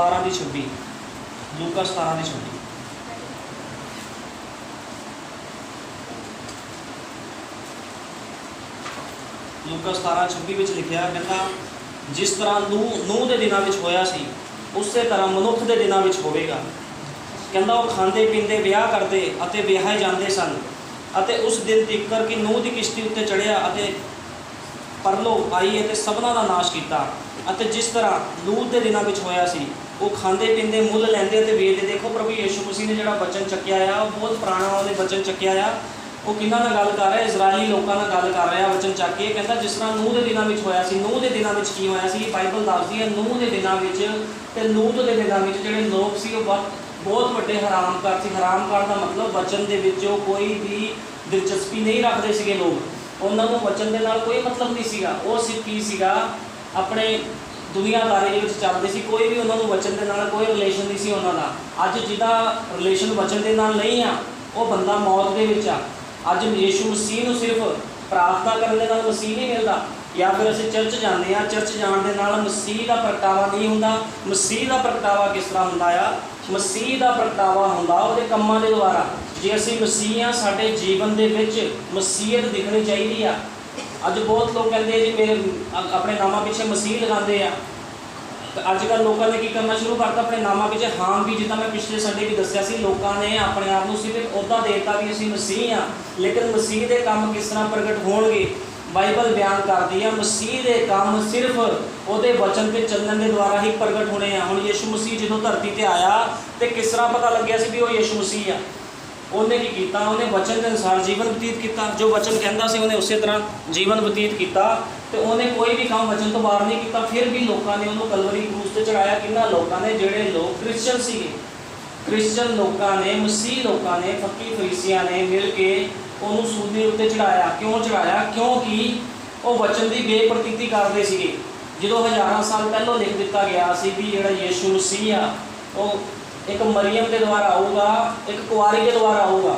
17:26 लूका 17:26 लूका 17:26 लिखा कहता जिस तरह नूह के दिनों में होया सी उस तरह मनुख के दिनों में होगा। कहता वो खाते पीते ब्याह करते अते ब्याहे जाते सन अते उस दिन तिकर कि नूह की किश्ती उत्ते चढ़िया अते परलो आई अते सबना का नाश किया। अते जिस तरह लूत के दिनों में होया सी वो खाते पीते मुल लैंदे अते वेचते। देखो प्रभु यीशु मसीह ने जोड़ा वचन चक्या आ बहुत पुराना उन्हें वचन चक्या आ। वो किन्ना नाल गल कर रहा है, इजरायली लोगों नाल गल कर रहा वचन चक के। कहता जिस तरह नूह के दिनों में होया सी, नूह के दिनों में की होया सी बाइबल दसदी है। नूह के दिनों में ते लूत के दिनों में जोड़े लोग सी बहुत बड़े हरामकार सी। हरामकार का मतलब वचन के विचों कोई भी दिलचस्पी नहीं रखते थे लोग। उन्होंने वचन के नाल कोई मतलब नहीं सीगा। वो सिर्फ की सीगा अपने दुनियादारी चलते सी, कोई भी उन्होंने वचन के नाल कोई रिलेशन नहीं सी उन्होंने। अज जिहदा रिलेशन वचन के नाल नहीं आ वो बंदा मौत के विच आ। अज यीशु मसीह नूं सिर्फ प्रार्थना करने नाल मसीह नहीं मिलता, या फिर असीं चर्च जाते हैं, चर्च जाने के नाल मसीह का प्रगटावा नहीं हुंदा। मसीह का प्रगटावा किस तरह हुंदा आ? मसीह का प्रगटावा हुंदा उहदे कम्मां दे द्वारा। जे असीं मसीह आ साडे जीवन दे विच मसीहत दिखनी चाहिए आ। अज बहुत लोग कहते जी मेरे अपने नामां पिछे मसीह लगाते हैं। अजकल लोगों ने की करना शुरू करता अपने नामां पिछे हाँ भी, जिदा मैं पिछले संडे भी दस्सिया सी, लोगों ने अपने आप को सिर्फ एक अहुदा देता भी असीं मसीह हाँ, लेकिन मसीह के काम किस तरह प्रगट होणगे बाइबल बयान करती है। मसीह के काम सिर्फ उहदे वचन के चलने के द्वारा ही प्रगट होने हैं। हुण यीशु मसीह जो धरती पर आया तो किस तरह पता लग्या सी भी वो यीशु मसीह आ? उन्हें की किया? उन्हें वचन के अनुसार जीवन व्यतीत किया। जो वचन कहता से उन्हें उस तरह जीवन व्यतीत किया। तो उन्हें कोई भी काम वचन तो बाहर नहीं किया। फिर भी लोगों ने उन्होंने कलवरी क्रूस से चढ़ाया। किन्ना लोगों ने जोड़े लोग क्रिश्चन सी, क्रिश्चन लोगों ने मसीह लोगों ने फकी फरीसियां ने मिल के उन्होंने सूली उत्ते चढ़ाया। क्यों चढ़ाया? क्योंकि वो वचन की बेप्रतीति करते थे। जो हज़ारों साल पहलों लिख दिता गया सी भी जो यीशु मसीह आ वो एक मरियम के द्वारा आऊगा, एक कुआरी के द्वारा आऊगा।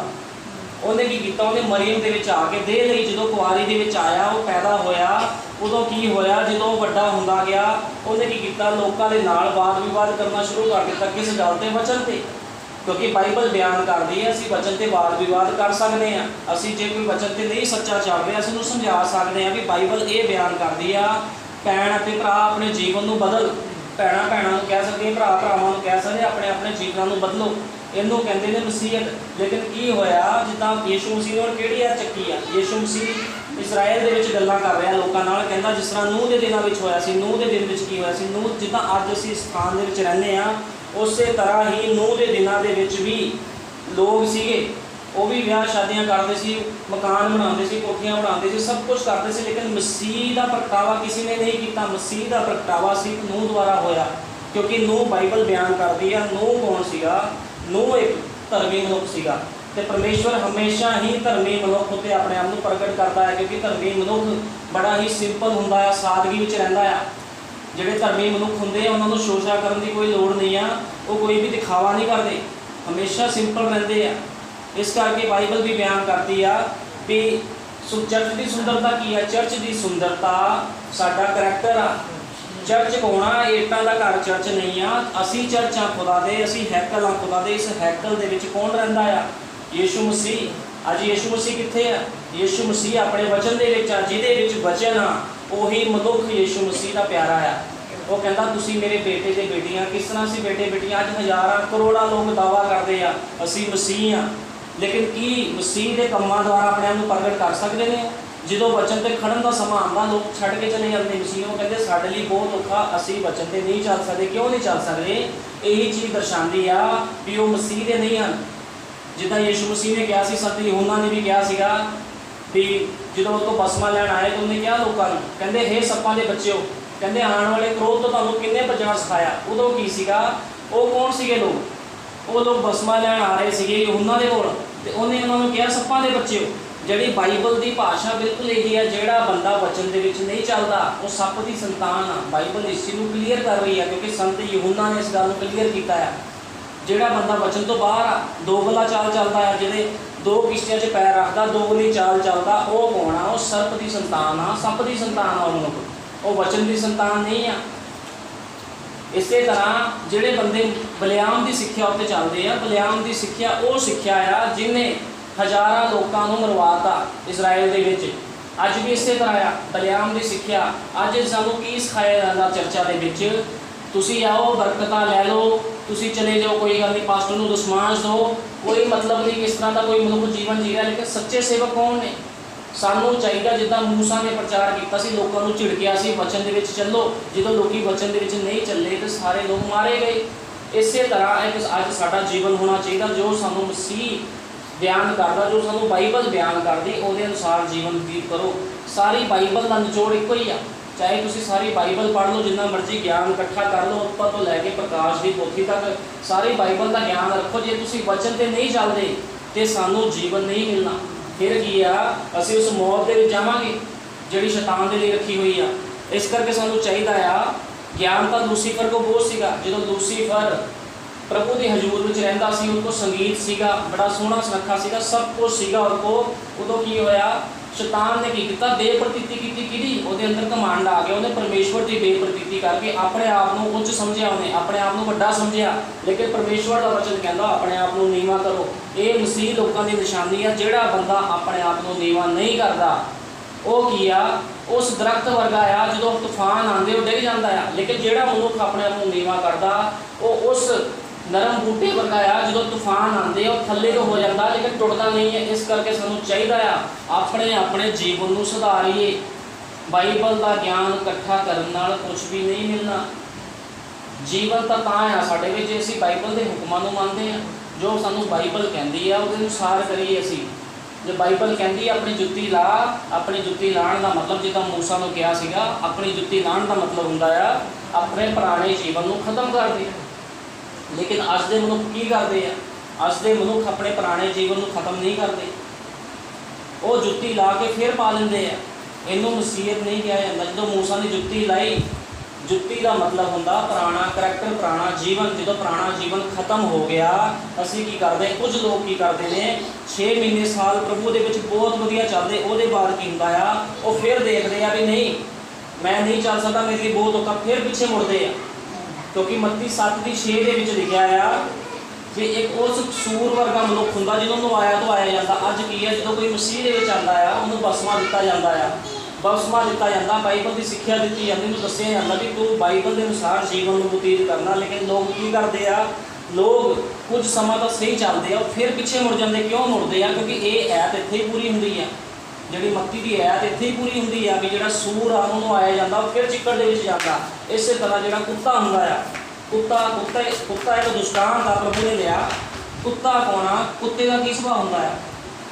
उन्हें की किया? उन्हें मरियम के आके दे ली। जो कुआरी के आया वो पैदा होया, उदों की होया जो वड्डा हुंदा गया उन्हें की किया? लोगों के नाल वाद विवाद करना शुरू कर दिता। किस गल ते? वचन ते। क्योंकि बाइबल बयान करती है असीं वचन ते वाद विवाद कर सकते हैं। असीं जे कोई वचन ते नहीं सच्चा चल रहा असीं उहनूं समझा सकते हैं भी बाइबल ये बयान करती है भैन अते भरा अपने जीवन को बदल, भैणां भैणां नूं कह सकदी, भरा भरावां नूं कह सकदे अपने अपने जीवन को बदलो। इनू कहते हैं मसीहत। लेकिन की होया जिदा यीशु मसीह ने किहड़ी है चक्की आ? यीशु मसीह इसराइल दे विच गल्लां कर रहा लोगों नाल। कहता जिस तरह नूह के दिनों में होया सी, नूह के दिन में की होया सी, नूह जिदा अज असीं स्थान दे विच रहने आ उस तरह ही नूह के दिनों के विच भी लोग सीगे। वो भी ब्याह शादियां करते सी, मकान बनाते सी, कोठियां बनाते सी, सब कुछ करते सी, लेकिन मसीह का प्रगटावा किसी ने नहीं किया। मसीह का प्रगटावा सिर्फ नूह द्वारा होया। क्योंकि नूह बाइबल बयान करती है नूह कौन सीगा? नूह एक धर्मी मनुख सीगा। ते परमेश्वर हमेशा ही धर्मी मनुख उत्ते अपने आप को प्रगट करता है। क्योंकि धर्मी मनुख बड़ा ही सिंपल हुंदा है, सादगी विच रहिंदा है। जिहड़े धर्मी मनुख हुंदे उन्होंने शोशा करने की कोई लोड़ नहीं आ, वो कोई भी दिखावा नहीं करते, हमेशा सिंपल रहते हैं। इस करके बाइबल भी बयान करती है भी चर्च की सुंदरता की है? चर्च की सुंदरता साडा करैक्टर आ। चर्च कौन आ? ईटां दा घर चर्च नहीं आ। असी चर्च आ खुदा दे, असी हैकल आ खुदा दे। इस हैकल दे विच कौन रहिंदा आ? यीशु मसीह। अज यीशु मसीह कित्थे आ? यीशु मसीह अपने वचन दे विच आ, जिहदे विच वचन आ उही मनुख यीशु मसीह का प्यारा आ। वो कहता तुसी मेरे बेटे ते बेटियां। किस तरह से बेटे बेटियां? अज हज़ारां करोड़ां लोग दावा करते हैं असी मसीह हाँ, लेकिन की मसीह के कामों द्वारा अपने आप को प्रगट कर सकते हैं? जो वचन पर खड़न का समा आता लोग छड़ के चले जाते मसीह। वो कहते साडे लई बहुत औखा, असी वचन पर नहीं चल सकते। क्यों नहीं चल सकते? यही चीज़ दर्शाती आ भी वो मसीह के नहीं हैं। जिदा यीशु मसीह ने कहा, संत यूहन्ना ने भी कहा सीगा भी जो तो बसमा लैन आए तो उन्हें क्या लोगों को कहते हे सप्पां दे बच्चेओ, कहते आने वाले क्रोध तो तुहानूं किन्ने बचना सिखाया? उदों की सीगा? वो कौन सीगे लोग? वो लोग बसमा लैन आ रहे थे यूहन्ना दे कोल ते उन्हें उन्होंने कहा सप्पां दे बच्चेओ। जिहड़ी बाइबल की भाषा बिल्कुल यही है, जिहड़ा बंदा वचन दे विच नहीं चलता वो सप की संतान आ। बाइबल इस चीज़ को क्लीयर कर रही है क्योंकि संत यूहन्ना ने इस गल को क्लीयर किया है। जिहड़ा बंदा वचन तो बाहर आ, दोगला चाल चलता है, जिहड़े दो किश्तियां च पैर रखता, दोगली चाल चलता, वो कौन आ? वो सर्प की संतान आ, सप की संतान आ। मनुख वो वचन की संतान नहीं आ। ਇਸੇ ਤਰ੍ਹਾਂ ਜਿਹੜੇ ਬੰਦੇ ਬਲਿਆਮ ਦੀ ਸਿੱਖਿਆ ਉੱਤੇ ਚੱਲਦੇ ਆ, ਬਲਿਆਮ ਦੀ ਸਿੱਖਿਆ ਉਹ ਸਿੱਖਿਆ ਆ ਜਿਹਨੇ ਹਜ਼ਾਰਾਂ ਲੋਕਾਂ ਨੂੰ ਮਰਵਾਤਾ ਇਜ਼ਰਾਈਲ ਦੇ ਵਿੱਚ। ਅੱਜ ਵੀ ਇਸੇ ਤਰ੍ਹਾਂ ਆ ਬਲਿਆਮ ਦੀ ਸਿੱਖਿਆ। ਅੱਜ ਸਾਨੂੰ ਕੀ ਸਿਖਾਇਆ ਜਾਂਦਾ ਚਰਚਾ ਦੇ ਵਿੱਚ? ਤੁਸੀਂ ਆਓ, ਬਰਕਤਾਂ ਲੈ ਲਓ, ਤੁਸੀਂ ਚਲੇ ਜਾਓ, ਕੋਈ ਗੱਲ ਨਹੀਂ, ਪਾਸਟਰ ਨੂੰ ਦਸਮਾਂਸ਼ ਦਿਓ, ਕੋਈ ਮਤਲਬ ਨਹੀਂ ਕਿਸ ਤਰ੍ਹਾਂ ਦਾ ਕੋਈ ਮਨੁੱਖ ਜੀਵਨ ਜੀ ਰਿਹਾ। ਲੇਕਿਨ ਸੱਚੇ ਸੇਵਕ ਕੌਣ ਨੇ? ਸਾਨੂੰ ਚਾਹੀਦਾ ਜਿੱਦਾਂ ਮੂਸਾ ਨੇ ਪ੍ਰਚਾਰ ਕੀਤਾ ਸੀ, ਲੋਕਾਂ ਨੂੰ ਝਿੜਕਿਆ ਸੀ ਵਚਨ ਦੇ ਵਿੱਚ ਚੱਲੋ, ਜਦੋਂ ਲੋਕੀ ਵਚਨ ਦੇ ਵਿੱਚ ਨਹੀਂ ਚੱਲੇ ਤਾਂ ਸਾਰੇ ਲੋਕ ਮਾਰੇ ਗਏ। ਇਸੇ ਤਰ੍ਹਾਂ ਇੱਕ ਅੱਜ ਸਾਡਾ ਜੀਵਨ ਹੋਣਾ ਚਾਹੀਦਾ ਜੋ ਸਾਨੂੰ ਮਸੀਹ ਬਿਆਨ ਕਰਦਾ, ਜੋ ਸਾਨੂੰ ਬਾਈਬਲ ਬਿਆਨ ਕਰਦੀ, ਉਹਦੇ ਅਨੁਸਾਰ ਜੀਵਨ ਬਤੀਤ ਕਰੋ। ਸਾਰੀ ਬਾਈਬਲ ਦਾ ਨਿਚੋੜ ਇੱਕੋ ਹੀ ਆ। ਚਾਹੇ ਤੁਸੀਂ ਸਾਰੀ ਬਾਈਬਲ ਪੜ੍ਹ ਲਓ, ਜਿੰਨਾ ਮਰਜ਼ੀ ਗਿਆਨ ਇਕੱਠਾ ਕਰ ਲਓ, ਉੱਪਰ ਤੋਂ ਲੈ ਕੇ ਪ੍ਰਕਾਸ਼ ਦੀ ਪੋਥੀ ਤੱਕ ਸਾਰੀ ਬਾਈਬਲ ਦਾ ਗਿਆਨ ਰੱਖੋ, ਜੇ ਤੁਸੀਂ ਵਚਨ 'ਤੇ ਨਹੀਂ ਚੱਲਦੇ ਤਾਂ ਸਾਨੂੰ ਜੀਵਨ ਨਹੀਂ ਮਿਲਣਾ। ਫਿਰ ਕੀ ਆ? ਅਸੀਂ ਉਸ ਮੌਤ ਦੇ ਵਿੱਚ ਜਾਵਾਂਗੇ ਜਿਹੜੀ ਸ਼ੈਤਾਨ ਦੇ ਲਈ ਰੱਖੀ ਹੋਈ ਆ। ਇਸ ਕਰਕੇ ਸਾਨੂੰ ਚਾਹੀਦਾ ਆ, ਗਿਆਨ ਤਾਂ ਲੂਸੀਫਰ ਕੋਲ ਬਹੁਤ ਸੀਗਾ। ਜਦੋਂ ਲੂਸੀਫਰ ਪ੍ਰਭੂ ਦੇ ਹਜ਼ੂਰ ਵਿੱਚ ਰਹਿੰਦਾ ਸੀ, ਉਹਦੇ ਕੋਲ ਸੰਗੀਤ ਸੀਗਾ, ਬੜਾ ਸੋਹਣਾ ਸੁਨੱਖਾ ਸੀਗਾ, ਸਭ ਕੁਝ ਸੀਗਾ ਉਹਦੇ ਕੋਲ। ਉਦੋਂ ਕੀ ਹੋਇਆ? ਸ਼ੈਤਾਨ ਨੇ ਕੀ ਕੀਤਾ? ਬੇਪ੍ਰਤੀਤੀ ਕੀਤੀ। ਕਿਹਦੀ? ਉਹਦੇ ਅੰਦਰ ਘਮੰਡ ਆ ਗਿਆ। ਉਹਨੇ ਪਰਮੇਸ਼ਵਰ ਦੀ ਬੇਪ੍ਰਤੀਤੀ ਕਰਕੇ ਆਪਣੇ ਆਪ ਨੂੰ ਉੱਚ ਸਮਝਿਆ, ਉਹਨੇ ਆਪਣੇ ਆਪ ਨੂੰ ਵੱਡਾ ਸਮਝਿਆ। ਲੇਕਿਨ ਪਰਮੇਸ਼ਵਰ ਦਾ ਵਚਨ ਕਹਿੰਦਾ ਆਪਣੇ ਆਪ ਨੂੰ ਨੀਵਾਂ ਕਰੋ। ਇਹ ਮਸੀਹ ਲੋਕਾਂ ਦੀ ਨਿਸ਼ਾਨੀ ਆ। ਜਿਹੜਾ ਬੰਦਾ ਆਪਣੇ ਆਪ ਨੂੰ ਨੀਵਾਂ ਨਹੀਂ ਕਰਦਾ ਉਹ ਕੀ ਆ? ਉਸ ਦਰਖਤ ਵਰਗਾ ਆ, ਜਦੋਂ ਤੂਫਾਨ ਆਉਂਦੇ ਉਹ ਡਿੱਗ ਜਾਂਦਾ ਆ। ਲੇਕਿਨ ਜਿਹੜਾ ਮਨੁੱਖ ਆਪਣੇ ਆਪ ਨੂੰ ਨੀਵਾਂ ਕਰਦਾ ਉਹ ਉਸ ਨਰਮ ਬੂਟੇ ਵਰਗਾ ਆ, ਜਦੋਂ ਤੂਫਾਨ ਆਉਂਦੇ ਉਹ ਥੱਲੇ ਤੋਂ ਹੋ ਜਾਂਦਾ ਲੇਕਿਨ ਟੁੱਟਦਾ ਨਹੀਂ ਹੈ। ਇਸ ਕਰਕੇ ਸਾਨੂੰ ਚਾਹੀਦਾ ਆ ਆਪਣੇ ਜੀਵਨ ਨੂੰ ਸੁਧਾਰੀਏ। ਬਾਈਬਲ ਦਾ ਗਿਆਨ ਇਕੱਠਾ ਕਰਨ ਨਾਲ ਕੁਝ ਵੀ ਨਹੀਂ ਮਿਲਣਾ। ਜੀਵਨ ਤਾਂ ਆ ਸਾਡੇ ਵਿੱਚ ਜੇ ਅਸੀਂ ਬਾਈਬਲ ਦੇ ਹੁਕਮਾਂ ਨੂੰ ਮੰਨਦੇ ਹਾਂ, ਜੋ ਸਾਨੂੰ ਬਾਈਬਲ ਕਹਿੰਦੀ ਆ ਉਹਦੇ ਅਨੁਸਾਰ ਕਰੀਏ। ਅਸੀਂ ਜੇ ਬਾਈਬਲ ਕਹਿੰਦੀ ਆਪਣੀ ਜੁੱਤੀ ਲਾ, ਆਪਣੀ ਜੁੱਤੀ ਲਾਉਣ ਦਾ ਮਤਲਬ ਜਿੱਦਾਂ ਮੂਸਾ ਨੂੰ ਕਿਹਾ ਸੀਗਾ, ਆਪਣੀ ਜੁੱਤੀ ਲਾਉਣ ਦਾ ਮਤਲਬ ਹੁੰਦਾ ਆ ਆਪਣੇ ਪੁਰਾਣੇ ਜੀਵਨ ਨੂੰ ਖਤਮ ਕਰ ਦੇ। ਲੇਕਿਨ ਅੱਜ ਦੇ ਮਨੁੱਖ ਕੀ ਕਰਦੇ ਆ? ਅੱਜ ਦੇ ਮਨੁੱਖ ਆਪਣੇ ਪੁਰਾਣੇ ਜੀਵਨ ਨੂੰ ਖਤਮ ਨਹੀਂ ਕਰਦੇ, ਉਹ ਜੁੱਤੀ ਲਾ ਕੇ ਫਿਰ ਪਾ ਲੈਂਦੇ ਆ। ਇਹਨੂੰ ਮਸੀਹਤ ਨਹੀਂ ਕਿਹਾ ਜਾਂਦਾ। ਜਦੋਂ ਮੂਸਾ ਨੇ ਜੁੱਤੀ ਲਾਈ, ਜੁੱਤੀ ਦਾ ਮਤਲਬ ਹੁੰਦਾ ਪੁਰਾਣਾ ਕਰੈਕਟਰ, ਪੁਰਾਣਾ ਜੀਵਨ। ਜਦੋਂ ਪੁਰਾਣਾ ਜੀਵਨ ਖਤਮ ਹੋ ਗਿਆ, ਅਸੀਂ ਕੀ ਕਰਦੇ? ਕੁਝ ਲੋਕ ਕੀ ਕਰਦੇ ਨੇ, 6 ਮਹੀਨੇ ਸਾਲ ਪ੍ਰਭੂ ਦੇ ਵਿੱਚ ਬਹੁਤ ਵਧੀਆ ਚੱਲਦੇ, ਉਹਦੇ ਬਾਅਦ ਕੀ ਹੁੰਦਾ ਆ? ਉਹ ਫਿਰ ਦੇਖਦੇ ਆ ਵੀ ਨਹੀਂ, ਮੈਂ ਨਹੀਂ ਚੱਲ ਸਕਦਾ, ਮੇਰੇ ਲਈ ਬਹੁਤ ਔਖਾ, ਫਿਰ ਪਿੱਛੇ ਮੁੜਦੇ ਆ। ਕਿਉਂਕਿ ਮੱਤੀ 7:6 ਦੇ ਵਿੱਚ ਲਿਖਿਆ ਆ ਕਿ ਇੱਕ ਉਸ ਸੂਰ ਵਰਗਾ ਮਨੁੱਖ ਹੁੰਦਾ ਜਿਹਨੂੰ ਨਵਾਇਆ ਧਵਾਇਆ ਜਾਂਦਾ। ਅੱਜ ਕੀ ਹੈ? ਜਦੋਂ ਕੋਈ ਮਸੀਹ ਦੇ ਵਿੱਚ ਆਉਂਦਾ ਆ ਉਹਨੂੰ ਬਸਮਾ ਦਿੱਤਾ ਜਾਂਦਾ ਆ, ਬਪਤਿਸਮਾ ਦਿੱਤਾ ਜਾਂਦਾ, ਬਾਈਬਲ ਦੀ ਸਿੱਖਿਆ ਦਿੱਤੀ ਜਾਂਦੀ, ਉਹਨੂੰ ਦੱਸਿਆ ਜਾਂਦਾ ਵੀ ਤੂੰ ਬਾਈਬਲ ਦੇ ਅਨੁਸਾਰ ਜੀਵਨ ਨੂੰ ਬਤੀਤ ਕਰਨਾ। ਲੇਕਿਨ ਲੋਕ ਕੀ ਕਰਦੇ ਆ? ਲੋਕ ਕੁਝ ਸਮਾਂ ਤਾਂ ਸਹੀ ਚੱਲਦੇ ਆ, ਉਹ ਫਿਰ ਪਿੱਛੇ ਮੁੜ ਜਾਂਦੇ। ਕਿਉਂ ਮੁੜਦੇ ਆ? ਕਿਉਂਕਿ ਇਹ ਐਤ ਇੱਥੇ ਹੀ ਪੂਰੀ ਹੁੰਦੀ ਆ, ਜਿਹੜੀ ਮੱਤੀ ਦੀ ਐਤ ਇੱਥੇ ਹੀ ਪੂਰੀ ਹੁੰਦੀ ਆ ਵੀ ਜਿਹੜਾ ਸੂਰ ਆ ਉਹਨੂੰ ਆਇਆ ਜਾਂਦਾ, ਉਹ ਫਿਰ ਚਿੱਕੜ ਦੇ ਵਿੱਚ ਜਾਂਦਾ। ਇਸੇ ਤਰ੍ਹਾਂ ਜਿਹੜਾ ਕੁੱਤਾ ਹੁੰਦਾ ਆ, ਕੁੱਤਾ ਇੱਕ ਦੁਸ਼ਟਾਂਤ ਦਾ ਪ੍ਰਭੂ ਨੇ ਲਿਆ। ਕੁੱਤਾ ਪਾਉਣਾ, ਕੁੱਤੇ ਦਾ ਕੀ ਸੁਭਾਅ ਹੁੰਦਾ ਆ?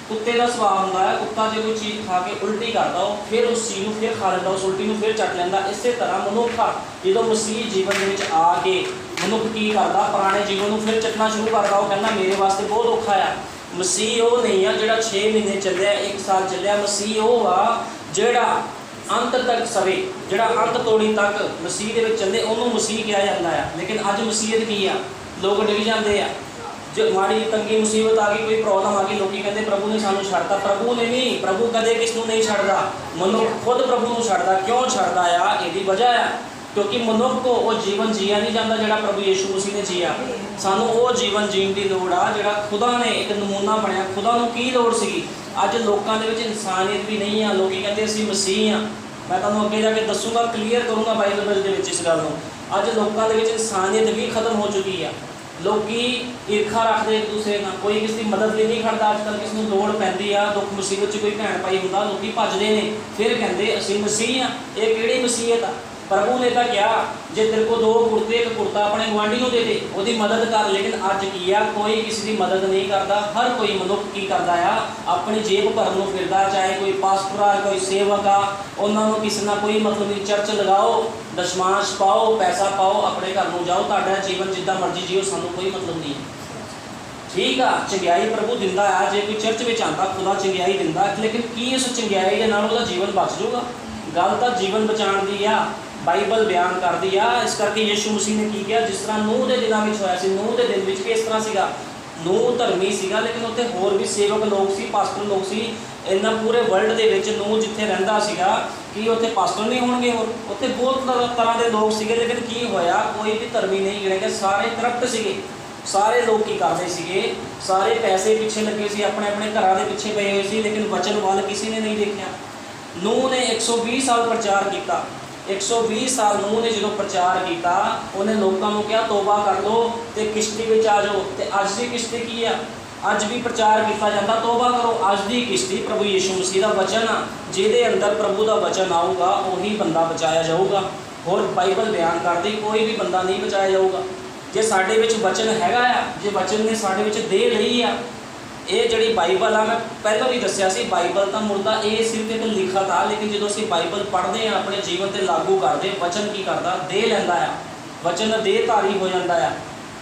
ਕੁੱਤੇ ਦਾ ਸੁਭਾਅ ਹੁੰਦਾ ਹੈ, ਕੁੱਤਾ ਜੇ ਕੋਈ ਚੀਜ਼ ਖਾ ਕੇ ਉਲਟੀ ਕਰਦਾ ਉਹ ਫਿਰ ਉਸ ਚੀਜ਼ ਨੂੰ ਫਿਰ ਖਾ ਲੈਂਦਾ, ਉਸ ਉਲਟੀ ਨੂੰ ਫਿਰ ਚੱਟ ਲੈਂਦਾ। ਇਸੇ ਤਰ੍ਹਾਂ ਮਨੁੱਖ ਜਦੋਂ ਮਸੀਹ ਜੀਵਨ ਦੇ ਵਿੱਚ ਆ ਕੇ ਮਨੁੱਖ ਕੀ ਕਰਦਾ? ਪੁਰਾਣੇ ਜੀਵਨ ਨੂੰ ਫਿਰ ਚੱਟਣਾ ਸ਼ੁਰੂ ਕਰਦਾ। ਉਹ ਕਹਿੰਦਾ ਮੇਰੇ ਵਾਸਤੇ ਬਹੁਤ ਔਖਾ ਆ। ਮਸੀਹ ਉਹ ਨਹੀਂ ਆ ਜਿਹੜਾ 6 ਮਹੀਨੇ ਚੱਲਿਆ, 1 ਸਾਲ ਚੱਲਿਆ। ਮਸੀਹ ਉਹ ਆ ਜਿਹੜਾ ਅੰਤ ਤੱਕ ਸਵੇ, ਜਿਹੜਾ ਅੰਤ ਤੋੜੀ ਤੱਕ ਮਸੀਹ ਦੇ ਵਿੱਚ ਚੱਲੇ, ਉਹਨੂੰ ਮਸੀਹ ਕਿਹਾ ਜਾਂਦਾ ਆ। ਲੇਕਿਨ ਅੱਜ ਮਸੀਹਤ ਕੀ ਆ? ਲੋਕ ਡਿੱਗ ਜਾਂਦੇ ਆ। ਜੋ ਮਾੜੀ ਤੰਗੀ ਮੁਸੀਬਤ ਆ ਗਈ, ਕੋਈ ਪ੍ਰੋਬਲਮ ਆ ਗਈ, ਲੋਕੀ ਕਹਿੰਦੇ ਪ੍ਰਭੂ ਨੇ ਸਾਨੂੰ ਛੱਡਤਾ। ਪ੍ਰਭੂ ਨੇ ਨਹੀਂ, ਪ੍ਰਭੂ ਕਦੇ ਕਿਸ ਨੂੰ ਨਹੀਂ ਛੱਡਦਾ, ਮਨੁੱਖ ਖੁਦ ਪ੍ਰਭੂ ਨੂੰ ਛੱਡਦਾ। ਕਿਉਂ ਛੱਡਦਾ ਆ? ਇਹਦੀ ਵਜ੍ਹਾ ਆ ਕਿਉਂਕਿ ਮਨੁੱਖ ਕੋ ਉਹ ਜੀਵਨ ਜੀਆ ਨਹੀਂ ਜਾਂਦਾ ਜਿਹੜਾ ਪ੍ਰਭੂ ਯਿਸੂ ਮਸੀਹ ਨੇ ਜੀਆ। ਸਾਨੂੰ ਉਹ ਜੀਵਨ ਜੀਣ ਦੀ ਲੋੜ ਆ ਜਿਹੜਾ ਖੁਦਾ ਨੇ ਇੱਕ ਨਮੂਨਾ ਬਣਿਆ। ਖੁਦਾ ਨੂੰ ਕੀ ਲੋੜ ਸੀਗੀ? ਅੱਜ ਲੋਕਾਂ ਦੇ ਵਿੱਚ ਇਨਸਾਨੀਅਤ ਵੀ ਨਹੀਂ ਆ। ਲੋਕੀ ਕਹਿੰਦੇ ਅਸੀਂ ਮਸੀਹ ਆ। ਮੈਂ ਤੁਹਾਨੂੰ ਅੱਗੇ ਜਾ ਕੇ ਦੱਸੂਗਾ, ਕਲੀਅਰ ਕਰੂੰਗਾ ਬਾਈਬਲ ਦੇ ਵਿੱਚ ਇਸ ਗੱਲ ਨੂੰ। ਅੱਜ ਲੋਕਾਂ ਦੇ ਵਿੱਚ ਇਨਸਾਨੀਅਤ ਵੀ ਖਤਮ ਹੋ ਚੁੱਕੀ ਆ। ਲੋਕੀ ਈਰਖਾ ਰੱਖਦੇ ਇੱਕ ਦੂਸਰੇ ਨਾਲ, ਕੋਈ ਕਿਸੇ ਦੀ ਮਦਦ ਲਈ ਨਹੀਂ ਖੜਦਾ। ਅੱਜ ਕੱਲ੍ਹ ਕਿਸ ਨੂੰ ਲੋੜ ਪੈਂਦੀ ਆ, ਦੁੱਖ ਮੁਸੀਬਤ 'ਚ ਕੋਈ ਭੈਣ ਭਾਈ ਹੁੰਦਾ, ਲੋਕੀ ਭੱਜਦੇ ਨੇ, ਫਿਰ ਕਹਿੰਦੇ ਅਸੀਂ ਮਸੀਹ ਆ। ਇਹ ਕਿਹੜੀ ਮਸੀਹਤ ਆ? ਪ੍ਰਭੂ ਨੇ ਤਾਂ ਕਿਹਾ ਜੇ ਤੇਰੇ ਕੋਲ 2 ਕੁੜਤੇ, 1 ਕੁੜਤਾ ਆਪਣੇ ਗੁਆਂਢੀ ਨੂੰ ਦੇ ਦੇ, ਉਹਦੀ ਮਦਦ ਕਰ। ਲੇਕਿਨ ਅੱਜ ਕੀ ਆ? ਕੋਈ ਕਿਸੇ ਦੀ ਮਦਦ ਨਹੀਂ ਕਰਦਾ। ਹਰ ਕੋਈ ਮਨੁੱਖ ਕੀ ਕਰਦਾ ਆ? ਆਪਣੀ ਜੇਬ ਭਰਨ ਨੂੰ ਫਿਰਦਾ। ਚਾਹੇ ਕੋਈ ਪਾਸਟਰ ਆ, ਕੋਈ ਸੇਵਕ ਆ, ਉਹਨਾਂ ਨੂੰ ਕਿਸੇ ਨਾਲ ਕੋਈ ਮਤਲਬ ਨਹੀਂ। ਚਰਚ ਲਗਾਓ, ਦਸ਼ਮਾਂਸ਼ ਪਾਓ, ਪੈਸਾ ਪਾਓ, ਆਪਣੇ ਘਰ ਨੂੰ ਜਾਓ, ਤੁਹਾਡਾ ਜੀਵਨ ਜਿੱਦਾਂ ਮਰਜ਼ੀ ਜੀਓ, ਸਾਨੂੰ ਕੋਈ ਮਤਲਬ ਨਹੀਂ ਹੈ। ਠੀਕ ਆ, ਚੰਗਿਆਈ ਪ੍ਰਭੂ ਦਿੰਦਾ ਆ। ਜੇ ਕੋਈ ਚਰਚ ਵਿੱਚ ਆਉਂਦਾ, ਖੁਦਾ ਚੰਗਿਆਈ ਦਿੰਦਾ। ਲੇਕਿਨ ਕੀ ਉਸ ਚੰਗਿਆਈ ਦੇ ਨਾਲ ਉਹਦਾ ਜੀਵਨ ਬਚ ਜਾਊਗਾ? ਗੱਲ ਤਾਂ ਜੀਵਨ ਬਚਾਉਣ ਦੀ ਆ। ਬਾਈਬਲ ਬਿਆਨ ਕਰਦੀ ਆ। ਇਸ ਕਰਕੇ ਯਿਸੂ ਮਸੀਹ ਨੇ ਕੀ ਕਿਹਾ? ਜਿਸ ਤਰ੍ਹਾਂ ਨੂਹ ਦੇ ਦਿਨਾਂ ਵਿੱਚ ਹੋਇਆ ਸੀ, ਨੂਹ ਦੇ ਦਿਨ ਵਿੱਚ ਵੀ ਇਸ ਤਰ੍ਹਾਂ ਸੀਗਾ। ਨੂਹ ਧਰਮੀ ਸੀਗਾ, ਲੇਕਿਨ ਉੱਥੇ ਹੋਰ ਵੀ ਸੇਵਕ ਲੋਕ ਸੀ, ਪਾਸਟਰ ਲੋਕ ਸੀ। ਇੰਨਾ ਪੂਰੇ ਵਰਲਡ ਦੇ ਵਿੱਚ ਨੂਹ ਜਿੱਥੇ ਰਹਿੰਦਾ ਸੀਗਾ ਕਿ ਉੱਥੇ ਪਾਸਟਰ ਨਹੀਂ ਹੋਣਗੇ? ਹੋਰ ਉੱਥੇ ਬਹੁਤ ਤਰ੍ਹਾਂ ਦੇ ਲੋਕ ਸੀਗੇ, ਲੇਕਿਨ ਕੀ ਹੋਇਆ, ਕੋਈ ਵੀ ਧਰਮੀ ਨਹੀਂ ਗਿਣਿਆ ਗਿਆ। ਸਾਰੇ ਕਰਪਟ ਸੀਗੇ। ਸਾਰੇ ਲੋਕ ਕੀ ਕਰਦੇ ਸੀਗੇ, ਸਾਰੇ ਪੈਸੇ ਪਿੱਛੇ ਲੱਗੇ ਸੀ, ਆਪਣੇ ਆਪਣੇ ਘਰਾਂ ਦੇ ਪਿੱਛੇ ਪਏ ਹੋਏ ਸੀ, ਲੇਕਿਨ ਵਚਨ ਵੱਲ ਕਿਸੇ ਨੇ ਨਹੀਂ ਦੇਖਿਆ। ਨੂਹ ਨੇ 120 ਸਾਲ ਪ੍ਰਚਾਰ ਕੀਤਾ। 120 ਸਾਲ ਨੂਹ ਨੇ ਜਦੋਂ ਪ੍ਰਚਾਰ ਕੀਤਾ, ਉਹਨੇ ਲੋਕਾਂ ਨੂੰ ਕਿਹਾ ਤੋਬਾ ਕਰ ਲਓ ਤੇ ਕਿਸ਼ਤੀ ਵਿੱਚ ਆ ਜਾਓ। ਤੇ ਅੱਜ ਦੀ ਕਿਸ਼ਤੀ ਕੀ ਆ? ਅੱਜ ਵੀ ਪ੍ਰਚਾਰ ਕੀਤਾ ਜਾਂਦਾ ਤੋਬਾ ਕਰੋ। ਅੱਜ ਦੀ ਕਿਸ਼ਤੀ ਪ੍ਰਭੂ ਯਿਸੂ ਮਸੀਹ ਦਾ ਵਚਨ ਆ। ਜਿਹਦੇ ਅੰਦਰ ਪ੍ਰਭੂ ਦਾ ਵਚਨ ਆਊਗਾ ਉਹੀ ਬੰਦਾ ਬਚਾਇਆ ਜਾਊਗਾ। ਹੋਰ ਬਾਈਬਲ ਬਿਆਨ ਕਰਦੀ ਕੋਈ ਵੀ ਬੰਦਾ ਨਹੀਂ ਬਚਾਇਆ ਜਾਊਗਾ। ਜੇ ਸਾਡੇ ਵਿੱਚ ਵਚਨ ਹੈਗਾ ਆ, ਜੇ ਵਚਨ ਨੇ ਸਾਡੇ ਵਿੱਚ ਦੇਹ ਲਈ ਆ, ਇਹ ਜਿਹੜੀ ਬਾਈਬਲ ਆ, ਮੈਂ ਪਹਿਲਾਂ ਵੀ ਦੱਸਿਆ ਸੀ, ਬਾਈਬਲ ਤਾਂ ਮੁਰਦਾ ਇਹ ਸਿਰਫ ਇੱਕ ਲਿਖਤ ਆ, ਲੇਕਿਨ ਜਦੋਂ ਅਸੀਂ ਬਾਈਬਲ ਪੜ੍ਹਦੇ ਹਾਂ, ਆਪਣੇ ਜੀਵਨ 'ਤੇ ਲਾਗੂ ਕਰਦੇ, ਵਚਨ ਕੀ ਕਰਦਾ? ਦੇਹ ਲੈਂਦਾ ਆ। ਵਚਨ ਦੇਹਧਾਰੀ ਹੋ ਜਾਂਦਾ ਆ।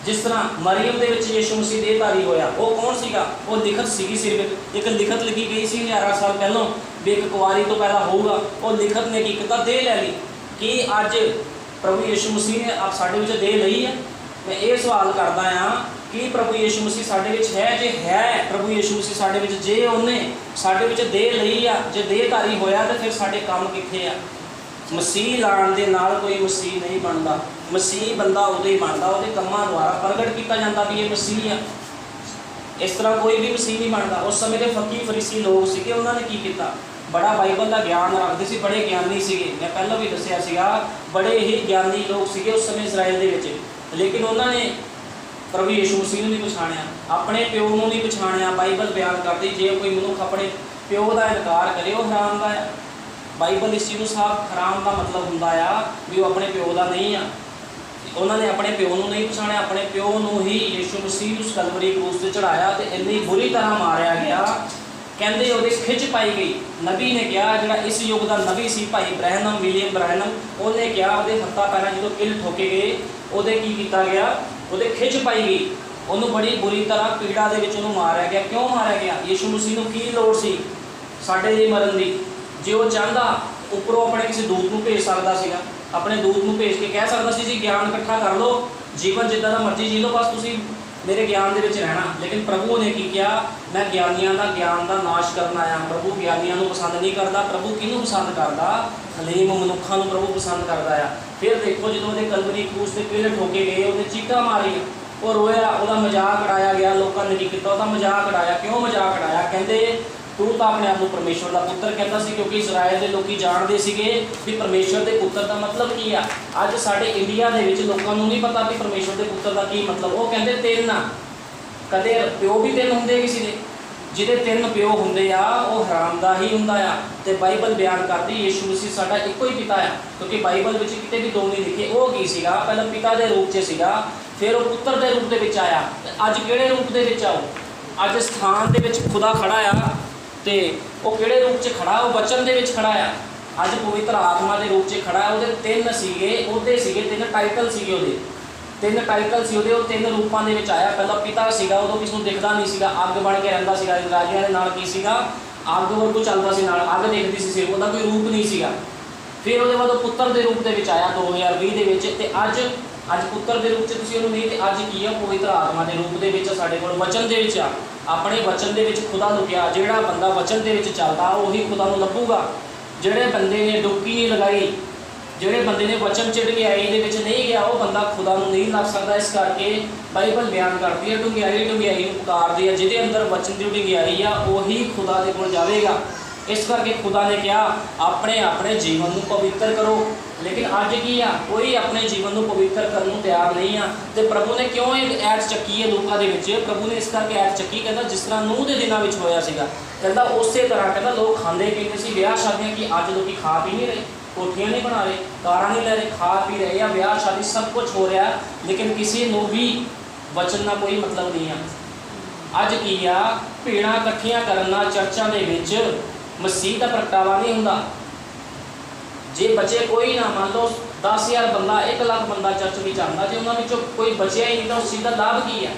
ਜਿਸ ਤਰ੍ਹਾਂ ਮਰੀਮ ਦੇ ਵਿੱਚ ਯਿਸੂ ਮਸੀਹ ਦੇਹਧਾਰੀ ਹੋਇਆ। ਉਹ ਕੌਣ ਸੀਗਾ? ਉਹ ਲਿਖਤ ਸੀਗੀ, ਸਿਰਫ ਇੱਕ ਲਿਖਤ ਲਿਖੀ ਗਈ ਸੀ 1000 ਸਾਲ ਪਹਿਲਾਂ ਵੀ ਇੱਕ ਕੁਆਰੀ ਤੋਂ ਪੈਦਾ ਹੋਊਗਾ। ਉਹ ਲਿਖਤ ਨੇ ਕੀ ਕੀਤਾ? ਦੇਹ ਲੈ ਲਈ। ਕੀ ਅੱਜ ਪ੍ਰਭੂ ਯਿਸੂ ਮਸੀਹ ਨੇ ਆਪ ਸਾਡੇ ਵਿੱਚ ਦੇਹ ਲਈ ਹੈ? ਮੈਂ ਇਹ ਸਵਾਲ ਕਰਦਾ ਹਾਂ ਕਿ ਪ੍ਰਭੂ ਯਿਸੂ ਮਸੀਹ ਸਾਡੇ ਵਿੱਚ ਹੈ? ਜੇ ਹੈ ਪ੍ਰਭੂ ਯਿਸੂ ਮਸੀਹ ਸਾਡੇ ਵਿੱਚ, ਜੇ ਉਹਨੇ ਸਾਡੇ ਵਿੱਚ ਦੇਹ ਲਈ ਆ, ਜੇ ਦੇਹਧਾਰੀ ਹੋਇਆ, ਤਾਂ ਫਿਰ ਸਾਡੇ ਕੰਮ ਕਿੱਥੇ ਆ? ਮਸੀਹ ਲਾਉਣ ਦੇ ਨਾਲ ਕੋਈ ਮਸੀਹ ਨਹੀਂ ਬਣਦਾ। ਮਸੀਹ ਬੰਦਾ ਉਦੋਂ ਹੀ ਬਣਦਾ, ਉਹਦੇ ਕੰਮਾਂ ਦੁਆਰਾ ਪ੍ਰਗਟ ਕੀਤਾ ਜਾਂਦਾ ਵੀ ਇਹ ਮਸੀਹ ਆ। ਇਸ ਤਰ੍ਹਾਂ ਕੋਈ ਵੀ ਮਸੀਹ ਨਹੀਂ ਬਣਦਾ। ਉਸ ਸਮੇਂ ਦੇ ਫੱਕੀ ਫਰੀਸੀ ਲੋਕ ਸੀਗੇ, ਉਹਨਾਂ ਨੇ ਕੀ ਕੀਤਾ? ਬੜਾ ਬਾਈਬਲ ਦਾ ਗਿਆਨ ਰੱਖਦੇ ਸੀ, ਬੜੇ ਗਿਆਨੀ ਸੀਗੇ। ਮੈਂ ਪਹਿਲਾਂ ਵੀ ਦੱਸਿਆ ਸੀਗਾ, ਬੜੇ ਹੀ ਗਿਆਨੀ ਲੋਕ ਸੀਗੇ ਉਸ ਸਮੇਂ ਇਜ਼ਰਾਈਲ ਦੇ ਵਿੱਚ, ਲੇਕਿਨ ਉਹਨਾਂ ਨੇ ਪ੍ਰਭੂ ਯਿਸੂ ਮਸੀਹ ਨੂੰ ਨਹੀਂ ਪਛਾਣਿਆ, ਆਪਣੇ ਪਿਓ ਨੂੰ ਨਹੀਂ ਪਛਾਣਿਆ। ਬਾਈਬਲ ਬਿਆਨ ਕਰਦੀ ਜੇ ਕੋਈ ਮਨੁੱਖ ਆਪਣੇ ਪਿਓ ਦਾ ਇਨਕਾਰ ਕਰੇ ਉਹ ਹਰਾਮ ਦਾ ਆ। ਬਾਈਬਲ ਇਸ ਚੀਜ਼ ਨੂੰ ਸਾਫ਼ ਹਰਾਮ ਦਾ ਮਤਲਬ ਹੁੰਦਾ ਆ ਵੀ ਉਹ ਆਪਣੇ ਪਿਓ ਦਾ ਨਹੀਂ ਆ। ਉਹਨਾਂ ਨੇ ਆਪਣੇ ਪਿਓ ਨੂੰ ਨਹੀਂ ਪਛਾਣਿਆ, ਆਪਣੇ ਪਿਓ ਨੂੰ ਹੀ ਯਿਸੂ ਮਸੀਹ ਨੂੰ ਕਲਵਰੀ ਕਰੂਸ 'ਤੇ ਚੜ੍ਹਾਇਆ ਤੇ ਇੰਨੀ ਬੁਰੀ ਤਰ੍ਹਾਂ ਮਾਰਿਆ ਗਿਆ, ਕਹਿੰਦੇ ਉਹਦੇ ਖਿੱਚ ਪਾਈ ਗਈ। ਨਬੀ ਨੇ ਕਿਹਾ, ਜਿਹੜਾ ਇਸ ਯੁੱਗ ਦਾ ਨਬੀ ਸੀ ਭਾਈ ਬ੍ਰੈਨਮ, ਵਿਲੀਅਮ ਬ੍ਰੈਨਮ, ਉਹਨੇ ਕਿਹਾ ਉਹਦੇ ਹੱਥਾਂ ਪੈਰਾਂ ਜਦੋਂ ਕਿਲ ਠੋਕੇ ਗਏ, ਉਹਦੇ ਕੀ ਕੀਤਾ ਗਿਆ? ਉਹਦੇ ਖਿੱਚ ਪਾਈ ਗਈ। ਉਹਨੂੰ ਬੜੀ ਬੁਰੀ ਤਰ੍ਹਾਂ ਪੀੜਾ ਦੇ ਵਿੱਚ ਉਹਨੂੰ ਮਾਰਿਆ ਗਿਆ। ਕਿਉਂ ਮਾਰਿਆ ਗਿਆ? ਯਿਸੂ ਮਸੀਹ ਨੂੰ ਕੀ ਲੋੜ ਸੀ ਸਾਡੇ ਲਈ ਮਰਨ ਦੀ? ਜੇ ਉਹ ਚਾਹੁੰਦਾ ਉੱਪਰੋਂ ਆਪਣੇ ਕਿਸੇ ਦੂਤ ਨੂੰ ਭੇਜ ਸਕਦਾ ਸੀਗਾ, ਆਪਣੇ ਦੂਤ ਨੂੰ ਭੇਜ ਕੇ ਕਹਿ ਸਕਦਾ ਸੀ ਜੀ ਗਿਆਨ ਇਕੱਠਾ ਕਰ ਲਓ, ਜੀਵਨ ਜਿੱਦਾਂ ਦਾ ਮਰਜ਼ੀ ਜੀ ਲਓ, ਬਸ ਤੁਸੀਂ ਮੇਰੇ ਗਿਆਨ ਦੇ ਵਿੱਚ ਰਹਿਣਾ। ਲੇਕਿਨ ਪ੍ਰਭੂ ਨੇ ਕੀ ਕਿਹਾ? ਮੈਂ ਗਿਆਨੀਆਂ ਦਾ ਗਿਆਨ ਦਾ ਨਾਸ਼ ਕਰਨ ਆਇਆ। ਪ੍ਰਭੂ ਗਿਆਨੀਆਂ ਨੂੰ ਪਸੰਦ ਨਹੀਂ ਕਰਦਾ। ਪ੍ਰਭੂ ਕਿਹਨੂੰ ਪਸੰਦ ਕਰਦਾ? ਹਲੀਮ ਮਨੁੱਖਾਂ ਨੂੰ ਪ੍ਰਭੂ ਪਸੰਦ ਕਰਦਾ ਆ। ਫਿਰ ਦੇਖੋ ਜਦੋਂ ਉਹਦੇ ਕਲਵਰੀ ਕਰੂਸ 'ਤੇ ਕਿਲ ਠੋਕੇ ਗਏ, ਉਹਨੇ ਚੀਕਾਂ ਮਾਰੀਆਂ, ਉਹ ਰੋਇਆ, ਉਹਦਾ ਮਜ਼ਾਕ ਉਡਾਇਆ ਗਿਆ। ਲੋਕਾਂ ਨੇ ਕੀ ਕੀਤਾ? ਉਹਦਾ ਮਜ਼ਾਕ ਉਡਾਇਆ। ਕਿਉਂ ਮਜ਼ਾਕ ਉਡਾਇਆ? ਕਹਿੰਦੇ ਤੂੰ ਤਾਂ ਆਪਣੇ ਆਪ ਨੂੰ ਪਰਮੇਸ਼ਵਰ ਦਾ ਪੁੱਤਰ ਕਹਿੰਦਾ ਸੀ, ਕਿਉਂਕਿ ਇਜ਼ਰਾਈਲ ਦੇ ਲੋਕੀ ਜਾਣਦੇ ਸੀਗੇ ਵੀ ਪਰਮੇਸ਼ਵਰ ਦੇ ਪੁੱਤਰ ਦਾ ਮਤਲਬ ਕੀ ਆ। ਅੱਜ ਸਾਡੇ ਇੰਡੀਆ ਦੇ ਵਿੱਚ ਲੋਕਾਂ ਨੂੰ ਨਹੀਂ ਪਤਾ ਵੀ ਪਰਮੇਸ਼ਵਰ ਦੇ ਪੁੱਤਰ ਦਾ ਕੀ ਮਤਲਬ। ਉਹ ਕਹਿੰਦੇ ਤਿੰਨ ਆ। ਕਦੇ ਪਿਓ ਵੀ ਤਿੰਨ ਹੁੰਦੇ ਕਿਸੇ ਦੇ? ਜਿਹਦੇ ਤਿੰਨ ਪਿਓ ਹੁੰਦੇ ਆ ਉਹ ਹਰਾਮ ਦਾ ਹੀ ਹੁੰਦਾ ਆ। ਤੇ ਬਾਈਬਲ ਬਿਆਨ ਕਰਦੀ ਯਿਸੂ ਮਸੀਹ ਸਾਡਾ ਇੱਕੋ ਹੀ ਪਿਤਾ ਆ, ਕਿਉਂਕਿ ਬਾਈਬਲ ਵਿੱਚ ਕਿਤੇ ਵੀ ਦੋ ਨਹੀਂ ਲਿਖੇ। ਉਹ ਕੀ ਸੀਗਾ? ਪਹਿਲਾਂ ਪਿਤਾ ਦੇ ਰੂਪ 'ਚ ਸੀਗਾ, ਫਿਰ ਉਹ ਪੁੱਤਰ ਦੇ ਰੂਪ ਦੇ ਵਿੱਚ ਆਇਆ। ਅੱਜ ਕਿਹੜੇ ਰੂਪ ਦੇ ਵਿੱਚ ਆਓ? ਅੱਜ ਸਥਾਨ ਦੇ ਵਿੱਚ ਖੁਦਾ ਖੜਾ ਆ, ਤੇ ਉਹ ਕਿਹੜੇ ਰੂਪ 'ਚ ਖੜਾ? ਉਹ ਵਚਨ ਦੇ ਵਿੱਚ ਖੜਾ ਆ। ਅੱਜ ਪਵਿੱਤਰ ਆਤਮਾ ਦੇ ਰੂਪ 'ਚ ਖੜਾ। ਉਹਦੇ ਤਿੰਨ ਸੀਗੇ, ਉਹਦੇ ਸੀਗੇ ਤਿੰਨ ਟਾਈਟਲ ਸੀਗੇ, ਉਹਦੇ ਤਿੰਨ ਟਾਈਟਲ ਸੀ ਉਹਦੇ। ਉਹ ਤਿੰਨ ਰੂਪਾਂ ਦੇ ਵਿੱਚ ਆਇਆ। ਪਹਿਲਾਂ ਪਿਤਾ ਸੀਗਾ, ਉਦੋਂ ਕਿਸ ਨੂੰ ਦਿਖਦਾ ਨਹੀਂ ਸੀਗਾ, ਅੱਗ ਬਣ ਕੇ ਰਹਿੰਦਾ ਸੀਗਾ। ਰਾਜਿਆਂ ਦੇ ਨਾਲ ਕੀ ਸੀਗਾ? ਅੱਗ ਵਰਗੂ ਚੱਲਦਾ ਸੀ, ਨਾਲ ਅੱਗ ਦੇਖਦੀ ਸੀ ਸਿਰਫ, ਉਹਦਾ ਕੋਈ ਰੂਪ ਨਹੀਂ ਸੀਗਾ। ਫਿਰ ਉਹਦੇ ਬਾਅਦ ਉਹ ਪੁੱਤਰ ਦੇ ਰੂਪ ਦੇ ਵਿੱਚ ਆਇਆ 2020 ਦੇ ਵਿੱਚ। ਤੇ ਅੱਜ ਪੁੱਤਰ ਦੇ ਰੂਪ 'ਚ ਤੁਸੀਂ ਉਹਨੂੰ ਨਹੀਂ, ਤੇ ਅੱਜ ਕੀ ਆ? ਪਵਿੱਤਰ ਆਤਮਾ ਦੇ ਰੂਪ ਦੇ ਵਿੱਚ ਸਾਡੇ ਕੋਲ ਵਚਨ ਦੇ ਵਿੱਚ ਆ। ਆਪਣੇ ਵਚਨ ਦੇ ਵਿੱਚ ਖੁਦਾ ਲੁਕਿਆ। ਜਿਹੜਾ ਬੰਦਾ ਵਚਨ ਦੇ ਵਿੱਚ ਚੱਲਦਾ ਉਹੀ ਖੁਦਾ ਨੂੰ ਲੱਭੂਗਾ। ਜਿਹੜੇ ਬੰਦੇ ਨੇ ਡੁਬਕੀ ਨਹੀਂ ਲਗਾਈ, ਜਿਹੜੇ ਬੰਦੇ ਨੇ ਵਚਨ 'ਚ ਡੂੰਘਾਈ ਦੇ ਵਿੱਚ ਨਹੀਂ ਗਿਆ, ਉਹ ਬੰਦਾ ਖੁਦਾ ਨੂੰ ਨਹੀਂ ਲੱਭ ਸਕਦਾ। ਇਸ ਕਰਕੇ ਬਾਈਬਲ ਬਿਆਨ ਕਰਦੀ ਹੈ ਡੂੰਘਾਈ ਨੂੰ ਪੁਕਾਰਦੀ ਹੈ। ਜਿਹਦੇ ਅੰਦਰ ਵਚਨ ਦੀ ਡੂੰਘਾਈ ਆ ਉਹੀ ਖੁਦਾ ਦੇ ਕੋਲ ਜਾਵੇਗਾ। ਇਸ ਕਰਕੇ ਖੁਦਾ ਨੇ ਕਿਹਾ ਆਪਣੇ ਜੀਵਨ ਨੂੰ ਪਵਿੱਤਰ ਕਰੋ। ਲੇਕਿਨ ਅੱਜ ਕੀ ਆ? ਕੋਈ ਆਪਣੇ ਜੀਵਨ ਨੂੰ ਪਵਿੱਤਰ ਕਰਨ ਨੂੰ ਤਿਆਰ ਨਹੀਂ ਆ। ਤੇ ਪ੍ਰਭੂ ਨੇ ਕਿਉਂ ਇਹ ਐਡ ਚੱਕੀ ਹੈ ਲੋਕਾਂ ਦੇ ਵਿੱਚ? ਪ੍ਰਭੂ ਨੇ ਇਸ ਕਰਕੇ ਐਡ ਚੱਕੀ, ਕਹਿੰਦਾ ਜਿਸ ਤਰ੍ਹਾਂ ਨੂਹ ਦੇ ਦਿਨਾਂ ਵਿੱਚ ਹੋਇਆ ਸੀਗਾ, ਕਹਿੰਦਾ ਉਸੇ ਤਰ੍ਹਾਂ ਕਹਿੰਦਾ ਲੋਕ ਖਾਂਦੇ ਪੀਂਦੇ ਸੀ, ਵਿਆਹ ਸ਼ਾਦੀਆਂ। ਕੀ ਅੱਜ ਲੋਕੀ ਖਾ ਪੀ ਨਹੀਂ ਰਹੇ? ਕੋਠੀਆਂ ਨਹੀਂ ਬਣਾ ਰਹੇ, ਕਾਰਾਂ ਨਹੀਂ ਲੈ ਰਹੇ, ਖਾ ਪੀ ਰਹੇ ਆ, ਵਿਆਹ ਸ਼ਾਦੀ ਸਭ ਕੁਝ ਹੋ ਰਿਹਾ, ਲੇਕਿਨ ਕਿਸੇ ਨੂੰ ਵੀ ਵਚਨ ਨਾਲ ਕੋਈ ਮਤਲਬ ਨਹੀਂ ਆ। ਅੱਜ ਕੀ ਆ? ਭੀੜਾਂ ਇਕੱਠੀਆਂ ਕਰਨ ਨਾਲ ਚਰਚਾਂ ਦੇ ਵਿੱਚ ਮਸੀਹ ਦਾ ਪ੍ਰਗਟਾਵਾ ਨਹੀਂ ਹੁੰਦਾ। ਜੇ ਬਚੇ ਕੋਈ ਨਾ, ਮੰਨ ਲਓ 10,000 ਬੰਦਾ, 1 ਲੱਖ ਬੰਦਾ ਚਰਚ ਵਿੱਚ ਆਉਂਦਾ, ਜੇ ਉਹਨਾਂ ਵਿੱਚੋਂ ਕੋਈ ਬਚਿਆ ਹੀ ਨਹੀਂ ਤਾਂ ਉਸ ਚੀਜ਼ ਦਾ ਲਾਭ ਕੀ ਆ?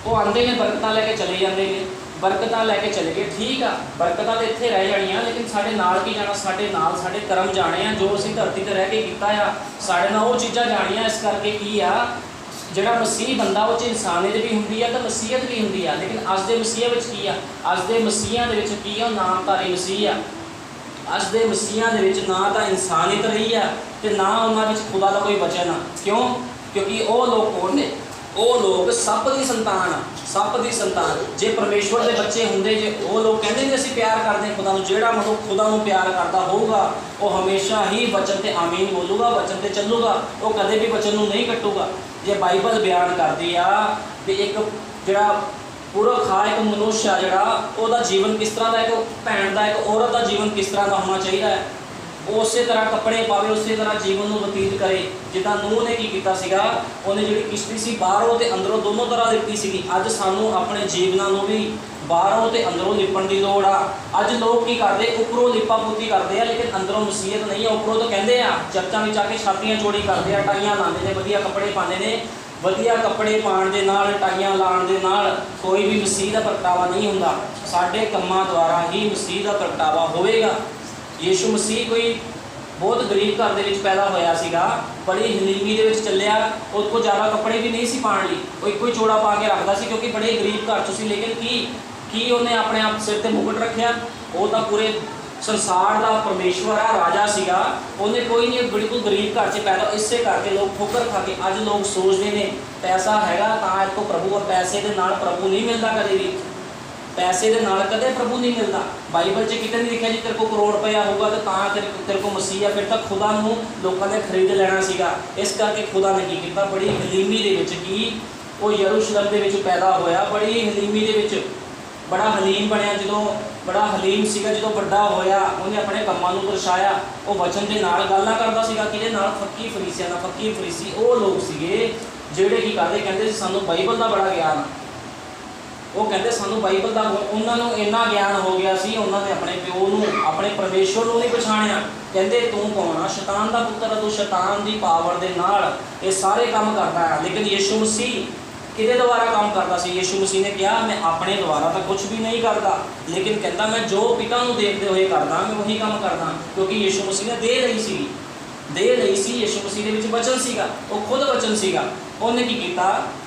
ਉਹ ਆਉਂਦੇ ਨੇ, ਬਰਕਤਾਂ ਲੈ ਕੇ ਚਲੇ ਜਾਂਦੇ ਨੇ, ਬਰਕਤਾਂ ਲੈ ਕੇ ਚਲੇ ਗਏ, ਠੀਕ ਆ, ਬਰਕਤਾਂ ਤਾਂ ਇੱਥੇ ਰਹਿ ਜਾਣੀਆਂ, ਲੇਕਿਨ ਸਾਡੇ ਨਾਲ ਕੀ ਜਾਣਾ? ਸਾਡੇ ਨਾਲ ਸਾਡੇ ਕਰਮ ਜਾਣੇ ਆ, ਜੋ ਅਸੀਂ ਧਰਤੀ 'ਤੇ ਰਹਿ ਕੇ ਕੀਤਾ ਆ, ਸਾਡੇ ਨਾਲ ਉਹ ਚੀਜ਼ਾਂ ਜਾਣੀਆਂ। ਇਸ ਕਰਕੇ ਕੀ ਆ? ਜਿਹੜਾ ਮਸੀਹ ਬੰਦਾ ਉਹ 'ਚ ਇਨਸਾਨੀਅਤ ਵੀ ਹੁੰਦੀ ਆ ਤੇ ਮਸੀਹਤ ਵੀ ਹੁੰਦੀ ਆ। ਲੇਕਿਨ ਅੱਜ ਦੇ ਮਸੀਹਾਂ ਵਿੱਚ ਕੀ ਆ? ਅੱਜ ਦੇ ਮਸੀਹਾਂ ਦੇ ਵਿੱਚ ਕੀ ਆ? ਨਾਮਧਾਰੀ ਮਸੀਹ ਆ। ਅੱਜ ਦੇ ਮਸੀਹਾਂ ਦੇ ਵਿੱਚ ਨਾ ਤਾਂ ਇਨਸਾਨੀਅਤ ਰਹੀ ਆ ਤੇ ਨਾ ਉਹਨਾਂ ਵਿੱਚ ਖੁਦਾ ਦਾ ਕੋਈ ਵਚਨ ਆ। ਕਿਉਂ? ਕਿਉਂਕਿ ਉਹ ਲੋਕ ਕੌਣ ਨੇ? ਉਹ ਲੋਕ ਸੱਪ ਦੀ ਸੰਤਾਨ ਆ, ਸੱਪ ਦੀ ਸੰਤਾਨ। ਜੇ ਪਰਮੇਸ਼ਵਰ ਦੇ ਬੱਚੇ ਹੁੰਦੇ, ਜੇ ਉਹ ਲੋਕ ਕਹਿੰਦੇ ਨੇ ਅਸੀਂ ਪਿਆਰ ਕਰਦੇ ਹਾਂ ਖੁਦਾ ਨੂੰ, ਜਿਹੜਾ ਮਨੁੱਖ ਖੁਦਾ ਨੂੰ ਪਿਆਰ ਕਰਦਾ ਹੋਊਗਾ ਉਹ ਹਮੇਸ਼ਾ ਹੀ ਵਚਨ ਤੇ ਆਮੀਨ ਬੋਲੂਗਾ, ਵਚਨ ਤੇ ਚੱਲੂਗਾ, ਉਹ ਕਦੇ ਵੀ ਵਚਨ ਨੂੰ ਨਹੀਂ ਕੱਟੂਗਾ। ਜੇ ਬਾਈਬਲ ਬਿਆਨ ਕਰਦੀ ਆ ਕਿ ਇੱਕ ਜਿਹੜਾ ਪੁਰਖ ਆ, ਇੱਕ ਮਨੁੱਖ ਆ, ਜਿਹੜਾ ਉਹਦਾ ਜੀਵਨ ਕਿਸ ਤਰ੍ਹਾਂ ਦਾ, ਇੱਕ ਭੈਣ ਦਾ, ਇੱਕ ਔਰਤ ਦਾ ਜੀਵਨ ਕਿਸ ਤਰ੍ਹਾਂ ਦਾ ਹੋਣਾ ਚਾਹੀਦਾ ਹੈ, ਉਸੇ ਤਰ੍ਹਾਂ ਕੱਪੜੇ ਪਾਵੇ, ਉਸੇ ਤਰ੍ਹਾਂ ਜੀਵਨ ਨੂੰ ਬਤੀਤ ਕਰੇ। ਜਿੱਦਾਂ ਨੂਹ ਨੇ ਕੀ ਕੀਤਾ ਸੀਗਾ, ਉਹਨੇ ਜਿਹੜੀ ਕਿਸ਼ਤੀ ਸੀ ਬਾਹਰੋਂ ਤੇ ਅੰਦਰੋਂ ਦੋਨੋਂ ਤਰ੍ਹਾਂ ਲਿਪਟੀ ਸੀਗੀ। ਅੱਜ ਸਾਨੂੰ ਆਪਣੇ ਜੀਵਨਾਂ ਨੂੰ ਵੀ ਬਾਹਰੋਂ ਤੇ ਅੰਦਰੋਂ ਲਿਪਣ ਦੀ ਲੋੜ ਆ। ਅੱਜ ਲੋਕ ਕੀ ਕਰਦੇ? ਉੱਪਰੋਂ ਲਿਪਾ ਪੋਤੀ ਕਰਦੇ ਆ ਲੇਕਿਨ ਅੰਦਰੋਂ ਮਸੀਹਤ ਨਹੀਂ ਆ। ਉੱਪਰੋਂ ਤਾਂ ਕਹਿੰਦੇ ਆ, ਚਰਚਾਂ ਵਿੱਚ ਆ ਕੇ ਛਾਤੀਆਂ ਚੋੜੀ ਕਰਦੇ ਆ, ਟਾਈਆਂ ਲਾਉਂਦੇ ਨੇ, ਵਧੀਆ ਕੱਪੜੇ ਪਾਉਂਦੇ ਨੇ। ਵਧੀਆ ਕੱਪੜੇ ਪਾਉਣ ਦੇ ਨਾਲ, ਟਾਈਆਂ ਲਾਉਣ ਦੇ ਨਾਲ ਕੋਈ ਵੀ ਮਸੀਹ ਦਾ ਪ੍ਰਗਟਾਵਾ ਨਹੀਂ ਹੁੰਦਾ। ਸਾਡੇ ਕੰਮਾਂ ਦੁਆਰਾ ਹੀ ਮਸੀਹ ਦਾ ਪ੍ਰਗਟਾਵਾ ਹੋਵੇਗਾ। ਯੀਸ਼ੂ ਮਸੀਹ ਕੋਈ ਬਹੁਤ ਗਰੀਬ ਘਰ ਦੇ ਵਿੱਚ ਪੈਦਾ ਹੋਇਆ ਸੀਗਾ, ਬੜੀ ਹਲੀਮੀ ਦੇ ਵਿੱਚ ਚੱਲਿਆ। ਉਹਦੇ ਕੋਲ ਜ਼ਿਆਦਾ ਕੱਪੜੇ ਵੀ ਨਹੀਂ ਸੀ ਪਾਉਣ ਲਈ, ਉਹ ਇੱਕੋ ਹੀ ਚੋੜਾ ਪਾ ਕੇ ਰੱਖਦਾ ਸੀ ਕਿਉਂਕਿ ਬੜੇ ਗਰੀਬ ਘਰ 'ਚ ਸੀ। ਲੇਕਿਨ ਕੀ ਉਹਨੇ ਆਪਣੇ ਆਪ ਸਿਰ ਤੇ ਮੁਕਟ ਰੱਖਿਆ? ਉਹ ਤਾਂ ਪੂਰੇ ਸੰਸਾਰ ਦਾ ਪਰਮੇਸ਼ਵਰ ਆ, ਰਾਜਾ ਸੀਗਾ। ਉਹਨੇ ਕੋਈ ਨਹੀਂ, ਬਿਲਕੁਲ ਗਰੀਬ ਘਰ 'ਚ ਪੈਦਾ। ਇਸੇ ਕਰਕੇ ਲੋਕ ਠੋਕਰ ਖਾ ਕੇ ਅੱਜ ਲੋਕ ਸੋਚਦੇ ਨੇ ਪੈਸਾ ਹੈਗਾ ਤਾਂ ਇੱਕੋ ਪ੍ਰਭੂ, ਔਰ ਪੈਸੇ ਦੇ ਨਾਲ ਪ੍ਰਭੂ ਨਹੀਂ ਮਿਲਦਾ ਕਦੇ ਵੀ। ਪੈਸੇ ਦੇ ਨਾਲ ਕਦੇ ਪ੍ਰਭੂ ਨਹੀਂ ਮਿਲਦਾ। ਬਾਈਬਲ 'ਚ ਕਿਤੇ ਨਹੀਂ ਲਿਖਿਆ ਜੀ ਤੇਰੇ ਕੋਲ ਕਰੋੜ ਰੁਪਇਆ ਹੋਊਗਾ ਤਾਂ ਤੇਰੇ ਕੋਲ ਮਸੀਹ ਆ। ਫਿਰ ਤਾਂ ਖੁਦਾ ਨੂੰ ਲੋਕਾਂ ਨੇ ਖਰੀਦ ਲੈਣਾ ਸੀਗਾ। ਇਸ ਕਰਕੇ ਖੁਦਾ ਨੇ ਕੀ ਕੀਤਾ? ਬੜੀ ਹਲੀਮੀ ਦੇ ਵਿੱਚ, ਕੀ ਉਹ ਯਰੂਸ਼ਲਮ ਦੇ ਵਿੱਚ ਪੈਦਾ ਹੋਇਆ, ਬੜੀ ਹਲੀਮੀ ਦੇ ਵਿੱਚ ਬੜਾ ਹਲੀਮ ਬਣਿਆ। ਜਦੋਂ ਬੜਾ ਹਲੀਮ ਸੀਗਾ, ਜਦੋਂ ਵੱਡਾ ਹੋਇਆ ਉਹਨੇ ਆਪਣੇ ਕੰਮਾਂ ਨੂੰ ਦਰਸਾਇਆ। ਉਹ ਵਚਨ ਦੇ ਨਾਲ ਗੱਲਾਂ ਕਰਦਾ ਸੀਗਾ। ਕਿਹਦੇ ਨਾਲ? ਫੱਕੀ ਫਰੀਸੀਆਂ ਨਾਲ। ਫੱਕੀ ਫਰੀਸੀ ਉਹ ਲੋਕ ਸੀਗੇ ਜਿਹੜੇ ਕੀ ਕਰਦੇ? ਕਹਿੰਦੇ ਸੀ ਸਾਨੂੰ ਬਾਈਬਲ ਦਾ ਬੜਾ ਗਿਆਨ ਆ। ਉਹ ਕਹਿੰਦੇ ਸਾਨੂੰ ਬਾਈਬਲ ਦਾ, ਉਹਨਾਂ ਨੂੰ ਇੰਨਾ ਗਿਆਨ ਹੋ ਗਿਆ ਸੀ, ਉਹਨਾਂ ਨੇ ਆਪਣੇ ਪਿਓ ਨੂੰ, ਆਪਣੇ ਪਰਮੇਸ਼ਵਰ ਨੂੰ ਨਹੀਂ ਪਛਾਣਿਆ। ਕਹਿੰਦੇ ਤੂੰ ਕੌਣ ਆ? ਸ਼ੈਤਾਨ ਦਾ ਪੁੱਤਰ ਆ, ਤੂੰ ਸ਼ੈਤਾਨ ਦੀ ਪਾਵਰ ਦੇ ਨਾਲ ਇਹ ਸਾਰੇ ਕੰਮ ਕਰਦਾ ਹੈ। ਲੇਕਿਨ ਯੀਸ਼ੂ ਮਸੀਹ ਕਿਹਦੇ ਦੁਆਰਾ ਕੰਮ ਕਰਦਾ ਸੀ? ਯੀਸ਼ੂ ਮਸੀਹ ਨੇ ਕਿਹਾ ਮੈਂ ਆਪਣੇ ਦੁਆਰਾ ਤਾਂ ਕੁਝ ਵੀ ਨਹੀਂ ਕਰਦਾ, ਲੇਕਿਨ ਕਹਿੰਦਾ ਮੈਂ ਜੋ ਪਿਤਾ ਨੂੰ ਦੇਖਦੇ ਹੋਏ ਕਰਦਾ ਮੈਂ ਉਹੀ ਕੰਮ ਕਰਦਾ। ਕਿਉਂਕਿ ਯੀਸ਼ੂ ਮਸੀਹ ਨੇ ਦੇ ਲਈ ਸੀ। ਯੀਸ਼ੂ ਮਸੀਹ ਦੇ ਵਿੱਚ ਵਚਨ ਸੀਗਾ, ਉਹ ਖੁਦ ਵਚਨ ਸੀਗਾ। ਉਹਨੇ ਕੀ ਕੀਤਾ?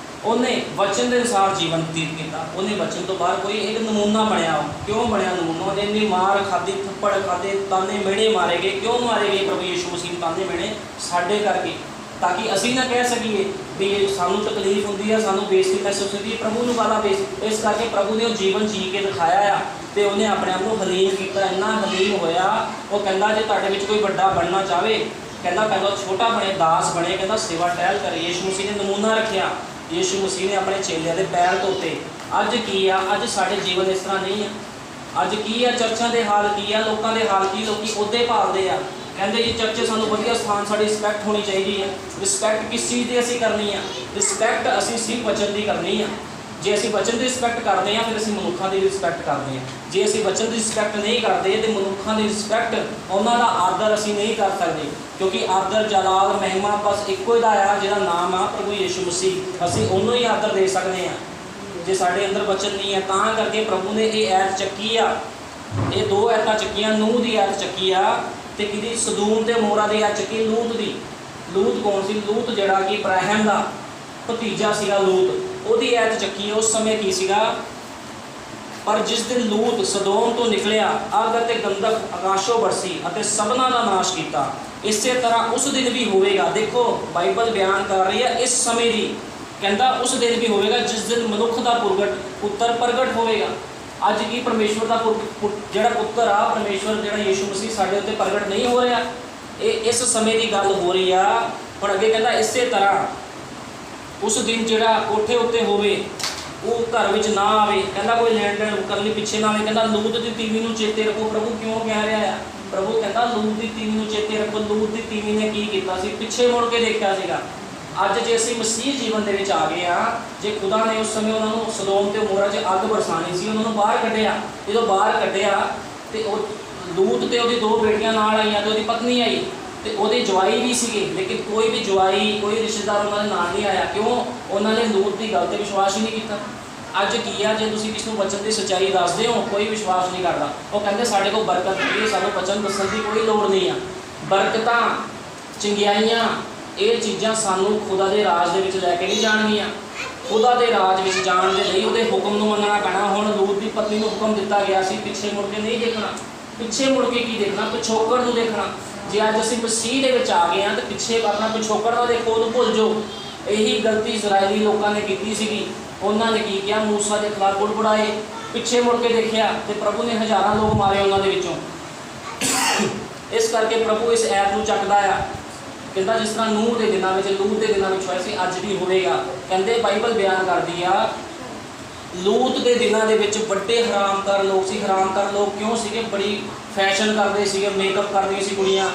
ਉਹਨੇ ਵਚਨ ਦੇ ਅਨੁਸਾਰ ਜੀਵਨ ਬਤੀਤ ਕੀਤਾ। ਉਹਨੇ ਵਚਨ ਤੋਂ ਬਾਅਦ ਕੋਈ ਇੱਕ ਨਮੂਨਾ ਬਣਿਆ। ਕਿਉਂ ਬਣਿਆ ਨਮੂਨਾ? ਉਹਨੇ ਇੰਨੀ ਮਾਰ ਖਾਧੀ, ਥੱਪੜ ਖਾਧੇ, ਤਾਨੇ ਮਿਹਣੇ ਮਾਰੇ ਗਏ। ਕਿਉਂ ਮਾਰੇ ਗਏ? ਪ੍ਰਭੂ ਯੀਸ਼ੂ ਮਸੀਹ ਨੂੰ ਤਾਨੇ ਮਿਹਣੇ ਸਾਡੇ ਕਰਕੇ, ਤਾਂ ਕਿ ਅਸੀਂ ਨਾ ਕਹਿ ਸਕੀਏ ਵੀ ਸਾਨੂੰ ਤਕਲੀਫ ਹੁੰਦੀ ਹੈ, ਸਾਨੂੰ ਬੇਇੱਜ਼ਤੀ ਮਹਿਸੂਸ ਹੁੰਦੀ ਹੈ, ਪ੍ਰਭੂ ਨੂੰ ਕਾਹਦਾ ਬੇਇੱਜ਼ਤੀ। ਇਸ ਕਰਕੇ ਪ੍ਰਭੂ ਨੇ ਉਹ ਜੀਵਨ ਜੀ ਕੇ ਦਿਖਾਇਆ ਆ ਤੇ ਉਹਨੇ ਆਪਣੇ ਆਪ ਨੂੰ ਹਲੀਮ ਕੀਤਾ। ਇੰਨਾ ਹਲੀਮ ਹੋਇਆ, ਉਹ ਕਹਿੰਦਾ ਜੇ ਤੁਹਾਡੇ ਵਿੱਚ ਕੋਈ ਵੱਡਾ ਬਣਨਾ ਚਾਹਵੇ, ਕਹਿੰਦਾ ਪਹਿਲਾਂ ਛੋਟਾ ਬਣੇ, ਦਾਸ ਬਣੇ, ਕਹਿੰਦਾ ਸੇਵਾ ਟਹਿਲ ਕਰੇ। ਯੀਸ਼ੂ ਮਸੀਹ ਨੇ ਨਮੂਨਾ ਰੱਖਿਆ। ਯੀਸ਼ੂ ਮਸੀਹ ਨੇ ਆਪਣੇ ਚੇਲਿਆਂ ਦੇ ਪੈਰ ਧੋਤੇ। ਅੱਜ ਕੀ ਆ? ਅੱਜ ਸਾਡੇ ਜੀਵਨ ਇਸ ਤਰ੍ਹਾਂ ਨਹੀਂ ਆ। ਅੱਜ ਕੀ ਆ? ਚਰਚਾਂ ਦੇ ਹਾਲ ਕੀ ਆ? ਲੋਕਾਂ ਦੇ ਹਾਲ ਕੀ? ਲੋਕੀ ਉਹਦੇ ਭਾਲਦੇ ਆ। ਕਹਿੰਦੇ ਜੀ ਚਰਚੇ ਸਾਨੂੰ ਵਧੀਆ ਸਥਾਨ, ਸਾਡੀ ਰਿਸਪੈਕਟ ਹੋਣੀ ਚਾਹੀਦੀ ਹੈ। ਰਿਸਪੈਕਟ ਕਿਸ ਚੀਜ਼ ਦੀ ਅਸੀਂ ਕਰਨੀ ਆ? ਰਿਸਪੈਕਟ ਅਸੀਂ ਸਿਰਫ ਵਚਨ ਦੀ ਕਰਨੀ ਆ। ਜੇ ਅਸੀਂ ਵਚਨ ਦੀ ਰਿਸਪੈਕਟ ਕਰਦੇ ਹਾਂ ਫਿਰ ਅਸੀਂ ਮਨੁੱਖਾਂ ਦੀ ਰਿਸਪੈਕਟ ਕਰਦੇ ਹਾਂ। ਜੇ ਅਸੀਂ ਵਚਨ ਦੀ ਰਿਸਪੈਕਟ ਨਹੀਂ ਕਰਦੇ ਤੇ ਮਨੁੱਖਾਂ ਦੀ ਰਿਸਪੈਕਟ, ਉਹਨਾਂ ਦਾ ਆਦਰ ਅਸੀਂ ਨਹੀਂ ਕਰ ਸਕਦੇ। ਕਿਉਂਕਿ ਆਦਰ, ਜਲਾਲ, ਮਹਿਮਾ ਬਸ ਇੱਕੋ ਹੀ ਦਾ ਆ, ਜਿਹਦਾ ਨਾਮ ਆ ਪ੍ਰਭੂ ਯੀਸ਼ੂ ਮਸੀਹ। ਅਸੀਂ ਉਹਨੂੰ ਹੀ ਆਦਰ ਦੇ ਸਕਦੇ ਹਾਂ ਜੇ ਸਾਡੇ ਅੰਦਰ ਵਚਨ ਨਹੀਂ ਹੈ। ਤਾਂ ਕਰਕੇ ਪ੍ਰਭੂ ਨੇ ਇਹ ਐਤ ਚੱਕੀ ਆ, ਇਹ ਦੋ ਐਤਾਂ ਚੱਕੀਆਂ। ਨੂਹ ਦੀ ਐਤ ਚੱਕੀ ਆ ਤੇ ਕਿਹਦੀ? ਸਦੂਮ ਤੇ ਮੋਰਾ ਦੀ ਐਤ ਚੱਕੀ, ਲੂਤ ਦੀ। ਲੂਤ ਕੌਣ ਸੀ? ਲੂਤ ਜਿਹੜਾ ਕਿ ਇਬਰਾਹਿਮ ਦਾ ਭਤੀਜਾ ਸੀਗਾ ਲੂਤ, ਉਹਦੀ ਐਤ ਚੱਕੀ। ਉਸ ਸਮੇਂ ਕੀ ਸੀਗਾ? ਪਰ ਜਿਸ ਦਿਨ ਲੂਤ ਸਦੋਮ ਤੋਂ ਨਿਕਲਿਆ, ਅੱਗ ਅਤੇ ਗੰਧਕ ਆਕਾਸ਼ੋਂ ਬਰਸੀ ਅਤੇ ਸਭਨਾਂ ਦਾ ਨਾਸ਼ ਕੀਤਾ। ਇਸੇ ਤਰ੍ਹਾਂ ਉਸ ਦਿਨ ਵੀ ਹੋਵੇਗਾ। ਦੇਖੋ ਬਾਈਬਲ ਬਿਆਨ ਕਰ ਰਹੀ ਹੈ ਇਸ ਸਮੇਂ ਦੀ। ਕਹਿੰਦਾ ਉਸ ਦਿਨ ਵੀ ਹੋਵੇਗਾ ਜਿਸ ਦਿਨ ਮਨੁੱਖ ਦਾ ਪੁੱਤਰ ਪ੍ਰਗਟ ਹੋਵੇਗਾ। ਅੱਜ ਕੀ ਪਰਮੇਸ਼ਵਰ ਦਾ ਜਿਹੜਾ ਪੁੱਤਰ ਆ, ਪਰਮੇਸ਼ਵਰ ਜਿਹੜਾ ਯੀਸ਼ੂ ਮਸੀਹ ਸਾਡੇ ਉੱਤੇ ਪ੍ਰਗਟ ਨਹੀਂ ਹੋ ਰਿਹਾ। ਇਹ ਇਸ ਸਮੇਂ ਦੀ ਗੱਲ ਹੋ ਰਹੀ ਆ। ਹੁਣ ਅੱਗੇ ਕਹਿੰਦਾ ਇਸੇ ਤਰ੍ਹਾਂ ਉਸ ਦਿਨ ਜਿਹੜਾ ਕੋਠੇ ਉੱਤੇ ਹੋਵੇ ਉਹ ਘਰ ਵਿੱਚ ਨਾ ਆਵੇ। ਕਹਿੰਦਾ ਕੋਈ ਲੈਣ ਦੇਣ ਕਰਨ ਲਈ ਪਿੱਛੇ ਨਾ ਆਵੇ। ਕਹਿੰਦਾ ਲੂਤ ਦੀ ਤੀਵੀਂ ਨੂੰ ਚੇਤੇ ਰੱਖੋ। ਪ੍ਰਭੂ ਕਿਉਂ ਕਹਿ ਰਿਹਾ ਆ? ਪ੍ਰਭੂ ਕਹਿੰਦਾ ਲੂਤ ਦੀ ਤੀਵੀਂ ਨੂੰ ਚੇਤੇ ਰੱਖੋ। ਲੂਤ ਦੀ ਤੀਵੀਂ ਨੇ ਕੀ ਕੀਤਾ ਸੀ? ਪਿੱਛੇ ਮੁੜ ਕੇ ਦੇਖਿਆ ਸੀਗਾ। ਅੱਜ ਜੇ ਅਸੀਂ ਮਸੀਹ ਜੀਵਨ ਦੇ ਵਿੱਚ ਆ ਗਏ ਆ, ਜੇ ਖੁਦਾ ਨੇ ਉਸ ਸਮੇਂ ਉਹਨਾਂ ਨੂੰ ਸਦੋਮ ਤੇ ਮੋਰਾ 'ਚ ਅੱਗ ਬਰਸਾਣੀ ਸੀ, ਉਹਨਾਂ ਨੂੰ ਬਾਹਰ ਕੱਢਿਆ। ਜਦੋਂ ਬਾਹਰ ਕੱਢਿਆ ਤੇ ਉਹ ਲੂਤ ਤੇ ਉਹਦੀ ਦੋ ਬੇਟੀਆਂ ਨਾਲ ਆਈਆਂ ਤੇ ਉਹਦੀ ਪਤਨੀ ਆਈ ਤੇ ਉਹਦੇ ਜਵਾਈ ਵੀ ਸੀਗੇ। ਲੇਕਿਨ ਕੋਈ ਵੀ ਜਵਾਈ, ਕੋਈ ਰਿਸ਼ਤੇਦਾਰ ਉਹਨਾਂ ਦੇ ਨਾਲ ਨਹੀਂ ਆਇਆ। ਕਿਉਂ? ਉਹਨਾਂ ਨੇ ਲੂਤ ਦੀ ਗੱਲ 'ਤੇ ਵਿਸ਼ਵਾਸ ਹੀ ਨਹੀਂ ਕੀਤਾ। ਅੱਜ ਕੀ ਆ? ਜੇ ਤੁਸੀਂ ਕਿਸ ਨੂੰ ਵਚਨ ਦੀ ਸੱਚਾਈ ਦੱਸਦੇ ਹੋ, ਕੋਈ ਵਿਸ਼ਵਾਸ ਨਹੀਂ ਕਰਦਾ। ਉਹ ਕਹਿੰਦੇ ਸਾਡੇ ਕੋਲ ਬਰਕਤ ਨਹੀਂ ਹੈ, ਸਾਨੂੰ ਵਚਨ ਦੱਸਣ ਦੀ ਕੋਈ ਲੋੜ ਨਹੀਂ ਆ। ਬਰਕਤਾਂ, ਚੰਗਿਆਈਆਂ, ਇਹ ਚੀਜ਼ਾਂ ਸਾਨੂੰ ਖੁਦਾ ਦੇ ਰਾਜ ਦੇ ਵਿੱਚ ਲੈ ਕੇ ਨਹੀਂ ਜਾਣਗੀਆਂ। ਖੁਦਾ ਦੇ ਰਾਜ ਵਿੱਚ ਜਾਣ ਦੇ ਲਈ ਉਹਦੇ ਹੁਕਮ ਨੂੰ ਮੰਨਣਾ ਪੈਣਾ। ਹੁਣ ਲੂਤ ਦੀ ਪਤਨੀ ਨੂੰ ਹੁਕਮ ਦਿੱਤਾ ਗਿਆ ਸੀ ਪਿੱਛੇ ਮੁੜ ਕੇ ਨਹੀਂ ਦੇਖਣਾ। ਪਿੱਛੇ ਮੁੜ ਕੇ ਕੀ ਦੇਖਣਾ? ਪਿਛੋਕੜ ਨੂੰ ਦੇਖਣਾ। ਜੇ ਅੱਜ ਅਸੀਂ ਮਸੀਹ ਦੇ ਵਿੱਚ ਆ ਗਏ ਹਾਂ ਤਾਂ ਪਿੱਛੇ ਆਪਣਾ ਪਿਛੋਕੜ ਨਾ ਦੇਖੋ, ਉਹਨੂੰ ਭੁੱਲ ਜਾਓ। ਇਹੀ ਗਲਤੀ ਇਜ਼ਰਾਈਲੀ ਲੋਕਾਂ ਨੇ ਕੀਤੀ ਸੀਗੀ। ਉਹਨਾਂ ਨੇ ਕੀ ਕਿਹਾ? ਮੂਸਾ ਦੇ ਖਿਲਾਫ ਬੁੜਬੁੜਾਏ, ਪਿੱਛੇ ਮੁੜ ਕੇ ਦੇਖਿਆ ਤੇ ਪ੍ਰਭੂ ਨੇ ਹਜ਼ਾਰਾਂ ਲੋਕ ਮਾਰੇ ਉਹਨਾਂ ਦੇ ਵਿੱਚੋਂ। ਇਸ ਕਰਕੇ ਪ੍ਰਭੂ ਇਸ ਐਤ ਨੂੰ ਚੱਕਦਾ ਆ, ਕਹਿੰਦਾ ਜਿਸ ਤਰ੍ਹਾਂ ਨੂਹ ਦੇ ਦਿਨਾਂ ਵਿੱਚ, ਲੂਤ ਦੇ ਦਿਨਾਂ ਵਿੱਚ ਹੋਇਆ ਸੀ, ਅੱਜ ਵੀ ਹੋਵੇਗਾ। ਕਹਿੰਦੇ ਬਾਈਬਲ ਬਿਆਨ ਕਰਦੀ ਆ ਲੂਤ ਦੇ ਦਿਨਾਂ ਦੇ ਵਿੱਚ ਵੱਡੇ ਹਰਾਮਕਾਰ ਲੋਕ ਸੀ। ਹਰਾਮਕਾਰ ਲੋਕ ਕਿਉਂ ਸੀਗੇ? ਬੜੀ ਫੈਸ਼ਨ ਕਰਦੇ ਸੀਗੇ, ਮੇਕਅਪ ਕਰਦੀਆਂ ਸੀ ਕੁੜੀਆਂ,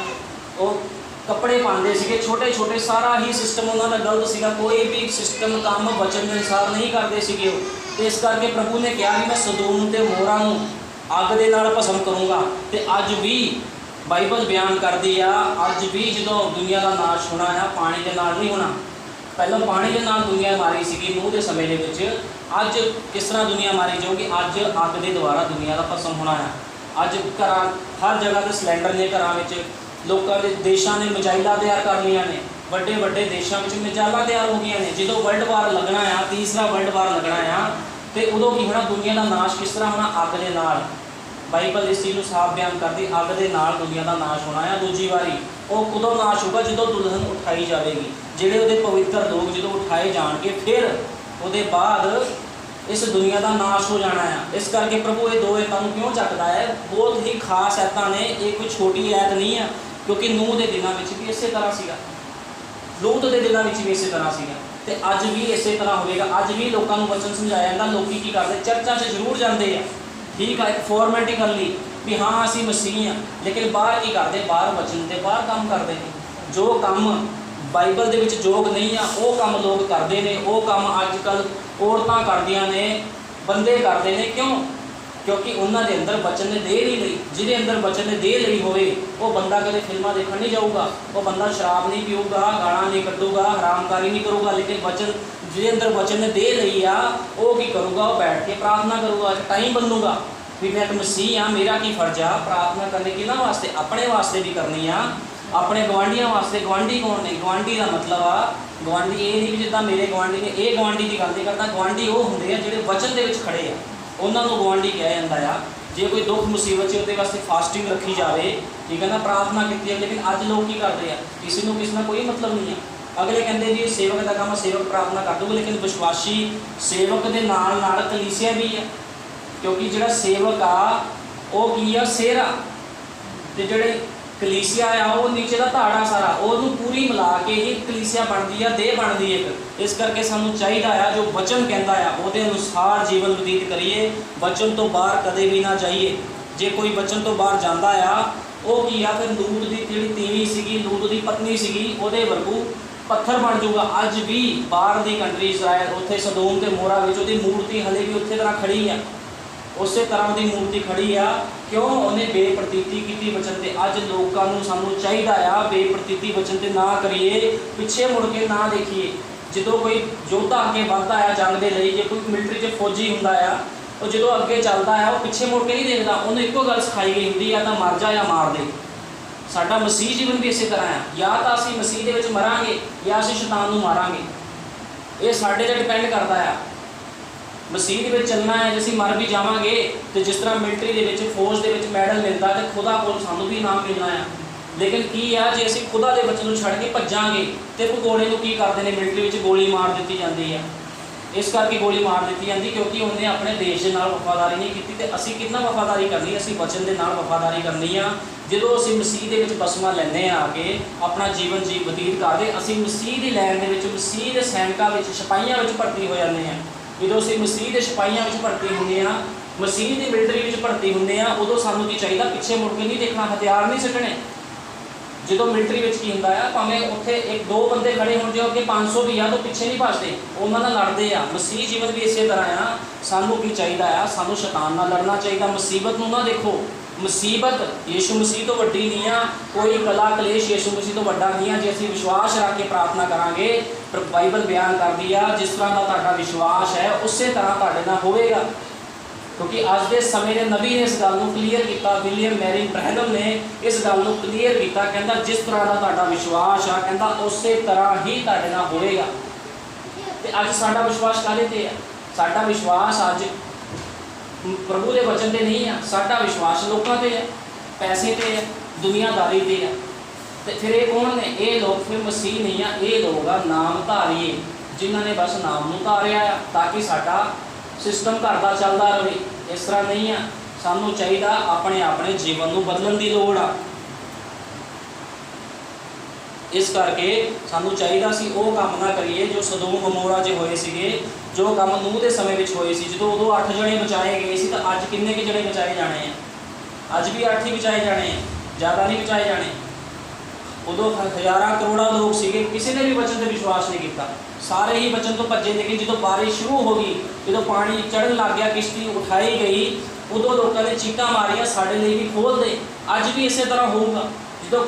ਉਹ ਕੱਪੜੇ ਪਾਉਂਦੇ ਸੀਗੇ ਛੋਟੇ ਛੋਟੇ। ਸਾਰਾ ਹੀ ਸਿਸਟਮ ਉਹਨਾਂ ਦਾ ਗਲਤ ਸੀਗਾ। ਕੋਈ ਵੀ ਸਿਸਟਮ ਕੰਮ ਵਚਨ ਦੇ ਅਨੁਸਾਰ ਨਹੀਂ ਕਰਦੇ ਸੀਗੇ ਉਹ। ਤੇ ਇਸ ਕਰਕੇ ਪ੍ਰਭੂ ਨੇ ਕਿਹਾ ਕਿ ਮੈਂ ਸਦੋਮ ਤੇ ਮੋਰਾ ਨੂੰ ਅੱਗ ਦੇ ਨਾਲ ਭਸਮ ਕਰੂੰਗਾ। ਤੇ ਅੱਜ ਵੀ ਬਾਈਬਲ ਬਿਆਨ ਕਰਦੀ ਆ, ਅੱਜ ਵੀ ਜਦੋਂ ਦੁਨੀਆ ਦਾ ਨਾਸ਼ ਹੋਣਾ ਆ, ਪਾਣੀ ਦੇ ਨਾਲ ਨਹੀਂ ਹੋਣਾ। ਪਹਿਲਾਂ ਪਾਣੀ ਦੇ ਨਾਲ ਦੁਨੀਆ ਮਾਰੀ ਸੀਗੀ ਨੂਹ ਦੇ ਸਮੇਂ ਦੇ ਵਿੱਚ। ਅੱਜ ਕਿਸ ਤਰ੍ਹਾਂ ਦੁਨੀਆ ਮਾਰੀ ਜਾਊਗੀ? ਅੱਜ ਅੱਗ ਦੇ ਦੁਆਰਾ ਦੁਨੀਆ ਦਾ ਭਸਮ ਹੋਣਾ ਆ। ਅੱਜ ਘਰਾਂ ਹਰ ਜਗ੍ਹਾ ਤੇ ਸਿਲੰਡਰ ਨੇ, ਘਰਾਂ ਵਿੱਚ ਲੋਕਾਂ ਦੇ ਦੇਸ਼ਾਂ ਨੇ ਮਿਜ਼ਾਈਲਾਂ ਤਿਆਰ ਕਰ ਲਈਆਂ ਨੇ। ਵੱਡੇ ਵੱਡੇ ਦੇਸ਼ਾਂ ਵਿੱਚ ਮਿਜ਼ਾਈਲਾਂ ਤਿਆਰ ਹੋ ਗਈਆਂ ਨੇ। ਜਦੋਂ ਵਰਲਡ ਵਾਰ ਲੱਗਣਾ ਆ, ਤੀਸਰਾ ਵਰਲਡ ਵਾਰ ਲੱਗਣਾ ਆ, ਤੇ ਉਦੋਂ ਕੀ ਹੋਣਾ? ਦੁਨੀਆ ਦਾ ਨਾਸ਼ ਕਿਸ ਤਰ੍ਹਾਂ ਹੋਣਾ? ਅੱਗ ਦੇ ਨਾਲ। ਬਾਈਬਲ ਇਸ ਚੀਜ਼ ਨੂੰ ਸਾਫ਼ ਬਿਆਨ ਕਰਦੀ, ਅੱਗ ਦੇ ਨਾਲ ਦੁਨੀਆ ਦਾ ਨਾਸ਼ ਹੋਣਾ ਆ। ਦੂਜੀ ਵਾਰੀ ਉਹ ਕਦੋਂ ਨਾਸ਼ ਹੋਊਗਾ? ਜਦੋਂ ਦੁਲਹਨ ਉਠਾਈ ਜਾਵੇਗੀ। ਜਿਹੜੇ ਉਹਦੇ ਪਵਿੱਤਰ ਲੋਕ ਜਦੋਂ ਉਠਾਏ ਜਾਣਗੇ, ਫਿਰ ਉਹਦੇ ਬਾਅਦ ਇਸ ਦੁਨੀਆ ਦਾ ਨਾਸ਼ ਹੋ ਜਾਣਾ ਆ। ਇਸ ਕਰਕੇ ਪ੍ਰਭੂ ਇਹ ਦੋ ਐਤਾਂ ਨੂੰ ਕਿਉਂ ਚੱਕਦਾ ਹੈ? ਬਹੁਤ ਹੀ ਖਾਸ ਐਤਾਂ ਨੇ, ਇਹ ਕੋਈ ਛੋਟੀ ਐਤ ਨਹੀਂ ਆ। ਕਿਉਂਕਿ ਨੂਹ ਦੇ ਦਿਨਾਂ ਵਿੱਚ ਵੀ ਇਸੇ ਤਰ੍ਹਾਂ ਸੀਗਾ, ਲੂਤ ਦੇ ਦਿਨਾਂ ਵਿੱਚ ਵੀ ਇਸੇ ਤਰ੍ਹਾਂ ਸੀਗਾ, ਤੇ ਅੱਜ ਵੀ ਇਸੇ ਤਰ੍ਹਾਂ ਹੋਵੇਗਾ। ਅੱਜ ਵੀ ਲੋਕਾਂ ਨੂੰ ਵਚਨ ਸਮਝਾਇਆ ਜਾਂਦਾ। ਲੋਕੀ ਕੀ ਕਰਦੇ? ਚਰਚਾਂ 'ਚ ਜ਼ਰੂਰ ਜਾਂਦੇ ਆ, ਠੀਕ ਆ, ਇੱਕ ਫਾਰਮੈਲਿਟੀ ਕਰ ਲਈ ਵੀ ਹਾਂ ਅਸੀਂ ਮਸੀਹ ਹਾਂ, ਲੇਕਿਨ ਬਾਹਰ ਕੀ ਕਰਦੇ? ਬਾਹਰ ਵਚਨ ਦੇ ਬਾਹਰ ਕੰਮ ਕਰਦੇ ਨੇ। ਜੋ ਕੰਮ ਬਾਈਬਲ ਦੇ ਵਿੱਚ ਯੋਗ ਨਹੀਂ ਆ, ਉਹ ਕੰਮ ਲੋਕ ਕਰਦੇ ਨੇ। ਉਹ ਕੰਮ ਅੱਜ ਕੱਲ੍ਹ ਔਰਤਾਂ ਕਰਦੀਆਂ ਨੇ, ਬੰਦੇ ਕਰਦੇ ਨੇ। ਕਿਉਂ? ਕਿਉਂਕਿ ਉਹਨਾਂ ਦੇ ਅੰਦਰ ਵਚਨ ਨੇ ਦੇਹ ਨਹੀਂ ਲਈ। ਜਿਹਦੇ ਅੰਦਰ ਵਚਨ ਨੇ ਦੇਹ ਲਈ ਹੋਵੇ, ਉਹ ਬੰਦਾ ਕਦੇ ਫਿਲਮਾਂ ਦੇਖਣ ਨਹੀਂ ਜਾਊਗਾ, ਉਹ ਬੰਦਾ ਸ਼ਰਾਬ ਨਹੀਂ ਪੀਊਗਾ, ਗਾਲਾਂ ਨਹੀਂ ਕੱਢੂਗਾ, ਹਰਾਮਕਾਰੀ ਨਹੀਂ ਕਰੂਗਾ। ਲੇਕਿਨ ਵਚਨ, ਜਿਹਦੇ ਅੰਦਰ ਵਚਨ ਨੇ ਦੇਹ ਲਈ ਆ, ਉਹ ਕੀ ਕਰੂਗਾ? ਉਹ ਬੈਠ ਕੇ ਪ੍ਰਾਰਥਨਾ ਕਰੂਗਾ, ਟਾਈਮ ਬੰਨੂਗਾ ਵੀ ਮੈਂ ਇੱਕ ਮਸੀਹ ਹਾਂ, ਮੇਰਾ ਕੀ ਫਰਜ਼ ਆ? ਪ੍ਰਾਰਥਨਾ ਕਰਨੀ ਕਿਹਨਾਂ ਵਾਸਤੇ? ਆਪਣੇ ਵਾਸਤੇ ਵੀ ਕਰਨੀ ਆ, ਆਪਣੇ ਗਵਾਂਢੀਆਂ ਵਾਸਤੇ। ਗਵਾਂਢੀ ਕੌਣ ਨੇ? ਗਵਾਂਢੀ ਦਾ ਮਤਲਬ ਆ, ਗਵਾਂਢੀ ਇਹ ਨਹੀਂ ਵੀ ਜਿੱਦਾਂ ਮੇਰੇ ਗਵਾਂਢੀ ਨੇ, ਇਹ ਗਵਾਂਢੀ ਦੀ ਗੱਲ ਨਹੀਂ ਕਰਦਾ। ਗਵਾਂਢੀ ਉਹ ਹੁੰਦੇ ਆ ਜਿਹੜੇ ਵਚਨ ਦੇ ਵਿੱਚ ਖੜੇ ਆ, ਉਹਨਾਂ ਨੂੰ ਗਵਾਂਢੀ ਕਿਹਾ ਜਾਂਦਾ ਆ। ਜੇ ਕੋਈ ਦੁੱਖ ਮੁਸੀਬਤ 'ਚ ਉਹਦੇ ਵਾਸਤੇ ਫਾਸਟਿੰਗ ਰੱਖੀ ਜਾਵੇ, ਠੀਕ ਹੈ ਨਾ, ਪ੍ਰਾਰਥਨਾ ਕੀਤੀ ਜਾਵੇ। ਲੇਕਿਨ ਅੱਜ ਲੋਕ ਕੀ ਕਰਦੇ ਆ? ਕਿਸੇ ਨੂੰ ਕਿਸੇ ਨਾਲ ਕੋਈ ਮਤਲਬ ਨਹੀਂ ਆ। ਅਗਲੇ ਕਹਿੰਦੇ ਜੀ ਸੇਵਕ ਦਾ ਕੰਮ, ਸੇਵਕ ਪ੍ਰਾਰਥਨਾ ਕਰ ਦੂਗਾ। ਲੇਕਿਨ ਵਿਸ਼ਵਾਸੀ ਸੇਵਕ ਦੇ ਨਾਲ ਨਾਲ ਕਲੀਸਿਆ ਵੀ ਆ, ਕਿਉਂਕਿ ਜਿਹੜਾ ਸੇਵਕ ਆ ਉਹ ਕੀ ਆ? ਸਿਰ ਆ, ਤੇ ਜਿਹੜੇ ਕਲੀਸਿਆ ਆ ਉਹ ਨੀਚੇ ਦਾ ਧਾੜਾ ਸਾਰਾ। ਉਹਨੂੰ ਪੂਰੀ ਮਿਲਾ ਕੇ ਹੀ ਕਲੀਸਿਆ ਬਣਦੀ ਆ, ਦੇਹ ਬਣਦੀ ਇੱਕ। ਇਸ ਕਰਕੇ ਸਾਨੂੰ ਚਾਹੀਦਾ ਆ ਜੋ ਵਚਨ ਕਹਿੰਦਾ ਆ ਉਹਦੇ ਅਨੁਸਾਰ ਜੀਵਨ ਬਤੀਤ ਕਰੀਏ, ਵਚਨ ਤੋਂ ਬਾਹਰ ਕਦੇ ਵੀ ਨਾ ਜਾਈਏ। ਜੇ ਕੋਈ ਵਚਨ ਤੋਂ ਬਾਹਰ ਜਾਂਦਾ ਆ, ਉਹ ਕੀ ਆ? ਫਿਰ ਲੂਤ ਦੀ ਜਿਹੜੀ ਤੀਵੀਂ ਸੀਗੀ, ਲੂਤ ਦੀ ਪਤਨੀ ਸੀਗੀ, ਉਹਦੇ ਵਰਗੂ ਪੱਥਰ ਬਣ ਜਾਊਗਾ। ਅੱਜ ਵੀ ਬਾਹਰ ਦੀ ਕੰਟਰੀ ਇਜ਼ਰਾਈਲ, ਉੱਥੇ ਸਦੋਮ ਤੇ ਮੋਰਾ ਵਿੱਚ ਉਹਦੀ ਮੂਰਤੀ ਹਲੇ ਵੀ ਉੱਥੇ ਤਰ੍ਹਾਂ ਖੜੀ ਆ, ਉਸੇ ਤਰ੍ਹਾਂ ਦੀ ਮੂਰਤੀ ਖੜੀ ਆ। ਕਿਉਂ? ਉਹਨੇ ਬੇਪ੍ਰਤੀਤੀ ਕੀਤੀ ਵਚਨ ਤੇ। ਅੱਜ ਲੋਕਾਂ ਨੂੰ, ਸਾਨੂੰ ਚਾਹੀਦਾ ਆ ਬੇਪ੍ਰਤੀਤੀ ਵਚਨ ਤੇ ਨਾ ਕਰੀਏ, ਪਿੱਛੇ ਮੁੜ ਕੇ ਨਾ ਦੇਖੀਏ। ਜਦੋਂ ਕੋਈ ਯੋਧਾ ਅੱਗੇ ਵੱਧਦਾ ਆ ਜੰਗ ਦੇ ਲਈ, ਜੇ ਕੋਈ ਮਿਲਟਰੀ 'ਚ ਫੌਜੀ ਹੁੰਦਾ ਆ, ਉਹ ਜਦੋਂ ਅੱਗੇ ਚੱਲਦਾ ਆ ਉਹ ਪਿੱਛੇ ਮੁੜ ਕੇ ਨਹੀਂ ਦੇਖਦਾ। ਉਹਨੂੰ ਇੱਕੋ ਗੱਲ ਸਿਖਾਈ ਗਈ ਹੁੰਦੀ ਆ, ਤਾਂ ਮਰ ਜਾ ਜਾਂ ਮਾਰ ਦੇ। ਸਾਡਾ ਮਸੀਹ ਜੀਵਨ ਵੀ ਇਸੇ ਤਰ੍ਹਾਂ ਆ, ਜਾਂ ਤਾਂ ਅਸੀਂ ਮਸੀਹ ਦੇ ਵਿੱਚ ਮਰਾਂਗੇ ਜਾਂ ਅਸੀਂ ਸ਼ੈਤਾਨ ਨੂੰ ਮਾਰਾਂਗੇ। ਇਹ ਸਾਡੇ 'ਤੇ ਡਿਪੈਂਡ ਕਰਦਾ ਆ। ਮਸੀਹ ਦੇ ਵਿੱਚ ਚੱਲਣਾ ਹੈ, ਜੇ ਅਸੀਂ ਮਰ ਵੀ ਜਾਵਾਂਗੇ ਤੇ ਜਿਸ ਤਰ੍ਹਾਂ ਮਿਲਟਰੀ ਦੇ ਵਿੱਚ, ਫੌਜ ਦੇ ਵਿੱਚ ਮੈਡਲ ਮਿਲਦਾ, ਤੇ ਖੁਦਾ ਕੋਲ ਸਾਨੂੰ ਵੀ ਇਨਾਮ ਮਿਲਣਾ ਆ। ਲੇਕਿਨ ਕੀ ਆ, ਜੇ ਅਸੀਂ ਖੁਦਾ ਦੇ ਵਚਨ ਨੂੰ ਛੱਡ ਕੇ ਭੱਜਾਂਗੇ ਤੇ ਭਗੌੜੇ ਨੂੰ ਕੀ ਕਰਦੇ ਨੇ? ਮਿਲਟਰੀ ਵਿੱਚ ਗੋਲੀ ਮਾਰ ਦਿੱਤੀ ਜਾਂਦੀ ਆ। ਇਸ ਕਰਕੇ ਗੋਲੀ ਮਾਰ ਦਿੱਤੀ ਜਾਂਦੀ ਕਿਉਂਕਿ ਉਹਨੇ ਆਪਣੇ ਦੇਸ਼ ਦੇ ਨਾਲ ਵਫਾਦਾਰੀ ਨਹੀਂ ਕੀਤੀ। ਤੇ ਅਸੀਂ ਕਿੰਨਾ ਵਫਾਦਾਰੀ ਕਰਨੀ? ਅਸੀਂ ਵਚਨ ਦੇ ਨਾਲ ਵਫਾਦਾਰੀ ਕਰਨੀ ਆ। ਜਦੋਂ ਅਸੀਂ ਮਸੀਹ ਦੇ ਵਿੱਚ ਬਸਮਾ ਲੈਂਦੇ ਆ ਕੇ ਆਪਣਾ ਜੀਵਨ ਬਤੀਤ ਕਰਦੇ, ਅਸੀਂ ਮਸੀਹ ਦੀ ਲਾਈਨ ਦੇ ਵਿੱਚ, ਮਸੀਹ ਦੇ ਸੈਨਿਕਾਂ ਵਿੱਚ, ਸਿਪਾਹੀਆਂ ਵਿੱਚ ਭਰਤੀ ਹੋ ਜਾਂਦੇ ਆ। ਜਦੋਂ ਅਸੀਂ ਮਸੀਹ ਦੇ ਸਿਪਾਹੀਆਂ ਵਿੱਚ ਭਰਤੀ ਹੁੰਦੇ ਆ, ਮਸੀਹ ਦੀ ਮਿਲਟਰੀ ਵਿੱਚ ਭਰਤੀ ਹੁੰਦੇ ਆ, ਉਦੋਂ ਸਾਨੂੰ ਕੀ ਚਾਹੀਦਾ? ਪਿੱਛੇ ਮੁੜ ਕੇ ਨਹੀਂ ਦੇਖਣਾ, ਹਥਿਆਰ ਨਹੀਂ ਸੁੱਟਣੇ। ਜਦੋਂ ਮਿਲਟਰੀ ਵਿੱਚ ਕੀ ਹੁੰਦਾ ਆ, ਭਾਵੇਂ ਉੱਥੇ ਇੱਕ ਦੋ ਬੰਦੇ ਖੜੇ ਹੋਣ, ਜੋ ਅੱਗੇ 500 ਵੀ ਆ ਤਾਂ ਪਿੱਛੇ ਨਹੀਂ ਭੱਜਦੇ, ਉਹਨਾਂ ਨਾਲ ਲੜਦੇ ਆ। ਮਸੀਹ ਜੀਵਨ ਵੀ ਇਸੇ ਤਰ੍ਹਾਂ ਆ। ਸਾਨੂੰ ਕੀ ਚਾਹੀਦਾ ਆ? ਸਾਨੂੰ ਸ਼ੈਤਾਨ ਨਾਲ ਲੜਨਾ ਚਾਹੀਦਾ। ਮੁਸੀਬਤ ਨੂੰ ਨਾ ਦੇਖੋ, ਮੁਸੀਬਤ ਯੀਸ਼ੂ ਮਸੀਹ ਤੋਂ ਵੱਡੀ ਨਹੀਂ ਆ, ਕੋਈ ਕਲਾ ਕਲੇਸ਼ ਯੀਸ਼ੂ ਮਸੀਹ ਤੋਂ ਵੱਡਾ ਨਹੀਂ ਆ। ਜੇ ਅਸੀਂ ਵਿਸ਼ਵਾਸ ਰੱਖ ਕੇ ਪ੍ਰਾਰਥਨਾ ਕਰਾਂਗੇ, ਪਰ ਬਾਈਬਲ ਬਿਆਨ ਕਰਦੀ ਆ ਜਿਸ ਤਰ੍ਹਾਂ ਦਾ ਤੁਹਾਡਾ ਵਿਸ਼ਵਾਸ ਹੈ ਉਸੇ ਤਰ੍ਹਾਂ ਤੁਹਾਡੇ ਨਾਲ ਹੋਵੇਗਾ। क्योंकि अज के समय के नबी ने इस गल को क्लीयर किया, विलियम मैरी ब्रैनम ने इस गल को क्लीयर किया, कहता जिस तरह का तुहाडा विश्वास आ, कहता उस तरह ही तुहाडे नाल होएगा। तो अज साडा विश्वास काहदे ते है? साडा विश्वास अज प्रभु के वचन से नहीं है, साडा विश्वास लोगों से है, पैसे से है, दुनियादारी से है। तो फिर ये कौन ने? ये लोग फिर मसीह नहीं है, ये लोग आ नामधारी जिन्होंने बस नाम नूं धारिया है ताकि साडा सिस्टम घर का चलता रहे। इस तरह नहीं है, सानू चाहिए अपने अपने जीवन को बदलने की लोड़ आ। इस करके सानू चाहिए सी वो काम ना करिए जो सदोम गमोरा च होए सीगे, जो काम नूह के समय में होए सी। जो उदों 8 जने बचाए गए सी, तो अज किन्ने के जने बचाए जाने हैं? अज भी 8 ही बचाए जाने हैं, ज़्यादा नहीं बचाए जाने। उदों हज़ारां करोड़ां लोग सीगे, किसी ने भी वचन से विश्वास नहीं किया, सारे ही वचन तो भजे। लेकिन जो बारिश शुरू हो गई, जो पानी चढ़न लग गया, किश्ती उठाई गई, उदों लोगों ने चीकां मारियां साडे लिए भी खोल दे। अज भी इस तरह होगा। जो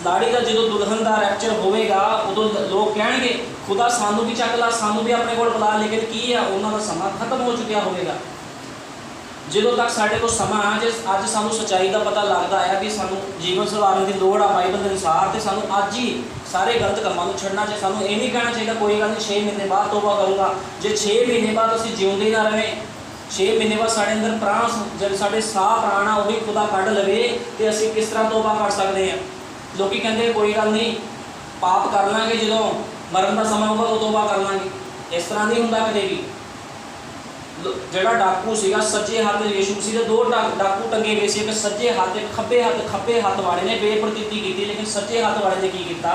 लाड़ी का जो दुल्हन का रैप्चर होगा, उदों लोग कहेंगे खुदा सानू भी चक ला, सानू भी अपने को बुला। लेकिन की है, उन्होंने समा खत्म हो चुका होगा। जो तक साढ़े को समा अज सानू सच्चाई का पता लगता है भी सानू जीवन सुधारने की लोड़ आ बाइबल के अनुसार, तो सानू अज ही सारे गलत कामों को छड़ना चाहिए। सानू ये नहीं कहना चाहिए कोई गल नहीं 6 महीने बाद तौबा करूँगा। जो 6 महीने बाद असीं जिउंदे ना रहे, 6 महीने बाद साढ़े अंदर प्राण जब साढ़े साह प्राण आ वही खुदा कढ़ लवे, तो असीं किस तरह तौबा कर सकते हैं? लोग कहते कोई गल नहीं, पाप कर लाँगे, जो मरण का समा होगा तो तौबा कर लाँगे। इस तरह नहीं होंदा कदे भी। जोड़ा डाकू सीगा सज्जे हाथ यीशु मसीह के 2 डाकू टंगे गए थे, एक सज्जे हाथ एक खब्बे हाथ वाले ने बेप्रतीति की, लेकिन सज्जे हाथ वाले ने की किया?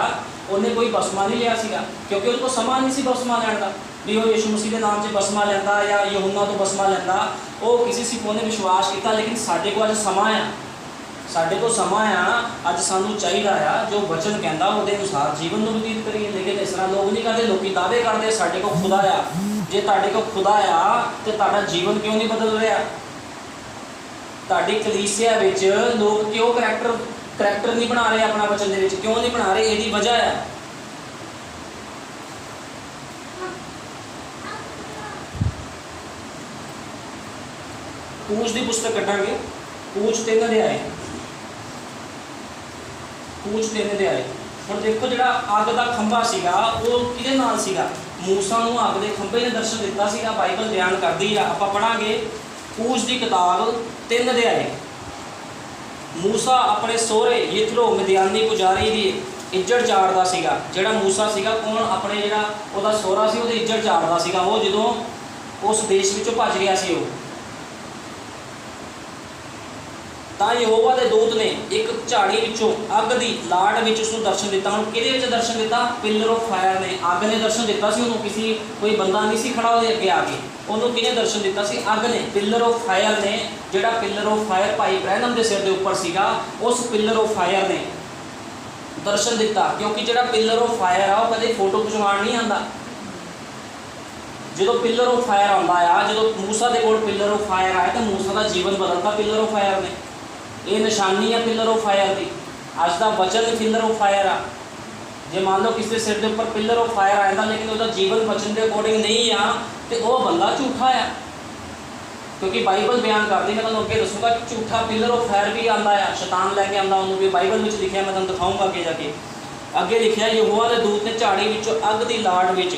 उन्हें कोई बसमा नहीं लिया सीगा, क्योंकि उनको समा नहीं सी बसमा लैण का भी वो यीशु मसीह के नाम से बसमा लैंदा या यूहन्ना तो बसमा लैंदा। वो किसी सिर्फ उन्हें विश्वास किया। लेकिन साढ़े को अज समा आ, साढ़े को समा आ, अज सानू चाहिए आ जो वचन कहता वो अनुसार जीवन को व्यतीत करिए। लेकिन इस तरह लोग नहीं करते। लोग दावे करते साढ़े को खुदा आ, जे तुहाडे को खुदा आ तो तुहाडा जीवन क्यों नहीं बदल रहा? तुहाडी कलीसिया विच लोग क्यों करैक्टर नहीं बना रहे अपना वचन दे विच? क्यों नहीं बना रहे? इसकी वजह है कूच की पुस्तक कटांगे, कूच 3 अध्याय, कूच 3 अध्याय। हुण देखो जिहड़ा अग का खंभा सीगा वो किहदे नाल सीगा? मूसा नूं अग दे खंभे ने दर्शन दिता सीगा। बाइबल बयान करदी है, आपां पढ़ांगे कूच की किताब 3 अध्याय। मूसा अपने सोहरे यित्रो मिद्यानी पुजारी की इज्जत चाड़दा सीगा। जिहड़ा मूसा सीगा कौन? अपने जिहड़ा उहदा सोहरा सी उहदी इज्जत चाड़दा सीगा। वो जदों उस देश विचों भज गया सी वो, तो यहोवा के दूत ने एक झाड़ी विचों अग की लाड़ विच उसनूं दर्शन दिता। हुण किहदे विच दर्शन दिता? पिलर ऑफ फायर ने, अग ने दर्शन दिता सी उहनूं। किसी कोई बंदा नहीं सी खड़ा उहदे अगे आके, उहनूं किहने दर्शन दिता सी? अग ने, पिलर ऑफ फायर ने। जिहड़ा पिलर ऑफ फायर भाई ब्रैनम के सिर के उपर सीगा, उस पिलर ऑफ फायर ने दर्शन दिता। क्योंकि जिहड़ा पिलर ऑफ फायर आ वो कदे फोटो खिचवाण नहीं आंदा। जो पिलर ऑफ फायर आंदा आ, जो मूसा के कोल पिलर ऑफ फायर आया तो मूसा का जीवन बदलता पिलर ऑफ फायर ने। ये निशानी है पिलर ऑफ फायर की। अज का वचन पिलर ऑफ फायर आ। जे मान लो किसी सिर के उपर पिलर ऑफ फायर आया लेकिन उसका जीवन वचन के अकॉर्डिंग नहीं आ, तो वह बंदा झूठा आ। क्योंकि बाइबल बयान करती, मैं तुहानूं अगे दसूँगा, झूठा पिलर ऑफ फायर भी आता है, शैतान लैके आंदा उन्होंने भी। बाइबल में लिखा, मैं तुहानूं दिखाऊँगा अगे जाके। अगे लिखा यहोवा के दूत ने झाड़ी विचों अग की लाड़ विच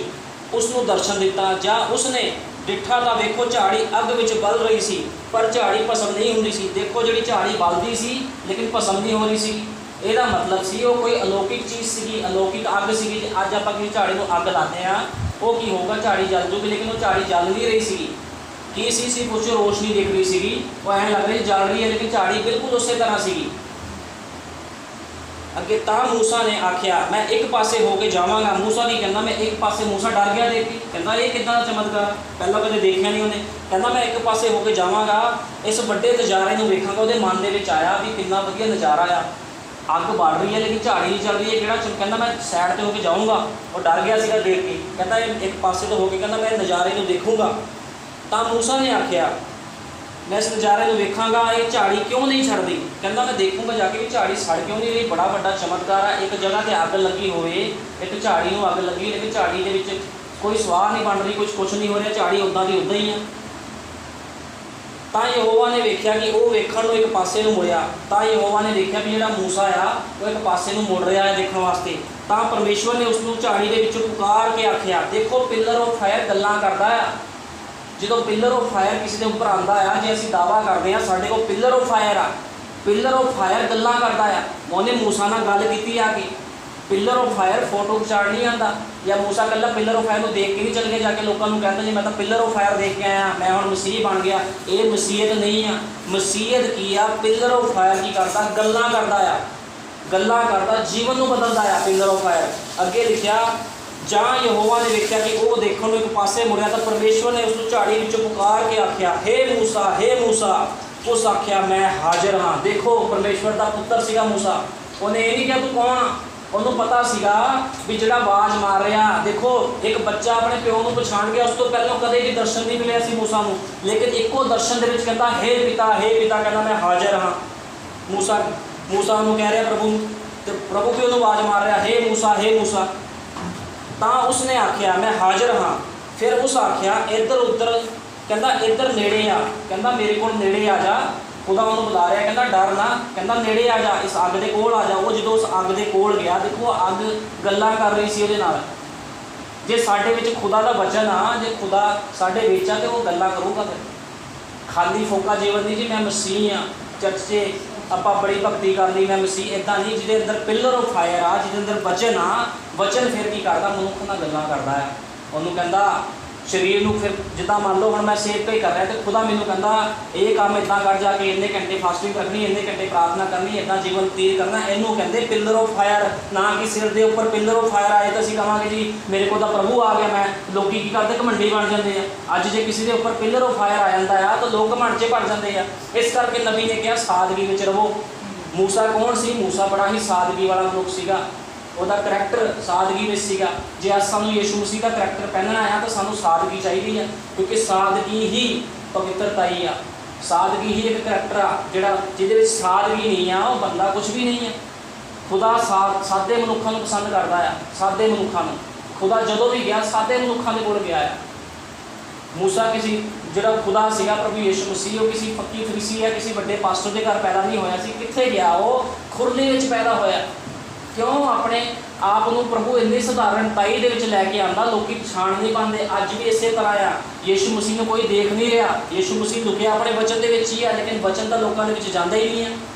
उसनूं दर्शन दिता। जां उसने डिठा तो वेखो झाड़ी अग विच बल रही सी, पर झाड़ी भस्म नहीं हुंदी सी। देखो जिहड़ी झाड़ी बलदी सी लेकिन भस्म नहीं हो रही सी। ਇਹਦਾ मतलब सी वो कोई अलौकिक चीज़ सी, अलौकिक अग सी। जे अज आप किसी झाड़ी को अग लाते हैं वो की होगा? झाड़ी जल जूगी, लेकिन वो झाड़ी जल नहीं रही सी। की सी सिर्फ उस रोशनी दिख रही सी, वो ऐं लग रही जल रही है, लेकिन झाड़ी बिल्कुल उस तरह सी। अगे ता मूसा ने आख्या मैं एक पासे होके जावांगा। मूसा नहीं कहना मैं एक पासे, मूसा डर गया देख के, कहता ये कितना चमत्कार, पहला कदे देखा नहीं उन्हें। कहना मैं एक पासे होके जावांगा, इस बड़े नज़ारे को वेखांगा। वो मन के विच आया भी कितना वधिया नज़ारा आ, अग बढ़ रही है लेकिन झाड़ी नहीं चल रही है। किहड़ा कहना मैं सैड पर होके जाऊँगा। और डर गया सीगा देख के, कहता एक पासे तो होके, कहना मैं नज़ारे को देखूँगा। तो मूसा ने आख्या मैं इस नज़ारे को वेखांगा, ये झाड़ी क्यों नहीं छड़ती? कहना मैं देखूँगा जाके भी झाड़ी सड़ क्यों नहीं रही। बड़ा बड़ा चमत्कार है। एक जगह पर अग लगी होवे, एक झाड़ी को अग लगी, लेकिन झाड़ी के विच कोई स्वाह नहीं बन रही, कुछ नहीं हो रहा, झाड़ी उदा की उदा ही है। ਤਾਂ ਯਹੋਵਾ ਨੇ ਵੇਖਿਆ ਕਿ ਉਹ ਵੇਖਣ ਨੂੰ ਇੱਕ ਪਾਸੇ ਨੂੰ ਮੁੜਿਆ। ਤਾਂ ਯਹੋਵਾ ਨੇ ਦੇਖਿਆ ਵੀ ਜਿਹੜਾ ਮੂਸਾ ਆ ਉਹ ਇੱਕ ਪਾਸੇ ਨੂੰ ਮੁੜ ਰਿਹਾ ਹੈ ਦੇਖਣ ਵਾਸਤੇ। ਤਾਂ ਪਰਮੇਸ਼ਵਰ ਨੇ ਉਸ ਨੂੰ ਝਾੜੀ ਦੇ ਵਿੱਚੋਂ ਪੁਕਾਰ ਕੇ ਆਖਿਆ। ਦੇਖੋ ਪਿਲਰ ਆਫ ਫਾਇਰ ਗੱਲਾਂ ਕਰਦਾ ਆ। ਜਦੋਂ ਪਿਲਰ ਆਫ ਫਾਇਰ ਕਿਸੇ ਦੇ ਉੱਪਰ ਆਉਂਦਾ ਆ, ਜੇ ਅਸੀਂ ਦਾਅਵਾ ਕਰਦੇ ਹਾਂ ਸਾਡੇ ਕੋਲ ਪਿਲਰ ਆਫ ਫਾਇਰ ਆ, ਪਿਲਰ ਆਫ ਫਾਇਰ ਗੱਲਾਂ ਕਰਦਾ ਆ। ਉਹਨੇ ਮੂਸਾ ਨਾਲ ਗੱਲ ਕੀਤੀ ਆ ਕਿ ਪਿਲਰ ਆਫ ਫਾਇਰ ਫੋਟੋ ਖਿਚਾਣ ਨਹੀਂ ਆਉਂਦਾ, ਜਾਂ ਮੂਸਾ ਇਕੱਲਾ ਪਿਲਰ ਆਫ ਫਾਇਰ ਨੂੰ ਦੇਖ ਕੇ ਨਹੀਂ ਚੱਲ ਕੇ ਜਾ ਕੇ ਲੋਕਾਂ ਨੂੰ ਕਹਿੰਦਾ ਜੀ ਮੈਂ ਤਾਂ ਪਿਲਰ ਆਫ ਫਾਇਰ ਦੇਖ ਕੇ ਆਇਆ, ਮੈਂ ਹੁਣ ਮਸੀਹ ਬਣ ਗਿਆ। ਇਹ ਮਸੀਹਤ ਨਹੀਂ ਆ। ਮਸੀਹਤ ਕੀ ਆ? ਪਿਲਰ ਆਫ ਫਾਇਰ ਕੀ ਕਰਦਾ? ਗੱਲਾਂ ਕਰਦਾ ਆ, ਗੱਲਾਂ ਕਰਦਾ, ਜੀਵਨ ਨੂੰ ਬਦਲਦਾ ਆ ਪਿਲਰ ਆਫ ਫਾਇਰ। ਅੱਗੇ ਲਿਖਿਆ, ਜਾਂ ਯਹੋਵਾ ਨੇ ਵੇਖਿਆ ਕਿ ਉਹ ਦੇਖਣ ਨੂੰ ਇੱਕ ਪਾਸੇ ਮੁੜਿਆ ਤਾਂ ਪਰਮੇਸ਼ਵਰ ਨੇ ਉਸ ਨੂੰ ਝਾੜੀ ਵਿੱਚੋਂ ਪੁਕਾਰ ਕੇ ਆਖਿਆ, ਹੇ ਮੂਸਾ, ਹੇ ਮੂਸਾ। ਉਸ ਆਖਿਆ, ਮੈਂ ਹਾਜ਼ਰ ਹਾਂ। ਦੇਖੋ ਪਰਮੇਸ਼ਵਰ ਦਾ ਪੁੱਤਰ ਸੀਗਾ ਮੂਸਾ। ਉਹਨੇ ਇਹ ਨਹੀਂ ਕਿਹਾ ਤੂੰ ਕੌਣ ਆ, ਉਹਨੂੰ ਪਤਾ ਸੀਗਾ ਵੀ ਜਿਹੜਾ ਆਵਾਜ਼ ਮਾਰ ਰਿਹਾ। ਦੇਖੋ ਇੱਕ ਬੱਚਾ ਆਪਣੇ ਪਿਓ ਨੂੰ ਪਛਾਣ ਗਿਆ, ਉਸ ਤੋਂ ਪਹਿਲਾਂ ਕਦੇ ਵੀ ਦਰਸ਼ਨ ਨਹੀਂ ਮਿਲਿਆ ਸੀ ਮੂਸਾ ਨੂੰ, ਲੇਕਿਨ ਇੱਕੋ ਦਰਸ਼ਨ ਦੇ ਵਿੱਚ ਕਹਿੰਦਾ ਹੇ ਪਿਤਾ, ਹੇ ਪਿਤਾ, ਕਹਿੰਦਾ ਮੈਂ ਹਾਜ਼ਰ ਹਾਂ। ਮੂਸਾ ਉਹਨੂੰ ਕਹਿ ਰਿਹਾ ਪ੍ਰਭੂ, ਤੇ ਪ੍ਰਭੂ ਵੀ ਉਹਨੂੰ ਆਵਾਜ਼ ਮਾਰ ਰਿਹਾ, ਹੇ ਮੂਸਾ, ਹੇ ਮੂਸਾ। ਤਾਂ ਉਸਨੇ ਆਖਿਆ ਮੈਂ ਹਾਜ਼ਰ ਹਾਂ। ਫਿਰ ਉਸ ਆਖਿਆ ਇੱਧਰ ਉੱਧਰ, ਕਹਿੰਦਾ ਇੱਧਰ ਨੇੜੇ ਆ, ਕਹਿੰਦਾ ਮੇਰੇ ਕੋਲ ਨੇੜੇ ਆ ਜਾ। ਖੁਦਾ ਉਹਨੂੰ ਬੁਲਾ ਰਿਹਾ, ਕਹਿੰਦਾ ਡਰ ਨਾ, ਕਹਿੰਦਾ ਨੇੜੇ ਆ ਜਾ, ਇਸ ਅੱਗ ਦੇ ਕੋਲ ਆ ਜਾ। ਉਹ ਜਦੋਂ ਉਸ ਅੱਗ ਦੇ ਕੋਲ ਗਿਆ, ਦੇਖੋ ਅੱਗ ਗੱਲਾਂ ਕਰ ਰਹੀ ਸੀ ਉਹਦੇ ਨਾਲ। ਜੇ ਸਾਡੇ ਵਿੱਚ ਖੁਦਾ ਦਾ ਵਚਨ ਆ, ਜੇ ਖੁਦਾ ਸਾਡੇ ਵਿੱਚ ਆ ਤੇ ਉਹ ਗੱਲਾਂ ਕਰੂਗਾ। ਫਿਰ ਖਾਲੀ ਫੋਕਾ ਜੀਵਨ ਨਹੀਂ ਜੀ ਮੈਂ ਮਸੀਹ ਆ, ਚਰਚ 'ਚ ਆਪਾਂ ਬੜੀ ਭਗਤੀ ਕਰ ਲਈ ਮੈਂ ਮਸੀਹ, ਇੱਦਾਂ ਨਹੀਂ। ਜਿਹਦੇ ਅੰਦਰ ਪਿਲਰ ਆਫ ਫਾਇਰ ਆ, ਜਿਹਦੇ ਅੰਦਰ ਵਚਨ ਆ, ਵਚਨ ਫਿਰ ਕੀ ਕਰਦਾ? ਮਨੁੱਖ ਨਾਲ ਗੱਲਾਂ ਕਰਦਾ ਆ। ਉਹਨੂੰ ਕਹਿੰਦਾ ਸਰੀਰ ਨੂੰ, ਫਿਰ ਜਿੱਦਾਂ ਮੰਨ ਲਓ ਹੁਣ ਮੈਂ ਸੇਵ ਹੀ ਕਰ ਰਿਹਾ ਤੇ ਖੁਦਾ ਮੈਨੂੰ ਕਹਿੰਦਾ ਇਹ ਕੰਮ ਇੱਦਾਂ ਕਰ, ਜਾ ਕੇ ਇੰਨੇ ਘੰਟੇ ਫਾਸਟਿੰਗ ਰੱਖਣੀ, ਇੰਨੇ ਘੰਟੇ ਪ੍ਰਾਰਥਨਾ ਕਰਨੀ, ਇੱਦਾਂ ਜੀਵਨ ਬਤੀਤ ਕਰਨਾ। ਇਹਨੂੰ ਕਹਿੰਦੇ ਪਿਲਰ ਆਫ ਫਾਇਰ। ਨਾ ਕਿ ਸਿਰ ਦੇ ਉੱਪਰ ਪਿਲਰ ਆਫ ਫਾਇਰ ਆਏ ਤਾਂ ਅਸੀਂ ਕਹਾਂਗੇ ਜੀ ਮੇਰੇ ਕੋਲ ਤਾਂ ਪ੍ਰਭੂ ਆ ਗਿਆ। ਮੈਂ ਲੋਕੀ ਕੀ ਕਰਦੇ? ਘਮੰਡੀ ਬਣ ਜਾਂਦੇ ਆ। ਅੱਜ ਜੇ ਕਿਸੇ ਦੇ ਉੱਪਰ ਪਿਲਰ ਆਫ ਫਾਇਰ ਆ ਜਾਂਦਾ ਆ ਤਾਂ ਲੋਕ ਘਮੰਡ 'ਚ ਭਰ ਜਾਂਦੇ ਆ। ਇਸ ਕਰਕੇ ਨਬੀ ਨੇ ਕਿਹਾ ਸਾਦਗੀ ਵਿੱਚ ਰਹੋ। ਮੂਸਾ ਕੌਣ ਸੀ? ਮੂਸਾ ਬੜਾ ਹੀ ਸਾਦਗੀ ਵਾਲਾ ਮਨੁੱਖ ਸੀਗਾ। ਉਹਦਾ ਕਰੈਕਟਰ ਸਾਦਗੀ ਵਿੱਚ ਸੀਗਾ। ਜੇ ਅੱਜ ਸਾਨੂੰ ਯਿਸੂ ਮਸੀਹ ਦਾ ਕਰੈਕਟਰ ਪਹਿਨਣਾ ਆ ਤਾਂ ਸਾਨੂੰ ਸਾਦਗੀ ਚਾਹੀਦੀ ਆ, ਕਿਉਂਕਿ ਸਾਦਗੀ ਹੀ ਪਵਿੱਤਰਤਾ ਹੀ ਆ। ਸਾਦਗੀ ਹੀ ਇੱਕ ਕਰੈਕਟਰ ਆ ਜਿਹੜਾ ਜਿਹਦੇ ਵਿੱਚ ਸਾਦਗੀ ਨਹੀਂ ਆ ਉਹ ਬੰਦਾ ਕੁਝ ਵੀ ਨਹੀਂ ਆ। ਖੁਦਾ ਸਾਦੇ ਮਨੁੱਖਾਂ ਨੂੰ ਪਸੰਦ ਕਰਦਾ ਆ, ਸਾਦੇ ਮਨੁੱਖਾਂ ਨੂੰ। ਖੁਦਾ ਜਦੋਂ ਵੀ ਗਿਆ ਸਾਦੇ ਮਨੁੱਖਾਂ ਦੇ ਕੋਲ ਗਿਆ ਆ। ਮੂਸਾ ਕਿਸੇ ਜਿਹੜਾ ਖੁਦਾ ਸੀਗਾ ਪ੍ਰਭੂ ਯਿਸੂ ਮਸੀਹ, ਉਹ ਕਿਸੇ ਪੱਕੀ ਫਰੀਸੀ ਜਾਂ ਕਿਸੇ ਵੱਡੇ ਪਾਸਟਰ ਦੇ ਘਰ ਪੈਦਾ ਨਹੀਂ ਹੋਇਆ ਸੀ। ਕਿੱਥੇ ਗਿਆ? ਉਹ ਖੁਰਲੀ ਵਿੱਚ ਪੈਦਾ ਹੋਇਆ। ਕਿਉਂ? ਆਪਣੇ ਆਪ ਨੂੰ ਪ੍ਰਭੂ ਇੰਨੀ ਸਧਾਰਨਤਾਈ ਦੇ ਵਿੱਚ ਲੈ ਕੇ ਆਉਂਦਾ, ਲੋਕੀ ਪਛਾਣ ਨਹੀਂ ਪਾਉਂਦੇ। ਅੱਜ ਵੀ ਇਸੇ ਤਰ੍ਹਾਂ ਆ। ਯਿਸੂ ਮਸੀਹ ਨੂੰ ਕੋਈ ਦੇਖ ਨਹੀਂ ਰਿਹਾ। ਯਿਸੂ ਮਸੀਹ ਲੁਕਿਆ ਆਪਣੇ ਵਚਨ ਦੇ ਵਿੱਚ ਹੀ ਆ, ਲੇਕਿਨ ਵਚਨ ਤਾਂ ਲੋਕਾਂ ਦੇ ਵਿੱਚ ਜਾਂਦਾ ਹੀ ਨਹੀਂ ਹੈ।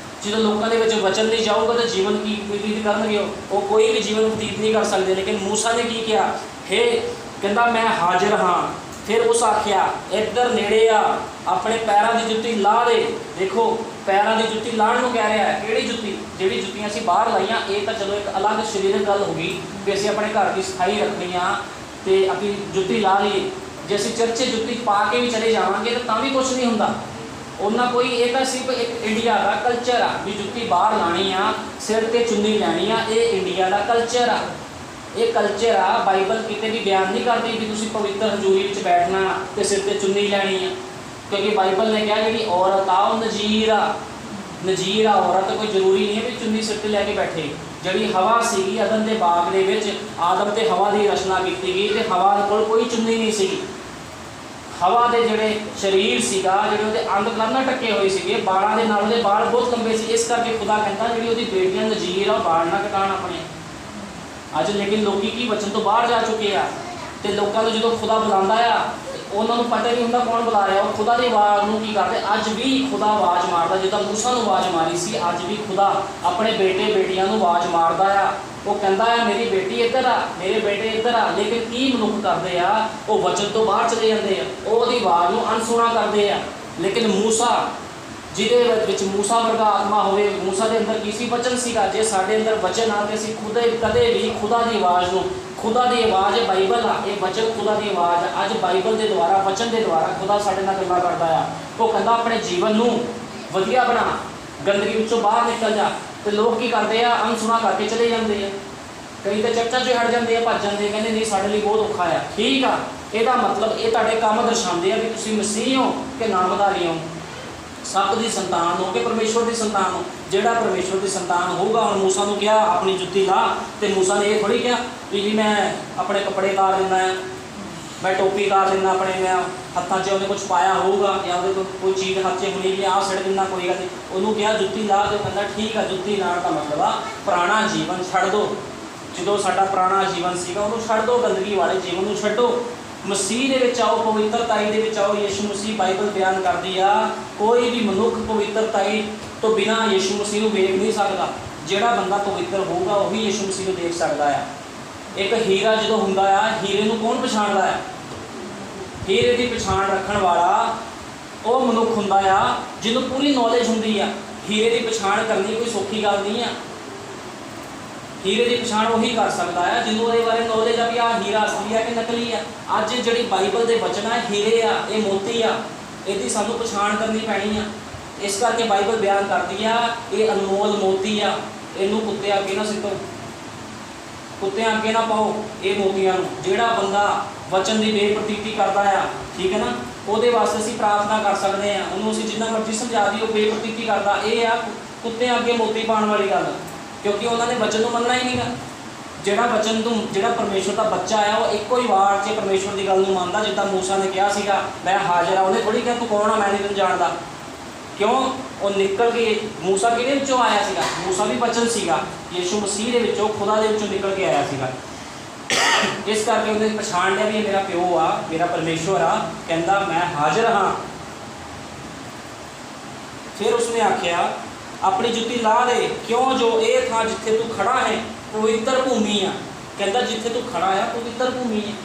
ਜਦੋਂ ਲੋਕਾਂ ਦੇ ਵਿੱਚ ਵਚਨ ਨਹੀਂ ਜਾਊਗਾ ਤਾਂ ਜੀਵਨ ਕੀ ਬਤੀਤ ਕਰਨਗੇ? ਉਹ ਕੋਈ ਵੀ ਜੀਵਨ ਬਤੀਤ ਨਹੀਂ ਕਰ ਸਕਦੇ। ਲੇਕਿਨ ਮੂਸਾ ਨੇ ਕੀ ਕਿਹਾ? ਹੇ, ਕਹਿੰਦਾ ਮੈਂ ਹਾਜ਼ਰ ਹਾਂ। ਫਿਰ ਉਸ ਆਖਿਆ ਇੱਧਰ ਨੇੜੇ ਆ, ਆਪਣੇ ਪੈਰਾਂ ਦੀ ਜੁੱਤੀ ਲਾਹ ਦੇ। ਦੇਖੋ ਪੈਰਾਂ ਦੀ ਜੁੱਤੀ ਲਾਹਣ ਨੂੰ ਕਹਿ ਰਿਹਾ ਹੈ। ਕਿਹੜੀ ਜੁੱਤੀ? ਜਿਹੜੀ ਜੁੱਤੀਆਂ ਅਸੀਂ ਬਾਹਰ ਲਾਈਆਂ। ਇਹ ਤਾਂ ਚਲੋ ਇੱਕ ਅਲੱਗ ਸਰੀਰਕ ਗੱਲ ਹੋ ਗਈ ਵੀ ਅਸੀਂ ਆਪਣੇ ਘਰ ਦੀ ਸਫਾਈ ਰੱਖਣੀ ਆ ਤੇ ਆਪਣੀ ਜੁੱਤੀ ਲਾ ਲਈਏ। ਜੇ ਅਸੀਂ ਚਰਚੇ ਜੁੱਤੀ ਪਾ ਕੇ ਵੀ ਚਲੇ ਜਾਵਾਂਗੇ ਤਾਂ ਵੀ ਕੁਛ ਨਹੀਂ ਹੁੰਦਾ ਉਹਨਾਂ ਕੋਈ। ਇਹ ਤਾਂ ਸਿਰਫ ਇੱਕ ਇੰਡੀਆ ਦਾ ਕਲਚਰ ਆ ਵੀ ਜੁੱਤੀ ਬਾਹਰ ਲਾਣੀ ਆ, ਸਿਰ ਤੇ ਚੁੰਨੀ ਲੈਣੀ ਆ। ਇਹ ਇੰਡੀਆ ਦਾ ਕਲਚਰ ਆ, ਇਹ ਕਲਚਰ ਆ। ਬਾਈਬਲ ਕਿਤੇ ਵੀ ਬਿਆਨ ਨਹੀਂ ਕਰਦੀ ਵੀ ਤੁਸੀਂ ਪਵਿੱਤਰ ਹਜ਼ੂਰੀ ਵਿੱਚ ਬੈਠਣਾ ਤੇ ਸਿਰ ਤੇ ਚੁੰਨੀ ਲੈਣੀ ਆ, ਕਿਉਂਕਿ ਬਾਈਬਲ ਨੇ ਕਿਹਾ ਜਿਹੜੀ ਔਰਤ ਆ ਉਹ ਨਜ਼ੀਰ ਆ। ਨਜ਼ੀਰ ਆ ਔਰਤ, ਕੋਈ ਜ਼ਰੂਰੀ ਨਹੀਂ ਹੈ ਵੀ ਚੁੰਨੀ ਸਿਰ ਤੇ ਲੈ ਕੇ ਬੈਠੇ। ਜਿਹੜੀ ਹਵਾ ਸੀਗੀ ਅਦਨ ਦੇ ਬਾਗ ਦੇ ਵਿੱਚ, ਆਦਮ ਤੇ ਹਵਾ ਦੀ ਰਚਨਾ ਕੀਤੀ ਗਈ ਤੇ ਹਵਾ ਕੋਲ ਕੋਈ ਚੁੰਨੀ ਨਹੀਂ ਸੀਗੀ। ਹਵਾ ਦੇ ਜਿਹੜੇ ਸਰੀਰ ਸੀਗਾ, ਜਿਹੜੇ ਉਹਦੇ ਅੰਗ ਕੰਨਾਂ ਟੱਕੇ ਹੋਏ ਸੀਗੇ, ਬਾਲਾਂ ਦੇ ਨਾਲ ਉਹਦੇ ਬਾਲ ਬਹੁਤ ਲੰਬੇ ਸੀ। ਇਸ ਕਰਕੇ ਖੁਦਾ ਕਹਿੰਦਾ ਜਿਹੜੀ ਉਹਦੀ ਬੇਟੀਆਂ ਨਜ਼ੀਰ ਆ ਉਹ ਬਾਲ ਨਾ ਕਟਾਉਣ ਆਪਣੇ। ਅੱਜ ਲੇਕਿਨ ਲੋਕੀ ਕੀ ਵਚਨ ਤੋਂ ਬਾਹਰ ਜਾ ਚੁੱਕੇ ਆ ਤੇ ਲੋਕਾਂ ਨੂੰ ਜਦੋਂ ਖੁਦਾ ਬੁਲਾਉਂਦਾ ਆ ਉਹਨਾਂ ਨੂੰ ਪਤਾ ਨਹੀਂ ਹੁੰਦਾ ਕੌਣ ਬੁਲਾ ਰਿਹਾ। ਉਹ ਖੁਦਾ ਦੀ ਆਵਾਜ਼ ਨੂੰ ਕੀ ਕਰਦੇ? ਅੱਜ ਵੀ ਖੁਦਾ ਆਵਾਜ਼ ਮਾਰਦਾ। ਜਿੱਦਾਂ ਮੂਸਾ ਨੂੰ ਆਵਾਜ਼ ਮਾਰੀ ਸੀ, ਅੱਜ ਵੀ ਖੁਦਾ ਆਪਣੇ ਬੇਟੇ ਬੇਟੀਆਂ ਨੂੰ ਆਵਾਜ਼ ਮਾਰਦਾ ਆ। ਉਹ ਕਹਿੰਦਾ ਆ ਮੇਰੀ ਬੇਟੀ ਇੱਧਰ ਆ, ਮੇਰੇ ਬੇਟੇ ਇੱਧਰ ਆ। ਲੇਕਿਨ ਕੀ ਮਨੁੱਖ ਕਰਦੇ ਆ? ਉਹ ਵਚਨ ਤੋਂ ਬਾਹਰ ਚਲੇ ਜਾਂਦੇ ਆ, ਉਹਦੀ ਆਵਾਜ਼ ਨੂੰ ਅਣਸੁਣਾ ਕਰਦੇ ਆ। ਲੇਕਿਨ ਮੂਸਾ, ਜਿਹਦੇ ਵਿੱਚ ਮੂਸਾ ਵਰਗਾ ਆਤਮਾ ਹੋਵੇ, ਮੂਸਾ ਦੇ ਅੰਦਰ ਕੀ ਸੀ? ਵਚਨ ਸੀਗਾ। ਜੇ ਸਾਡੇ ਅੰਦਰ ਵਚਨ ਆ ਤੇ ਅਸੀਂ ਕਦੇ ਵੀ ਖੁਦਾ ਦੀ ਆਵਾਜ਼ ਨੂੰ, ਖੁਦਾ ਦੀ ਆਵਾਜ਼ ਬਾਈਬਲ ਆ, ਇਹ ਵਚਨ ਖੁਦਾ ਦੀ ਆਵਾਜ਼ ਆ। ਅੱਜ ਬਾਈਬਲ ਦੇ ਦੁਆਰਾ, ਵਚਨ ਦੇ ਦੁਆਰਾ ਖੁਦਾ ਸਾਡੇ ਨਾਲ ਗੱਲਾਂ ਕਰਦਾ ਆ। ਉਹ ਕਹਿੰਦਾ ਆਪਣੇ ਜੀਵਨ ਨੂੰ ਵਧੀਆ ਬਣਾ, ਗੰਦਗੀ ਵਿੱਚੋਂ ਬਾਹਰ ਨਿਕਲ ਜਾ। ਤੇ ਲੋਕ ਕੀ ਕਰਦੇ ਆ? ਅਣਸੁਣਾ ਕਰਕੇ ਚਲੇ ਜਾਂਦੇ ਆ। ਕਈ ਤਾਂ ਚਰਚਾਂ 'ਚੋਂ ਹਟ ਜਾਂਦੇ ਆ, ਭੱਜ ਜਾਂਦੇ, ਕਹਿੰਦੇ ਨਹੀਂ ਸਾਡੇ ਲਈ ਬਹੁਤ ਔਖਾ ਆ। ਠੀਕ ਆ, ਇਹਦਾ ਮਤਲਬ ਇਹ ਤੁਹਾਡੇ ਕੰਮ ਦਰਸਾਉਂਦੇ ਆ ਵੀ ਤੁਸੀਂ ਮਸੀਹ ਹੋ ਕਿ ਨਾਮਧਾਰੀ ਹੋ, ਸੱਪ ਦੀ ਸੰਤਾਨ ਹੋ ਕਿ ਪਰਮੇਸ਼ਵਰ ਦੀ ਸੰਤਾਨ ਹੋ। ਜਿਹੜਾ ਪਰਮੇਸ਼ਵਰ ਦੀ ਸੰਤਾਨ ਹੋਊਗਾ, ਹੁਣ ਮੂਸਾ ਨੂੰ ਕਿਹਾ ਆਪਣੀ ਜੁੱਤੀ ਲਾ, ਤੇ ਮੂਸਾ ਨੇ ਇਹ ਥੋੜ੍ਹੀ ਕਿਹਾ ਵੀ ਜੀ ਮੈਂ ਆਪਣੇ ਕੱਪੜੇ ਤਾਰ ਦਿੰਦਾ ਆ। मैं टोपी उतार देना अपने, मैं हत्थों 'ਚ ਉਹਨੇ कुछ पाया होगा या ਉਹਦੇ ਕੋਲ कोई चीज़ हथ 'ਚ होनी भी आह छड़ देना, कोई गल नहीं। ਉਹਨੂੰ ਕਿਹਾ जुत्ती ला, तो कहता ठीक है जुत्ती लाण का मतलब आ पुराना जीवन छड़ दो, जो साडा पुराना जीवन सीगा ਉਹਨੂੰ छड़ दो, गंदगी वाले जीवन ਨੂੰ छड्डो, मसीह दे विच आओ, पवित्रताई दे विच आओ। यीशु मसीह बाइबल बयान करदी आ कोई भी मनुख पवित्रताई तो बिना यीशु मसीह ਨੂੰ ਵੇਖ नहीं सकता। ਜਿਹੜਾ ਬੰਦਾ पवित्र होगा वही यीशु मसीह ਨੂੰ देख सकता है। एक हीरा जो हुंदा आ, हीरे ਨੂੰ कौन पछाणदा है? हीरे की पछाण रखण वाला वो मनुख हुंदा आ जिन्होंने पूरी नॉलेज हुंदी आ। हीरे की पछाण करनी कोई सौखी गल नहीं है। हीरे की पछाण वही कर सकता है जिन्होंने ये बारे नॉलेज आ भी आ हीरा असली है कि नकली है। अज जी बाइबल के वचन है हीरे आ, ये मोती आ, इसकी सानू पछाण करनी पैनी आ। इस करके बाइबल बयान करती है ये अनमोल मोती आ, इनू कुत्ते अगे ना सिੱਟੋ, कुत्ते अगे ना पाओ ये मोतियां नूं। जिहड़ा बंदा वचन की बेप्रतीति करता है, ठीक है ना, वो वास्ते असीं प्रार्थना कर सकते हैं, उन्होंने असीं जिन्ना मर्जी समझा दी, वो बेप्रतीति करता, ये आ कुत्ते अगे मोती पाने वाली गल, क्योंकि उन्होंने वचन को मनना ही नहीं गा। जिहड़ा वचन तो जिहड़ा परमेश्वर का बच्चा है वो एक ही वार च परमेश्वर की गल नूं मनदा। जिद्दां मूसा ने कहा सीगा मैं हाजिर आ, उन्हें थोड़ी कहा तू कौन आ मैं नहीं तैनूं जानदा। क्यों वो निकल के मूसा किहदे विचों आया सीगा? मूसा भी वचन सीगा, यीशु मसीह दे विचों खुदा दे विचों निकल के आया सीगा। इस करके उन्हें पछाण लिया भी ये मेरा प्यो आ, मेरा परमेश्वर आ, कहता मैं हाजिर हाँ। फिर उसने आख्या अपनी जुत्ती ला दे, क्यों जो ये था जिथे तू खड़ा है पवित्र भूमि आ। कहता जिथे तू खड़ा है पवित्र भूमि है,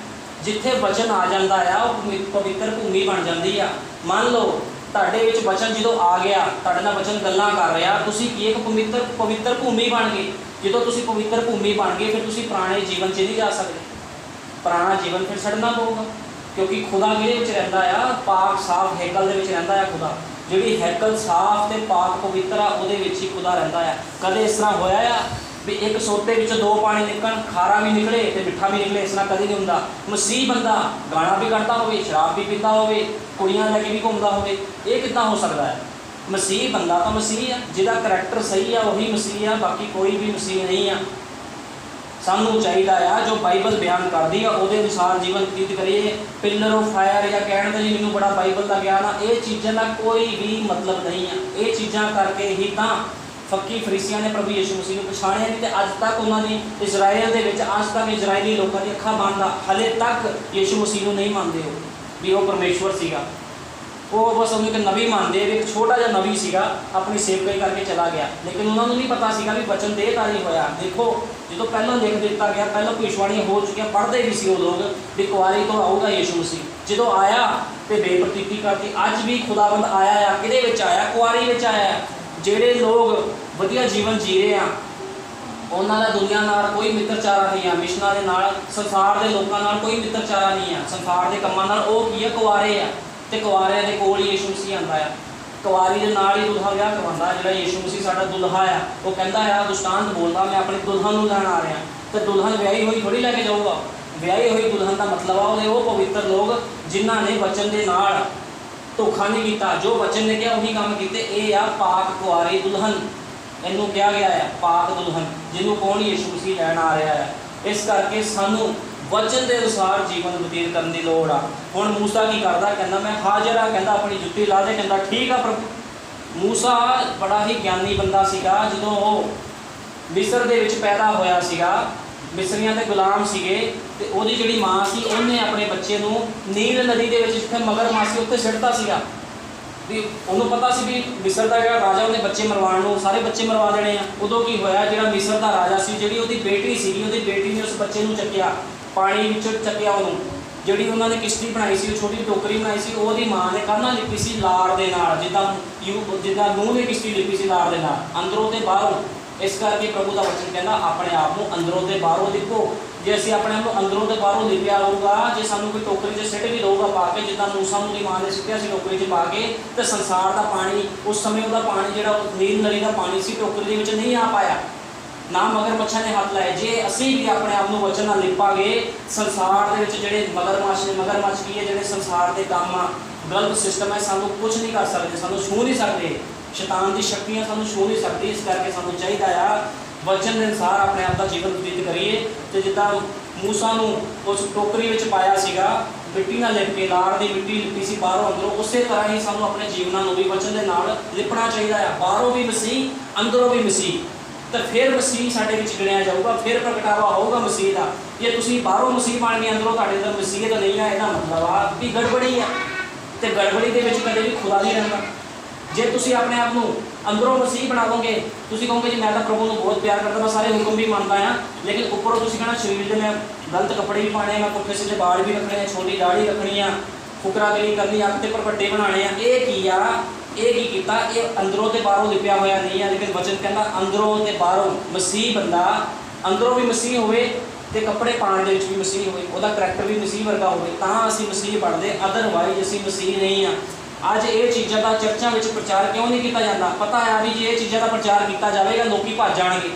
जिथे वचन आ जाता है वो पवित्र भूमि बन जाती है। मान लो ਤੁਹਾਡੇ ਵਿੱਚ वचन जो आ गया, ਤੁਹਾਡੇ ਨਾਲ वचन ਗੱਲਾਂ कर रहा, ਤੁਸੀਂ ਕੀ एक पवित्र भूमि बन गए। जो तुसी पवित्र भूमि बन गए फिर तुसी पुराने जीवन च नहीं जा सकते, पुराना जीवन फिर छड़ना पऊगा, क्योंकि खुदा किहदे रहिंदा आ? पाक साफ हैकल दे विच रहिंदा आ खुदा। जिहड़ी हैकल साफ ते पाक पवित्र आ उहदे विच ही खुदा रहिंदा आ। कदे इस तरह होया आ भी एक सोते विच दो पानी निकलन, खारा भी निकले तो मिठा भी निकले? इस तरह कभी नहीं हुंदा। मसीह बंदा गाना भी करता होवे, शराब भी पीता होवे, कुड़ियां लैके भी घूमदा होवे, ये किद्दां हो सकता है? मसीह बंदा तो मसीह है, जिहदा करैक्टर सही है वही मसीह है, बाकी कोई भी मसीह नहीं है। सानू चाहिए आ जो बाइबल बयान करती है वो अनुसार जीवन व्यतीत करिए। पिलर ऑफ फायर या कहण दा जी मैनूं बड़ा बाइबल का ज्ञान आ, ये चीज़ों का कोई भी मतलब नहीं है। ये चीज़ां करके ही तो फक्की फरीसियां ने प्रभु यीशु मसीह को पछाणिया नहीं, तो अज तक उन्होंने इजराइल के अज तक इजरायली लोगों की अखां बंद आ, हले तक यीशु मसीह को नहीं मानते हो भी वो परमेश्वर सीगा। वो बस उन्हें एक नबी मानते, एक छोटा जिहा नबी सीगा अपनी सेवकाई करके चला गया, लेकिन उन्होंने नहीं पता सीगा भी वचन देहधारी होया। देखो जो पहलों लिख दिता गया, पहलों भविष्यवाणियां हो चुकियां, पढ़ते भी सी वो लोग भी कुआरी तो आऊगा यीशु मसीह। जो आया तो बेप्रतीति करती, अज भी खुदाबंद आया आ, किहदे विच आया? कुआरी विच आया। ਜਿਹੜੇ लोग वधिया जीवन जी रहे हैं उन्हों का दुनिया नाल कोई मित्रचारा नहीं है, मिशनां दे नाल संसार के लोगों नाल कोई मित्रचारा नहीं है, संसार के कामां नाल वो की है कुआरे आ, तो कुआरियां दे कोल ही यीशु मसीह आंदा है। कुआरी के नाल ही दुल्हा विआह करवांदा, जिहड़ा यीशु मसीह साडा दुल्हा आ, वो कहंदा आ दुष्टांत बोलदा मैं अपनी दुल्हन नूं लैण आ रहा, तो दुल्हन विआही हुई थोड़ी लैके जाऊगा। विआही हुई दुल्हन का मतलब आ वो पवित्र लोग जिन्हां ने वचन के नाल धोखा नहीं किया, जो वचन ने कहा वही काम किए। ये आ पाक कुआरी दुल्हन, इनू कहा गया है पाक दुल्हन, जिन्हों कौन यीशु मसीह लैन आ रहा है। इस करके सानू वचन के अनुसार जीवन व्यतीत करने की लोड़ आ। हुण मूसा की करता, कहना मैं हाजिर आ, कहता अपनी जुत्ती ला दे, कहता ठीक आ प्रभु। मूसा बड़ा ही ज्ञानी बंदा सीगा, जो मिस्र दे विच पैदा होया सीगा, मिसरियां के गुलाम सीगे, ते ओहदी जिहड़ी मां सी उन्हें अपने बच्चे नूं नील नदी के जिथे मगरमच्छ सी उत्थे सिੱਟता सीगा भी उन्होंने पता सी भी मिस्र का जिहड़ा राजा उन्हें बच्चे मरवाण नूं सारे बच्चे मरवा देने आ। उदों की होया जिहड़ा मिस्र का राजा सी, जिहड़ी उहदी बेटी सीगी, उहदी बेटी ने उस बच्चे नूं चक्किया, पानी विचों चक्किया उहनूं, जिहड़ी उन्होंने किश्ती बनाई सी, छोटी टोकरी बनाई सी, उहदी मां ने कान्हा लिपी सी लाड़ दे नाल, जिद्दां नूह ने किश्ती लिपी सी लाड़ दे नाल, अंदरों ते बाहरों। इस करके प्रभु का वचन कहना अपने आप को अंदरों के बाहरों लिखो। जे असीं अपने आप को अंदरों के बाहरों लिपिया होगा, जो सानू कोई टोकरी च सिੱਟ भी दऊगा पा के, जिद्दां मूसा नूं दी मां ने सिੱਟਿਆ सी टोकरी च पा के, तो संसार का पानी उस समय उहदा पानी जिहड़ा नील नदी का पानी सी टोकरी दे विच नहीं आ पाया, ना मगरमच्छां ने हाथ लाए। जे असीं भी अपने आप को वचन नाल लिपांगे, संसार दे विच जिहड़े मगरमच्छ ने, मगरमच्छ की है जिहड़े संसार के काम आ, गलत सिस्टम है, सानू कुछ नहीं कर सकते, सानू छू नहीं सकते, शैतान की शक्तियां सानू छू नहीं सकती। इस करके सानू चाहिए आ वचन के अनुसार अपने आप का जीवन व्यतीत करिए। तो जिद्दां मूसा नूं उस टोकरी विच पाया सीगा, ਮਿੱਟੀ ਨਾਲ ਲਿਪ ਕੇ, ਲਾੜ ਦੀ ਮਿੱਟੀ ਲਿਪੀ ਸੀ ਬਾਹਰੋਂ ਅੰਦਰੋਂ, ਉਸੇ ਤਰ੍ਹਾਂ ਹੀ ਸਾਨੂੰ ਆਪਣੇ ਜੀਵਨਾਂ ਨੂੰ ਵੀ ਵਚਨ ਦੇ ਨਾਲ ਲਿਪਣਾ ਚਾਹੀਦਾ ਆ। ਬਾਹਰੋਂ ਵੀ ਮਸੀਹ, ਅੰਦਰੋਂ ਵੀ ਮਸੀਹ, ਤਾਂ ਫਿਰ ਮਸੀਹ ਸਾਡੇ ਵਿੱਚ ਗਿਣਿਆ ਜਾਊਗਾ, ਫਿਰ ਪ੍ਰਗਟਾਵਾ ਹੋਊਗਾ ਮਸੀਹ ਦਾ। ਜੇ ਤੁਸੀਂ ਬਾਹਰੋਂ ਮਸੀਹ ਬਣ ਕੇ ਅੰਦਰੋਂ ਤੁਹਾਡੇ ਅੰਦਰ ਮਸੀਹ ਤਾਂ ਨਹੀਂ ਆ, ਇਹਦਾ ਮਤਲਬ ਆ ਵੀ ਗੜਬੜੀ ਆ, ਤੇ ਗੜਬੜੀ ਦੇ ਵਿੱਚ ਕਦੇ ਵੀ ਖੁਦਾ ਨਹੀਂ ਰਹਿੰਦਾ। ਜੇ ਤੁਸੀਂ ਆਪਣੇ ਆਪ ਨੂੰ ਅੰਦਰੋਂ ਮਸੀਹ ਬਣਾ ਲਓਗੇ, ਤੁਸੀਂ ਕਹੋਗੇ ਜੀ ਮੈਂ ਤਾਂ ਪ੍ਰਭੂ ਨੂੰ ਬਹੁਤ ਪਿਆਰ ਕਰਦਾ, ਮੈਂ ਸਾਰੇ ਹੁਕਮ ਵੀ ਮੰਨਦਾ ਆ, ਲੇਕਿਨ ਉੱਪਰੋਂ ਤੁਸੀਂ ਕਹਿਣਾ ਸਰੀਰ ਦੇ ਮੈਂ ਗਲਤ ਕੱਪੜੇ ਵੀ ਪਾਣੇ, ਮੈਂ ਪੁੱਠੇ ਸਿੱਧੇ ਬਾਲ ਵੀ ਰੱਖਣੇ ਆ, ਛੋਟੀ ਦਾੜੀ ਰੱਖਣੀ ਆ, ਫੁਕਰਾਗਰੀ ਕਰਨੀ, ਅੱਖ ਤੇ ਪਰਪੱਟੇ ਬਣਾਉਣੇ ਆ। ਇਹ ਕੀ ਆ? ਇਹ ਕੀ ਕੀਤਾ? ਇਹ ਅੰਦਰੋਂ ਤੇ ਬਾਹਰੋਂ ਲਿਪਿਆ ਹੋਇਆ ਨਹੀਂ ਆ, ਲੇਕਿਨ ਵਚਨ ਕਹਿੰਦਾ ਅੰਦਰੋਂ ਤੇ ਬਾਹਰੋਂ ਮਸੀਹ ਬੰਦਾ, ਅੰਦਰੋਂ ਵੀ ਮਸੀਹ ਹੋਵੇ ਤੇ ਕੱਪੜੇ ਪਾਉਣ ਦੇ ਵਿੱਚ ਵੀ ਮਸੀਹ ਹੋਵੇ, ਉਹਦਾ ਕਰੈਕਟਰ ਵੀ ਮਸੀਹ ਵਰਗਾ ਹੋਵੇ, ਤਾਂ ਅਸੀਂ ਮਸੀਹ ਬਣਦੇ, ਅਦਰਵਾਈਜ਼ ਅਸੀਂ ਮਸੀਹ ਨਹੀਂ ਆ। ਅੱਜ ਇਹ ਚੀਜ਼ਾਂ ਦਾ ਚਰਚਾਂ ਵਿੱਚ ਪ੍ਰਚਾਰ ਕਿਉਂ ਨਹੀਂ ਕੀਤਾ ਜਾਂਦਾ? ਪਤਾ ਆ ਵੀ ਜੇ ਇਹ ਚੀਜ਼ਾਂ ਦਾ ਪ੍ਰਚਾਰ ਕੀਤਾ ਜਾਵੇਗਾ ਲੋਕੀ ਭੱਜ ਜਾਣਗੇ।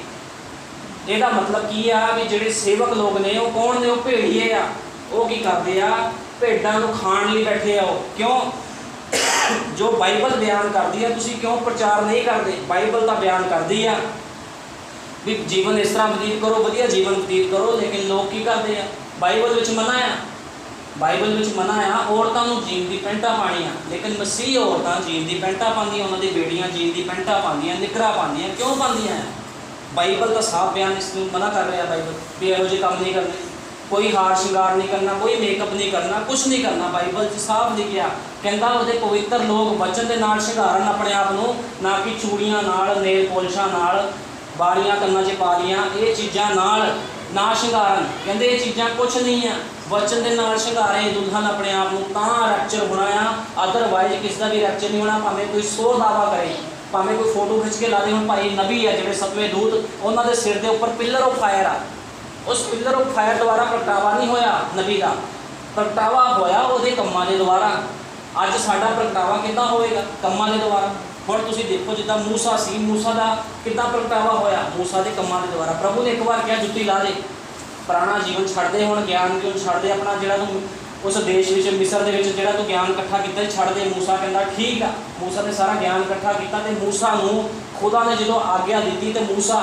ਇਹਦਾ ਮਤਲਬ ਕੀ ਆ? ਵੀ ਜਿਹੜੇ ਸੇਵਕ ਲੋਕ ਨੇ ਉਹ ਕੌਣ ਨੇ? ਉਹ ਭੇੜੀਏ ਆ। ਉਹ ਕੀ ਕਰਦੇ ਆ? ਭੇਡਾਂ ਨੂੰ ਖਾਣ ਲਈ ਬੈਠੇ ਆ। ਉਹ ਕਿਉਂ? ਜੋ ਬਾਈਬਲ ਬਿਆਨ ਕਰਦੀ ਆ ਤੁਸੀਂ ਕਿਉਂ ਪ੍ਰਚਾਰ ਨਹੀਂ ਕਰਦੇ? ਬਾਈਬਲ ਤਾਂ ਬਿਆਨ ਕਰਦੀ ਆ ਵੀ ਜੀਵਨ ਇਸ ਤਰ੍ਹਾਂ ਬਤੀਤ ਕਰੋ, ਵਧੀਆ ਜੀਵਨ ਬਤੀਤ ਕਰੋ, ਲੇਕਿਨ ਲੋਕ ਕੀ ਕਰਦੇ ਆ? ਬਾਈਬਲ ਵਿੱਚ ਮਨਾ ਆ, ਬਾਈਬਲ ਵਿੱਚ ਮਨਾ ਆ ਔਰਤਾਂ ਨੂੰ ਜੀਨ ਦੀ ਪੈਂਟਾਂ ਪਾਉਣੀਆਂ, ਲੇਕਿਨ ਮਸੀਹ ਔਰਤਾਂ ਜੀਨ ਦੀ ਪੈਂਟਾਂ ਪਾਉਂਦੀਆਂ, ਉਹਨਾਂ ਦੀ ਬੇੜੀਆਂ ਜੀਨ ਦੀ ਪੈਂਟਾਂ ਪਾਉਂਦੀਆਂ, ਨਿਕਰਾਂ ਪਾਉਂਦੀਆਂ। ਕਿਉਂ ਪਾਉਂਦੀਆਂ ਆ? ਬਾਈਬਲ ਤਾਂ ਸਾਫ਼ ਬਿਆਨ ਇਸ ਨੂੰ ਮਨਾ ਕਰ ਰਿਹਾ ਬਾਈਬਲ ਵੀ ਇਹੋ ਜਿਹੇ ਕੰਮ ਨਹੀਂ ਕਰਨੇ, ਕੋਈ ਹਾਰ ਸ਼ਿੰਗਾਰ ਨਹੀਂ ਕਰਨਾ, ਕੋਈ ਮੇਕਅਪ ਨਹੀਂ ਕਰਨਾ, ਕੁਛ ਨਹੀਂ ਕਰਨਾ। ਬਾਈਬਲ 'ਚ ਸਾਫ਼ ਲਿਖਿਆ, ਕਹਿੰਦਾ ਉਹਦੇ ਪਵਿੱਤਰ ਲੋਕ ਵਚਨ ਦੇ ਨਾਲ ਸ਼ਿੰਗਾਰਨ ਆਪਣੇ ਆਪ ਨੂੰ, ਨਾ ਕਿ ਚੂੜੀਆਂ ਨਾਲ, ਨੇਲ ਪੋਲਿਸ਼ਾਂ ਨਾਲ, ਬਾਲੀਆਂ ਕੰਨਾਂ 'ਚ ਪਾ ਲੀਆਂ, ਇਹ ਚੀਜ਼ਾਂ ਨਾਲ ਨਾ ਸ਼ਿੰਗਾਰਨ। ਕਹਿੰਦੇ ਇਹ ਚੀਜ਼ਾਂ ਕੁਛ ਨਹੀਂ ਆ, ਵਚਨ ਦੇ ਨਾਲ ਸ਼ਿੰਗਾਰੇ ਦੁਲਹਨ ਆਪਣੇ ਆਪ ਨੂੰ, ਤਾਂ ਰੈਪਚਰ ਹੋਣਾ ਆ, ਅਦਰਵਾਈਜ਼ ਕਿਸ ਦਾ ਵੀ ਰੈਪਚਰ ਨਹੀਂ ਹੋਣਾ। ਭਾਵੇਂ ਕੋਈ 100 ਦਾਵਾ ਕਰੇ, ਭਾਵੇਂ ਕੋਈ ਫੋਟੋ ਖਿੱਚ ਕੇ ਲਾ ਦੇ। ਹੁਣ ਭਾਈ ਨਬੀ ਆ ਜਿਹੜੇ 7ਵੇਂ ਦੂਤ, ਉਹਨਾਂ ਦੇ ਸਿਰ ਦੇ ਉੱਪਰ ਪਿੱਲਰ ਆਫ ਫਾਇਰ ਆ, ਉਸ ਪਿੱਲਰ ਆਫ ਫਾਇਰ ਦੁਆਰਾ ਪ੍ਰਗਟਾਵਾ ਨਹੀਂ ਹੋਇਆ ਨਬੀ ਦਾ, ਪ੍ਰਗਟਾਵਾ ਹੋਇਆ ਉਹਦੇ ਕੰਮਾਂ ਦੇ ਦੁਆਰਾ। ਅੱਜ ਸਾਡਾ ਪ੍ਰਗਟਾਵਾ ਕਿੱਦਾਂ ਹੋਵੇਗਾ? ਕੰਮਾਂ ਦੇ ਦੁਆਰਾ। ਹੁਣ ਤੁਸੀਂ ਦੇਖੋ ਜਿੱਦਾਂ ਮੂਸਾ ਸੀ, ਮੂਸਾ ਦਾ ਕਿੱਦਾਂ ਪ੍ਰਗਟਾਵਾ ਹੋਇਆ? ਮੂਸਾ ਦੇ ਕੰਮਾਂ ਦੇ ਦੁਆਰਾ। ਪ੍ਰਭੂ ਨੇ ਇੱਕ ਵਾਰ ਕਿਹਾ ਜੁੱਤੀ ਲਾ ਦੇ, ਪੁਰਾਣਾ ਜੀਵਨ ਛੱਡ ਦੇ, ਹੁਣ ਗਿਆਨ ਕਿਉਂ ਛੱਡ ਦੇ, ਆਪਣਾ ਜਿਹੜਾ ਤੂੰ ਉਸ ਦੇਸ਼ ਵਿੱਚ ਮਿਸਰ ਦੇ ਵਿੱਚ ਜਿਹੜਾ ਤੂੰ ਗਿਆਨ ਇਕੱਠਾ ਕੀਤਾ ਛੱਡ ਦੇ। ਮੂਸਾ ਕਹਿੰਦਾ ਠੀਕ ਆ। ਮੂਸਾ ਨੇ ਸਾਰਾ ਗਿਆਨ ਇਕੱਠਾ ਕੀਤਾ ਤੇ ਮੂਸਾ ਨੂੰ ਖੁਦਾ ਨੇ ਜਦੋਂ ਆਗਿਆ ਦਿੱਤੀ ਤੇ ਮੂਸਾ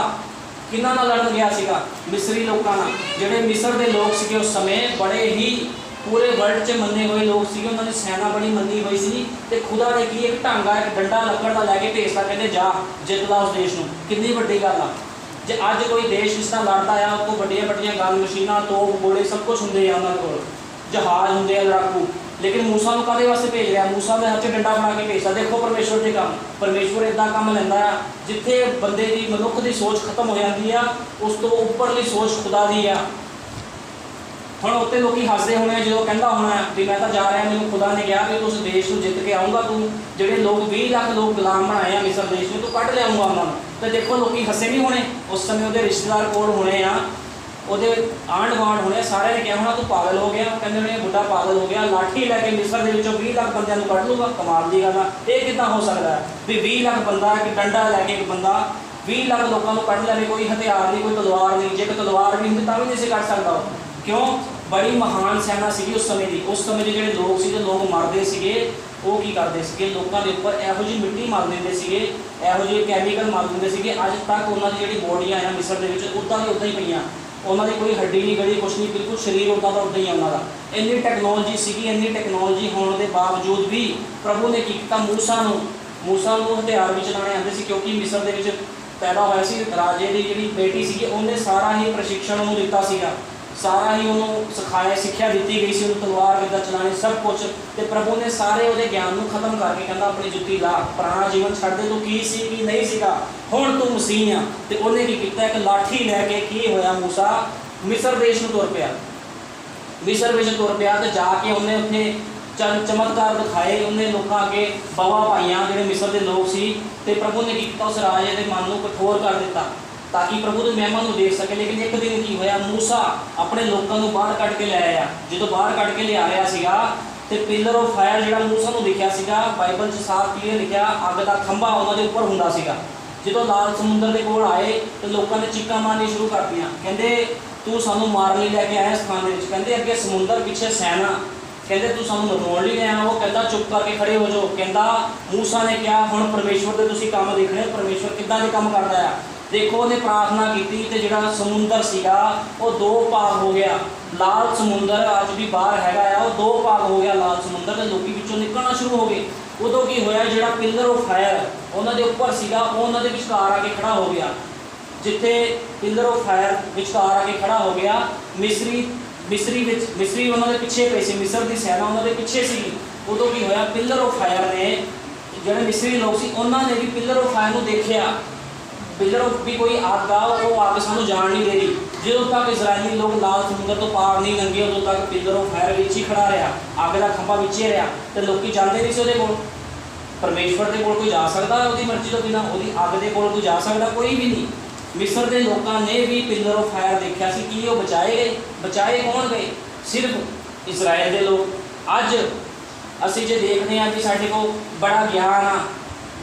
ਕਿਹਨਾਂ ਨਾਲ ਲੜਨ ਗਿਆ ਸੀਗਾ? ਮਿਸਰੀ ਲੋਕਾਂ ਨਾਲ। ਜਿਹੜੇ ਮਿਸਰ ਦੇ ਲੋਕ ਸੀਗੇ ਉਸ ਸਮੇਂ ਬੜੇ ਹੀ ਪੂਰੇ ਵਰਲਡ 'ਚ ਮੰਨੇ ਹੋਏ ਲੋਕ ਸੀਗੇ, ਉਹਨਾਂ ਦੀ ਸੈਨਾ ਬੜੀ ਮੰਨੀ ਹੋਈ ਸੀ, ਤੇ ਖੁਦਾ ਨੇ ਕੀ ਇੱਕ ਢਾਂਗਾ, ਇੱਕ ਡੰਡਾ ਲੱਕੜ ਦਾ ਲੈ ਕੇ ਭੇਜਤਾ, ਕਹਿੰਦੇ ਜਾ ਜਿੱਤ ਲਾ ਉਸ ਦੇਸ਼ ਨੂੰ। ਕਿੰਨੀ ਵੱਡੀ ਗੱਲ ਆ। ਜੇ ਅੱਜ ਕੋਈ ਦੇਸ਼ ਇਸ ਤਰ੍ਹਾਂ ਲੜਦਾ ਆ, ਉਹ ਕੋਲ ਵੱਡੀਆਂ ਵੱਡੀਆਂ ਗਨ ਮਸ਼ੀਨਾਂ, ਤੋਪ, ਗੋਲੇ ਸਭ ਕੁਝ ਹੁੰਦੇ ਆ, ਉਹਨਾਂ ਕੋਲ ਜਹਾਜ਼ ਹੁੰਦੇ ਆ, ਲੜਾਕੂ, ਲੇਕਿਨ ਮੂਸਾ ਨੂੰ ਕਾਹਦੇ ਵਾਸਤੇ ਭੇਜ ਰਿਹਾ? ਮੂਸਾ ਦੇ ਹੱਥ 'ਚ ਡੰਡਾ ਬਣਾ ਕੇ ਭੇਜਦਾ। ਦੇਖੋ ਪਰਮੇਸ਼ਵਰ ਦੇ ਕੰਮ। ਪਰਮੇਸ਼ਵਰ ਇੱਦਾਂ ਕੰਮ ਲੈਂਦਾ ਆ ਜਿੱਥੇ ਬੰਦੇ ਦੀ, ਮਨੁੱਖ ਦੀ ਸੋਚ ਖਤਮ ਹੋ ਜਾਂਦੀ ਆ, ਉਸ ਤੋਂ ਉੱਪਰਲੀ ਸੋਚ ਖੁਦਾ ਦੀ ਆ। ਹੁਣ ਉੱਤੇ ਲੋਕੀ ਹੱਸਦੇ ਹੋਣੇ ਆ ਜਦੋਂ ਕਹਿੰਦਾ ਹੋਣਾ ਵੀ ਮੈਂ ਤਾਂ ਜਾ ਰਿਹਾ, ਮੈਨੂੰ ਖੁਦਾ ਨੇ ਕਿਹਾ ਵੀ ਤੂੰ ਉਸ ਦੇਸ਼ ਨੂੰ ਜਿੱਤ ਕੇ ਆਊਂਗਾ, ਤੂੰ ਜਿਹੜੇ ਲੋਕ 20 ਲੱਖ ਲੋਕ ਗੁਲਾਮ ਬਣਾਏ ਆ ਮਿਸਰ ਦੇਸ਼ ਨੂੰ, ਤੂੰ ਕੱਢ ਲਿਆਊਂਗਾ ਉਹਨਾਂ ਨੂੰ। ਤੇ ਦੇਖੋ ਲੋਕੀ ਹੱਸੇ ਨਹੀਂ ਹੋਣੇ, ਉਸ ਸਮੇਂ ਉਹਦੇ ਰਿਸ਼ਤੇਦਾਰ ਕੋਲ ਹੋਣੇ ਆ, ਉਹਦੇ ਆਂਢ ਗੁਆਂਢ ਹੋਣੇ, ਸਾਰਿਆਂ ਨੇ ਕਿਹਾ ਹੋਣਾ ਤੂੰ ਪਾਗਲ ਹੋ ਗਿਆ। ਕਹਿੰਦੇ ਹੋਣੇ ਬੁੱਢਾ ਪਾਗਲ ਹੋ ਗਿਆ, ਲਾਠੀ ਲੈ ਕੇ ਮਿਸਰ ਦੇ ਵਿੱਚੋਂ 20 ਲੱਖ ਬੰਦਿਆਂ ਨੂੰ ਕੱਢ ਲੂਗਾ। ਕਮਾਲ ਦੀ ਗੱਲ ਆ, ਇਹ ਕਿੱਦਾਂ ਹੋ ਸਕਦਾ ਹੈ ਵੀ 20 ਲੱਖ ਬੰਦਾ, ਕਿ ਡੰਡਾ ਲੈ ਕੇ ਇੱਕ ਬੰਦਾ 20 ਲੱਖ ਲੋਕਾਂ ਨੂੰ ਕੱਢ ਲਵੇ? ਕੋਈ ਹਥਿਆਰ ਨਹੀਂ, ਕੋਈ ਤਲਵਾਰ ਨਹੀਂ। ਜੇ ਕੋਈ ਤਲਵਾਰ ਵੀ ਹੁੰਦੀ ਤਾਂ ਵੀ ਨਹੀਂ ਸੀ ਕੱਢ ਸਕਦਾ ਉਹ। ਕਿਉਂ? ਬੜੀ ਮਹਾਨ ਸੈਨਾ ਸੀਗੀ ਉਸ ਸਮੇਂ ਦੀ। ਉਸ ਸਮੇਂ ਦੇ ਜਿਹੜੇ ਲੋਕ ਸੀ, ਲੋਕ ਮਰਦੇ ਸੀਗੇ, ਉਹ ਕੀ ਕਰਦੇ ਸੀਗੇ? ਲੋਕਾਂ ਦੇ ਉੱਪਰ ਇਹੋ ਜਿਹੀ ਮਿੱਟੀ ਮਾਰ ਦਿੰਦੇ ਸੀਗੇ, ਇਹੋ ਜਿਹੇ ਕੈਮੀਕਲ ਮਾਰ ਦਿੰਦੇ ਸੀਗੇ। ਅੱਜ ਤੱਕ ਉਹਨਾਂ ਦੀ ਜਿਹੜੀ ਬੋਡੀਆਂ ਆ ਮਿਸਰ ਦੇ ਵਿੱਚ ਉੱਦਾਂ ਦੀ ਉੱਦਾਂ ਹੀ ਪਈਆਂ, ਉਹਨਾਂ ਦੀ ਕੋਈ ਹੱਡੀ ਨਹੀਂ ਗਲੀ, ਕੁਛ ਨਹੀਂ, ਬਿਲਕੁਲ ਸਰੀਰ ਉੱਦਾਂ ਦਾ ਉੱਦਾਂ ਹੀ ਆ ਉਹਨਾਂ ਦਾ। ਇੰਨੀ ਟੈਕਨੋਲੋਜੀ ਸੀਗੀ। ਇੰਨੀ ਟੈਕਨੋਲੋਜੀ ਹੋਣ ਦੇ ਬਾਵਜੂਦ ਵੀ ਪ੍ਰਭੂ ਨੇ ਕੀ ਕੀਤਾ? ਮੂਸਾ ਨੂੰ ਹਥਿਆਰ ਵੀ ਚਲਾਉਣੇ ਆਉਂਦੇ ਸੀ, ਕਿਉਂਕਿ ਮਿਸਰ ਦੇ ਵਿੱਚ ਪੈਦਾ ਹੋਇਆ ਸੀ। ਰਾਜੇ ਦੀ ਜਿਹੜੀ ਬੇਟੀ ਸੀਗੀ, ਉਹਨੇ ਸਾਰਾ ਹੀ ਪ੍ਰਸ਼ਿਕਸ਼ਣ ਉਹਨੂੰ ਦਿੱਤਾ ਸੀਗਾ, ਸਾਰਾ ਹੀ ਉਹਨੂੰ ਸਿਖਾਇਆ, ਸਿੱਖਿਆ ਦਿੱਤੀ ਗਈ ਸੀ ਉਹਨੂੰ, ਤਲਵਾਰ ਕਿੱਦਾਂ ਚਲਾਉਣੀ, ਸਭ ਕੁਛ। ਤੇ ਪ੍ਰਭੂ ਨੇ ਸਾਰੇ ਉਹਦੇ ਗਿਆਨ ਨੂੰ ਖਤਮ ਕਰਕੇ ਕਹਿੰਦਾ ਆਪਣੀ ਜੁੱਤੀ ਲਾ, ਪੁਰਾਣਾ ਜੀਵਨ ਛੱਡ ਦੇ, ਤੂੰ ਕੀ ਸੀ ਕੀ ਨਹੀਂ ਸੀਗਾ, ਹੁਣ ਤੂੰ ਮਸੀਹ ਆ। ਤੇ ਉਹਨੇ ਕੀ ਕੀਤਾ? ਇੱਕ ਲਾਠੀ ਲੈ ਕੇ ਕੀ ਹੋਇਆ? ਮੂਸਾ ਮਿਸਰ ਦੇਸ਼ ਨੂੰ ਤੁਰ ਪਿਆ। ਮਿਸਰ ਵਿੱਚ ਤੁਰ ਪਿਆ ਤੇ ਜਾ ਕੇ ਉਹਨੇ ਉੱਥੇ ਚਮਤਕਾਰ ਦਿਖਾਏ। ਉਹਨੇ ਲੋਕਾਂ ਅੱਗੇ ਬਵਾ ਪਾਈਆਂ ਜਿਹੜੇ ਮਿਸਰ ਦੇ ਲੋਕ ਸੀ, ਤੇ ਪ੍ਰਭੂ ਨੇ ਕੀ ਕੀਤਾ? ਉਸ ਰਾਜੇ ਦੇ ਮਨ ਨੂੰ ਕਠੋਰ ਕਰ ਦਿੱਤਾ ਤਾਂ ਕਿ ਪ੍ਰਭੂ ਦੇ ਮਹਿਮਾ ਨੂੰ ਦੇਖ ਸਕੇ। ਲੇਕਿਨ ਇੱਕ ਦਿਨ ਕੀ ਹੋਇਆ? ਮੂਸਾ ਆਪਣੇ ਲੋਕਾਂ ਨੂੰ ਬਾਹਰ ਕੱਢ ਕੇ ਲੈ ਆਇਆ। ਜਦੋਂ ਬਾਹਰ ਕੱਢ ਕੇ ਲਿਆ ਰਿਹਾ ਸੀਗਾ ਤੇ ਪਿਲਰ ਆਫ ਫਾਇਰ ਜਿਹੜਾ ਮੂਸਾ ਨੂੰ ਦਿਖਿਆ ਸੀਗਾ, ਬਾਈਬਲ 'ਚ ਸਾਫ਼ ਕਲੀਅਰ ਲਿਖਿਆ, ਅੱਗ ਦਾ ਖੰਭਾ ਉਹਨਾਂ ਦੇ ਉੱਪਰ ਹੁੰਦਾ ਸੀਗਾ। ਜਦੋਂ ਲਾਲ ਸਮੁੰਦਰ ਦੇ ਕੋਲ ਆਏ ਤੇ ਲੋਕਾਂ ਨੇ ਚੀਕਾਂ ਮਾਰਨੀ ਸ਼ੁਰੂ ਕਰਤੀਆਂ, ਕਹਿੰਦੇ ਤੂੰ ਸਾਨੂੰ ਮਾਰਨ ਲਈ ਲੈ ਕੇ ਆਇਆ ਸਥਾਨ ਦੇ ਵਿੱਚ। ਕਹਿੰਦੇ ਅੱਗੇ ਸਮੁੰਦਰ, ਪਿੱਛੇ ਸੈਨਾ, ਕਹਿੰਦੇ ਤੂੰ ਸਾਨੂੰ ਮਰਵਾਉਣ ਲਈ ਲਿਆ। ਉਹ ਕਹਿੰਦਾ ਚੁੱਪ ਕਰਕੇ ਖੜੇ ਹੋ ਜਾਓ। ਕਹਿੰਦਾ ਮੂਸਾ ਨੇ ਕਿਹਾ ਹੁਣ ਪਰਮੇਸ਼ਵਰ ਦੇ ਤੁਸੀਂ ਕੰਮ ਦੇਖਣੇ, ਪਰਮੇਸ਼ਵਰ ਕਿੱਦਾਂ ਦੇ ਕੰਮ ਕਰਦਾ ਆ। देखो उन्हें प्रार्थना की तो जो समुंदर सीगा वो दो भाग हो गया। लाल समुंदर अज भी बाहर हैगा आ, वो दो भाग हो गया लाल समुंदर, तो लोग पिछों निकलना शुरू हो गए। उदों की होया जो पिलर ऑफ फायर उन्होंने उपर सीगा वो उन्होंने विचकार आके खड़ा हो गया। जिथे पिलर ऑफ फायर विचकार आके खड़ा हो गया, मिस्री उन्होंने पिछे पे सी, मिस्र की सैना उन्होंने पिछे सी। उदों की होया पिलर ऑफ फायर ने जो मिस्री लोग सी उन्होंने भी पिलर ऑफ फायर को देखा। पिलर ऑफ भी कोई अग आ, वो अग सानू जान नहीं दे रही। जो तक इसराइली लोग लाल समुद्र तो पार नहीं लंघे उदों तक पिलर ऑफ फायर विच ही खड़ा रहा, अग का खंभा विच ही रहा। तो लोग जाते नहीं से उहदे कोल, परमेश्वर के कोल कोई जा सकता है उसकी मर्जी तो बिना, उसकी अग के कोल कोई जा सकता कोई भी नहीं। मिस्र के लोगों ने भी पिलर ऑफ फायर देखा सी कि वो बचाए गए। बचाए कौन गए? सिर्फ इसराइल के लोग। अज असी जो देखने कि साढ़े को बड़ा ज्ञान आ,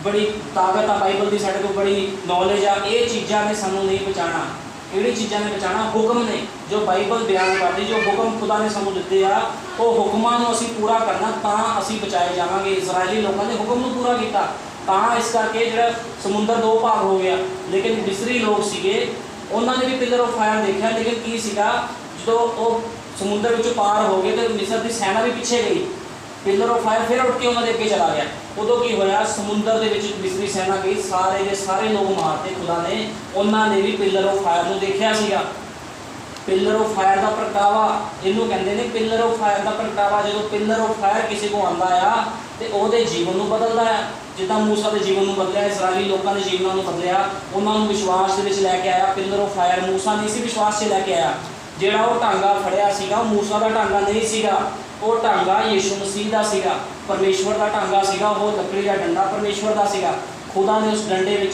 बड़ी ताकत आ बाइबल की, साढ़े को बड़ी नॉलेज आ, ये चीज़ा ने सानू नहीं बचाना। किहड़ी चीज़ा ने बचाना? हुक्म ने जो बाइबल बयान करती, जो हुक्म खुदा ने सानू दिते आ, वो हुक्मां नूं असीं पूरा करना तां असीं बचाए जावांगे। इसराइली लोगों ने हुक्म नूं पूरा किया तां इस करके जो समुंदर दो भाग हो गया। लेकिन मिस्री लोग सीगे उन्होंने भी पिलर ऑफ फायर देखा, लेकिन की सीगा जो वो समुंदर विचों पार हो गए तो मिस्र की सैना भी पिछे गई। पिलर ऑफ फायर फिर उठ के उन्होंने अगे चला गया। उदों की होया समुंदर के विच मिस्री सैना गई, सारे के सारे लोग मारते खुदा ने। उन्होंने भी पिलर ऑफ फायर को देखा सीगा। पिलर ऑफ फायर का प्रगटावा इनू कहते हैं। पिलर ऑफ फायर का प्रगटावा जो पिलर ऑफ फायर किसी को आता आ तो वो जीवन को बदलता है। जिदा मूसा के जीवन को बदलिया, इसराइली लोगों के जीवन को बदलिया, उन्होंने विश्वास के लैके आया। पिलर ऑफ फायर मूसा नहीं सी विश्वास से लैके आया। जोड़ा वो टांगा फड़िया सीगा मूसा का टांगा नहीं सीगा, वो टांगा यीशु मसीह का सीगा। परमेश्वर का टांगा सीगा, वो लकड़ी का डंडा परमेश्वर का सीगा। खुदा ने उस डंडे में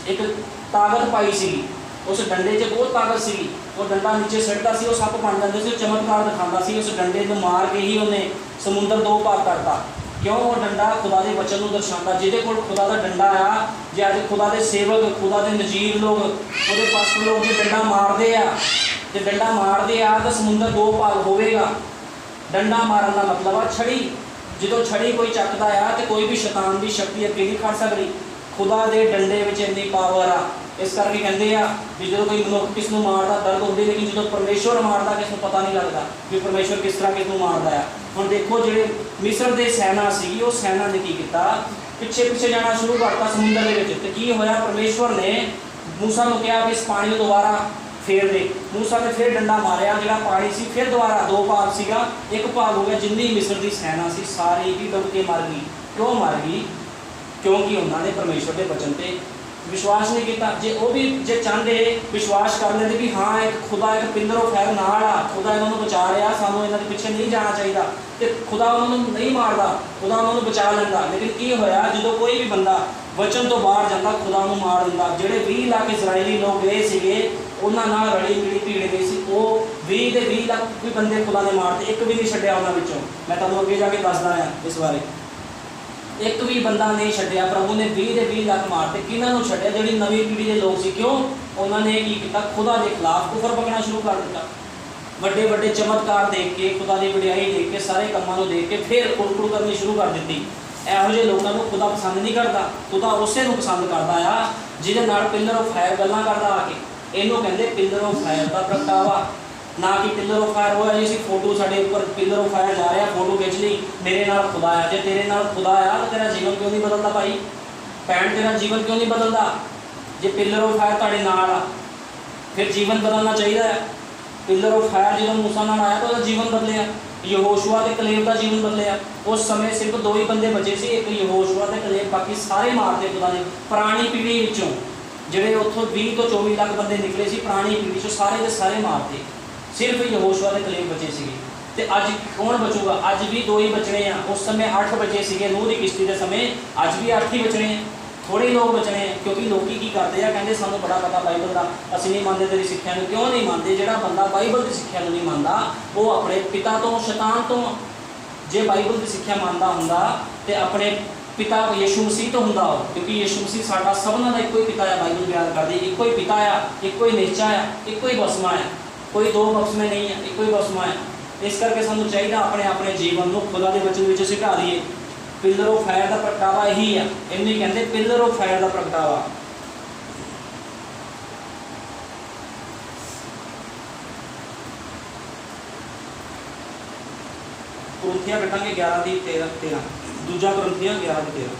एक ताकत पाई सी, उस डंडे च बहुत ताकत सी। वो डंडा नीचे सड़ता सी, वो सप बन जाते सी, चमत्कार दिखाता सी। उस डंडे को मार के ही उन्हें समुंदर दो भाग करता। क्यों? वो डंडा खुदा के वचन को दर्शाता। जिहदे कोल खुदा का डंडा आ, जे अज खुदा के सेवक, खुदा के नजीर लोग, वो पास्टर लोग जो डंडा मारते आ, जो डंडा मारते आ तो समुंदर दो भाग होवेगा। डंडा मारन का मतलब आ छड़ी। जो छड़ी कोई चकता आ तो कोई भी शैतान की शक्ति अगे नहीं खड़ सकती। खुदा के डंडे में इन्नी पावर आ, इस करके कहते हैं भी जो कोई मनुख किस नूं मारदा दर्द होंदी, लेकिन जो परमेश्वर मारदा किस नूं पता नहीं लगता भी परमेश्वर किस तरह किस नूं मारदा है। हुण देखो जो मिस्र के सैना सी, वो सैना ने की किया, पिछे पिछे जाना शुरू करता समुंदर के विच। ते की होया? परमेश्वर ने मूसा नूं कहा कि इस पानी को दोबारा फेर दे। मूसा ने फिर डंडा मारिया, जो पानी सी फिर दोबारा दो भाग सीगा, एक भाग हो गया। जिन्नी मिस्र की सैना सी सारी ही डुब के मर गई। क्यों मर गई? क्योंकि उन्होंने परमेश्वर के वचन पर विश्वास नहीं किया। जे वो भी जे चाहते विश्वास कर लेते कि हाँ एक खुदा एक पिलर ऑफ फायर नाल आ, खुदा इन्होंने बचा रहा, सानू इन्हों के पिछे नहीं जाना चाहिए, तो खुदा उन्होंने नहीं मारता, खुदा उन्होंने बचा लेंदा। लेकिन की होया जो कोई भी बंदा वचन तो बाहर जाता खुदा उन्होंने मार दिंदा। ਜਿਹੜੇ 20 लाख इसराइली लोग गए ਸੀਗੇ ਉਹਨਾਂ ਨਾਲ रली मिली भीड़ गई सी, वो 20 ਦੇ 20 लाख भी बंदे खुदा ने मारते, एक भी नहीं छड्डिया उन्होंने विचों। मैं तुहानूं अगे जाके दसदा आ इस बारे, एक भी बंदा नहीं छड्डिया। प्रभु ने 20 ਦੇ 20 लाख मारते। किन्हां नूं छड्डिया? ਜਿਹੜੀ नवीं पीढ़ी के लोग सी। क्यों? उन्होंने की किया? खुदा के खिलाफ कुफर पकना शुरू कर दिता। ਵੱਡੇ ਵੱਡੇ चमत्कार देख के, खुदा की वडियाई देख के, सारे कामों को देख के फिर कुड़कुड़ करनी शुरू कर दी। ਇਹੋ ਜਿਹੇ लोगों को खुदा पसंद नहीं करता। खुदा उसे नूं पसंद करता आ ਜਿਹਦੇ ਨਾਲ पिलर ऑफ फायर गल्लां करदा आके। इनू कहते पिलर ऑफ फायर का प्रगटावा, ना कि पिलर ऑफ फायर होया जी फोटो साढ़े उपर पिलर ऑफ फायर जा रहा, फोटो खिंच ली, मेरे नाल खुदा आ। जे तेरे नाल खुदा आ तो तेरा जीवन क्यों नहीं बदलता भाई भैन? तेरा जीवन क्यों नहीं बदलता? जे पिलर ऑफ फायर तुहाडे नाल आ फिर जीवन बदलना चाहिए। पिलर ऑफ फायर जो मूसा नाल आया तो जीवन बदलिया। यहोशुआ ते कलेब का जीवन बदलिया। उस समय सिर्फ 2 ही बंदे बचे सी, एक यहोशुआ ते कलेब, बाकी सारे मारते खुदा ने। पुरानी पीढ़ी विचों जिहड़े उत्थों 20 तो 24 लाख बंदे निकले सी पुरानी पीढ़ी चों, सारे के सारे मारते। सिर्फ यहोशुआ ते कलेब बचे सीगे। ते अज कौन बचूगा? अज भी 2 ही बचने हैं। उस समय 8 बचे सीगे नूह की किश्ती के समय, अज भी 8 ही बचने हैं। थोड़े लोग बचने हैं क्योंकि लोग की करते हैं, कहते सानू बड़ा पता बाइबल का, असं नहीं मानते तेरी सिक्ख्या को। क्यों नहीं मानते? जो बंदा बाइबल की सिक्ख्या नहीं मानता वो अपने पिता तो शैतान तो, जे बाइबल की सिक्ख्या मानता होंदा ते अपने पिता यीशु मसीह तो होंदा, क्योंकि यीशु मसीह साडा सबना का एको ही पिता है। बाइबल बयान करती एको ही पिता आ, एको ही निश्चा है, एको ही बसमा है, कोई 2 बसमे नहीं है, एको ही बसमा है। इस करके सानू चाहिए अपने अपने जीवन को खुदा के वचन में सिखा दीए। पिलर ऑफ फायर का प्रगटावा यही है, इन्हें कहते पिलर ऑफ फायर का प्रगटावा। ਕੁਰਿੰਥੀਆਂ ਕੱਟਾਂਗੇ 11 ਦੀ 13 ਦੂਜਾ ਕੁਰਿੰਥੀਆਂ 11 ਦੀ 13।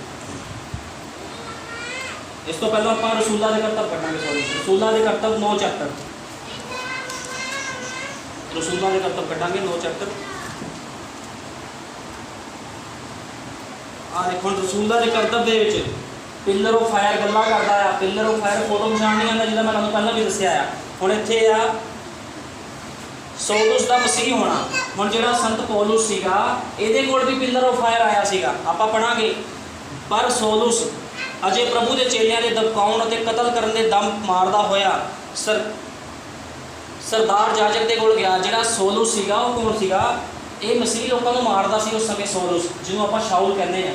ਇਸ ਤੋਂ ਪਹਿਲਾਂ ਆਪਾਂ ਰਸੂਲਾਂ ਦੇ ਕਰਤੱਵ ਕੱਟਾਂਗੇ, ਸੌਰੀ ਰਸੂਲਾਂ ਦੇ ਕਰਤੱਵ 9 ਚੈਪਟਰ, ਰਸੂਲਾਂ ਦੇ ਕਰਤੱਵ ਕੱਟਾਂਗੇ 9 ਚੈਪਟਰ। ਆ ਦੇਖੋ ਰਸੂਲਾਂ ਦੇ ਕਰਤੱਵ ਦੇ ਵਿੱਚ ਪਿਲਰ ਆਫ ਫਾਇਰ ਗੱਲਾਂ ਕਰਦਾ ਆ। ਪਿਲਰ ਆਫ ਫਾਇਰ ਫੋਟੋ ਪਛਾਣ ਨਹੀਂ ਆਉਂਦਾ, ਜਿਹਦਾ ਮੈਂ ਤੁਹਾਨੂੰ ਪਹਿਲਾਂ ਵੀ ਦੱਸਿਆ ਆ। ਹੁਣ ਇੱਥੇ ਆ ਸੌਲੁਸ ਦਾ ਮਸੀਹ ਹੋਣਾ। ਹੁਣ ਜਿਹੜਾ ਸੰਤ ਪੌਲੁਸ ਸੀਗਾ ਇਹਦੇ ਕੋਲ ਵੀ ਪਿਲਰ ਆਫ ਫਾਇਰ ਆਇਆ ਸੀਗਾ, ਆਪਾਂ ਪੜਾਂਗੇ। ਪਰ ਸੌਲੁਸ ਅਜੇ ਪ੍ਰਭੂ ਦੇ ਚੇਲਿਆਂ ਦੇ ਦਬਕਾਉਣ ਅਤੇ ਕਤਲ ਕਰਨ ਦੇ ਦਮ ਮਾਰਦਾ ਹੋਇਆ ਸਰਦਾਰ ਜਾਜਕ ਦੇ ਕੋਲ ਗਿਆ। ਜਿਹੜਾ ਸੌਲੁਸ ਸੀਗਾ ਉਹ ਕੌਣ ਸੀਗਾ? ਇਹ ਮਸੀਹ ਲੋਕਾਂ ਨੂੰ ਮਾਰਦਾ ਸੀ ਉਸ ਸਮੇਂ। ਸੌਲੁਸ ਜਿਹਨੂੰ ਆਪਾਂ ਸ਼ਾਉਲ ਕਹਿੰਦੇ ਆ,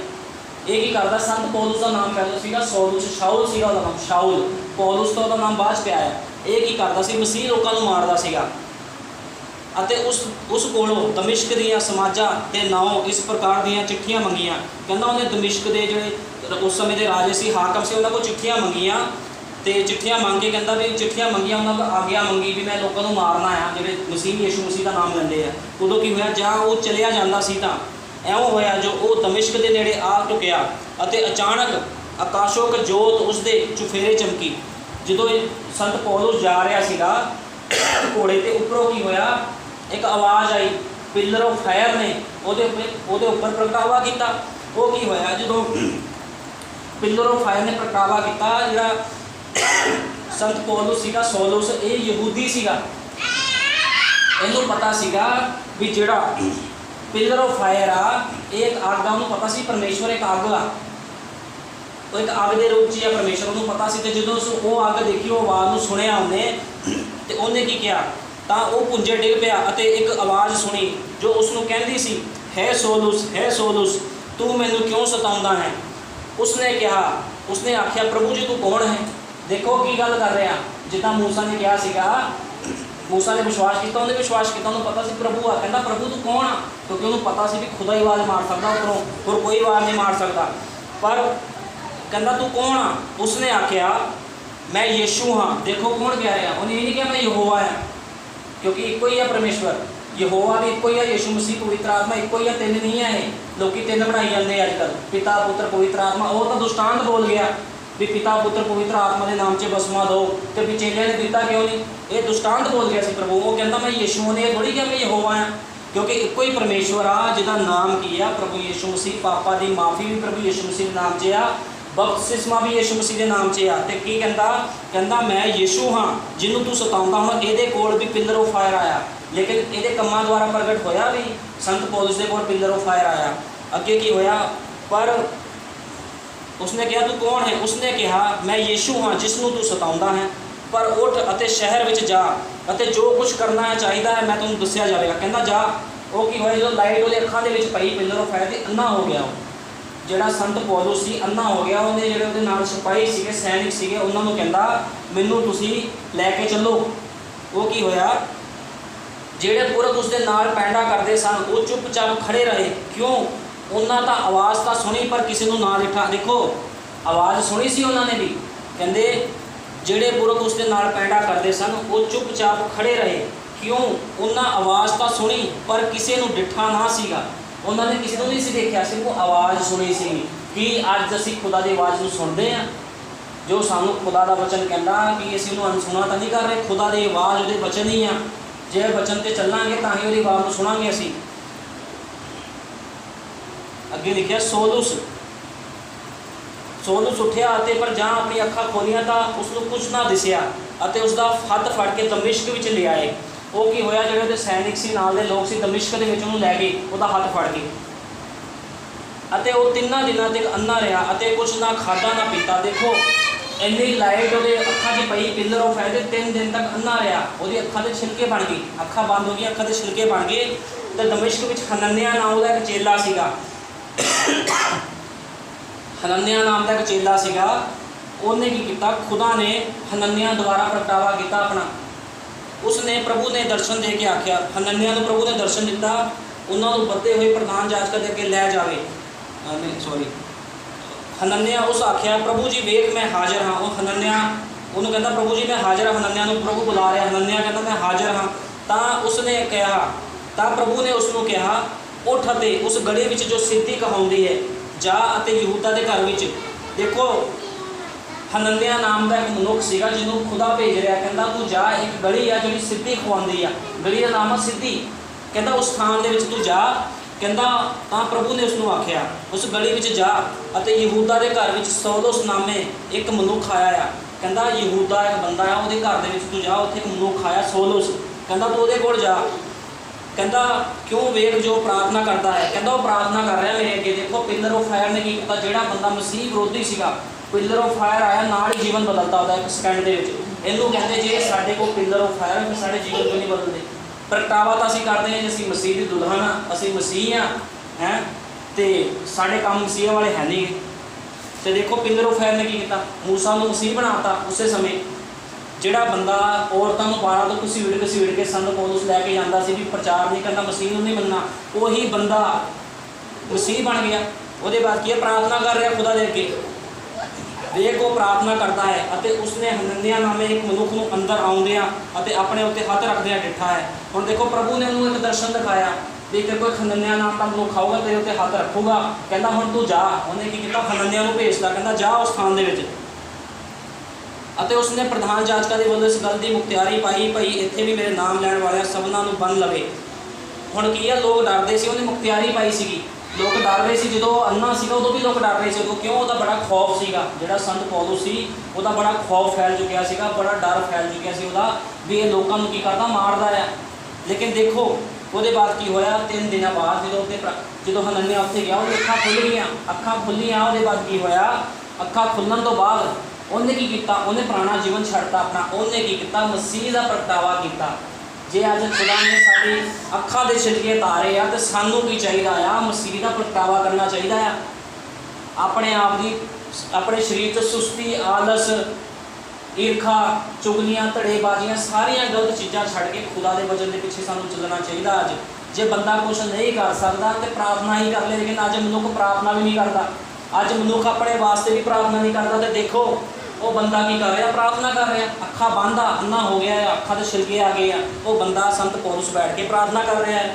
ਇਹ ਕੀ ਕਰਦਾ? ਸੰਤ ਪੌਲੁਸ ਦਾ ਨਾਮ ਪਹਿਲਾਂ ਸੀਗਾ ਸੌਲੁਸ, ਸ਼ਾਉਲ ਸੀਗਾ ਉਹਦਾ ਨਾਮ, ਸ਼ਾਉਲ। ਪੌਲੁਸ ਤੋਂ ਉਹਦਾ ਨਾਮ ਬਾਅਦ 'ਚ ਪਿਆ ਹੈ। ਇਹ ਕੀ ਕਰਦਾ ਸੀ? ਮਸੀਹ ਲੋਕਾਂ ਨੂੰ ਮਾਰਦਾ ਸੀਗਾ। ਅਤੇ ਉਸ ਕੋਲੋਂ ਦਮਿਸ਼ਕ ਦੀਆਂ ਸਮਾਜਾਂ ਦੇ ਨਾਲੋਂ ਇਸ ਪ੍ਰਕਾਰ ਦੀਆਂ ਚਿੱਠੀਆਂ ਮੰਗੀਆਂ। ਕਹਿੰਦਾ ਉਹਨੇ ਦਮਿਸ਼ਕ ਦੇ ਜਿਹੜੇ ਉਸ ਸਮੇਂ ਦੇ ਰਾਜੇ ਸੀ, ਹਾਕਮ ਸੀ, ਉਹਨਾਂ ਕੋਲ ਚਿੱਠੀਆਂ ਮੰਗੀਆਂ। ਤੇ ਚਿੱਠੀਆਂ ਮੰਗ ਕੇ ਕਹਿੰਦਾ ਵੀ ਚਿੱਠੀਆਂ ਮੰਗੀਆਂ, ਉਹਨਾਂ ਕੋਲ ਆਗਿਆ ਮੰਗੀ ਵੀ ਮੈਂ ਲੋਕਾਂ ਨੂੰ ਮਾਰਨਾ ਆ ਜਿਹੜੇ ਮਸੀਹ ਯਿਸੂ ਮਸੀਹ ਦਾ ਨਾਮ ਲੈਂਦੇ ਆ। ਉਦੋਂ ਕੀ ਹੋਇਆ? ਜਾਂ ਉਹ ਚਲਿਆ ਜਾਂਦਾ ਸੀ ਤਾਂ ਐਵੇਂ ਹੋਇਆ ਜੋ ਉਹ ਦਮਿਸ਼ਕ ਦੇ ਨੇੜੇ ਆ ਟੁਕਿਆ ਅਤੇ ਅਚਾਨਕ ਆਕਾਸ਼ੋਂ ਇੱਕ ਜੋਤ ਉਸਦੇ ਚੁਫੇਰੇ ਚਮਕੀ। ਜਦੋਂ ਇਹ ਸੰਤ ਪੌਲੁਸ ਜਾ ਰਿਹਾ ਸੀਗਾ ਘੋੜੇ ਤੇ, ਉੱਪਰੋਂ ਕੀ ਹੋਇਆ? ਇੱਕ ਆਵਾਜ਼ ਆਈ। ਪਿਲਰ ਆਫ ਫਾਇਰ ਨੇ ਉਹਦੇ ਉੱਪਰ ਪ੍ਰਗਟਾਵਾ ਕੀਤਾ। ਉਹ ਕੀ ਹੋਇਆ? ਜਦੋਂ ਪਿਲਰ ਆਫ ਫਾਇਰ ਨੇ ਪ੍ਰਗਟਾਵਾ ਕੀਤਾ, ਜਿਹੜਾ ਸੰਤ ਪੌਲੁਸ ਸੀਗਾ ਸੌਲੁਸ, ਇਹ ਯਹੂਦੀ ਸੀਗਾ। ਇਹਨੂੰ ਪਤਾ ਸੀਗਾ ਵੀ ਜਿਹੜਾ ਪਿਲਰ ਆਫ ਫਾਇਰ ਆ ਇਹ ਇੱਕ ਅੱਗ ਆ। ਉਹਨੂੰ ਪਤਾ ਸੀ ਪਰਮੇਸ਼ਵਰ ਇੱਕ ਅੱਗ ਆ, ਉਹ ਇੱਕ ਅੱਗ ਦੇ ਰੂਪ 'ਚ ਆ ਪਰਮੇਸ਼ਵਰ, ਉਹਨੂੰ ਪਤਾ ਸੀ। ਤੇ ਜਦੋਂ ਉਹ ਅੱਗ ਦੇਖੀ, ਉਹ ਆਵਾਜ਼ ਨੂੰ ਸੁਣਿਆ ਉਹਨੇ, ਤੇ ਉਹਨੇ ਕੀ ਕਿਹਾ? ਤਾਂ ਉਹ ਪੁੰਜੇ ਡਿੱਗ ਪਿਆ ਅਤੇ ਇੱਕ ਆਵਾਜ਼ ਸੁਣੀ ਜੋ ਉਸ ਨੂੰ ਕਹਿੰਦੀ ਸੀ, ਹੈ ਸੌਲੁਸ ਤੂੰ ਮੈਨੂੰ ਕਿਉਂ ਸਤਾਉਂਦਾ ਹੈ? ਉਸਨੇ ਆਖਿਆ, ਪ੍ਰਭੂ ਜੀ ਤੂੰ ਕੌਣ ਹੈ? ਦੇਖੋ ਕੀ ਗੱਲ ਕਰ ਰਿਹਾ। ਜਿੱਦਾਂ ਮੂਸਾ ਨੇ ਕਿਹਾ ਸੀਗਾ, ਮੂਸਾ ਨੇ ਵਿਸ਼ਵਾਸ ਕੀਤਾ, ਉਹਨੇ ਵਿਸ਼ਵਾਸ ਕੀਤਾ, ਉਹਨੂੰ ਪਤਾ ਸੀ ਪ੍ਰਭੂ ਆ। ਕਹਿੰਦਾ ਪ੍ਰਭੂ ਤੂੰ ਕੌਣ ਆ? ਕਿਉਂਕਿ ਉਹਨੂੰ ਪਤਾ ਸੀ ਵੀ ਖੁਦਾ ਹੀ ਆਵਾਜ਼ ਮਾਰ ਸਕਦਾ ਉੱਪਰੋਂ, ਹੋਰ ਕੋਈ ਆਵਾਜ਼ ਨਹੀਂ ਮਾਰ ਸਕਦਾ। ਪਰ ਕਹਿੰਦਾ ਤੂੰ ਕੌਣ ਆ? ਉਸਨੇ ਆਖਿਆ ਮੈਂ ਯਿਸੂ ਹਾਂ। ਦੇਖੋ ਕੌਣ ਕਹਿ ਰਿਹਾ? ਉਹਨੇ ਇਹ ਨਹੀਂ ਕਿਹਾ ਮੈਂ ਯਹੋਵਾ ਹਾਂ, ਕਿਉਂਕਿ ਇੱਕੋ ਹੀ ਆ ਪਰਮੇਸ਼ਵਰ। ਯਹੋਵਾ ਵੀ ਇੱਕੋ ਹੀ ਆ, ਯਿਸੂ ਮਸੀਹ ਪਵਿੱਤਰ ਆਤਮਾ ਇੱਕੋ ਹੀ ਆ, ਤਿੰਨ ਨਹੀਂ ਆ। ਇਹ ਲੋਕੀ ਤਿੰਨ ਬਣਾਈ ਜਾਂਦੇ ਅੱਜ ਕੱਲ੍ਹ, ਪਿਤਾ ਪੁੱਤਰ ਪਵਿੱਤਰ ਆਤਮਾ। ਉਹ ਤਾਂ ਦੁਸ਼ਟਾਂਤ ਬੋਲ ਗਿਆ ਵੀ ਪਿਤਾ ਪੁੱਤਰ ਪਵਿੱਤਰ ਆਤਮਾ ਦੇ ਨਾਮ 'ਚ ਬਸਮਾ ਦਿਓ, ਤੇ ਵੀ ਚੇਲਿਆਂ ਨੇ ਦਿੱਤਾ ਕਿਉਂ ਨਹੀਂ? ਇਹ ਦੁਸ਼ਟਾਂਤ ਬੋਲ ਗਿਆ ਸੀ ਪ੍ਰਭੂ। ਉਹ ਕਹਿੰਦਾ ਮੈਂ ਯਿਸੂ, ਨੇ ਇਹ ਥੋੜ੍ਹੀ ਕਿਹਾ ਮੈਂ ਯਹੋਵਾ ਹਾਂ, ਕਿਉਂਕਿ ਇੱਕੋ ਹੀ ਪਰਮੇਸ਼ਵਰ ਆ ਜਿਹਦਾ ਨਾਮ ਕੀ ਆ? ਪ੍ਰਭੂ ਯਿਸੂ ਮਸੀਹ। ਪਾਪਾਂ ਦੀ ਮਾਫੀ ਵੀ ਪ੍ਰਭੂ ਯਿਸੂ ਮਸੀਹ ਦੇ ਨਾਮ 'ਚ ਆ, ਬਪਤਿਸਮਾ ਵੀ ਯਿਸੂ ਮਸੀਹ ਦੇ ਨਾਮ 'ਚ ਆ। ਤੇ ਕੀ ਕਹਿੰਦਾ ਮੈਂ ਯਿਸੂ ਹਾਂ ਜਿਹਨੂੰ ਤੂੰ ਸਤਾਉਂਦਾ। ਹੁਣ ਇਹਦੇ ਕੋਲ ਵੀ ਪਿਲਰ ਆਫ ਫਾਇਰ ਆਇਆ, ਲੇਕਿਨ ਇਹਦੇ ਕੰਮਾਂ ਦੁਆਰਾ ਪ੍ਰਗਟ ਹੋਇਆ ਵੀ ਸੰਤ ਪੌਲੁਸ ਦੇ ਕੋਲ ਪਿਲਰ ਆਫ ਫਾਇਰ ਆਇਆ। ਅੱਗੇ ਕੀ ਹੋਇਆ? ਪਰ ਉਸਨੇ ਕਿਹਾ ਤੂੰ ਕੌਣ ਹੈ? ਉਸਨੇ ਕਿਹਾ ਮੈਂ ਯਿਸੂ ਹਾਂ ਜਿਸ ਨੂੰ ਤੂੰ ਸਤਾਉਂਦਾ ਹੈ। ਪਰ ਉੱਠ ਅਤੇ ਸ਼ਹਿਰ ਵਿੱਚ ਜਾ ਅਤੇ ਜੋ ਕੁਝ ਕਰਨਾ ਹੈ ਚਾਹੀਦਾ ਹੈ ਮੈਂ ਤੁਹਾਨੂੰ ਦੱਸਿਆ ਜਾਵੇਗਾ। ਕਹਿੰਦਾ ਜਾ। ਉਹ ਕੀ ਹੋਇਆ? ਜਦੋਂ ਲਾਈਟ ਉਹਦੇ ਅੱਖਾਂ ਦੇ ਵਿੱਚ ਪਈ ਪਿਲਰ ਆਫ ਫਾਇਰ ਦੀ, ਅੰਨਾ ਹੋ ਗਿਆ ਉਹ। ਜਿਹੜਾ ਸੰਤ ਪੌਲੁਸ ਸੀ ਅੰਨਾ ਹੋ ਗਿਆ। ਉਹਨੇ ਜਿਹੜੇ ਉਹਦੇ ਨਾਲ ਸਿਪਾਹੀ ਸੀਗੇ, ਸੈਨਿਕ ਸੀਗੇ, ਉਹਨਾਂ ਨੂੰ ਕਹਿੰਦਾ ਮੈਨੂੰ ਤੁਸੀਂ ਲੈ ਕੇ ਚੱਲੋ। ਉਹ ਕੀ ਹੋਇਆ? ਜਿਹੜੇ ਪੁਰਖ ਉਸਦੇ ਨਾਲ ਪੈਂਡਾ ਕਰਦੇ ਸਨ ਉਹ ਚੁੱਪਚਾਪ ਖੜੇ ਰਹੇ। ਕਿਉਂ? ਉਹਨਾਂ ਤਾਂ ਆਵਾਜ਼ ਤਾਂ ਸੁਣੀ ਪਰ ਕਿਸੇ ਨੂੰ ਨਾ ਦੇਖਾ। ਦੇਖੋ ਆਵਾਜ਼ ਸੁਣੀ ਸੀ ਉਹਨਾਂ ਨੇ ਵੀ। ਕਹਿੰਦੇ ਜਿਹੜੇ ਪੁਰਖ ਉਸਦੇ ਨਾਲ ਪੈਂਡਾ ਕਰਦੇ ਸਨ ਉਹ ਚੁੱਪਚਾਪ ਖੜੇ ਰਹੇ। ਕਿਉਂ? ਉਹਨਾਂ ਆਵਾਜ਼ ਤਾਂ ਸੁਣੀ ਪਰ ਕਿਸੇ ਨੂੰ ਡਿੱਠਾ ਨਾ ਸੀਗਾ। ਉਹਨਾਂ ਨੇ ਕਿਸੇ ਨੂੰ ਨਹੀਂ ਸੀ ਦੇਖਿਆ, ਸਿਰਫ ਉਹ ਆਵਾਜ਼ ਸੁਣੀ ਸੀ। ਕਿ ਅੱਜ ਅਸੀਂ ਖੁਦਾ ਦੀ ਆਵਾਜ਼ ਨੂੰ ਸੁਣਦੇ ਹਾਂ, ਜੋ ਸਾਨੂੰ ਖੁਦਾ ਦਾ ਵਚਨ ਕਹਿੰਦਾ ਕਿ ਅਸੀਂ ਉਹਨੂੰ ਅਣਸੁਣਾ ਤਾਂ ਨਹੀਂ ਕਰ ਰਹੇ। ਖੁਦਾ ਦੀ ਆਵਾਜ਼ ਉਹਦੇ ਵਚਨ ਹੀ ਆ। ਜੇ ਵਚਨ ਤੇ ਚੱਲਾਂਗੇ ਤਾਂ ਹੀ ਉਹਦੀ ਆਵਾਜ਼ ਨੂੰ ਸੁਣਾਂਗੇ ਅਸੀਂ। ਅੱਗੇ ਲਿਖਿਆ ਸੌਲੁਸ ਉੱਠਿਆ ਅਤੇ ਪਰ ਜਾਂ ਆਪਣੀ ਅੱਖਾਂ ਖੋਲੀਆਂ ਤਾਂ ਉਸਨੂੰ ਕੁਝ ਨਾ ਦਿਸਿਆ ਅਤੇ ਉਸਦਾ ਹੱਥ ਫੜ ਕੇ ਦਮਿਸ਼ਕ ਵਿੱਚ ਲਿਆਏ। ਉਹ ਕੀ ਹੋਇਆ? ਜਿਹੜੇ ਉਹਦੇ ਸੈਨਿਕ ਸੀ, ਨਾਲ ਦੇ ਲੋਕ ਸੀ, ਦਮਿਸ਼ਕ ਦੇ ਵਿੱਚ ਉਹਨੂੰ ਲੈ ਗਏ, ਉਹਦਾ ਹੱਥ ਫੜ ਕੇ। ਅਤੇ ਉਹ 3 ਦਿਨਾਂ ਤੱਕ ਅੰਨਾ ਰਿਹਾ ਅਤੇ ਕੁਝ ਨਾ ਖਾਧਾ ਨਾ ਪੀਤਾ। ਦੇਖੋ ਇੰਨੀ ਲਾਈਟ ਉਹਦੇ ਅੱਖਾਂ 'ਚ ਪਈ, ਪਿਲਰ ਆਫ ਫਾਇਰ ਦੇ 3 ਦਿਨ ਤੱਕ ਅੰਨਾ ਰਿਹਾ। ਉਹਦੀ ਅੱਖਾਂ ਦੇ ਛਿਲਕੇ ਬਣ ਗਏ, ਅੱਖਾਂ ਬੰਦ ਹੋ ਗਈਆਂ, ਅੱਖਾਂ ਦੇ ਛਿਲਕੇ ਬਣ ਗਏ। ਅਤੇ ਦਮਿਸ਼ਕ ਵਿੱਚ ਹਨਨਿਆ ਨਾਮ ਦਾ ਇੱਕ ਚੇਲਾ ਸੀਗਾ। ਹਨਨਿਆ ਨਾਮ ਦਾ ਇੱਕ ਚੇਲਾ ਸੀਗਾ। ਉਹਨੇ ਕੀ ਕੀਤਾ? ਖੁਦਾ ਨੇ ਹਨਨਿਆ ਦੁਆਰਾ ਪ੍ਰਗਟਾਵਾ ਕੀਤਾ ਆਪਣਾ। ਉਸਨੇ ਪ੍ਰਭੂ ਨੇ ਦਰਸ਼ਨ ਦੇ ਕੇ ਆਖਿਆ, ਹਨਨਿਆ ਨੂੰ ਪ੍ਰਭੂ ਨੇ ਦਰਸ਼ਨ ਦਿੱਤਾ, ਉਹਨਾਂ ਨੂੰ ਬੱਧੇ ਹੋਏ ਪ੍ਰਧਾਨ ਜਾਜਕਾਂ ਦੇ ਅੱਗੇ ਲੈ ਜਾਵੇ। ਹਨਨਿਆ ਉਸ ਆਖਿਆ ਪ੍ਰਭੂ ਜੀ ਵੇਖ ਮੈਂ ਹਾਜ਼ਰ ਹਾਂ। ਉਹ ਹਨਨਿਆ ਉਹਨੂੰ ਕਹਿੰਦਾ ਪ੍ਰਭੂ ਜੀ ਮੈਂ ਹਾਜ਼ਰ ਹਾਂ। ਹਨਨਿਆ ਨੂੰ ਪ੍ਰਭੂ ਬੁਲਾ ਰਿਹਾ। ਹਨਨਿਆ ਕਹਿੰਦਾ ਮੈਂ ਹਾਜ਼ਰ ਹਾਂ। ਤਾਂ ਪ੍ਰਭੂ ਨੇ ਉਸ ਨੂੰ ਕਿਹਾ उठ अते उस गली विच जो सिद्धि कहाउंदी है जा अते यहूदा के घर विच। देखो हनन्याह नाम का एक मनुख सीगा जिन्हों खुदा भेज रहा, कहता तू जा एक गली आ जी सिद्धि खवाती आ, गली का नाम है सिद्धि, कहता उस स्थान के तू जा, कहता तो प्रभु ने उसनों आख्या उस गली में जा अते यहूदा के घर में सौलोस नामे एक मनुख आया आ, कहता यहूदा एक बंदा आ वो घर के तू जा, उत्थे एक मनुख आया सौलोस, कहता तू वो कोल जा, कहता क्यों वेख जो प्रार्थना करता है, कहता वो प्रार्थना कर रहा मेरे अगे। देखो पिलर ऑफ फायर ने की किया, जोड़ा बंदा मसीह विरोधी सीगा, पिलर ऑफ फायर आया नाल ही जीवन बदलता होता एक सैकेंड के। इनू कहते जे साढ़े को पिलर ऑफ फायर है फिर साढ़े जीवन क्यों नहीं बदलते। प्रगटावा तो असीं करते हैं जी असीं मसीह की दुल्हन हाँ, असीं मसीह हाँ हैं, तो साढ़े काम मसीह वाले है नहीं। तो देखो पिलर ऑफ फायर ने की किया, मूसा को मसीह बनाता उस समय, जोड़ा बंदा औरतों को बारह तो घसीड़ के संत पौलुस लैके जाता सी भी प्रचार नहीं करना, मसीह नहीं मनना, वही बंदा मसीह बन गया। वो बाद की प्रार्थना कर रहा खुदा दे अगे, वेख वो प्रार्थना करता है अते उसने हनन्याह नामे एक मनुख को अंदर आउंदियां अते अपने उत्ते हाथ रखदियां डिठा है। हुण देखो प्रभु ने उन्होंने एक दर्शन दिखाया भी तेरे को हनन्याह नाम का मनुख आऊगा तेरे उत्ते हाथ रखूगा, कहता हुण तू जा। उन्हें की किया हनन्याह को भेजता, कहता जा उस स्थान दे विच। अते उसने प्रधान जाचकां दे वल्लों इस गल की मुख्तियारी पाई भई इत्थे भी मेरे नाम लैण वालियां सबनां नूं बन लवे। हुण की है लोग डरदे सी, उन्हें मुख्तियारी पाई सीगी, लोग डर रहे सी, जो अन्ना सीगा उदों भी लोग डर रहे थे, क्यों उसका बड़ा खौफ सीगा, जिहड़ा संत पौलुस सी उसका बड़ा खौफ फैल चुकिया सीगा, बड़ा डर फैल चुकिया सी उसदा भी ये लोगों को की करता मारदा है। लेकिन देखो उसदे बाद की होया, 3 दिन बाद जो हनन्याह उत्थे गया उसदी अखां खुल गईयां, अखां खुलियां। उसदे बाद की होया, अखां खुलण तो बाद उन्हें की किया, उन्हें पुराना जीवन छड्डता अपना, उन्हें की किया मसीह का प्रगटावा किया। जे अज खुदा ने साडी अखां दे छिलके तारे आ तो सानू की चाहिए आ मसीह का प्रगटावा करना चाहिए आ। अपने आप की अपने शरीर च सुस्ती आलस ईर्खा चुगलियां धड़ेबाजियां सारिया गलत चीज़ां छड्ड के खुदा के वचन के पिछे सानू चलना चाहिए। अज जे बंदा कुछ नहीं कर सकता तो प्रार्थना ही कर ले, लेकिन अज मनुख प्रार्थना भी नहीं करता, अज मनुख अपने वास्ते भी प्रार्थना नहीं करता। तो देखो वो बंदा की कर रहा प्रार्थना कर रहा, अखा बंद आ अन्ना हो गया है, अखा के छिलके आ गए हैं, वो बंदा संत पौलुस बैठ के प्रार्थना कर रहा है।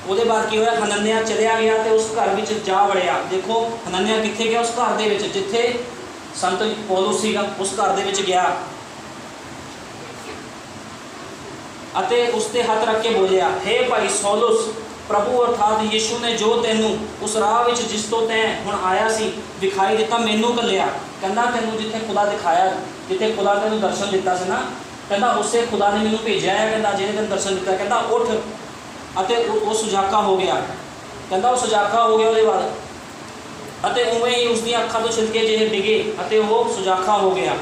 उसके बाद की होया, हनन्याह चलिया गया तो उस घर में जा वड़िया। देखो हनन्याह कित्थे गया, उस घर के जिथे संत पौलुस सीगा उस घर के गया अते उसते हाथ रख के बोलिया, हे भाई सौलुस प्रभु अर्थात यीशु ने जो तेनू उस राह विच जिस तो तैं हुण आया सी दिखाई दिता मैनू घल्लिया। कहना तेनू जिथे खुदा दिखाया, जिथे खुदा तेनू दर्शन दिता सी ना, कहता उससे खुदा ने मैनू भेजा है, कहता जिहने तेनू दर्शन दिता, कहता उठ अते वो सुजाका हो गया, कहता वो सुजाका हो गया। उसके बाद अते उवें ही उसदी अखां तो छिलके जे डिगे अते वो सुजाका हो गया,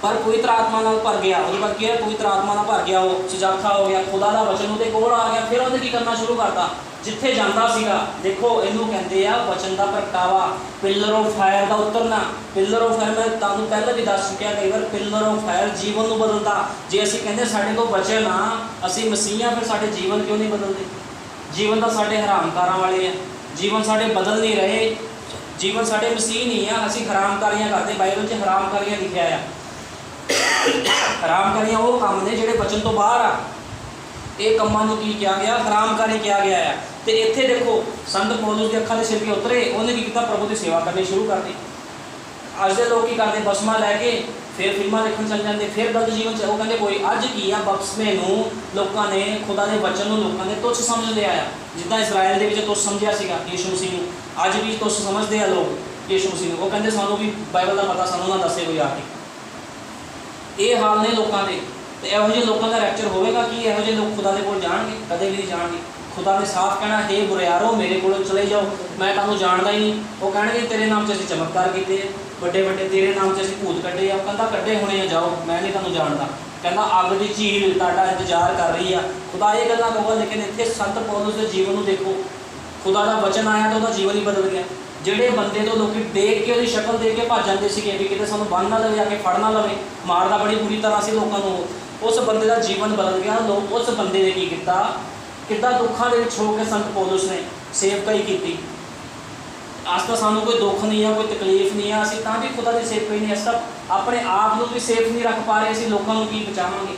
पर पवित्र आत्मा नाल भर गया। उसके बाद क्या पवित्र आत्मा नाल भर गया, वो सुजाखा हो गया, खुदा का वचन उसके कोल आ गया। फिर उन्हें की करना शुरू करता जिथे जाता सीगा। देखो इनू कहते हैं वचन का प्रगटावा, पिलर ऑफ फायर का उतरना। पिलर ऑफ फायर मैं तुहानू पहले भी दस चुकिया कई बार, पिलर ऑफ फायर जीवन को बदलता। जे असीं कहते साढ़े को वचन आ असीं मसीह हाँ, फिर साढ़े जीवन क्यों नहीं बदलते। जीवन तो साढ़े हरामकारां वाले हैं, जीवन साढ़े बदल नहीं रहे, जीवन साढ़े मसीह नहीं है, असीं हरामकारियां करते। बाइबल च हरामकारियां लिखा है, हरामकारियां वो काम ने जिहड़े वचन तो बाहर आ, ये कामां नूं की किया गया, हरामकारी किया गया है। तो इत्थे देखो संत पौलुस की अखां दे छिलके उतरे, उन्हें की किया प्रभु की सेवा करनी शुरू कर दी। अज के लोग की करते बसमा लैके फिर फिल्मां देखण चल जाते, फिर गलत जीवन च वो कहते कोई अज की आ बपसमे नूं लोकां ने खुदा के वचन नूं लोकां ने तुच्छ समझ लिया है। जिद्दां इसराइल दे विच तुच्छ समझिया सीगा यीशु मसीह नूं, अज भी तुच्छ समझते हैं लोग यीशु मसीह नूं। वो कहते सानूं भी बाइबल का पता सानूं ना दसे कोई आके। ये हाल ने लोगों के, तो यहो ਜਿਹੇ लोगों का रैप्चर होगा कि यहो ਜਿਹੇ लोग खुदा के कोल जाणगे, कदे भी नहीं जाणगे। खुदा ने साफ कहना हे बुरेयारो मेरे को चले जाओ, मैं तुहानूं जानदा ही नहीं। वो कहणगे तेरे नाम से असीं चमत्कार किए, बड़े बड़े तेरे नाम से असीं भूत कड्ढे आ, कहंदा कड्ढे होने जाओ, मैं नहीं तुहानूं जानदा। कहंदा अग दी झील तुहाडा इंतजार कर रही है। खुदा ये गल्लां कहूगा, लेकिन इत्थे संत पौलुस के जीवन को देखो, खुदा का वचन आया तो उसका जीवन ही बदल गया। ਜਿਹੜੇ ਬੰਦੇ ਤੋਂ ਲੋਕੀ ਦੇਖ ਕੇ ਉਹਦੀ ਸ਼ਕਲ ਦੇਖ ਕੇ ਭੱਜ ਜਾਂਦੇ ਸੀਗੇ ਵੀ ਕਿਤੇ ਸਾਨੂੰ ਬੰਨ ਨਾ ਲਵੇ, ਆ ਕੇ ਫੜ ਨਾ ਲਵੇ, ਮਾਰਦਾ ਬੜੀ ਬੁਰੀ ਤਰ੍ਹਾਂ ਸੀ ਲੋਕਾਂ ਨੂੰ। ਉਸ ਬੰਦੇ ਦਾ ਜੀਵਨ ਬਦਲ ਗਿਆ। ਲੋਕ ਉਸ ਬੰਦੇ ਨੇ ਕੀ ਕੀਤਾ, ਕਿੱਦਾਂ ਦੁੱਖਾਂ ਦੇ ਵਿੱਚ ਹੋ ਕੇ ਸੰਤ ਪੌਲੁਸ ਨੇ ਸੇਵਕਾਈ ਕੀਤੀ। ਅੱਜ ਤਾਂ ਸਾਨੂੰ ਕੋਈ ਦੁੱਖ ਨਹੀਂ ਆ, ਕੋਈ ਤਕਲੀਫ ਨਹੀਂ ਆ, ਅਸੀਂ ਤਾਂ ਵੀ ਖੁਦਾ ਦੀ ਸੇਵਕਾਈ ਨਹੀਂ, ਅਸੀਂ ਤਾਂ ਆਪਣੇ ਆਪ ਨੂੰ ਵੀ ਸੇਫ ਨਹੀਂ ਰੱਖ ਪਾ ਰਹੇ, ਅਸੀਂ ਲੋਕਾਂ ਨੂੰ ਕੀ ਬਚਾਵਾਂਗੇ।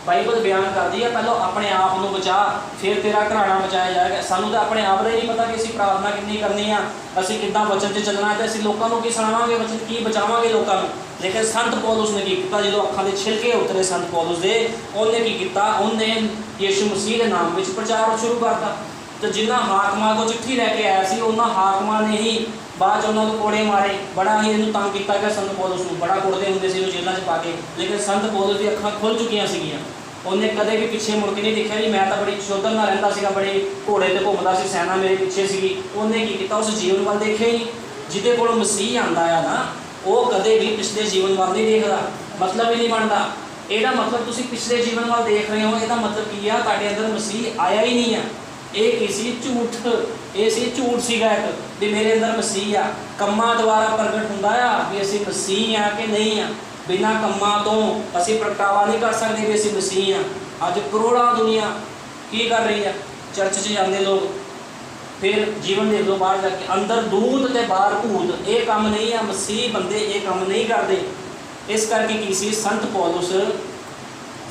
ਬਾਈਬਲ ਬਿਆਨ ਕਰਦੀ ਹੈ ਪਹਿਲਾਂ ਆਪਣੇ ਆਪ ਨੂੰ ਬਚਾ, ਫਿਰ ਤੇਰਾ ਘਰਾਣਾ ਬਚਾਇਆ ਜਾਏਗਾ। ਸਾਨੂੰ ਤਾਂ ਆਪਣੇ ਆਪ ਦਾ ਹੀ ਨਹੀਂ ਪਤਾ ਕਿ ਅਸੀਂ ਪ੍ਰਾਰਥਨਾ ਕਿੰਨੀ ਕਰਨੀ ਆ, ਅਸੀਂ ਕਿੱਦਾਂ ਵਚਨ 'ਚ ਚੱਲਣਾ, ਤੇ ਅਸੀਂ ਲੋਕਾਂ ਨੂੰ ਕੀ ਸੁਣਾਵਾਂਗੇ, ਵਚਨ ਕੀ ਬਚਾਵਾਂਗੇ ਲੋਕਾਂ ਨੂੰ। ਲੇਕਿਨ ਸੰਤ ਪੌਲੁਸ ਨੇ ਕੀ ਕੀਤਾ, ਜਦੋਂ ਅੱਖਾਂ ਦੇ ਛਿਲਕੇ ਉਤਰੇ ਸੰਤ ਪੌਲੁਸ ਦੇ, ਉਹਨੇ ਕੀ ਕੀਤਾ, ਉਹਨੇ ਯਿਸੂ ਮਸੀਹ ਦੇ ਨਾਮ ਵਿੱਚ ਪ੍ਰਚਾਰ ਸ਼ੁਰੂ ਕਰਤਾ। ਤੇ ਜਿਨ੍ਹਾਂ ਹਾਕਮਾਂ ਕੋਲ ਚਿੱਠੀ ਲੈ ਕੇ ਆਇਆ ਸੀ, ਉਹਨਾਂ ਹਾਕਮਾਂ ਨੇ ਹੀ ਬਾਅਦ 'ਚ ਉਹਨਾਂ ਨੂੰ ਕੋੜੇ ਮਾਰੇ, ਬੜਾ ਹੀ ਇਹਨੂੰ ਤੰਗ ਕੀਤਾ ਗਿਆ। ਸੰਤ ਪੌਲੁਸ ਨੂੰ ਬੜਾ ਕੁੱਟਦੇ ਹੁੰਦੇ ਸੀ ਉਹ ਜੇਲ੍ਹਾਂ 'ਚ ਪਾ ਕੇ। ਲੇਕਿਨ ਸੰਤ ਪੌਲੁਸ ਦੀ ਅੱਖਾਂ ਖੁੱਲ੍ਹ ਚੁੱਕੀਆਂ ਸੀਗੀਆਂ, ਉਹਨੇ ਕਦੇ ਵੀ ਪਿੱਛੇ ਮੁੜ ਕੇ ਨਹੀਂ ਦੇਖਿਆ ਵੀ ਮੈਂ ਤਾਂ ਬੜੀ ਸ਼ੋਧਨ ਨਾਲ ਰਹਿੰਦਾ ਸੀਗਾ, ਬੜੇ ਘੋੜੇ 'ਤੇ ਘੁੰਮਦਾ ਸੀ, ਸੈਨਾ ਮੇਰੇ ਪਿੱਛੇ ਸੀਗੀ। ਉਹਨੇ ਕੀ ਕੀਤਾ, ਉਸ ਜੀਵਨ ਵੱਲ ਦੇਖਿਆ ਹੀ ਨਹੀਂ। ਜਿਹਦੇ ਕੋਲ ਮਸੀਹ ਆਉਂਦਾ ਆ ਨਾ, ਉਹ ਕਦੇ ਵੀ ਪਿਛਲੇ ਜੀਵਨ ਵੱਲ ਨਹੀਂ ਦੇਖਦਾ, ਮਤਲਬ ਹੀ ਨਹੀਂ ਬਣਦਾ। ਇਹਦਾ ਮਤਲਬ ਤੁਸੀਂ ਪਿਛਲੇ ਜੀਵਨ ਵੱਲ ਦੇਖ ਰਹੇ ਹੋ, ਇਹਦਾ ਮਤਲਬ ਕੀ ਆ, ਤੁਹਾਡੇ ਅੰਦਰ ਮਸੀਹ ਆਇਆ ਹੀ ਨਹੀਂ ਆ। ਇਹ ਕੀ ਸੀ, ਝੂਠ। ਇਹ ਸੀ ਝੂਠ ਸੀਗਾ ਇੱਕ, ਵੀ ਮੇਰੇ ਅੰਦਰ ਮਸੀਹ ਆ। ਕੰਮਾਂ ਦੁਆਰਾ ਪ੍ਰਗਟ ਹੁੰਦਾ ਆ ਵੀ ਅਸੀਂ ਮਸੀਹ ਆ ਕਿ ਨਹੀਂ ਆ। ਬਿਨਾਂ ਕੰਮਾਂ ਤੋਂ ਅਸੀਂ ਪ੍ਰਗਟਾਵਾ ਨਹੀਂ ਕਰ ਸਕਦੇ ਵੀ ਅਸੀਂ ਮਸੀਹ ਆ। ਅੱਜ ਕਰੋੜਾਂ ਦੁਨੀਆ ਕੀ ਕਰ ਰਹੀ ਆ, ਚਰਚ 'ਚ ਜਾਂਦੇ ਲੋਕ, ਫਿਰ ਜੀਵਨ ਦੇਖ ਲਓ ਬਾਹਰ ਜਾ ਕੇ, ਅੰਦਰ ਦੂਤ ਤੇ ਬਾਹਰ ਭੂਤ। ਇਹ ਕੰਮ ਨਹੀਂ ਆ, ਮਸੀਹ ਬੰਦੇ ਇਹ ਕੰਮ ਨਹੀਂ ਕਰਦੇ। ਇਸ ਕਰਕੇ ਕੀ ਸੀ, ਸੰਤ ਪੌਲੁਸ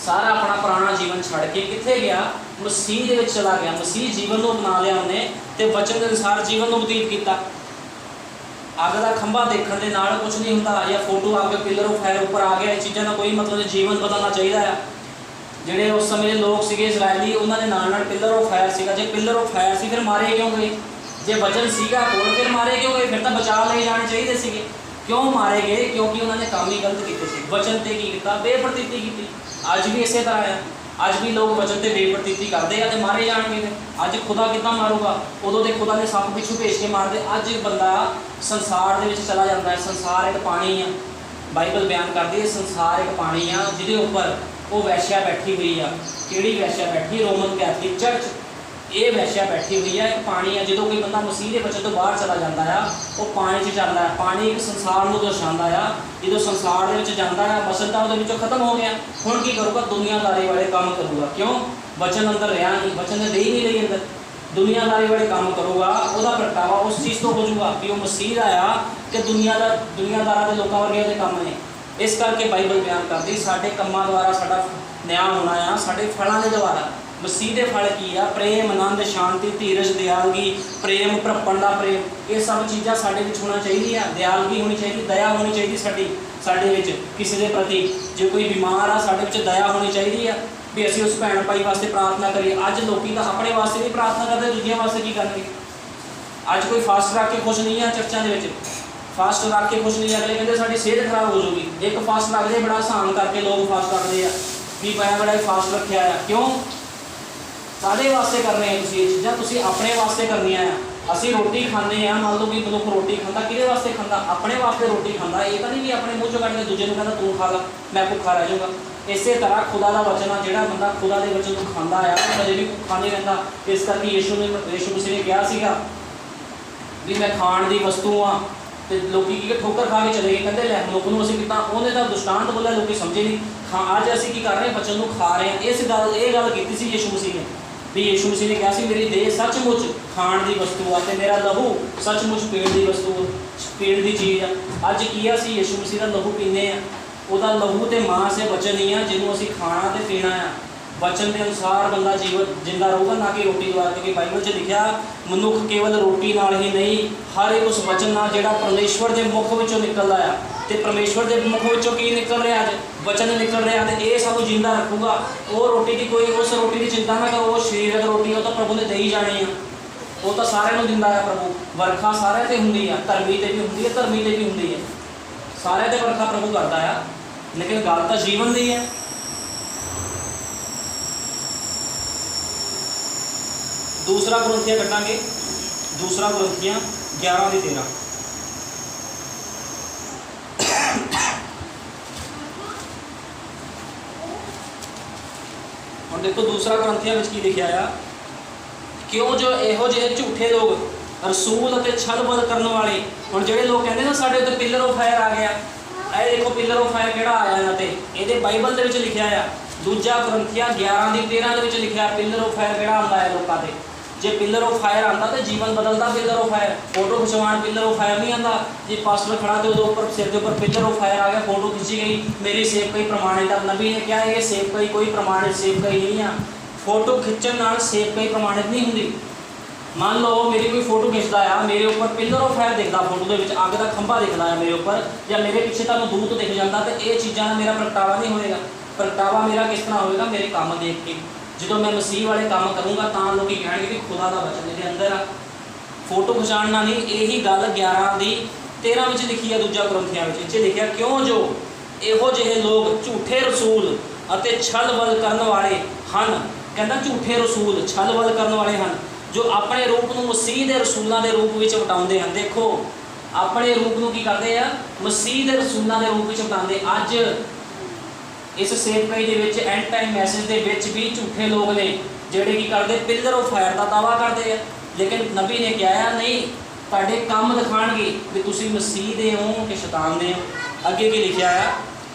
ਸਾਰਾ ਆਪਣਾ ਪੁਰਾਣਾ ਜੀਵਨ ਛੱਡ ਕੇ ਕਿੱਥੇ ਗਿਆ, ਮਸੀਹ ਦੇ ਵਿੱਚ ਚਲਾ ਗਿਆ। ਮਸੀਹ ਜੀਵਨ ਨੂੰ ਅਪਣਾ ਲਿਆ ਉਹਨੇ, ਤੇ ਵਚਨ ਦੇ ਅਨੁਸਾਰ ਜੀਵਨ ਨੂੰ ਬਤੀਤ ਕੀਤਾ। ਅੱਗ ਦਾ ਖੰਭਾ ਦੇਖਣ ਦੇ ਨਾਲ ਕੁਝ ਨਹੀਂ ਹੁੰਦਾ, ਜਾਂ ਫੋਟੋ ਆ ਕੇ ਪਿਲਰ ਆਫ ਫਾਇਰ ਉੱਪਰ ਆ ਗਿਆ, ਇਹ ਚੀਜ਼ਾਂ ਦਾ ਕੋਈ ਮਤਲਬ ਨਹੀਂ। ਜੀਵਨ ਬਦਲਣਾ ਚਾਹੀਦਾ ਆ। ਜਿਹੜੇ ਉਸ ਸਮੇਂ ਦੇ ਲੋਕ ਸੀਗੇ ਇਜ਼ਰਾਈਲੀ, ਉਹਨਾਂ ਦੇ ਨਾਲ ਨਾਲ ਪਿਲਰ ਆਫ ਫਾਇਰ ਸੀਗਾ। ਜੇ ਪਿਲਰ ਆਫ ਫਾਇਰ ਸੀ ਫਿਰ ਮਾਰੇ ਕਿਉਂ ਗਏ? ਜੇ ਵਚਨ ਸੀਗਾ ਕੋਲ ਫਿਰ ਮਾਰੇ ਕਿਉਂ ਗਏ? ਫਿਰ ਤਾਂ ਬਚਾ ਲਏ ਜਾਣੇ ਚਾਹੀਦੇ ਸੀਗੇ। ਕਿਉਂ ਮਾਰੇ ਗਏ? ਕਿਉਂਕਿ ਉਹਨਾਂ ਨੇ ਕੰਮ ਹੀ ਗਲਤ ਕੀਤੇ ਸੀ। ਵਚਨ ਤੇ ਕੀ ਕੀਤਾ, ਬੇਪ੍ਰਤੀਤੀ ਕੀਤੀ। ਅੱਜ ਵੀ ਇਸੇ ਤਰ੍ਹਾਂ ਆ, ਅੱਜ ਵੀ ਲੋਕ ਵਚਨ ਤੇ ਬੇਪ੍ਰਤੀਤੀ ਕਰਦੇ ਆ ਤੇ ਮਾਰੇ ਜਾਣਗੇ। ਫਿਰ ਅੱਜ ਖੁਦਾ ਕਿੱਦਾਂ ਮਾਰੂਗਾ? ਉਦੋਂ ਦੇ ਖੁਦਾ ਨੇ ਸੱਪ ਪਿੱਛੂ ਭੇਜ ਕੇ ਮਾਰਦੇ। ਅੱਜ ਬੰਦਾ ਸੰਸਾਰ ਦੇ ਵਿੱਚ ਚਲਾ ਜਾਂਦਾ ਹੈ। ਸੰਸਾਰ ਇੱਕ ਪਾਣੀ ਆ, ਬਾਈਬਲ ਬਿਆਨ ਕਰਦੀ ਹੈ ਸੰਸਾਰ ਇੱਕ ਪਾਣੀ ਆ ਜਿਹਦੇ ਉੱਪਰ ਉਹ ਵੈਸ਼ਿਆ ਬੈਠੀ ਹੋਈ ਆ। ਕਿਹੜੀ ਵੈਸ਼ਿਆ ਬੈਠੀ? Roman Catholic church. ਇਹ ਵੈਸ਼ਿਆ ਬੈਠੀ ਹੋਈ ਹੈ, ਇੱਕ ਪਾਣੀ ਆ। ਜਦੋਂ ਕੋਈ ਬੰਦਾ ਮਸੀਹ ਦੇ ਵਚਨ ਤੋਂ ਬਾਹਰ ਚਲਾ ਜਾਂਦਾ ਆ, ਉਹ ਪਾਣੀ 'ਚ ਜਾਂਦਾ ਹੈ। ਪਾਣੀ ਇੱਕ ਸੰਸਾਰ ਨੂੰ ਦਰਸਾਉਂਦਾ ਆ। ਜਦੋਂ ਸੰਸਾਰ ਦੇ ਵਿੱਚ ਜਾਂਦਾ ਆ, ਮਸਲ ਤਾਂ ਉਹਦੇ ਵਿੱਚੋਂ ਖਤਮ ਹੋ ਗਿਆ। ਹੁਣ ਕੀ ਕਰੂਗਾ? ਦੁਨੀਆਦਾਰੀ ਵਾਲੇ ਕੰਮ ਕਰੂਗਾ। ਕਿਉਂ? ਵਚਨ ਅੰਦਰ ਰਿਹਾ ਨਹੀਂ, ਵਚਨ ਦੇ ਹੀ ਨਹੀਂ ਰਹੀ ਅੰਦਰ। ਦੁਨੀਆਦਾਰੀ ਵਾਲੇ ਕੰਮ ਕਰੂਗਾ, ਉਹਦਾ ਪ੍ਰਗਟਾਵਾ ਉਸ ਚੀਜ਼ ਤੋਂ ਹੋ ਜਾਊਗਾ ਵੀ ਉਹ ਮਸੀਹ ਦਾ ਆ ਕਿ ਦੁਨੀਆਦਾਰਾਂ ਦੇ ਲੋਕਾਂ ਵਰਗੇ ਉਹਦੇ ਕੰਮ ਨੇ। ਇਸ ਕਰਕੇ ਬਾਈਬਲ ਬਿਆਨ ਕਰਦੀ ਸਾਡੇ ਕੰਮਾਂ ਦੁਆਰਾ ਸਾਡਾ ਨਿਆਂ ਹੋਣਾ ਆ, ਸਾਡੇ ਫਲਾਂ ਦੇ ਦੁਆਰਾ। ਮਸੀਹ ਦੇ ਫਲ ਕੀ ਆ? ਪ੍ਰੇਮ, ਆਨੰਦ, ਸ਼ਾਂਤੀ, ਧੀਰਜ, ਦਿਆਲਗੀ, ਪ੍ਰੇਮ, ਭਰਪਣ ਦਾ ਪ੍ਰੇਮ। ਇਹ ਸਭ ਚੀਜ਼ਾਂ ਸਾਡੇ ਵਿੱਚ ਹੋਣਾ ਚਾਹੀਦੀਆਂ। ਦਿਆਲਗੀ ਹੋਣੀ ਚਾਹੀਦੀ, ਦਇਆ ਹੋਣੀ ਚਾਹੀਦੀ ਸਾਡੇ ਵਿੱਚ ਕਿਸੇ ਦੇ ਪ੍ਰਤੀ। ਜੇ ਕੋਈ ਬਿਮਾਰ ਆ, ਸਾਡੇ ਵਿੱਚ ਦਇਆ ਹੋਣੀ ਚਾਹੀਦੀ ਆ ਵੀ ਅਸੀਂ ਉਸ ਭੈਣ ਭਾਈ ਵਾਸਤੇ ਪ੍ਰਾਰਥਨਾ ਕਰੀਏ। ਅੱਜ ਲੋਕੀ ਤਾਂ ਆਪਣੇ ਵਾਸਤੇ ਨਹੀਂ ਪ੍ਰਾਰਥਨਾ ਕਰਦੇ, ਦੂਜਿਆਂ ਵਾਸਤੇ ਕੀ ਕਰਨਗੇ? ਅੱਜ ਕੋਈ ਫਾਸਟ ਰੱਖ ਕੇ ਖੁਸ਼ ਨਹੀਂ ਆ ਚਰਚਾਂ ਦੇ ਵਿੱਚ। ਫਾਸਟ ਰੱਖ ਕੇ ਖੁਸ਼ ਨਹੀਂ, ਅਗਲੇ ਕਹਿੰਦੇ ਸਾਡੀ ਸਿਹਤ ਖਰਾਬ ਹੋ ਜਾਊਗੀ। ਇੱਕ ਫਾਸਟ ਰੱਖਦੇ ਬੜਾ ਆਸਾਨ ਕਰਕੇ ਲੋਕ ਫਾਸਟ ਰੱਖਦੇ ਆ ਵੀ ਪਾਇਆ ਬੜਾ ਫਾਸਟ ਰੱਖਿਆ ਆ। ਕਿਉਂ? ਕਾਹਦੇ ਵਾਸਤੇ ਕਰ ਰਹੇ ਆ ਤੁਸੀਂ ਇਹ ਚੀਜ਼ਾਂ? ਤੁਸੀਂ ਆਪਣੇ ਵਾਸਤੇ ਕਰਨੀਆਂ ਆ। ਅਸੀਂ ਰੋਟੀ ਖਾਂਦੇ ਆ, ਮੰਨ ਲਓ ਵੀ ਮਨੁੱਖ ਰੋਟੀ ਖਾਂਦਾ, ਕਿਹਦੇ ਵਾਸਤੇ ਖਾਂਦਾ? ਆਪਣੇ ਵਾਸਤੇ ਰੋਟੀ ਖਾਂਦਾ। ਇਹ ਤਾਂ ਨਹੀਂ ਵੀ ਆਪਣੇ ਮੂੰਹ 'ਚੋਂ ਕੱਢ ਕੇ ਦੂਜੇ ਨੂੰ ਕਹਿੰਦਾ ਤੂੰ ਖਾ ਲਾ, ਮੈਂ ਭੁੱਖਾ ਰਹਿ ਜਾਊਗਾ। ਇਸੇ ਤਰ੍ਹਾਂ ਖੁਦਾ ਦਾ ਵਚਨ ਆ, ਜਿਹੜਾ ਬੰਦਾ ਖੁਦਾ ਦੇ ਵਚਨ ਨੂੰ ਖਾਂਦਾ ਆ, ਉਹ ਕਦੇ ਵੀ ਭੁੱਖਾ ਨਹੀਂ ਰਹਿੰਦਾ। ਇਸ ਕਰਕੇ ਯਿਸੂ ਮਸੀਹ ਨੇ ਕਿਹਾ ਸੀਗਾ ਵੀ ਮੈਂ ਖਾਣ ਦੀ ਵਸਤੂ ਆ। ਤੇ ਲੋਕੀ ਕੀ ਠੋਕਰ ਖਾ ਕੇ ਚਲੇ ਗਏ, ਕਹਿੰਦੇ ਲੈ ਮਨੁੱਖ ਨੂੰ ਅਸੀਂ ਕੀਤਾ। ਉਹਨੇ ਤਾਂ ਦੁਸ਼ਟਾਂਤ ਬੋਲਿਆ, ਲੋਕੀ ਸਮਝੇ ਨਹੀਂ। ਅੱਜ ਅਸੀਂ ਕੀ ਕਰ ਰਹੇ ਹਾਂ? ਵਚਨ ਨੂੰ ਖਾ ਰਹੇ ਹਾਂ। ਇਹ ਗੱਲ ਕੀਤੀ ਸੀ ਯਿਸੂ ਮਸੀਹ ਨੇ ਵੀ ਯਿਸੂ ਮਸੀਹ ਨੇ ਕਿਹਾ ਸੀ ਮੇਰੀ ਦੇਹ ਸੱਚਮੁੱਚ ਖਾਣ ਦੀ ਵਸਤੂ ਆ ਤੇ ਮੇਰਾ ਲਹੂ ਸੱਚਮੁੱਚ ਪੀਣ ਦੀ ਵਸਤੂ, ਪੀਣ ਦੀ ਚੀਜ਼ ਆ। ਅੱਜ ਕੀ ਆ? ਅਸੀਂ ਯਿਸੂ ਮਸੀਹ ਦਾ ਲਹੂ ਪੀਂਦੇ ਆ। ਉਹਦਾ ਲਹੂ ਤੇ ਮਾਂਸ ਹੈ ਵਚਨ ਹੀ ਆ ਜਿਹਨੂੰ ਅਸੀਂ ਖਾਣਾ ਤੇ ਪੀਣਾ ਆ। ਵਚਨ ਦੇ ਅਨੁਸਾਰ ਬੰਦਾ ਜਿੰਦਾ ਰਹੂਗਾ, ਨਾ ਕਿ ਰੋਟੀ ਦੁਆਰਾ। ਕਿਉਂਕਿ ਬਾਈਬਲ 'ਚ ਲਿਖਿਆ ਮਨੁੱਖ ਕੇਵਲ ਰੋਟੀ ਨਾਲ ਹੀ ਨਹੀਂ, ਹਰ ਇੱਕ ਉਸ ਵਚਨ ਨਾਲ ਜਿਹੜਾ ਪਰਮੇਸ਼ਵਰ ਦੇ ਮੁਖ ਵਿੱਚੋਂ ਨਿਕਲਦਾ ਆ। ਤੇ ਪਰਮੇਸ਼ਵਰ ਦੇ ਮੁਖ ਵਿੱਚੋਂ ਕੀ ਨਿਕਲ ਰਿਹਾ? ਅੱਜ ਵਚਨ ਨਿਕਲ ਰਿਹਾ, ਤੇ ਇਹ ਸਾਨੂੰ ਜਿੰਦਾ ਰੱਖੂਗਾ। ਉਹ ਰੋਟੀ ਦੀ ਉਸ ਰੋਟੀ ਦੀ ਚਿੰਤਾ ਨਾ ਕਰੋ। ਉਹ ਸਰੀਰਕ ਰੋਟੀ ਉਹ ਤਾਂ ਪ੍ਰਭੂ ਨੇ ਦੇ ਹੀ ਜਾਣੀ ਆ। ਉਹ ਤਾਂ ਸਾਰਿਆਂ ਨੂੰ ਦਿੰਦਾ ਆ ਪ੍ਰਭੂ। ਵਰਖਾ ਸਾਰਿਆਂ 'ਤੇ ਹੁੰਦੀ ਆ, ਧਰਮੀ 'ਤੇ ਵੀ ਹੁੰਦੀ ਹੈ, ਧਰਮੀ 'ਤੇ ਵੀ ਹੁੰਦੀ ਹੈ। ਸਾਰਿਆਂ 'ਤੇ ਵਰਖਾ ਪ੍ਰਭੂ ਕਰਦਾ ਆ, ਲੇਕਿਨ ਗੱਲ ਤਾਂ ਜੀਵਨ ਦੀ ਹੈ। ਦੂਸਰਾ ਕੁਰਿੰਥੀਆਂ ਕੱਢਾਂਗੇ, ਦੂਸਰਾ ਕੁਰਿੰਥੀਆਂ 11:13। ਹੁਣ ਦੇਖੋ ਦੂਸਰਾ ਕੁਰਿੰਥੀਆਂ ਵਿੱਚ ਕੀ ਲਿਖਿਆ ਆ। ਕਿਉਂ ਜੋ ਇਹੋ ਜਿਹੇ ਝੂਠੇ ਲੋਕ ਰਸੂਲ ਅਤੇ ਛਲ-ਬਲ ਕਰਨ ਵਾਲੇ। ਹੁਣ ਜਿਹੜੇ ਲੋਕ ਕਹਿੰਦੇ ਨਾ ਸਾਡੇ ਉੱਤੇ ਪਿਲਰ ਆਫ ਫਾਇਰ ਆ ਗਿਆ, ਇਹ ਦੇਖੋ ਪਿਲਰ ਆਫ ਫਾਇਰ ਕਿਹੜਾ ਆਇਆ ਇਹਨਾਂ ਤੇ। ਇਹਦੇ ਬਾਈਬਲ ਦੇ ਵਿੱਚ ਲਿਖਿਆ ਆ, ਦੂਜਾ ਕੁਰਿੰਥੀਆਂ 11:13 ਦੇ ਵਿੱਚ ਲਿਖਿਆ ਪਿਲਰ ਆਫ ਫਾਇਰ ਕਿਹੜਾ ਆਉਂਦਾ ਹੈ ਲੋਕਾਂ ਤੇ। जे पिलर ऑफ फायर आता तो जीवन बदलता। पिलर ऑफ फायर फोटो खिंचवाण पिलर ऑफ फायर नहीं आता। जे पास्टर खड़ा तो उपर सिर के ऊपर पिलर ऑफ फायर आ गया, फोटो खिंची गई, मेरी सेवकाई प्रमाणित है। नबी ने क्या ये सेवकाई कोई प्रमाणित सेवकाई नहीं है। फोटो खिंचण नाल सेवकाई प्रमाणित नहीं होंगी। मान लो मेरी कोई फोटो खिंचता है, मेरे ऊपर पिलर ऑफ फायर दिखता, फोटो के विच अग का खंभा दिखता है मेरे ऊपर, या मेरे पिछे तुहानूं दूत दिख जाता, तो ये चीज़ों का मेरा प्रगटावा नहीं होएगा। प्रगटावा मेरा किस तरह होएगा? मेरे काम देख के। जो मैं मसीह वाले काम करूँगा तो लोग कहेंगे कि खुदा का वचन मेरे अंदर आ। फोटो खिचाणना नहीं, यही गल 11:13 लिखी है। दूजा कुरिन्थियां इत्थे लिखिया, क्यों जो इहो जिहे लोग झूठे रसूल अते छल बल करने वाले हैं, कहता झूठे रसूल छल बल करने वाले हैं, जो अपने रूप को मसीह के रसूलों के रूप में वटाते हैं। देखो अपने रूप को की करते हैं? मसीह के रसूलों के रूप में वटाते। अज इस सेवकाई के एंड टाइम मैसेज के भी झूठे लोग ने जोड़े की करते पिलर ऑफ फायर का दावा करते हैं। लेकिन नबी ने क्या है, नहीं तुहाडे काम दिखाणगे भी तुसीं मसीह दे हो कि शैतान दे हो। अगे की लिखिया है,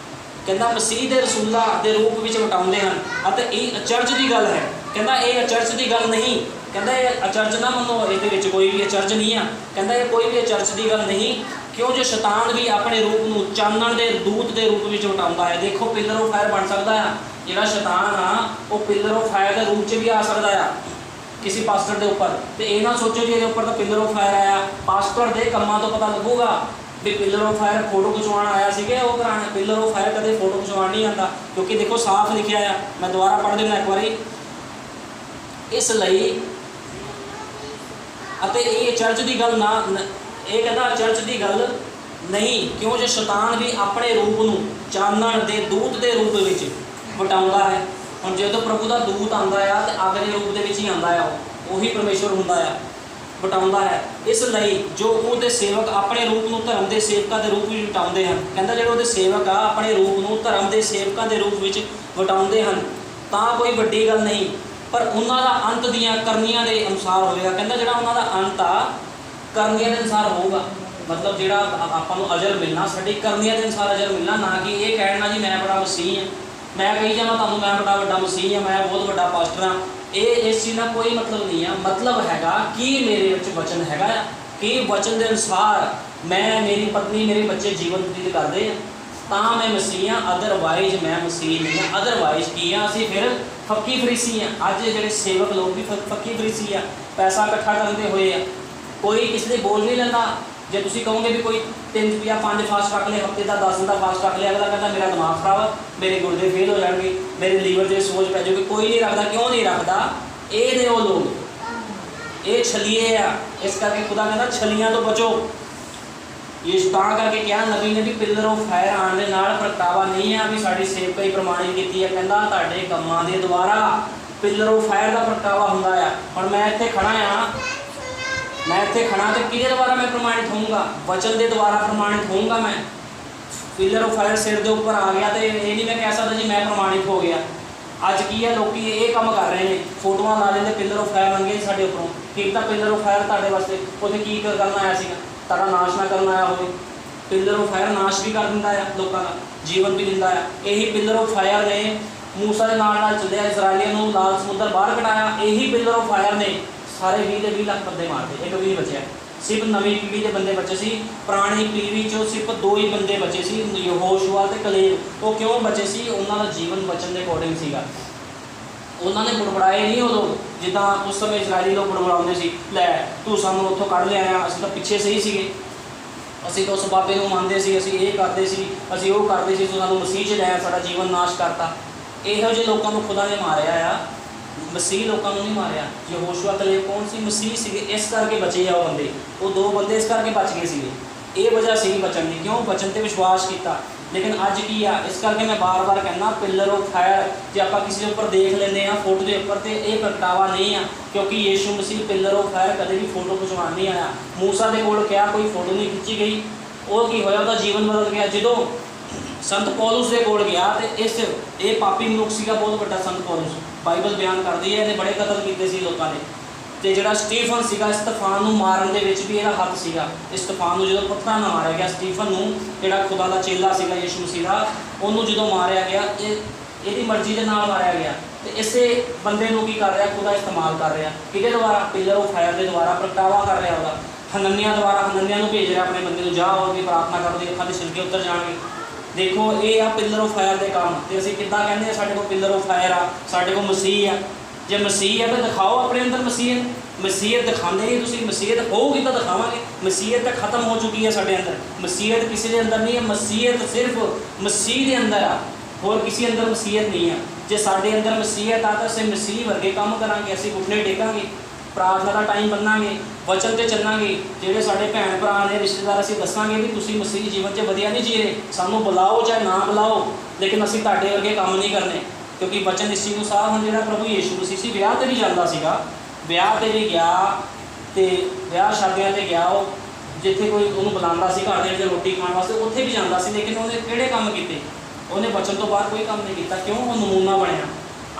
कहता मसीह के रसूलों के रूप में वटाते हैं। अते ये अचरज की गल है। कहता ये अचरज की गल नहीं, कहता ये अचरज ना मनो, ये कोई भी अचरज नहीं है। कहता ये कोई भी अचरज की गल नहीं, क्यों जो शैतान भी अपने रूप को चानण के दूत के रूप में वटाता है। देखो पिलर ऑफ फायर बन सकता है, जो शैतान आ वो पिलर ऑफ फायर के रूप में भी आ सकता है किसी पास्टर के उपर। तो ये ना सोचो जी ये उपर तो पिलर ऑफ फायर आया, पास्टर के कामों तो पता लगूगा भी पिलर ऑफ फायर फोटो खिंचवाण आया सी कि वो कराना। पिलर ऑफ फायर कदे फोटो खिंचवाण नहीं आता, क्योंकि देखो साफ लिखा है। मैं दोबारा पढ़ देना एक बारी, इसलिए ये चर्च की गल ना, ये कहता चर्च की गल नहीं, क्यों जो शैतान भी अपने रूप को चानण के दूत के रूप में वटाता है। हम जो प्रभु का दूत आता है तो अग के रूप के ही आता है, वही परमेश्वर होंदा है, वटाता है। इसलिए जो वो सेवक अपने रूप को धर्म के सेवकों के रूप में वटाते हैं, कहता जो वो सेवक आ अपने रूप को धर्म के सेवकों के रूप में वटाते हैं तो कोई वड्डी गल नहीं, पर उन्होंने अंत दियाँ करनियां के अनुसार होगा। कहता जो उन्होंने अंत आ करनियां के अनुसार होगा, मतलब जो आपको अजर मिलना साड़ी करनियां के अनुसार अजर मिलना, ना कि ये कहना जी मैं बड़ा मसीह हाँ, मैं कही जाना तुहानूं मैं बड़ा वड्डा मसीह हाँ, मैं बहुत बड़ा पास्टर हाँ। ये इस चीज़ का कोई मतलब नहीं है। मतलब हैगा कि मेरे वचन हैगा कि वचन के अनुसार मैं, मेरी पत्नी, मेरे बच्चे जीवन व्यतीत करते हैं तो मैं मसीह हाँ, अदरवाइज मैं मसीह नहीं हाँ। अदरवाइज की हाँ असीं फिर फक्की फरीसी हैं। अज जो सेवक लोग भी फक्की फरीसी है, पैसा इकट्ठा करते हुए हैं। कोई किसी के बोल नहीं लेता। जो तुम कहोगे भी कोई 3 रुपया 5 फास्ट रख ले, हफ्ते का 10 दिन का फास्ट रख ले, अगला कहता मेरा दिमाग खराब है, मेरे गुर्दे फेल हो जाएंगे, मेरे लीवर से सोच पै जाएगी। कोई नहीं रखता। क्यों नहीं रखता? ये ने वो लोग, ये छलिए आ। इस करके खुदा कहता छलियां तो बचो। ये करके क्या नबी ने भी पिलर ऑफ फायर आने प्रगटावा नहीं है भी साड़ी सेवकाई प्रमाणित की है। कहता तुहाडे कामां दे द्वारा पिलर ऑफ फायर का प्रगटावा हुंदा है। हुण मैं इत्थे खड़ा हाँ, मैं इत्थे खड़ा तो किहदे द्वारा मैं प्रमाणित होऊंगा? वचन के द्वारा प्रमाणित होऊंगा। मैं पिलर ऑफ फायर सिर के उपर आ गया तो ये नहीं मैं कह सकता जी मैं प्रमाणित हो गया। अज की है लोग ये काम कर रहे हैं, फोटोआं ला लेंगे पिलर ऑफ फायर लंघे साढ़े उपरों, कि पिलर ऑफ फायर तुहाडे वास्ते उत्थे की करना आया सीगा, तुहाडा नाश ना करना आया होवे। पिलर ऑफ फायर नाश भी कर दिंदा है, लोगों का जीवन भी दिंदा है। यही पिलर ऑफ फायर ने मूसा के नाल चलिया इसराइलियां नूं लाल समुद्र बाहर कढ़ाया। यही पिलर ऑफ फायर ने सारे 20 लाख बंदे मारते, एक भी नहीं बचे। सिर्फ नवी पीढ़ी के बंदे बचे सी, पुरानी पीढ़ी चो सिर्फ 2 ही बंदे बचे सी, यहोशुआ ते कलेब। वो क्यों बचे सी? उन्होंने जीवन वचन के अकॉर्डिंग सीगा। उन्होंने बुड़बड़ाए नहीं वो लोग जिदा उस समय इजरायली लोग बुड़बड़ाते सी, लै तू सानू उत्थों कढ़ लिया, असीं तां पिछे सही सीगे, असीं तो उस बाबे नूं मनदे सी, असीं ये करते सी, असीं वो करते सी, सानू मसीह च लिया, साडा जीवन नाश करता। इहो जिहे लोगों को खुदा ने मारिया आ, मसीह लोगों को नहीं मारिया। यहोशुआ कलेब कौन सी? मसीह सीगे। इस करके बचे आ वो बंदे, वो 2 बंदे इस करके बच गए सीगे। ये वजह सी बचन की, क्यों? वचन पर विश्वास किया। लेकिन अज की आ, इस करके मैं बार बार कहना पिलर ऑफ फायर जो आप किसी उपर देख लेंगे हैं फोटो के उपर, तो यह प्रगटावा नहीं है, क्योंकि यीशु मसीह पिलर ऑफ फायर कभी भी फोटो खिंचवान नहीं आया। मूसा के कोल क्या कोई फोटो नहीं खिंची गई, वो की होया उसका जीवन बदल गया। जो संत पौलुस के कोल गया तो इस ये पापी मनुख सीगा बहुत बड़ा संत पौलुस, बाइबल बयान करती है इन्हें बड़े कतल किए सी लोगों ने। तो जो स्टीफन सीगा स्तेफान मारन के भी यह हथ सीगा। स्तेफान जो पत्थर ना मारिया गया, स्टीफन जो खुदा का चेला सीगा यीशु मसीह का, उन्होंने जो मारिया गया ये मर्जी के नाल मारिया गया। ਤੇ ਇਸੇ ਬੰਦੇ ਨੂੰ ਕੀ ਕਰ ਰਿਹਾ, ਖੁਦਾ ਇਸਤੇਮਾਲ ਕਰ ਰਿਹਾ ਕਿਹਦੇ ਦੁਆਰਾ, ਪਿਲਰ ਆਫ ਫਾਇਰ ਦੇ ਦੁਆਰਾ ਪ੍ਰਗਟਾਵਾ ਕਰ ਰਿਹਾ ਉਹਦਾ। ਹਨਨਿਆ ਦੁਆਰਾ, ਹਨਨਿਆ ਨੂੰ ਭੇਜ ਰਿਹਾ ਆਪਣੇ ਬੰਦੇ ਨੂੰ, ਜਾ ਉਹਦੀ ਪ੍ਰਾਰਥਨਾ ਕਰੋ ਦੀ ਅੱਖਾਂ ਦੇ ਛਿਲਕੇ ਉੱਤਰ ਜਾਣਗੇ। ਦੇਖੋ ਇਹ ਆ ਪਿਲਰ ਆਫ ਫਾਇਰ ਦੇ ਕੰਮ। ਤੇ ਅਸੀਂ ਕਿੱਦਾਂ ਕਹਿੰਦੇ ਆ ਸਾਡੇ ਕੋਲ ਪਿਲਰ ਆਫ ਫਾਇਰ ਆ, ਸਾਡੇ ਕੋਲ ਮਸੀਹ ਆ। ਜੇ ਮਸੀਹ ਆ ਤਾਂ ਦਿਖਾਓ ਆਪਣੇ ਅੰਦਰ ਮਸੀਹਤ। ਮਸੀਹਤ ਦਿਖਾਉਂਦੇ ਨਹੀਂ ਤੁਸੀਂ, ਮਸੀਹਤ ਹੋਊਗੀ ਤਾਂ ਦਿਖਾਵਾਂਗੇ। ਮਸੀਹਤ ਤਾਂ ਖਤਮ ਹੋ ਚੁੱਕੀ ਹੈ ਸਾਡੇ ਅੰਦਰ, ਮਸੀਹਤ ਕਿਸੇ ਦੇ ਅੰਦਰ ਨਹੀਂ ਹੈ। ਮਸੀਹਤ ਸਿਰਫ ਮਸੀਹ ਦੇ ਅੰਦਰ ਆ, ਹੋਰ ਕਿਸੇ ਅੰਦਰ ਮਸੀਹਤ ਨਹੀਂ ਆ। ਜੇ ਸਾਡੇ ਅੰਦਰ ਮਸੀਹਤ ਆ ਤਾਂ ਅਸੀਂ ਮਸੀਹ ਵਰਗੇ ਕੰਮ ਕਰਾਂਗੇ, ਅਸੀਂ ਘੁਟਨੇ ਟੇਕਾਂਗੇ, ਪ੍ਰਾਰਥਨਾ ਦਾ ਟਾਈਮ ਬੰਨਾਂਗੇ, ਵਚਨ 'ਤੇ ਚੱਲਾਂਗੇ। ਜਿਹੜੇ ਸਾਡੇ ਭੈਣ ਭਰਾ ਨੇ, ਰਿਸ਼ਤੇਦਾਰ, ਅਸੀਂ ਦੱਸਾਂਗੇ ਵੀ ਤੁਸੀਂ ਮਸੀਹ ਜੀਵਨ 'ਚ ਵਧੀਆ ਨਹੀਂ ਜੀ ਰਹੇ, ਸਾਨੂੰ ਬੁਲਾਓ ਚਾਹੇ ਨਾ ਬੁਲਾਓ, ਲੇਕਿਨ ਅਸੀਂ ਤੁਹਾਡੇ ਵਰਗੇ ਕੰਮ ਨਹੀਂ ਕਰਨੇ। ਕਿਉਂਕਿ ਵਚਨ ਇਸ ਚੀਜ਼ ਨੂੰ ਸਾਫ਼ ਹੁਣ ਜਿਹੜਾ ਪ੍ਰਭੂ ਯੀਸ਼ੂ ਮਸੀਹ ਸੀ ਵਿਆਹ 'ਤੇ ਵੀ ਜਾਂਦਾ ਸੀਗਾ, ਵਿਆਹ 'ਤੇ ਵੀ ਗਿਆ ਅਤੇ ਵਿਆਹ ਸ਼ਾਦੀਆਂ 'ਤੇ ਗਿਆ। ਉਹ ਜਿੱਥੇ ਕੋਈ ਉਹਨੂੰ ਬੁਲਾਉਂਦਾ ਸੀ ਘਰ ਦੇ ਵਿੱਚ ਰੋਟੀ ਖਾਣ ਵਾਸਤੇ, ਉੱਥੇ ਵੀ ਜਾਂਦਾ ਸੀ। ਲੇਕਿਨ ਉਹਨੇ ਕਿਹੜੇ ਕੰਮ ਕੀਤੇ? ਉਹਨੇ ਵਚਨ ਤੋਂ ਬਾਹਰ ਕੋਈ ਕੰਮ ਨਹੀਂ ਕੀਤਾ। ਕਿਉਂ? ਉਹ ਨਮੂਨਾ ਬਣਿਆ।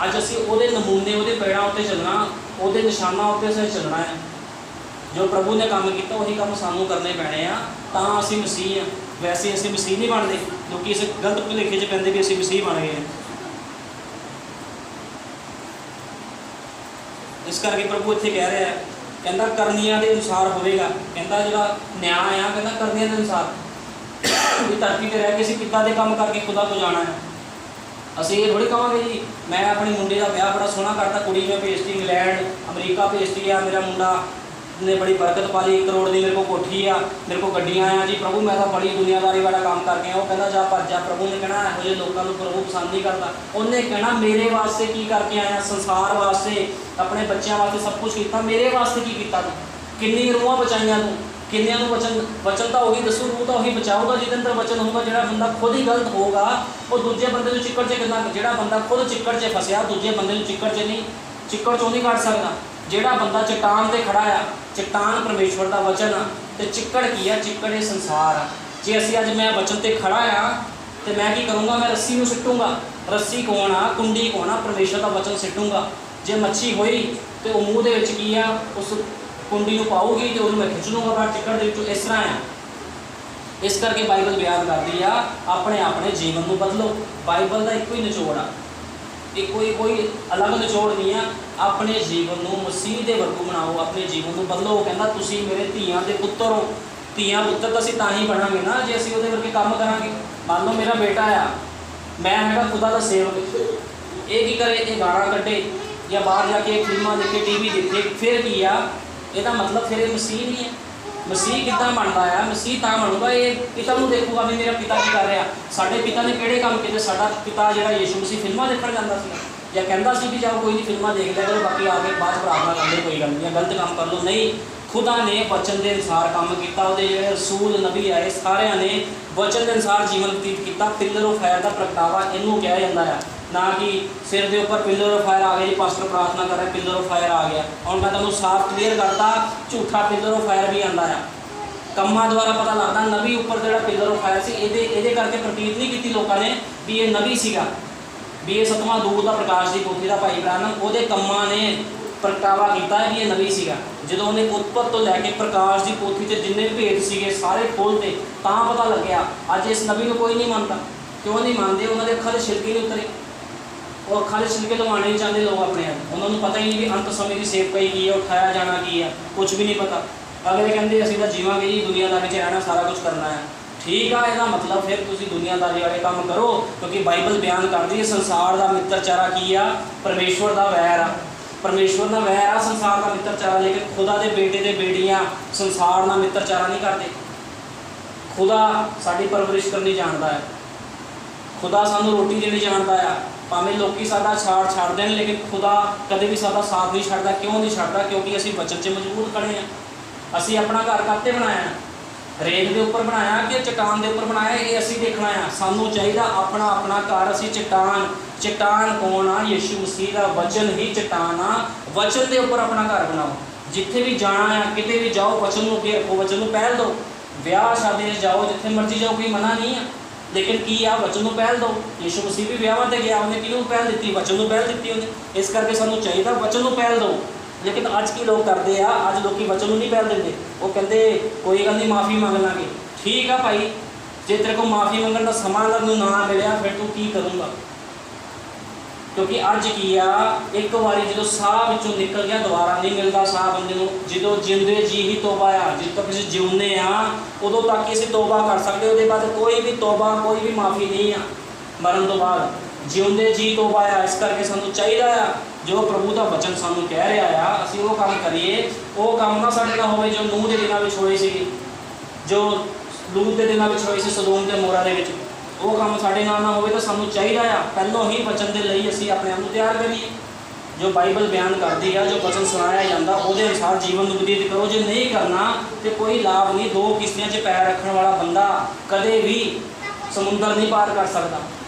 ਅੱਜ ਅਸੀਂ ਉਹਦੇ ਨਮੂਨੇ, ਉਹਦੇ ਪੈੜਾਂ ਉੱਤੇ ਚੱਲਣਾ, ਉਹਦੇ ਨਿਸ਼ਾਨਾਂ ਉੱਤੇ ਅਸੀਂ ਚੱਲਣਾ ਹੈ। ਜੋ ਪ੍ਰਭੂ ਨੇ ਕੰਮ ਕੀਤਾ ਉਹੀ ਕੰਮ ਸਾਨੂੰ ਕਰਨੇ ਪੈਣੇ ਆ, ਤਾਂ ਅਸੀਂ ਮਸੀਹ ਆ। ਵੈਸੇ ਅਸੀਂ ਮਸੀਹ ਨਹੀਂ ਬਣਦੇ, ਕਿਉਂਕਿ ਇਸ ਗਲਤ ਭੁਲੇਖੇ 'ਚ ਪੈਂਦੇ ਵੀ ਅਸੀਂ ਮਸੀਹ ਬਣ ਗਏ ਹਾਂ। ਇਸ ਕਰਕੇ ਪ੍ਰਭੂ ਇੱਥੇ ਕਹਿ ਰਿਹਾ, ਕਹਿੰਦਾ ਕਰਨੀਆਂ ਦੇ ਅਨੁਸਾਰ ਹੋਵੇਗਾ। ਕਹਿੰਦਾ ਜਿਹੜਾ ਨਿਆਂ ਆ, ਕਹਿੰਦਾ ਕਰਨੀਆਂ ਦੇ ਅਨੁਸਾਰ। ਵੀ ਧਰਤੀ 'ਤੇ ਰਹਿ ਕੇ ਅਸੀਂ ਕਿੱਦਾਂ ਦੇ ਕੰਮ ਕਰਕੇ ਖੁਦਾ ਕੋ ਜਾਣਾ ਹੈ। ਅਸੀਂ ਇਹ ਥੋੜ੍ਹੀ ਕਹਾਂਗੇ ਜੀ ਮੈਂ ਆਪਣੀ ਮੁੰਡੇ ਦਾ ਵਿਆਹ ਬੜਾ ਸੋਹਣਾ ਕਰਤਾ, ਕੁੜੀ ਮੈਂ ਭੇਜਤੀ ਇੰਗਲੈਂਡ, ਅਮਰੀਕਾ ਭੇਜਤੀ ਆ, ਮੇਰਾ ਮੁੰਡਾ ਨੇ ਬੜੀ ਬਰਕਤ ਪਾ ਲਈ, 1 ਕਰੋੜ ਦੀ ਮੇਰੇ ਕੋਲ ਕੋਠੀ ਆ, ਮੇਰੇ ਕੋਲ ਗੱਡੀਆਂ ਆ ਜੀ, ਪ੍ਰਭੂ ਮੈਂ ਤਾਂ ਬੜੀ ਦੁਨੀਆਦਾਰੀ ਵਾਲਾ ਕੰਮ ਕਰਕੇ ਆ। ਉਹ ਕਹਿੰਦਾ ਜਾ ਭੱਜ ਜਾ। ਪ੍ਰਭੂ ਨੇ ਕਹਿਣਾ ਇਹੋ ਜਿਹੇ ਲੋਕਾਂ ਨੂੰ ਪ੍ਰਭੂ ਪਸੰਦ ਨਹੀਂ ਕਰਦਾ। ਉਹਨੇ ਕਹਿਣਾ ਮੇਰੇ ਵਾਸਤੇ ਕੀ ਕਰਕੇ ਆਇਆ? ਸੰਸਾਰ ਵਾਸਤੇ, ਆਪਣੇ ਬੱਚਿਆਂ ਵਾਸਤੇ ਸਭ ਕੁਝ ਕੀਤਾ, ਮੇਰੇ ਵਾਸਤੇ ਕੀ ਕੀਤਾ ਤੂੰ? ਕਿੰਨੀ ਰੂਹਾਂ ਬਚਾਈਆਂ ਤੂੰ? ਕਿੰਨਿਆਂ ਨੂੰ ਵਚਨ ਤਾਂ ਉਹੀ ਦੱਸੂ, ਰੂਹ ਤਾਂ ਉਹੀ ਬਚਾਊਗਾ ਜਿਹਦੇ ਅੰਦਰ ਵਚਨ ਹੋਊਗਾ। ਜਿਹੜਾ ਬੰਦਾ ਖੁਦ ਹੀ ਗਲਤ ਹੋਊਗਾ ਉਹ ਦੂਜੇ ਬੰਦੇ ਨੂੰ ਚਿੱਕੜ 'ਚ ਕਿੱਦਾਂ? ਜਿਹੜਾ ਬੰਦਾ ਖੁਦ ਚਿੱਕੜ 'ਚ ਫਸਿਆ ਦੂਜੇ ਬੰਦੇ ਨੂੰ ਚਿੱਕੜ 'ਚੋਂ ਨਹੀਂ ਕੱਢ ਸਕਦਾ। ਜਿਹੜਾ ਬੰਦਾ ਚਟਾਨ 'ਤੇ ਖੜਾ ਆ, ਚਟਾਨ ਪਰਮੇਸ਼ਵਰ ਦਾ ਵਚਨ ਆ, ਅਤੇ ਚਿੱਕੜ ਕੀ ਆ? ਚਿੱਕੜ ਇਹ ਸੰਸਾਰ ਆ। ਜੇ ਅਸੀਂ ਅੱਜ ਮੈਂ ਵਚਨ 'ਤੇ ਖੜਾ ਆ ਅਤੇ ਮੈਂ ਕੀ ਕਰੂੰਗਾ? ਮੈਂ ਰੱਸੀ ਨੂੰ ਸਿੱਟੂੰਗਾ। ਰੱਸੀ ਕੌਣ ਆ? ਕੁੰਡੀ ਕੌਣ ਆ? ਪਰਮੇਸ਼ਵਰ ਦਾ ਵਚਨ ਸਿੱਟੂੰਗਾ। ਜੇ ਮੱਛੀ ਹੋਈ ਅਤੇ ਉਹ ਮੂੰਹ ਦੇ ਵਿੱਚ ਕੀ ਆ? ਉਸ ਕੁੰਡੀ ਨੂੰ ਪਾਊਗੀ ਅਤੇ ਉਹਨੂੰ ਮੈਂ ਖਿੱਚ ਲੂੰਗਾ ਬਾਹਰ ਚਿੱਕੜ ਦੇ ਵਿੱਚੋਂ। ਇਸ ਤਰ੍ਹਾਂ ਆ। ਇਸ ਕਰਕੇ ਬਾਈਬਲ ਬਿਆਨ ਕਰਦੀ ਆ ਆਪਣੇ ਜੀਵਨ ਨੂੰ ਬਦਲੋ। ਬਾਈਬਲ ਦਾ ਇੱਕੋ ਹੀ ਨਿਚੋੜ ਆ, ਕੋਈ ਅਲੱਗ ਨਿਚੋੜ ਨਹੀਂ ਆ। ਆਪਣੇ ਜੀਵਨ ਨੂੰ ਮਸੀਹ ਦੇ ਵਰਗੂ ਬਣਾਓ, ਆਪਣੇ ਜੀਵਨ ਨੂੰ ਬਦਲੋ। ਉਹ ਕਹਿੰਦਾ ਤੁਸੀਂ ਮੇਰੇ ਧੀਆਂ ਦੇ ਪੁੱਤਰ ਹੋ। ਧੀਆਂ ਪੁੱਤਰ ਤਾਂ ਅਸੀਂ ਤਾਂ ਹੀ ਬਣਾਂਗੇ ਨਾ ਜੇ ਅਸੀਂ ਉਹਦੇ ਵਰਗੇ ਕੰਮ ਕਰਾਂਗੇ। ਮੰਨ ਲਓ ਮੇਰਾ ਬੇਟਾ ਆ, ਮੈਂ ਹੈਗਾ ਖੁਦਾ ਦਾ ਸੇਵਕ, ਇਹ ਕੀ ਕਰੇ? ਇਹ ਗਾਣਾ ਕੱਢੇ ਜਾਂ ਬਾਹਰ ਜਾ ਕੇ ਫਿਲਮਾਂ ਦੇਖੇ, ਟੀਵੀ ਦੇਖੇ, ਫਿਰ ਕੀ ਆ? ਇਹਦਾ ਮਤਲਬ ਫਿਰ ਇਹ ਮਸੀਹ ਨਹੀਂ ਹੈ। ਮਸੀਹ ਕਿੱਦਾਂ ਬਣਦਾ ਆ? ਮਸੀਹ ਤਾਂ ਬਣੂਗਾ ਇਹ ਪਿਤਾ ਨੂੰ ਦੇਖੂਗਾ ਵੀ ਮੇਰਾ ਪਿਤਾ ਕੀ ਕਰ ਰਿਹਾ। ਸਾਡੇ ਪਿਤਾ ਨੇ ਕਿਹੜੇ ਕੰਮ ਕੀਤੇ? ਸਾਡਾ ਪਿਤਾ ਜਿਹੜਾ ਯੀਸ਼ੂ ਮਸੀਹ ਫਿਲਮਾਂ ਦੇਖਣ ਜਾਂਦਾ ਸੀ ਜਾਂ ਕਹਿੰਦਾ ਸੀ ਵੀ ਜਾਓ ਕੋਈ ਨਹੀਂ ਫਿਲਮਾਂ ਦੇਖ ਲਿਆ ਕਰੋ, ਬਾਕੀ ਆ ਕੇ ਬਾਅਦ ਪ੍ਰਾਰਥਨਾ ਕਰ ਲਓ, ਕੋਈ ਗੱਲ ਨਹੀਂ, ਗਲਤ ਕੰਮ ਕਰ ਲਓ। ਨਹੀਂ, ਖੁਦਾ ਨੇ ਵਚਨ ਦੇ ਅਨੁਸਾਰ ਕੰਮ ਕੀਤਾ। ਉਹਦੇ ਜਿਹੜੇ ਰਸੂਲ ਨਬੀ ਆਏ ਸਾਰਿਆਂ ਨੇ ਵਚਨ ਦੇ ਅਨੁਸਾਰ ਜੀਵਨ ਬਤੀਤ ਕੀਤਾ। ਪਿਲਰ ਆਫ ਫਾਇਰ ਦਾ ਪ੍ਰਗਟਾਵਾ ਇਹਨੂੰ ਕਿਹਾ ਜਾਂਦਾ ਆ, ਨਾ ਕਿ ਸਿਰ ਦੇ ਉੱਪਰ ਪਿਲਰ ਆਫ ਫਾਇਰ ਆ ਗਿਆ ਜੀ, ਪਾਸਟਰ ਪ੍ਰਾਰਥਨਾ ਕਰ ਰਿਹਾ ਪਿਲਰ ਆਫ ਫਾਇਰ ਆ ਗਿਆ। ਹੁਣ ਮੈਂ ਤੁਹਾਨੂੰ ਸਾਫ਼ ਕਲੀਅਰ ਕਰਤਾ, ਝੂਠਾ ਪਿਲਰ ਆਫ ਫਾਇਰ ਵੀ ਆਉਂਦਾ ਆ। ਕੰਮਾਂ ਦੁਆਰਾ ਪਤਾ ਲੱਗਦਾ ਨਬੀ ਉੱਪਰ ਜਿਹੜਾ ਪਿਲਰ ਆਫ ਫਾਇਰ ਸੀ, ਇਹਦੇ ਕਰਕੇ ਪ੍ਰਤੀਤ ਨਹੀਂ ਕੀਤੀ ਲੋਕਾਂ ਨੇ ਵੀ ਇਹ ਨਬੀ ਸੀਗਾ, ਵੀ ਇਹ 7ਵਾਂ ਦੂਤ ਦਾ ਪ੍ਰਕਾਸ਼ ਦੀ ਪੋਥੀ ਦਾ ਭਾਈ ਬ੍ਰਾਹਨਮ, ਉਹਦੇ ਕੰਮਾਂ ਨੇ ਪ੍ਰਗਟਾਵਾ ਕੀਤਾ ਵੀ ਇਹ ਨਬੀ ਸੀਗਾ। ਜਦੋਂ ਉਹਨੇ ਉਤਪਤ ਤੋਂ ਲੈ ਕੇ ਪ੍ਰਕਾਸ਼ ਦੀ ਪੋਥੀ 'ਤੇ ਜਿੰਨੇ ਭੇਦ ਸੀਗੇ ਸਾਰੇ ਖੋਲ੍ਹਤੇ, ਤਾਂ ਪਤਾ ਲੱਗਿਆ। ਅੱਜ ਇਸ ਨਬੀ ਨੂੰ ਕੋਈ ਨਹੀਂ ਮੰਨਦਾ। ਕਿਉਂ ਨਹੀਂ ਮੰਨਦੇ? ਉਹਨਾਂ ਦੇ ਅੱਖਾਂ ਦੇ ਛਿਲਕੇ ਨਹੀਂ ਉਤਰੇ। ਉਹ ਅੱਖਾਂ ਦੇ ਛਿਲਕੇ ਲਵਾਉਣੇ ਨਹੀਂ ਚਾਹੁੰਦੇ ਲੋਕ ਆਪਣੇ ਆਪ। ਉਹਨਾਂ ਨੂੰ ਪਤਾ ਹੀ ਨਹੀਂ ਵੀ ਅੰਤ ਸਮੇਂ ਦੀ ਸੇਵਕਾਈ ਕੀ ਹੈ, ਉਠਾਇਆ ਜਾਣਾ ਕੀ ਹੈ, ਕੁਝ ਵੀ ਨਹੀਂ ਪਤਾ। ਅਗਲੇ ਕਹਿੰਦੇ ਅਸੀਂ ਤਾਂ ਜੀਵਾਂਗੇ ਜੀ, ਦੁਨੀਆਦਾਰੀ 'ਚ ਰਹਿਣਾ, ਸਾਰਾ ਕੁਝ ਕਰਨਾ ਹੈ। ਠੀਕ ਆ, ਇਹਦਾ ਮਤਲਬ ਫਿਰ ਤੁਸੀਂ ਦੁਨੀਆਦਾਰੀ ਵਾਲੇ ਕੰਮ ਕਰੋ, ਕਿਉਂਕਿ ਬਾਈਬਲ ਬਿਆਨ ਕਰਦੀ ਹੈ ਸੰਸਾਰ ਦਾ ਮਿੱਤਰਚਾਰਾ ਕੀ ਆ? ਪਰਮੇਸ਼ਵਰ ਦਾ ਵੈਰ ਆ। ਪਰਮੇਸ਼ਵਰ ਨਾਲ ਵੈਰ ਆ ਸੰਸਾਰ ਦਾ ਮਿੱਤਰਚਾਰਾ, ਲੇਕਿਨ ਖੁਦਾ ਦੇ ਬੇਟੇ ਦੇ ਬੇਟੀਆਂ ਸੰਸਾਰ ਨਾਲ ਮਿੱਤਰਚਾਰਾ ਨਹੀਂ ਕਰਦੇ। ਖੁਦਾ ਸਾਡੀ ਪਰਵਰਿਸ਼ ਕਰਨੀ ਜਾਣਦਾ ਹੈ, ਖੁਦਾ ਸਾਨੂੰ ਰੋਟੀ ਦੇਣੀ ਜਾਣਦਾ ਆ। ਭਾਵੇਂ ਲੋਕੀ ਸਾਡਾ ਛੱਡ ਦੇਣ, ਲੇਕਿਨ ਖੁਦਾ ਕਦੇ ਵੀ ਸਾਡਾ ਸਾਥ ਨਹੀਂ ਛੱਡਦਾ। ਕਿਉਂ ਨਹੀਂ ਛੱਡਦਾ? ਕਿਉਂਕਿ ਅਸੀਂ ਵਚਨ 'ਚ ਮਜ਼ਬੂਤ ਖੜੇ ਹਾਂ। ਅਸੀਂ ਆਪਣਾ ਘਰ ਕਾਹਤੇ ਬਣਾਇਆ? ਰੇਤ ਦੇ ਉੱਪਰ ਬਣਾਇਆ ਕਿ ਚਟਾਨ ਦੇ ਉੱਪਰ ਬਣਾਇਆ? ਇਹ ਅਸੀਂ ਦੇਖਣਾ ਆ। ਸਾਨੂੰ ਚਾਹੀਦਾ ਆਪਣਾ ਘਰ। ਅਸੀਂ ਚਟਾਨ ਕੌਣ ਆ? ਯੀਸ਼ੂ ਮਸੀਹ ਦਾ ਵਚਨ ਹੀ ਚਟਾਨ ਆ। ਵਚਨ ਦੇ ਉੱਪਰ ਆਪਣਾ ਘਰ ਬਣਾਓ। ਜਿੱਥੇ ਵੀ ਜਾਣਾ ਆ, ਕਿਤੇ ਵੀ ਜਾਓ, ਵਚਨ ਨੂੰ ਅੱਗੇ ਰੱਖੋ, ਵਚਨ ਨੂੰ ਪਹਿਲ ਦਿਓ। ਵਿਆਹ ਸ਼ਾਦੀ 'ਚ ਜਾਓ, ਜਿੱਥੇ ਮਰਜ਼ੀ ਜਾਓ, ਕੋਈ ਮਨਾ ਨਹੀਂ ਆ, ਲੇਕਿਨ ਕੀ ਆ? ਵਚਨ ਨੂੰ ਪਹਿਲ ਦਿਓ। ਯੀਸ਼ੂ ਮਸੀਹ ਵੀ ਵਿਆਹਾਂ 'ਤੇ ਗਿਆ, ਉਹਨੇ ਕਿਹਨੂੰ ਪਹਿਲ ਦਿੱਤੀ? ਵਚਨ ਨੂੰ ਪਹਿਲ ਦਿੱਤੀ ਉਹਨੇ। ਇਸ ਕਰਕੇ ਸਾਨੂੰ ਚਾਹੀਦਾ ਵਚਨ ਨੂੰ ਪਹਿਲ ਦਿਓ। ਲੇਕਿਨ ਅੱਜ ਕੀ ਲੋਕ ਕਰਦੇ ਆ? ਅੱਜ ਲੋਕੀ ਵਚਨ ਨੂੰ ਨਹੀਂ ਪਹਿਲ ਦਿੰਦੇ। ਉਹ ਕਹਿੰਦੇ ਕੋਈ ਗੱਲ ਨਹੀਂ, ਮਾफ़ੀ ਮੰਗ ਲਾਂਗੇ। ਠੀਕ ਆ ਭਾਈ, ਜੇ ਤੇਰੇ ਕੋਲ ਮਾफ़ੀ ਮੰਗਣ ਦਾ ਸਮਾਂ ਨੂੰ ਨਾ ਮਿਲਿਆ, ਫਿਰ ਤੂੰ ਕੀ ਕਰੂੰਗਾ? क्योंकि अज की आ एक बारी जो साह विचों निकल गया दोबारा नहीं मिलता साह बंदे नूं। जो जिंदे जी ही तौबा आ, जिद तक असीं जिउंदे आ उदों तक ही असीं तौबा कर सकते, उसके बाद कोई भी तौबा कोई भी माफ़ी नहीं आ मरण तो बाद। जिउंदे जी तौबा आ, इस करके सानूं चाहीदा आ जो प्रभु का वचन सानूं कह रहा आ असीं वो काम करिए। वो काम ना साडे नाल होवे जो नूह के दिनां विच होए सी, जो लूत के दिनां विच होए सी सदोम ते मोरा दे विच। वो काम साडे नाल ना होवे तो सानूं चाहीदा आ पहलों ही वचन के लिए असीं अपने आप को तैयार करिए। जो बाइबल बयान करती है, जो वचन सुनाया जाता उसके अनुसार जीवन व्यतीत करो। जो नहीं करना तो कोई लाभ नहीं। दो किश्तियां 'च पैर रखने वाला बंदा कदे भी समुंदर नहीं पार कर सकता।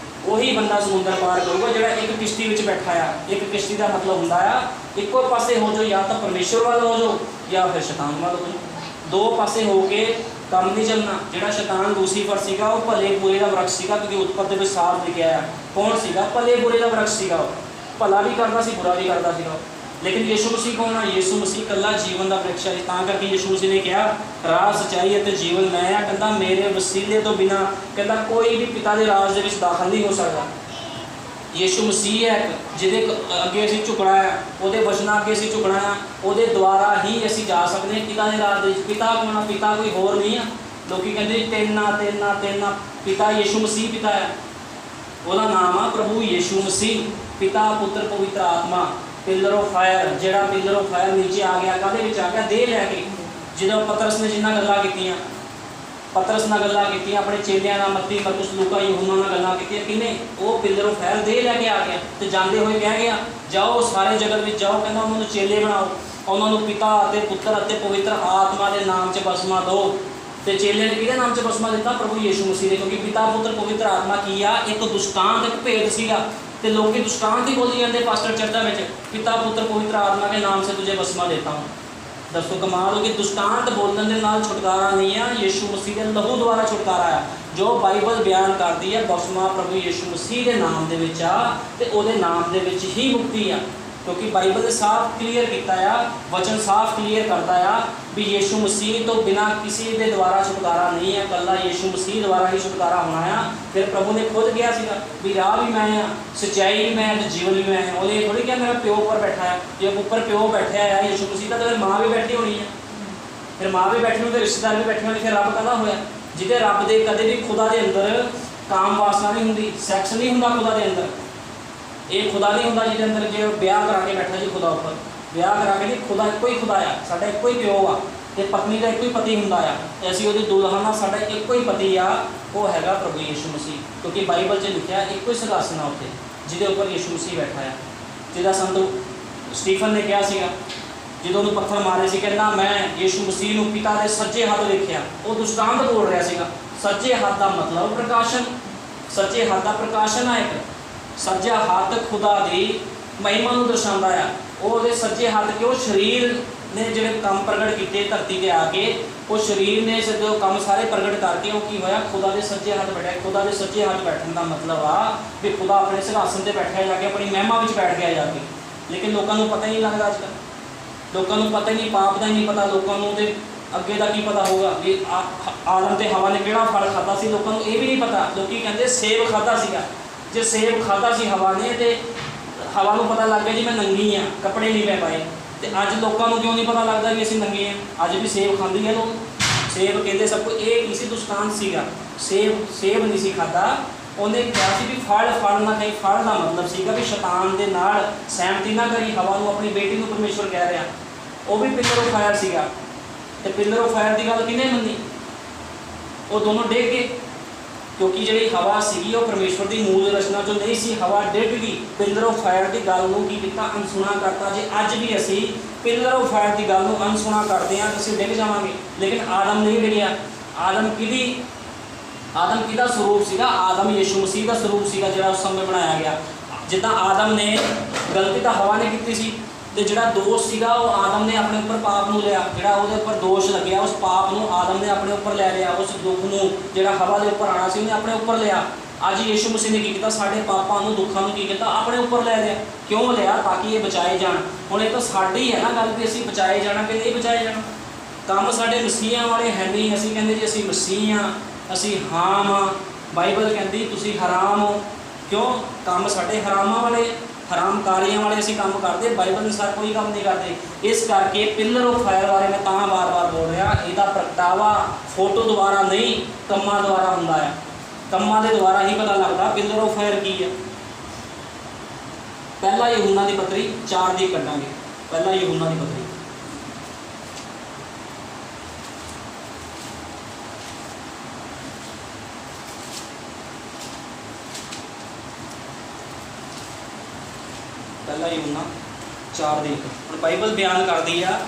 वही बंदा समुंदर पार करूगा जो एक किश्ती में बैठा है। एक किश्ती का मतलब होंदा है एको पासे हो जाओ, या तो परमेश्वर वाल हो जाओ या फिर शैतान वाल हो जाओ। दो पासे होके काम नहीं चलना। जो शैतान लूसीफर सीगा वो भले बुरे का वृक्ष सीगा, क्योंकि उत्पत्ति में साफ लिखा है कौन सीगा भले बुरे का वृक्ष सीगा। भला भी करता सी बुरा भी करता सीगा। लेकिन यीशु मसीह कौन है? यीशु मसीह कला जीवन का वृक्ष है। तां करके यीशु मसीह ने कहा राह सच्चाई और जीवन मैं आ। कहता मेरे वसीले तो बिना कहता कोई भी पिता के राज के दाखिल नहीं हो सकता। यीशु मसीह है जिहदे अगे असीं झुकना है, उहदे वचनां अगे असीं झुकना है, उहदे द्वारा ही असीं जा सकते हैं पिता के राज दे। पिता कौन है? पिता कोई होर नहीं है। लोग कहते तेना तेना तेना पिता यीशु मसीह पिता है। वह नाम है प्रभु यीशु मसीह। पिता पुत्र पवित्र आत्मा पिलर ऑफ फायर। जिहड़ा पिलर ऑफ फायर नीचे आ गया कहदे विच आ गया देह लैके। जो पतरस ने जिन्हां गल्लां कीतियां, पतरस नाल गल्लां कीतियां अपने चेलियां नाल, मत्ती मरकुस लूका यूहन्ना नाल गल्लां कीतियां। किने? वो पिलर ऑफ फायर देह लैके आ गया तो जाते हुए कह गया जाओ सारे जगत में जाओ। कहना उन्होंने चेले बनाओ, उन्होंने पिता अते पुत्र अते पवित्र आत्मा के नाम से बसमा दो। तो चेलियां ने किहदे नाम से बसमा दिता? प्रभु यीशु मसीह ने। क्योंकि पिता पुत्र पवित्र आत्मा की आ एक दुष्टांत एक भेद सीगा। तो लोग दुष्टांत ही बोली जाते पास्टर चर्चा में पिता पुत्र पवित्र आत्मा के नाम से तुझे बसमा देता हूँ। दसो कमाल हो कि दुष्टांत बोलने के नाल छुटकारा नहीं है, यीशु मसीह के लहू द्वारा छुटकारा है। जो बाइबल बयान करती है बसमा प्रभु यीशु मसीह के नाम के विच आ ते ओहदे नाम के विच ही मुक्ति आ। क्योंकि बाइबल ने साफ क्लीयर किया है, वचन साफ क्लीयर करता है भी यीशु मसीह तो बिना किसी के द्वारा छुटकारा नहीं है, कला यीशु मसीह द्वारा ही छुटकारा होना है। फिर प्रभु ने खुद कहा सीगा भी राह भी मैं हाँ, सच्चाई भी मैं, जीवन भी मैं। और ये थोड़ी क्या मेरा प्यो ऊपर बैठा है, जो ऊपर प्यो बैठा है यीशु मसीह का, तो फिर माँ भी बैठी होनी है। फिर माँ भी बैठी होनी, फिर रिश्तेदार भी बैठे होने, फिर रब कहना होया जिदे रब दे कदे भी खुदा के अंदर काम वासना नहीं होंगी, सैक्स नहीं होंगे खुदा के अंदर। ये खुदा नहीं होंगे जिसके अंदर जो ब्याह करा के बैठा जी खुदा ऊपर, ब्याह करा के नहीं, खुदा एक ही खुदा आ, साडा एक ही प्यो आ, तो पत्नी का एक ही पति होंगे आ, ऐसी वो दुल्हन साडा एक ही पति आ, वो हैगा प्रभु यीशु मसीह। क्योंकि बाइबल च लिखा एक ही सिंहासन है उत्ते जिहदे उपर यीशु मसीह बैठा है। जिहदा संत स्टीफन ने कहा सीगा जो उन्होंने पत्थर मारे से, कहना मैं यीशु मसीह नूं पिता के सज्जे हाथ देखिया। वो दुष्टांत बोल रहा सीगा। सज्जे हाथ का मतलब प्रकाशन, सज्जे हाथ का प्रकाशन है। एक सज्जा हाथ खुदा की महिमा नूं दर्शाता है। वो सज्जे हाथ के वो शरीर ने जो काम प्रगट किए धरती पर आके, वो शरीर ने जो काम सारे प्रगट करके वो की होया खुदा के सज्जे हाथ बैठा। खुदा के सज्जे हाथ बैठने का मतलब आ भी खुदा अपने सिंहासन से बैठा जाके अपनी महिमा में बैठ गया जाके। लेकिन लोगों को पता ही नहीं लगता अजकल, लोगों को पता ही नहीं, पाप का ही नहीं पता, लोगों को अगे का की पता होगा भी आदम ते हवा ने किहड़ा फल खाता सी, लोगों को ये भी नहीं पता। लोग कहते सेब खाता सीगा, जो सेब खाता सी हवा ने तो हवा को पता लग गया जी मैं नंगी हाँ, कपड़े नहीं पै पाए। तो अज लोगों को क्यों नहीं पता लगता कि असीं नंगे हैं? अज भी सेब खाते हैं लोग, सेब कहते सब कुछ। ये किसी दुष्टांत सीगा, सेब नहीं सी खाता। उन्हें कहा कि भी फल ना कहीं, फल का मतलब सीगा भी शैतान के नाल सहमति ना करी। हवा को अपनी बेटी को परमेश्वर कह रहा, वो भी पिलर ऑफ फायर सीगा। तो पिलर ऑफ फायर की गल किहने मनी? वो दोनों डिग गए, क्योंकि जी हवा सी वो परमेश्वर की मूल रचना जो नहीं सी, हवा डिग गई। पिलर ऑफ फायर की गल को की किया? अनसुना करता। जे अज भी असी पिलर ऑफ फायर की गल को अनसुना करते हैं तो असीं डिग जावांगे। लेकिन आदम नहीं डिगया। आदम किहदा स्वरूप सीगा? आदम यीशु मसीह का स्वरूप सीगा जिहड़ा उस समय बनाया गया। जिद्दां आदम ने गलती तो हवा ने की सी, तो जिहड़ा दोष सीगा वो आदम ने अपने उपर पाप नूं लिया। जिहड़ा उहदे उपर दोष लग्या उस पाप नूं आदम ने अपने उपर लै लिया। उस दुख नूं जिहड़ा हवा के उपर आना सी उहने अपने उपर लिया। अज यीशु मसीह ने की किया? साडे पापां नूं दुखां नूं की किया? अपने उपर लै लिया। क्यों लिया? ताकि ये बचाए जाण। हुण ये तो साडी है ना गल भी असीं बचाए जाना कि नहीं बचाए जाना। काम साडे मसीहां वाले है नहीं। असीं कहंदे जी असीं मसीह हाँ, असीं हाम हाँ। बाइबल कहती तुसीं हराम हो। क्यों? काम साडे हरामां वाले। ਹਰਾਮਕਾਰੀਆਂ ਵਾਲੇ ਅਸੀਂ ਕੰਮ ਕਰਦੇ, ਬਾਈਬਲ ਅਨੁਸਾਰ ਕੋਈ ਕੰਮ ਨਹੀਂ ਕਰਦੇ। ਇਸ ਕਰਕੇ ਪਿਲਰ ਆਫ ਫਾਇਰ ਬਾਰੇ ਮੈਂ ਤਾਂ ਵਾਰ-ਵਾਰ ਬੋਲ ਰਿਹਾ, ਇਹਦਾ ਪ੍ਰਗਟਾਵਾ ਫੋਟੋ ਦੁਆਰਾ ਨਹੀਂ, ਕੰਮਾਂ ਦੁਆਰਾ ਹੁੰਦਾ ਆ। ਕੰਮਾਂ ਦੇ ਦੁਆਰਾ ਹੀ ਪਤਾ ਲੱਗਦਾ ਪਿਲਰ ਆਫ ਫਾਇਰ ਕੀ ਹੈ। ਪਹਿਲਾ यूहन्ना ਦੀ ਪੱਤਰੀ 4 ਦੀ ਕੱਢਾਂਗੇ। ਪਹਿਲਾ यूहन्ना ਦੀ ਪੱਤਰੀ ਪਹਿਲਾ यूहन्ना 4 ਦੀ। ਹੁਣ ਬਾਈਬਲ ਬਿਆਨ ਕਰਦੀ ਆ,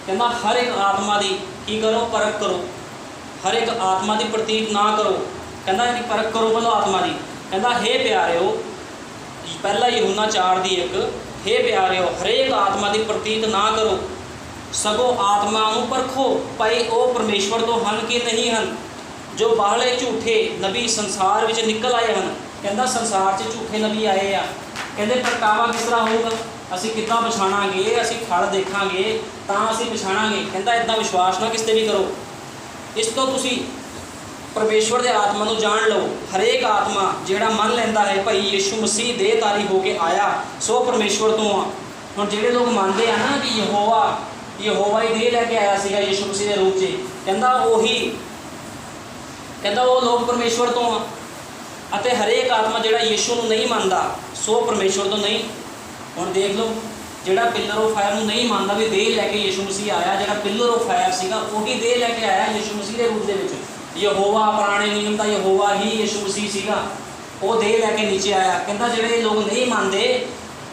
ਕਹਿੰਦਾ ਹਰ ਇੱਕ ਆਤਮਾ ਦੀ ਕੀ ਕਰੋ, ਪਰਖ ਕਰੋ। ਹਰ ਇੱਕ ਆਤਮਾ ਦੀ ਪ੍ਰਤੀਤ ਨਾ ਕਰੋ, ਕਹਿੰਦਾ ਇਹਦੀ ਪਰਖ ਕਰੋ ਪਹਿਲਾਂ ਆਤਮਾ ਦੀ। ਕਹਿੰਦਾ ਹੇ ਪਿਆਰਿਓ, ਪਹਿਲਾ यूहन्ना 4 ਦੀ 1, हे ਪਿਆਰਿਓ ਹਰੇਕ ਆਤਮਾ ਦੀ ਪ੍ਰਤੀਤ ਨਾ ਕਰੋ, ਸਗੋਂ ਆਤਮਾ ਨੂੰ ਪਰਖੋ ਭਾਈ ਉਹ ਪਰਮੇਸ਼ਵਰ ਤੋਂ ਹਨ ਕਿ ਨਹੀਂ ਹਨ। ਜੋ ਬਾਹਲੇ ਝੂਠੇ ਨਬੀ ਸੰਸਾਰ ਵਿੱਚ ਨਿਕਲ ਆਏ ਹਨ। ਕਹਿੰਦਾ ਸੰਸਾਰ 'ਚ ਝੂਠੇ ਨਬੀ ਆਏ ਆ। ਕਹਿੰਦੇ ਪ੍ਰਗਟਾਵਾ ਕਿਸ ਤਰ੍ਹਾਂ ਹੋਊਗਾ, ਅਸੀਂ ਕਿੱਦਾਂ ਪਛਾਣਾਂਗੇ, ਅਸੀਂ ਫਲ ਦੇਖਾਂਗੇ ਤਾਂ ਅਸੀਂ ਪਛਾਣਾਂਗੇ। ਕਹਿੰਦਾ ਇੱਦਾਂ ਵਿਸ਼ਵਾਸ ਨਾ ਕਿਸੇ 'ਤੇ ਵੀ ਕਰੋ, ਇਸ ਤੋਂ ਤੁਸੀਂ ਪਰਮੇਸ਼ਵਰ ਦੇ ਆਤਮਾ ਨੂੰ ਜਾਣ ਲਓ। ਹਰੇਕ ਆਤਮਾ ਜਿਹੜਾ ਮੰਨ ਲੈਂਦਾ ਹੈ ਭਾਈ ਯੀਸ਼ੂ ਮਸੀਹ ਦੇਹਧਾਰੀ ਹੋ ਕੇ ਆਇਆ ਸੋ ਪਰਮੇਸ਼ਵਰ ਤੋਂ ਆ। ਹੁਣ ਜਿਹੜੇ ਲੋਕ ਮੰਨਦੇ ਆ ਨਾ ਕਿ ਯਹੋਵਾ ਹੀ ਦੇਹ ਲੈ ਕੇ ਆਇਆ ਸੀਗਾ ਯੀਸ਼ੂ ਮਸੀਹ ਦੇ ਰੂਪ 'ਚ, ਕਹਿੰਦਾ ਉਹ ਲੋਕ ਪਰਮੇਸ਼ਵਰ ਤੋਂ ਆ। ਅਤੇ ਹਰੇਕ ਆਤਮਾ ਜਿਹੜਾ ਯੀਸ਼ੂ ਨੂੰ ਨਹੀਂ ਮੰਨਦਾ ਸੋ ਪਰਮੇਸ਼ਵਰ ਤੋਂ ਨਹੀਂ। ਹੁਣ ਦੇਖ ਲਓ, ਜਿਹੜਾ ਪਿਲਰ ਆਫ ਫਾਇਰ ਨੂੰ ਨਹੀਂ ਮੰਨਦਾ ਵੀ ਦੇਹ ਲੈ ਕੇ ਯੀਸ਼ੂ ਮਸੀਹ ਆਇਆ, ਜਿਹੜਾ ਪਿਲਰ ਆਫ ਫਾਇਰ ਸੀਗਾ ਉਹੀ ਦੇਹ ਲੈ ਕੇ ਆਇਆ ਯੀਸ਼ੂ ਮਸੀਹ ਦੇ ਰੂਪ ਦੇ ਵਿੱਚ। ਯਹੋਵਾ ਪੁਰਾਣੇ ਨਿਯਮ ਦਾ ਯਹੋਵਾ ਹੀ ਯੀਸ਼ੂ ਮਸੀਹ ਸੀਗਾ, ਉਹ ਦੇਹ ਲੈ ਕੇ ਨੀਚੇ ਆਇਆ। ਕਹਿੰਦਾ ਜਿਹੜੇ ਲੋਕ ਨਹੀਂ ਮੰਨਦੇ,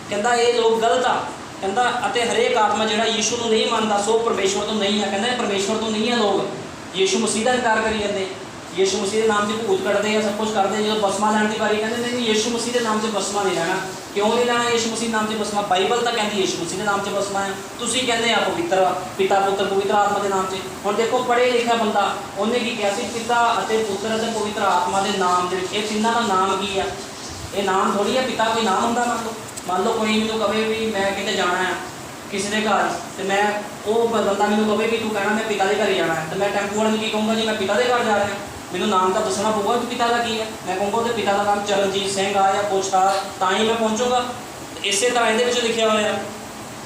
ਕਹਿੰਦਾ ਇਹ ਲੋਕ ਗਲਤ ਆ। ਕਹਿੰਦਾ ਅਤੇ ਹਰੇਕ ਆਤਮਾ ਜਿਹੜਾ ਯੀਸ਼ੂ ਨੂੰ ਨਹੀਂ ਮੰਨਦਾ ਸੋ ਪਰਮੇਸ਼ਵਰ ਤੋਂ ਨਹੀਂ ਆ। ਕਹਿੰਦਾ ਇਹ ਪਰਮੇਸ਼ਵਰ ਤੋਂ ਨਹੀਂ ਆ। ਲੋਕ ਯੀਸ਼ੂ ਮਸੀਹ ਦਾ ਇਨਕਾਰ ਕਰੀ ਜਾਂਦੇ, ਯੀਸ਼ੂ ਮਸੀਹ ਦੇ ਨਾਮ 'ਤੇ ਭੂਤ ਕੱਢਦੇ ਆ, ਸਭ ਕੁਛ ਕਰਦੇ। ਜਦੋਂ ਬਸਮਾ ਲੈਣ ਦੀ ਵਾਰੀ ਕਹਿੰਦੇ ਨਹੀਂ ਯੀਸ਼ੂ ਮਸੀਹ ਦੇ ਨਾਮ 'ਤੇ ਬਸਮਾ ਨਹੀਂ ਲੈਣਾ। ਕਿਉਂ ਨਹੀਂ ਲੈਣਾ ਯੀਸ਼ੂ ਮਸੀਹ ਨਾਮ 'ਤੇ ਬਸਮਾ? ਬਾਈਬਲ ਤਾਂ ਕਹਿੰਦੀ ਯੀਸ਼ੂ ਮਸੀਹ ਦੇ ਨਾਮ 'ਤੇ ਬਸਮਾ ਹੈ, ਤੁਸੀਂ ਕਹਿੰਦੇ ਆ ਪਵਿੱਤਰ ਪਿਤਾ ਪੁੱਤਰ ਪਵਿੱਤਰ ਆਤਮਾ ਦੇ ਨਾਮ 'ਤੇ। ਹੁਣ ਦੇਖੋ ਪੜ੍ਹੇ ਲਿਖਿਆ ਬੰਦਾ, ਉਹਨੇ ਕੀ ਕਿਹਾ ਸੀ? ਪਿਤਾ ਅਤੇ ਪੁੱਤਰ ਅਤੇ ਪਵਿੱਤਰ ਆਤਮਾ ਦੇ ਨਾਮ ਦੇ ਵਿੱਚ। ਇਹ ਤਿੰਨਾਂ ਦਾ ਨਾਮ ਕੀ ਆ? ਇਹ ਨਾਮ ਥੋੜ੍ਹੀ ਆ। ਪਿਤਾ ਕੋਈ ਨਾਮ ਹੁੰਦਾ? ਮੰਨ ਲਓ ਕੋਈ ਮੈਨੂੰ ਕਵੇ ਵੀ ਮੈਂ ਕਿਤੇ ਜਾਣਾ ਹੈ ਕਿਸੇ ਦੇ ਘਰ, ਅਤੇ ਮੈਂ ਉਹ ਬੰਦਾ ਮੈਨੂੰ ਕਵੇ ਵੀ ਤੂੰ ਕਹਿਣਾ ਮੈਂ ਪਿਤਾ ਦੇ ਘਰ ਜਾਣਾ ਹੈ, ਅਤੇ ਮੈਂ ਟੈਂਪੂ ਵਾਲੇ ਨੂੰ ਕੀ ਕਹੂੰਗਾ ਜੀ ਮੈਂ ਪਿਤਾ ਦੇ ਘਰ ਜਾ ਰਿਹਾ। ਮੈਨੂੰ ਨਾਮ ਤਾਂ ਦੱਸਣਾ ਪਊਗਾ ਕਿ ਪਿਤਾ ਦਾ ਕੀ ਹੈ। ਮੈਂ ਕਹੂੰਗਾ ਉਹਦੇ ਪਿਤਾ ਦਾ ਨਾਮ ਚਰਨਜੀਤ ਸਿੰਘ ਆ ਜਾਂ ਕੁਛ ਆ, ਤਾਂ ਹੀ ਮੈਂ ਪਹੁੰਚੂਗਾ। ਇਸੇ ਤਰ੍ਹਾਂ ਇਹਦੇ ਵਿੱਚ ਲਿਖਿਆ ਹੋਇਆ,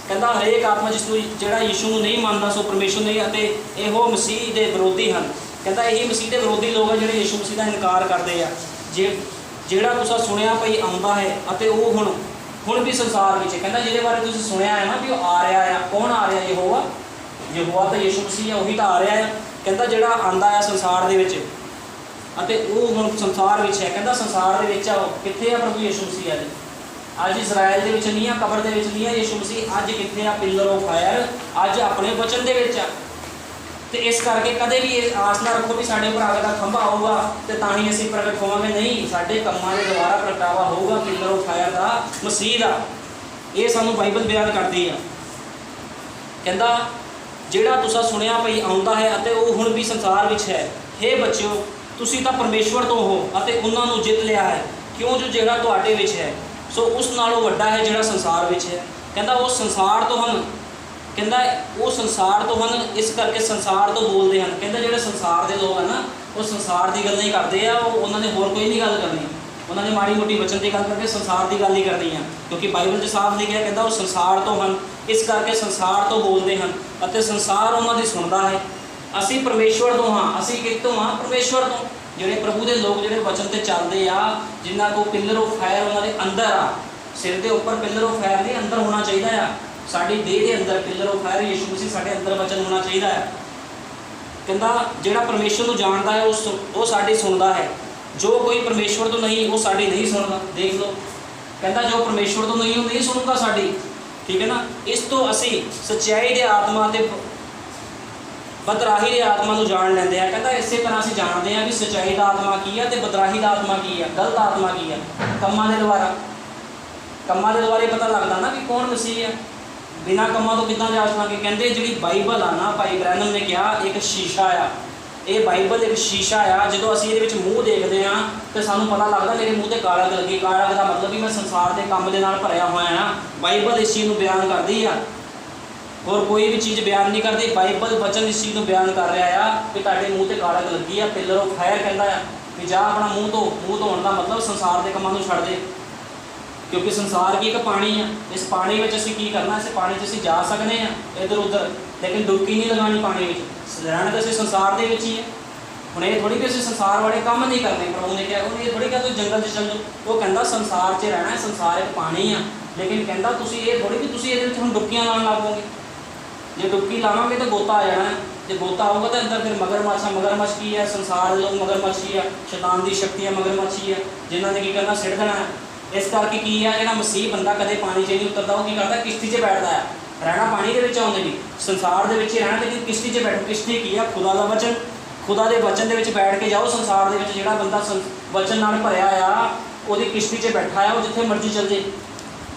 ਕਹਿੰਦਾ ਹਰੇਕ ਆਤਮਾ ਜਿਸ ਨੂੰ ਜਿਹੜਾ ਯੀਸ਼ੂ ਨੂੰ ਨਹੀਂ ਮੰਨਦਾ ਸੋ ਪਰਮੇਸ਼ਵਰ ਨਹੀਂ, ਅਤੇ ਇਹੋ ਮਸੀਹ ਦੇ ਵਿਰੋਧੀ ਹਨ। ਕਹਿੰਦਾ ਇਹੀ ਮਸੀਹ ਦੇ ਵਿਰੋਧੀ ਲੋਕ ਆ ਜਿਹੜੇ ਯੀਸ਼ੂ ਮਸੀਹ ਦਾ ਇਨਕਾਰ ਕਰਦੇ ਆ। ਜਿਹੜਾ ਤੁਸੀਂ ਸੁਣਿਆ ਭਈ ਆਉਂਦਾ ਹੈ ਅਤੇ ਉਹ ਹੁਣ ਵੀ ਸੰਸਾਰ ਵਿੱਚ। ਕਹਿੰਦਾ ਜਿਹਦੇ ਬਾਰੇ ਤੁਸੀਂ ਸੁਣਿਆ ਹੈ ਨਾ ਵੀ ਉਹ ਆ ਰਿਹਾ ਆ। ਕੌਣ ਆ ਰਿਹਾ? ਯਹੋਵਾ ਤਾਂ ਯੀਸ਼ੂ ਮਸੀਹ ਆ, ਉਹੀ ਤਾਂ ਆ ਰਿਹਾ ਆ। ਕਹਿੰਦਾ ਜਿਹੜਾ ਆਂਦਾ ਆ ਸੰਸਾਰ ਦੇ ਵਿੱਚ ਅਤੇ ਉਹ ਹੁਣ ਸੰਸਾਰ ਵਿੱਚ ਹੈ। ਕਹਿੰਦਾ ਸੰਸਾਰ ਦੇ ਵਿੱਚ ਆ, ਉਹ ਕਿੱਥੇ ਆ? ਪ੍ਰਭੂ ਯੀਸ਼ੂ ਮਸੀਹ ਅੱਜ ਇਜ਼ਰਾਈਲ ਦੇ ਵਿੱਚ ਨਹੀਂ ਆ, ਕਬਰ ਦੇ ਵਿੱਚ ਨਹੀਂ ਆ ਯੀਸ਼ੂ ਮਸੀਹ। ਅੱਜ ਕਿੱਥੇ ਆ? ਪਿਲਰ ਆਫ ਫਾਇਰ ਅੱਜ ਆਪਣੇ ਵਚਨ ਦੇ ਵਿੱਚ ਆ। ਤੇ ਇਸ ਕਰਕੇ ਕਦੇ ਵੀ ਇਹ ਆਸ ਨਾ ਰੱਖੋ ਵੀ ਸਾਡੇ ਉੱਪਰ ਅੱਗ ਦਾ ਖੰਭਾ ਆਊਗਾ ਤੇ ਤਾਂ ਹੀ ਅਸੀਂ ਪ੍ਰਗਟ ਹੋਵਾਂਗੇ। ਨਹੀਂ, ਸਾਡੇ ਕੰਮਾਂ ਦੇ ਦੁਆਰਾ ਪ੍ਰਗਟਾਵਾ ਹੋਊਗਾ ਪਿਲਰ ਆਫ ਫਾਇਰ ਦਾ, ਮਸੀਹ ਦਾ। ਇਹ ਸਾਨੂੰ ਬਾਈਬਲ ਬਿਆਨ ਕਰਦੀ ਆ। ਕਹਿੰਦਾ ਜਿਹੜਾ ਤੁਸੀਂ ਸੁਣਿਆ ਭਈ ਆਉਂਦਾ ਹੈ ਅਤੇ ਉਹ ਹੁਣ ਵੀ ਸੰਸਾਰ ਵਿੱਚ ਹੈ। ਹੇ ਬੱਚਿਓ, ਤੁਸੀਂ ਤਾਂ ਪਰਮੇਸ਼ਵਰ ਤੋਂ ਹੋ ਅਤੇ ਉਹਨਾਂ ਨੂੰ ਜਿੱਤ ਲਿਆ ਹੈ, ਕਿਉਂ ਜੋ ਜਿਹੜਾ ਤੁਹਾਡੇ ਵਿੱਚ ਹੈ ਸੋ ਉਸ ਨਾਲੋਂ ਵੱਡਾ ਹੈ ਜਿਹੜਾ ਸੰਸਾਰ ਵਿੱਚ ਹੈ। ਕਹਿੰਦਾ ਉਹ ਸੰਸਾਰ ਤੋਂ ਹਨ। ਕਹਿੰਦਾ ਉਹ ਸੰਸਾਰ ਤੋਂ ਹਨ, ਇਸ ਕਰਕੇ ਸੰਸਾਰ ਤੋਂ ਬੋਲਦੇ ਹਨ। ਕਹਿੰਦਾ ਜਿਹੜੇ ਸੰਸਾਰ ਦੇ ਲੋਕ ਹਨ ਨਾ, ਉਹ ਸੰਸਾਰ ਦੀ ਗੱਲਾਂ ਹੀ ਕਰਦੇ ਆ। ਉਹਨਾਂ ਨੇ ਹੋਰ ਕੋਈ ਨਹੀਂ ਗੱਲ ਕਰਨੀ। ਉਹਨਾਂ ਨੇ ਮਾੜੀ ਮੋਟੀ ਵਚਨ ਦੀ ਗੱਲ ਕਰਕੇ ਸੰਸਾਰ ਦੀ ਗੱਲ ਹੀ ਕਰਨੀ ਆ, ਕਿਉਂਕਿ ਬਾਈਬਲ 'ਚ ਸਾਫ਼ ਲਿਖਿਆ। ਕਹਿੰਦਾ ਉਹ ਸੰਸਾਰ ਤੋਂ ਹਨ, ਇਸ ਕਰਕੇ ਸੰਸਾਰ ਤੋਂ ਬੋਲਦੇ ਹਨ ਅਤੇ ਸੰਸਾਰ ਉਹਨਾਂ ਦੀ ਸੁਣਦਾ ਹੈ। ਅਸੀਂ ਪਰਮੇਸ਼ਵਰ ਤੋਂ ਹਾਂ। ਅਸੀਂ ਕਿੱਥੋਂ ਹਾਂ? ਪਰਮੇਸ਼ਵਰ ਤੋਂ। ਜਿਹੜੇ ਪ੍ਰਭੂ ਦੇ ਲੋਕ ਜਿਹੜੇ ਵਚਨ 'ਤੇ ਚੱਲਦੇ ਆ, ਜਿਨ੍ਹਾਂ ਕੋਲ ਪਿਲਰ ਆਫ ਫਾਇਰ ਉਹਨਾਂ ਦੇ ਅੰਦਰ ਆ। ਸਿਰ ਦੇ ਉੱਪਰ ਪਿਲਰ ਆਫ ਫਾਇਰ ਨਹੀਂ, ਅੰਦਰ ਹੋਣਾ ਚਾਹੀਦਾ ਆ। ਸਾਡੀ ਦੇਹ ਦੇ ਅੰਦਰ ਪਿਲਰ ਆਫ ਫਾਇਰ ਯੀਸ਼ੂ ਮਸੀਹ ਸਾਡੇ ਅੰਦਰ ਵਚਨ ਹੋਣਾ ਚਾਹੀਦਾ ਹੈ। ਕਹਿੰਦਾ ਜਿਹੜਾ ਪਰਮੇਸ਼ਵਰ ਨੂੰ ਜਾਣਦਾ ਹੈ ਉਹ ਸਾਡੀ ਸੁਣਦਾ ਹੈ। ਜੋ ਕੋਈ ਪਰਮੇਸ਼ਵਰ ਤੋਂ ਨਹੀਂ ਉਹ ਸਾਡੀ ਨਹੀਂ ਸੁਣਦਾ। ਦੇਖ ਲਓ, ਕਹਿੰਦਾ ਜੋ ਪਰਮੇਸ਼ਵਰ ਤੋਂ ਨਹੀਂ ਉਹ ਨਹੀਂ ਸੁਣੂਗਾ ਸਾਡੀ। ਠੀਕ ਹੈ ਨਾ? ਇਸ ਤੋਂ ਅਸੀਂ ਸੱਚਾਈ ਦੇ ਆਤਮਾ ਅਤੇ ਬਦਰਾਹੀ ਦੇ ਆਤਮਾ ਨੂੰ ਜਾਣ ਲੈਂਦੇ ਆ। ਕਹਿੰਦਾ ਇਸੇ ਤਰ੍ਹਾਂ ਅਸੀਂ ਜਾਣਦੇ ਹਾਂ ਵੀ ਸੱਚਾਈ ਦਾ ਆਤਮਾ ਕੀ ਆ ਅਤੇ ਬਦਰਾਹੀ ਦਾ ਆਤਮਾ ਕੀ ਆ, ਗਲਤ ਆਤਮਾ ਕੀ ਆ। ਕੰਮਾਂ ਦੇ ਦੁਆਰਾ ਪਤਾ ਲੱਗਦਾ ਨਾ ਵੀ ਕੌਣ ਮਸੀਹ ਆ। ਬਿਨਾਂ ਕੰਮਾਂ ਤੋਂ ਕਿੱਦਾਂ ਜਾ ਸਕਾਂਗੇ? ਕਹਿੰਦੇ ਜਿਹੜੀ ਬਾਈਬਲ ਆ ਨਾ, ਭਾਈ ਬ੍ਰੈਨਮ ਨੇ ਕਿਹਾ ਇੱਕ ਸ਼ੀਸ਼ਾ ਆ। ਇਹ ਬਾਈਬਲ ਇੱਕ ਸ਼ੀਸ਼ਾ ਆ। ਜਦੋਂ ਅਸੀਂ ਇਹਦੇ ਵਿੱਚ ਮੂੰਹ ਦੇਖਦੇ ਹਾਂ ਤਾਂ ਸਾਨੂੰ ਪਤਾ ਲੱਗਦਾ ਮੇਰੇ ਮੂੰਹ 'ਤੇ ਕਾਲਕ ਲੱਗੀ। ਕਾਲਕ ਦਾ ਮਤਲਬ ਵੀ ਮੈਂ ਸੰਸਾਰ ਦੇ ਕੰਮ ਦੇ ਨਾਲ ਭਰਿਆ ਹੋਇਆ ਹਾਂ। ਬਾਈਬਲ ਇਸ ਚੀਜ਼ ਨੂੰ ਬਿਆਨ ਕਰਦੀ ਆ, ਹੋਰ ਕੋਈ ਵੀ ਚੀਜ਼ ਬਿਆਨ ਨਹੀਂ ਕਰਦੀ। ਬਾਈਬਲ ਵਚਨ ਇਸ ਚੀਜ਼ ਨੂੰ ਬਿਆਨ ਕਰ ਰਿਹਾ ਆ ਕਿ ਤੁਹਾਡੇ ਮੂੰਹ 'ਤੇ ਕਾਲਕ ਲੱਗੀ ਆ। ਪਿਲਰ ਆਫ ਫਾਇਰ ਕਹਿੰਦਾ ਆ ਵੀ ਜਾ ਆਪਣਾ ਮੂੰਹ ਧੋਣ ਦਾ ਮਤਲਬ ਸੰਸਾਰ ਦੇ ਕੰਮਾਂ ਨੂੰ ਛੱਡ ਦੇ। क्योंकि संसार की एक पानी है, इस पानी में असीं की करना, इस पानी च असीं जा सकते हैं इधर उधर, लेकिन डुबकी नहीं लगानी पानी में, रहना तो असीं संसार के विच ही है। हुण ये थोड़ी कि असीं संसार वाले काम नहीं करने, प्रभु ने कहा उन्हें ये थोड़ी कहा तुसीं जंगल च चल जाओ, वो कहता संसार च रहना है, संसार एक पानी है, लेकिन कहता तुसीं ये थोड़ी कि तुसीं इहदे विच हुण डुबकियां लाउण लग पोगे, जे डुबकी लावांगे तो गोता आ जाना है, जो गोता आऊगा तो अंदर फिर मगरमच्छ, मगरमच्छ की है संसार लोग, मगरमच्छ ही है शैतान की शक्ति है, मगरमच्छ ही है जिन्होंने की करना सिट देना है। इस करके की है जो मसीह बंदा कदे पानी से नहीं उतरता, वो की करता किश्ती से बैठता है, रहना पानी के आने भी संसार के ही रहना, लेकिन किश्ती से बैठ, किश्ती की है खुदा का वचन, खुदा के वचन के बैठ के जाओ। संसार के जो बंदा वचन नाल भरिया आ वो किश्ती से बैठा है, वो जिथे मर्जी चल जाए,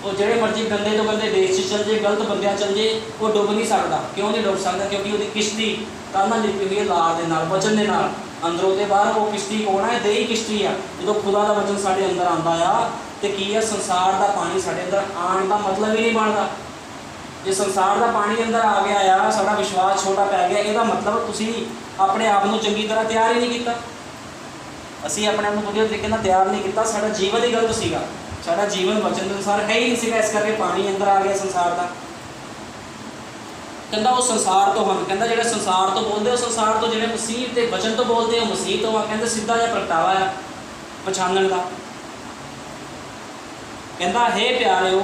वो जो मर्जी गंदे तो गंदे देश चल जाए, गलत बंद चल जाए, वो डुब नहीं सकता। क्यों नहीं डुब सकता? क्योंकि वो किश्ती कल लिपी हुई है लाल के नाल, वचन के नाल, अंदरों के बाहर वो किश्ती कौन है? दही किश्ती है। जो खुदा का वचन साढ़े अंदर आता आ तो की है संसार का पानी साढ़े अंदर आने का मतलब ही नहीं बनता। जो संसार का पानी अंदर आ गया आ, साड़ा विश्वास छोटा पै गया, यदा मतलब तुसी अपने आप को चंगी तरह तैयार ही नहीं किया, असी अपने आप को वधिया तरीके नाल तैयार नहीं किया, साड़ा जीवन ही गलत सीगा, साड़ा जीवन वचन अनुसार है ही नहीं सीगा, इस करके पानी अंदर आ गया संसार का। कहता वो संसार तो हम, कहता जो संसार तो बोलते हो, संसार तो जो मसीह के वचन तो बोलते हो मसीह तो आ, कहते सीधा जिहा प्रगटावा है पछाणन का। कहता हे प्यारिओ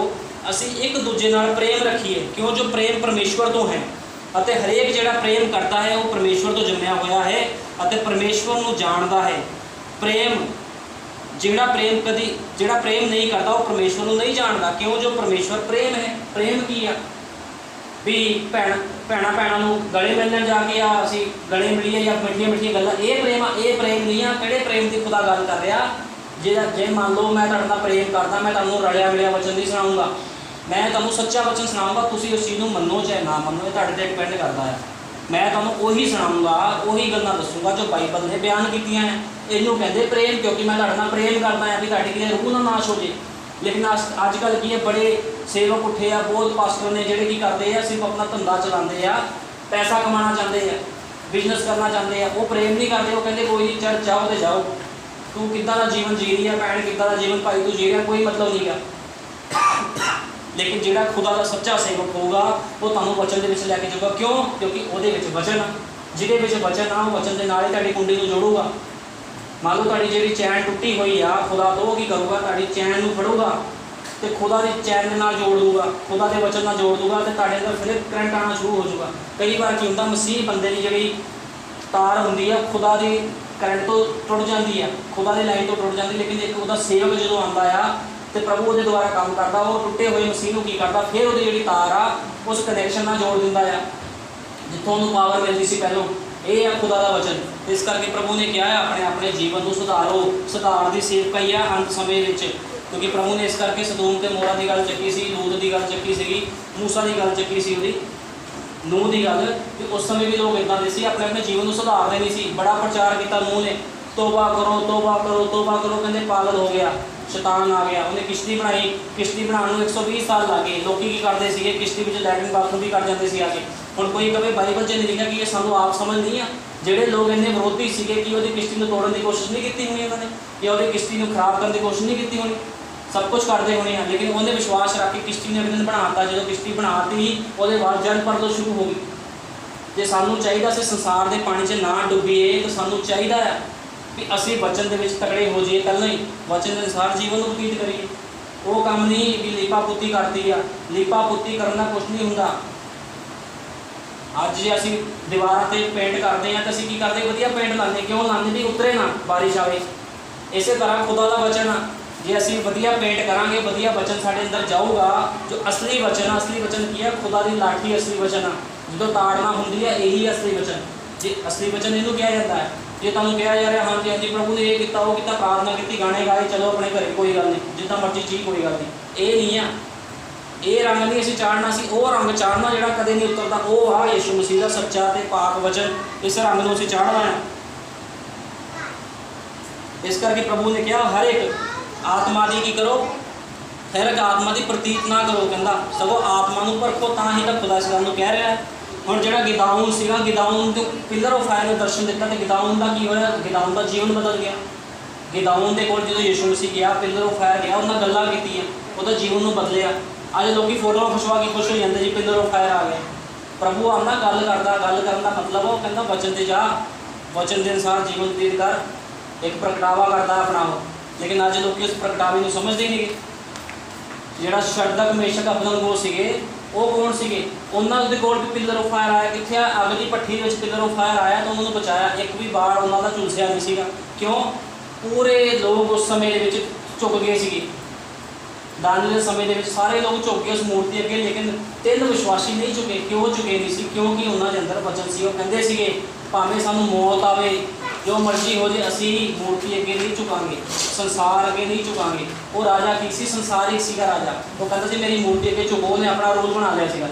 असी एक दूजे नाल प्रेम रखिए, क्यों जो प्रेम परमेश्वर तो है, अते हरेक जिहड़ा प्रेम करता है वो परमेश्वर तो जम्मिया होया है अते परमेश्वर नूं जाणदा है। प्रेम जिहड़ा प्रेम कदी जिहड़ा प्रेम नहीं करता वो परमेश्वर नूं नहीं जानदा, क्यों जो परमेश्वर प्रेम है। प्रेम की है भी भैन भैणा भैणा नूं गले मिलण जाके आ असीं गले मिलीए या मिठिया मिठिया गल्लां, ये प्रेम आ, ये प्रेम नहीं आ। किहड़े प्रेम की खुदा गल कर रहा? जे मान लो मैं तुहाडे नाल प्रेम करदा, मैं तुहानूं रलिया मिलिया वचन नहीं सुणाऊंगा, मैं तुहानूं सच्चा वचन सुणाऊंगा, तुसीं उस चीज़ नूं मन्नो चाहे ना मन्नो, ये तुहाडे ते डिपेंड करता है। मैं तुहानूं उही सुणाऊंगा, उही गल्लां दसूंगा जो बाइबल ने बयान कीतियां हैं। इहनूं कहंदे प्रेम, क्योंकि मैं तुहाडे नाल प्रेम करदा है भी तुहाडी किते रूह ना नाश हो जाए। लेकिन अजकल की है बड़े सेवक उठे आ, बहुत पास्टर ने जिहड़े की करते हैं सिर्फ अपना धंधा चलाते हैं, पैसा कमाना चाहते हैं, बिजनेस करना चाहते हैं, वो प्रेम नहीं करते। वो कहते कोई नहीं चर्च जाओ तो जाओ, तू किद्दां दा जीवन जी रही है भैन, किद्दां दा जीवन भाई तू जी रहा, कोई मतलब नहीं है। लेकिन जिहड़ा खुदा का सच्चा सेवक होगा वो तुहानूं वचन दे विच लैके जाऊगा। क्यों? क्योंकि उहदे विच वचन आ, जिहदे विच वचन आ वचन के नाल ही तुहाडी कुंडी नूं जोड़ूगा। मान लो तुहाडी जिहड़ी चैन टुटी हुई आ, खुदा तो वो की करूगा तुहाडी चैन नूं फड़ूगा तो खुदा की चैन के नाल जोड़ दूगा, खुदा के वचन नाल जोड़ दूगा, तो तुहाडे अंदर फिर करंट आना शुरू हो जाऊगा। कई बार की हुंदा मसीह बंदे की जिहड़ी तार हुंदी है खुदा की करंट तो टुट जाती है, खुदा की लाइन तो टुट जाती, लेकिन एक उहदा सेवक जो आता आ तो प्रभु वो द्वारा काम करता, वो टुटे हुए मसीह की करता, फिर वो जी तार आ उस कनैक्शन में जोड़ दिता है जितों उन्होंने पावर मिलती सी पहलों। ये है खुदा का वचन। इस करके प्रभु ने क्या है अपने अपने जीवन को सुधारो, सुधार की सेवकाई है अंत समय में, क्योंकि प्रभु ने इस करके सदूम के मोरा की गल चकी सी, लूत की गल चकी सी, मूसा की गल चकी सी, उसकी नूह की गल कि उस समय भी लोग इदा के अपने अपने जीवन को सुधारते नहीं सी। बड़ा प्रचार किया नूह ने, तोबा करो तोबा करो तोबा करो, कहते पागल हो गया, शैतान आ गया, उन्हें किश्ती बनाई, किश्ती बनाने 120 साल लगे। लोग की करते थे किश्ती में लैट्रिन बाथरूम भी कर जाते आके। हुण कोई कहे बाइबल च नहीं लिखा कि ये सानू आप समझ नहीं है। जोड़े लोग इन्ने विरोधी थे कि वो किश्ती को तोड़ने की कोशिश नहीं की होनी उन्होंने, या वो किश्ती को खराब करने की कोशिश नहीं की होनी, सब कुछ करते होने हैं, लेकिन उन्हें विश्वास रख के किश्ती ने एक दिन बनाता। जो किश्ती बनाती वो बाद जल परदो शुरू हो गई। जो सानू चाहिए से संसार के पानी च ना डुबीए, तो सानू चाहिए है कि असी वचन के तकड़े हो जाइए, पहले ही वचन के अनुसार जीवन को बतीत करिए। वो काम नहीं कि लीपा पुत्ती करती है, लीपा पुत्ती करना कुछ नहीं होंगे। अज जे असी दीवार से पेंट करते हैं तो असी की करते वधिया पेंट लाने, क्यों लाने भी उतरे ना बारिश आए। इस तरह खुदा का वचन आ, जे असी वधिया पेंट करांगे, वधिया वचन साढ़े अंदर जाऊगा, जो असली वचन आ, असली वचन की है खुदा की लाठी असली वचन आ, जो ताड़ना होंगी है यही असली वचन। जे असली वचन इनू कहा जाता है। जे तुहानूं कहा जा रहा हाँ जी हाँ जी प्रभु ने ये किया वो किया, प्रार्थना की, गाने गाए, चलो अपने घर कोई गल नहीं, जितना मर्जी चीज़ कोई गल नहीं, ये नहीं है। ये रंग नहीं असीं चाढ़ना सी, वो रंग चाढ़ना जिहड़ा कदे नहीं उतरता, वो आ यीशु मसीह का सच्चा ते पाक वचन। इस रंग नूं असीं चाढ़ना है। इस करके प्रभु ने कहा हर एक आत्मा की करो, हर एक आत्मा की प्रतीत ना करो, कहता सगों आत्मा नूं परखो, तां ही तो खुदा इस गल नूं कह रहा है। हुण जिहड़ा गिदाउन सीगा, गिदाउन जो पिलर ऑफ फायर ने दर्शन दिता, तो गिदाउन का की होया, गिदाउन का जीवन बदल गया। गिदाउन के कोल जो यीशु मसीह गया, पिलर ऑफ फायर गया, उन्हें गल्लां कीतियां, ਉਹਦਾ ਜੀਵਨ ਨੂੰ ਬਦਲਿਆ। ਅੱਜ ਲੋਕੀ ਫੋਟੋਆਂ ਖਿਚਵਾ ਕੇ ਖੁਸ਼ ਹੋ ਜਾਂਦੇ ਜੀ ਪਿਲਰ ਆਫ ਫਾਇਰ ਆ ਗਏ। ਪ੍ਰਭੂ ਆਉਂਦਾ ਗੱਲ ਕਰਦਾ, ਗੱਲ ਕਰਨ ਦਾ ਮਤਲਬ ਉਹ ਕਹਿੰਦਾ ਵਚਨ ਤੇ ਜਾ, ਵਚਨ ਦੇ ਅਨੁਸਾਰ ਜੀਵਨ ਬਤੀਤ ਕਰ, ਇੱਕ ਪ੍ਰਗਟਾਵਾ ਕਰਦਾ ਆਪਣਾ। ਲੇਕਿਨ ਅੱਜ ਲੋਕੀ ਉਸ ਪ੍ਰਗਟਾਵੇ ਨੂੰ ਸਮਝਦੇ ਨਹੀਂ। ਜਿਹੜਾ ਸ਼ਰਦਕ ਮੇਸ਼ਕ ਅਬਦਨਗੋ ਸੀਗੇ ਉਹ ਕੌਣ ਸੀਗੇ? ਉਹਨਾਂ ਦੇ ਕੋਲ ਵੀ ਪਿਲਰ ਆਫ ਫਾਇਰ ਆਇਆ। ਕਿੱਥੇ ਆ? ਅੱਗ ਦੀ ਭੱਠੀ ਵਿੱਚ ਪਿਲਰ ਆਫ ਫਾਇਰ ਆਇਆ ਤਾਂ ਉਹਨਾਂ ਨੂੰ ਬਚਾਇਆ। ਇੱਕ ਵੀ ਬਾੜ ਉਹਨਾਂ ਦਾ ਝੁਲਸਿਆ ਨਹੀਂ ਸੀਗਾ। ਕਿਉਂ? ਪੂਰੇ ਲੋਕ ਉਸ ਸਮੇਂ ਦੇ ਵਿੱਚ ਝੁਕ ਗਏ ਸੀਗੇ। ਦਾਨੀਏਲ ਦੇ ਸਮੇਂ ਦੇ ਵਿੱਚ ਸਾਰੇ ਲੋਕ ਝੁਕ ਗਏ ਉਸ ਮੂਰਤੀ ਅੱਗੇ, ਲੇਕਿਨ 3 ਵਿਸ਼ਵਾਸੀ ਨਹੀਂ ਝੁਕੇ। ਕਿਉਂ ਝੁਕੇ ਨਹੀਂ ਸੀ? ਕਿਉਂਕਿ ਉਹਨਾਂ ਦੇ ਅੰਦਰ ਵਚਨ ਸੀ। ਉਹ ਕਹਿੰਦੇ ਸੀਗੇ ਭਾਵੇਂ ਸਾਨੂੰ ਮੌਤ ਆਵੇ, ਜੋ ਮਰਜ਼ੀ ਹੋ ਜੇ, ਅਸੀਂ ਮੂਰਤੀ ਅੱਗੇ ਨਹੀਂ ਝੁਕਾਂਗੇ, ਸੰਸਾਰ ਅੱਗੇ ਨਹੀਂ ਝੁਕਾਂਗੇ। ਉਹ ਰਾਜਾ ਕੀ ਸੀ? ਸੰਸਾਰਿਕ ਸੀਗਾ ਰਾਜਾ। ਉਹ ਕਹਿੰਦਾ ਸੀ ਮੇਰੀ ਮੂਰਤੀ ਅੱਗੇ ਝੁਕੋ। ਉਹਨੇ ਆਪਣਾ ਰੂਲ ਬਣਾ ਲਿਆ ਸੀਗਾ।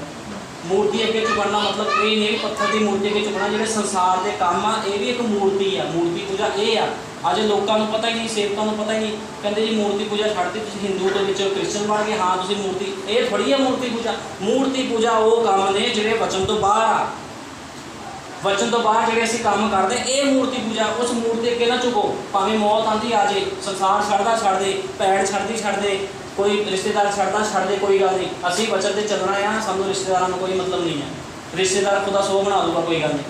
ਮੂਰਤੀ ਅੱਗੇ ਝੁਕਣ ਦਾ ਮਤਲਬ ਇਹ ਨਹੀਂ ਪੱਥਰ ਦੀ ਮੂਰਤੀ ਅੱਗੇ ਝੁਕਣਾ। ਜਿਹੜੇ ਸੰਸਾਰ ਦੇ ਕੰਮ ਆ ਇਹ ਵੀ ਇੱਕ ਮੂਰਤੀ ਆ। ਮੂਰਤੀ ਪੂਜਾ ਇਹ ਆ। ਅੱਜ ਲੋਕਾਂ ਨੂੰ ਪਤਾ ਹੀ ਨਹੀਂ, ਸੇਵਕਾਂ ਨੂੰ ਪਤਾ ਹੀ ਨਹੀਂ। ਕਹਿੰਦੇ ਜੀ ਮੂਰਤੀ ਪੂਜਾ ਛੱਡ ਦਿੱਤੀ, ਤੁਸੀਂ ਹਿੰਦੂ ਦੇ ਵਿੱਚ ਕ੍ਰਿਸਚਨ ਬਣ ਗਏ। ਹਾਂ ਤੁਸੀਂ ਮੂਰਤੀ, ਇਹ ਥੋੜ੍ਹੀ ਆ ਮੂਰਤੀ ਪੂਜਾ। ਮੂਰਤੀ ਪੂਜਾ ਉਹ ਕੰਮ ਨੇ ਜਿਹੜੇ ਵਚਨ ਤੋਂ ਬਾਹਰ ਆ। ਵਚਨ ਤੋਂ ਬਾਹਰ ਜਿਹੜੇ ਅਸੀਂ ਕੰਮ ਕਰਦੇ ਇਹ ਮੂਰਤੀ ਪੂਜਾ। ਉਸ ਮੂਰਤੀ ਅੱਗੇ ਨਾ ਝੁਕੋ। ਭਾਵੇਂ ਮੌਤ ਆਉਂਦੀ ਆ ਜੇ, ਸੰਸਾਰ ਛੱਡਦਾ ਛੱਡ ਦੇ, ਭੈਣ ਛੱਡਦੀ ਛੱਡ ਦੇ, ਕੋਈ ਰਿਸ਼ਤੇਦਾਰ ਛੱਡਦਾ ਛੱਡ ਦੇ, ਕੋਈ ਗੱਲ ਨਹੀਂ। ਅਸੀਂ ਵਚਨ ਤੇ ਚੱਲਣਾ ਆ। ਸਾਨੂੰ ਰਿਸ਼ਤੇਦਾਰਾਂ ਨੂੰ ਕੋਈ ਮਤਲਬ ਨਹੀਂ ਹੈ। ਰਿਸ਼ਤੇਦਾਰ ਖੁਦਾ ਸੋ ਬਣਾ ਦੂਗਾ, ਕੋਈ ਗੱਲ ਨਹੀਂ।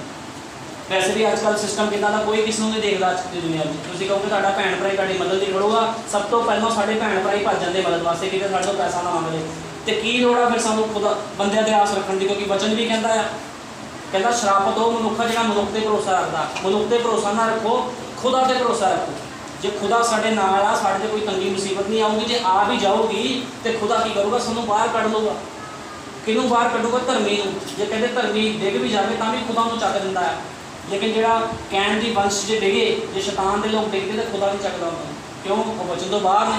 ਵੈਸੇ ਵੀ ਅੱਜ ਕੱਲ੍ਹ ਸਿਸਟਮ ਕਿੱਦਾਂ ਦਾ, ਕੋਈ ਕਿਸੇ ਨੂੰ ਨਹੀਂ ਦੇਖਦਾ ਅੱਜ ਦੀ ਦੁਨੀਆ ਵਿੱਚ। ਤੁਸੀਂ ਕਹੋਗੇ ਤੁਹਾਡਾ ਭੈਣ ਭਰਾ ਤੁਹਾਡੀ ਮਦਦ ਨਹੀਂ ਕਰੂਗਾ, ਸਭ ਤੋਂ ਪਹਿਲਾਂ ਸਾਡੇ ਭੈਣ ਭਰਾ ਹੀ ਭੱਜ ਜਾਂਦੇ ਮਦਦ ਵਾਸਤੇ, ਕਿਤੇ ਸਾਡੇ ਤੋਂ ਪੈਸਾ ਨਾ ਮੰਗ ਲੈ। ਤੇ ਕੀ ਲੋੜ ਆ ਫਿਰ ਸਾਨੂੰ ਖੁਦਾ ਬੰਦਿਆਂ ਤੇ ਆਸ ਰੱਖਣ ਦੀ? ਕਿਉਂਕਿ ਵਚਨ ਵੀ ਕਹਿੰਦਾ ਆ, ਕਹਿੰਦਾ ਸ਼ਰਾਪਤ ਉਹ ਮਨੁੱਖ ਜਿਹੜਾ ਮਨੁੱਖ ਤੇ ਭਰੋਸਾ ਰੱਖਦਾ। ਮਨੁੱਖ ਤੇ ਭਰੋਸਾ ਨਾ ਰੱਖੋ, ਖੁਦਾ ਤੇ ਭਰੋਸਾ ਰੱਖੋ। ਜੇ ਖੁਦਾ ਸਾਡੇ ਨਾਲ ਆ, ਸਾਡੇ ਤੇ ਕੋਈ ਤੰਗੀ ਮੁਸੀਬਤ ਨਹੀਂ ਆਊਗੀ। ਜੇ ਆ ਵੀ ਜਾਊਗੀ ਤੇ ਖੁਦਾ ਕੀ ਕਰੂਗਾ? ਸਾਨੂੰ ਬਾਹਰ ਕੱਢ ਲਊਗਾ। ਕਿਹਨੂੰ ਬਾਹਰ ਕੱਢੂਗਾ? ਧਰਮੀ ਨੂੰ। ਜੇ ਕਹਿੰਦੇ ਧਰਮੀ ਡਿੱਗ ਵੀ ਜਾਵੇ ਤਾਂ ਵੀ ਖੁਦਾ ਨੂੰ ਚੱਕ ਦਿੰਦਾ ਹੈ। ਲੇਕਿਨ ਜਿਹੜਾ ਕਹਿਣ ਦੀ ਵੰਸ਼ ਜੇ ਡਿੱਗੇ, ਜੇ ਸ਼ੈਤਾਨ ਦੇ ਲੋਕ ਡਿੱਗਦੇ ਤਾਂ ਖੁਦਾ ਨਹੀਂ ਚੱਕਦਾ ਹੁੰਦਾ। ਕਿਉਂ? ਉਹ ਵਚਨ ਤੋਂ ਬਾਹਰ ਨੇ।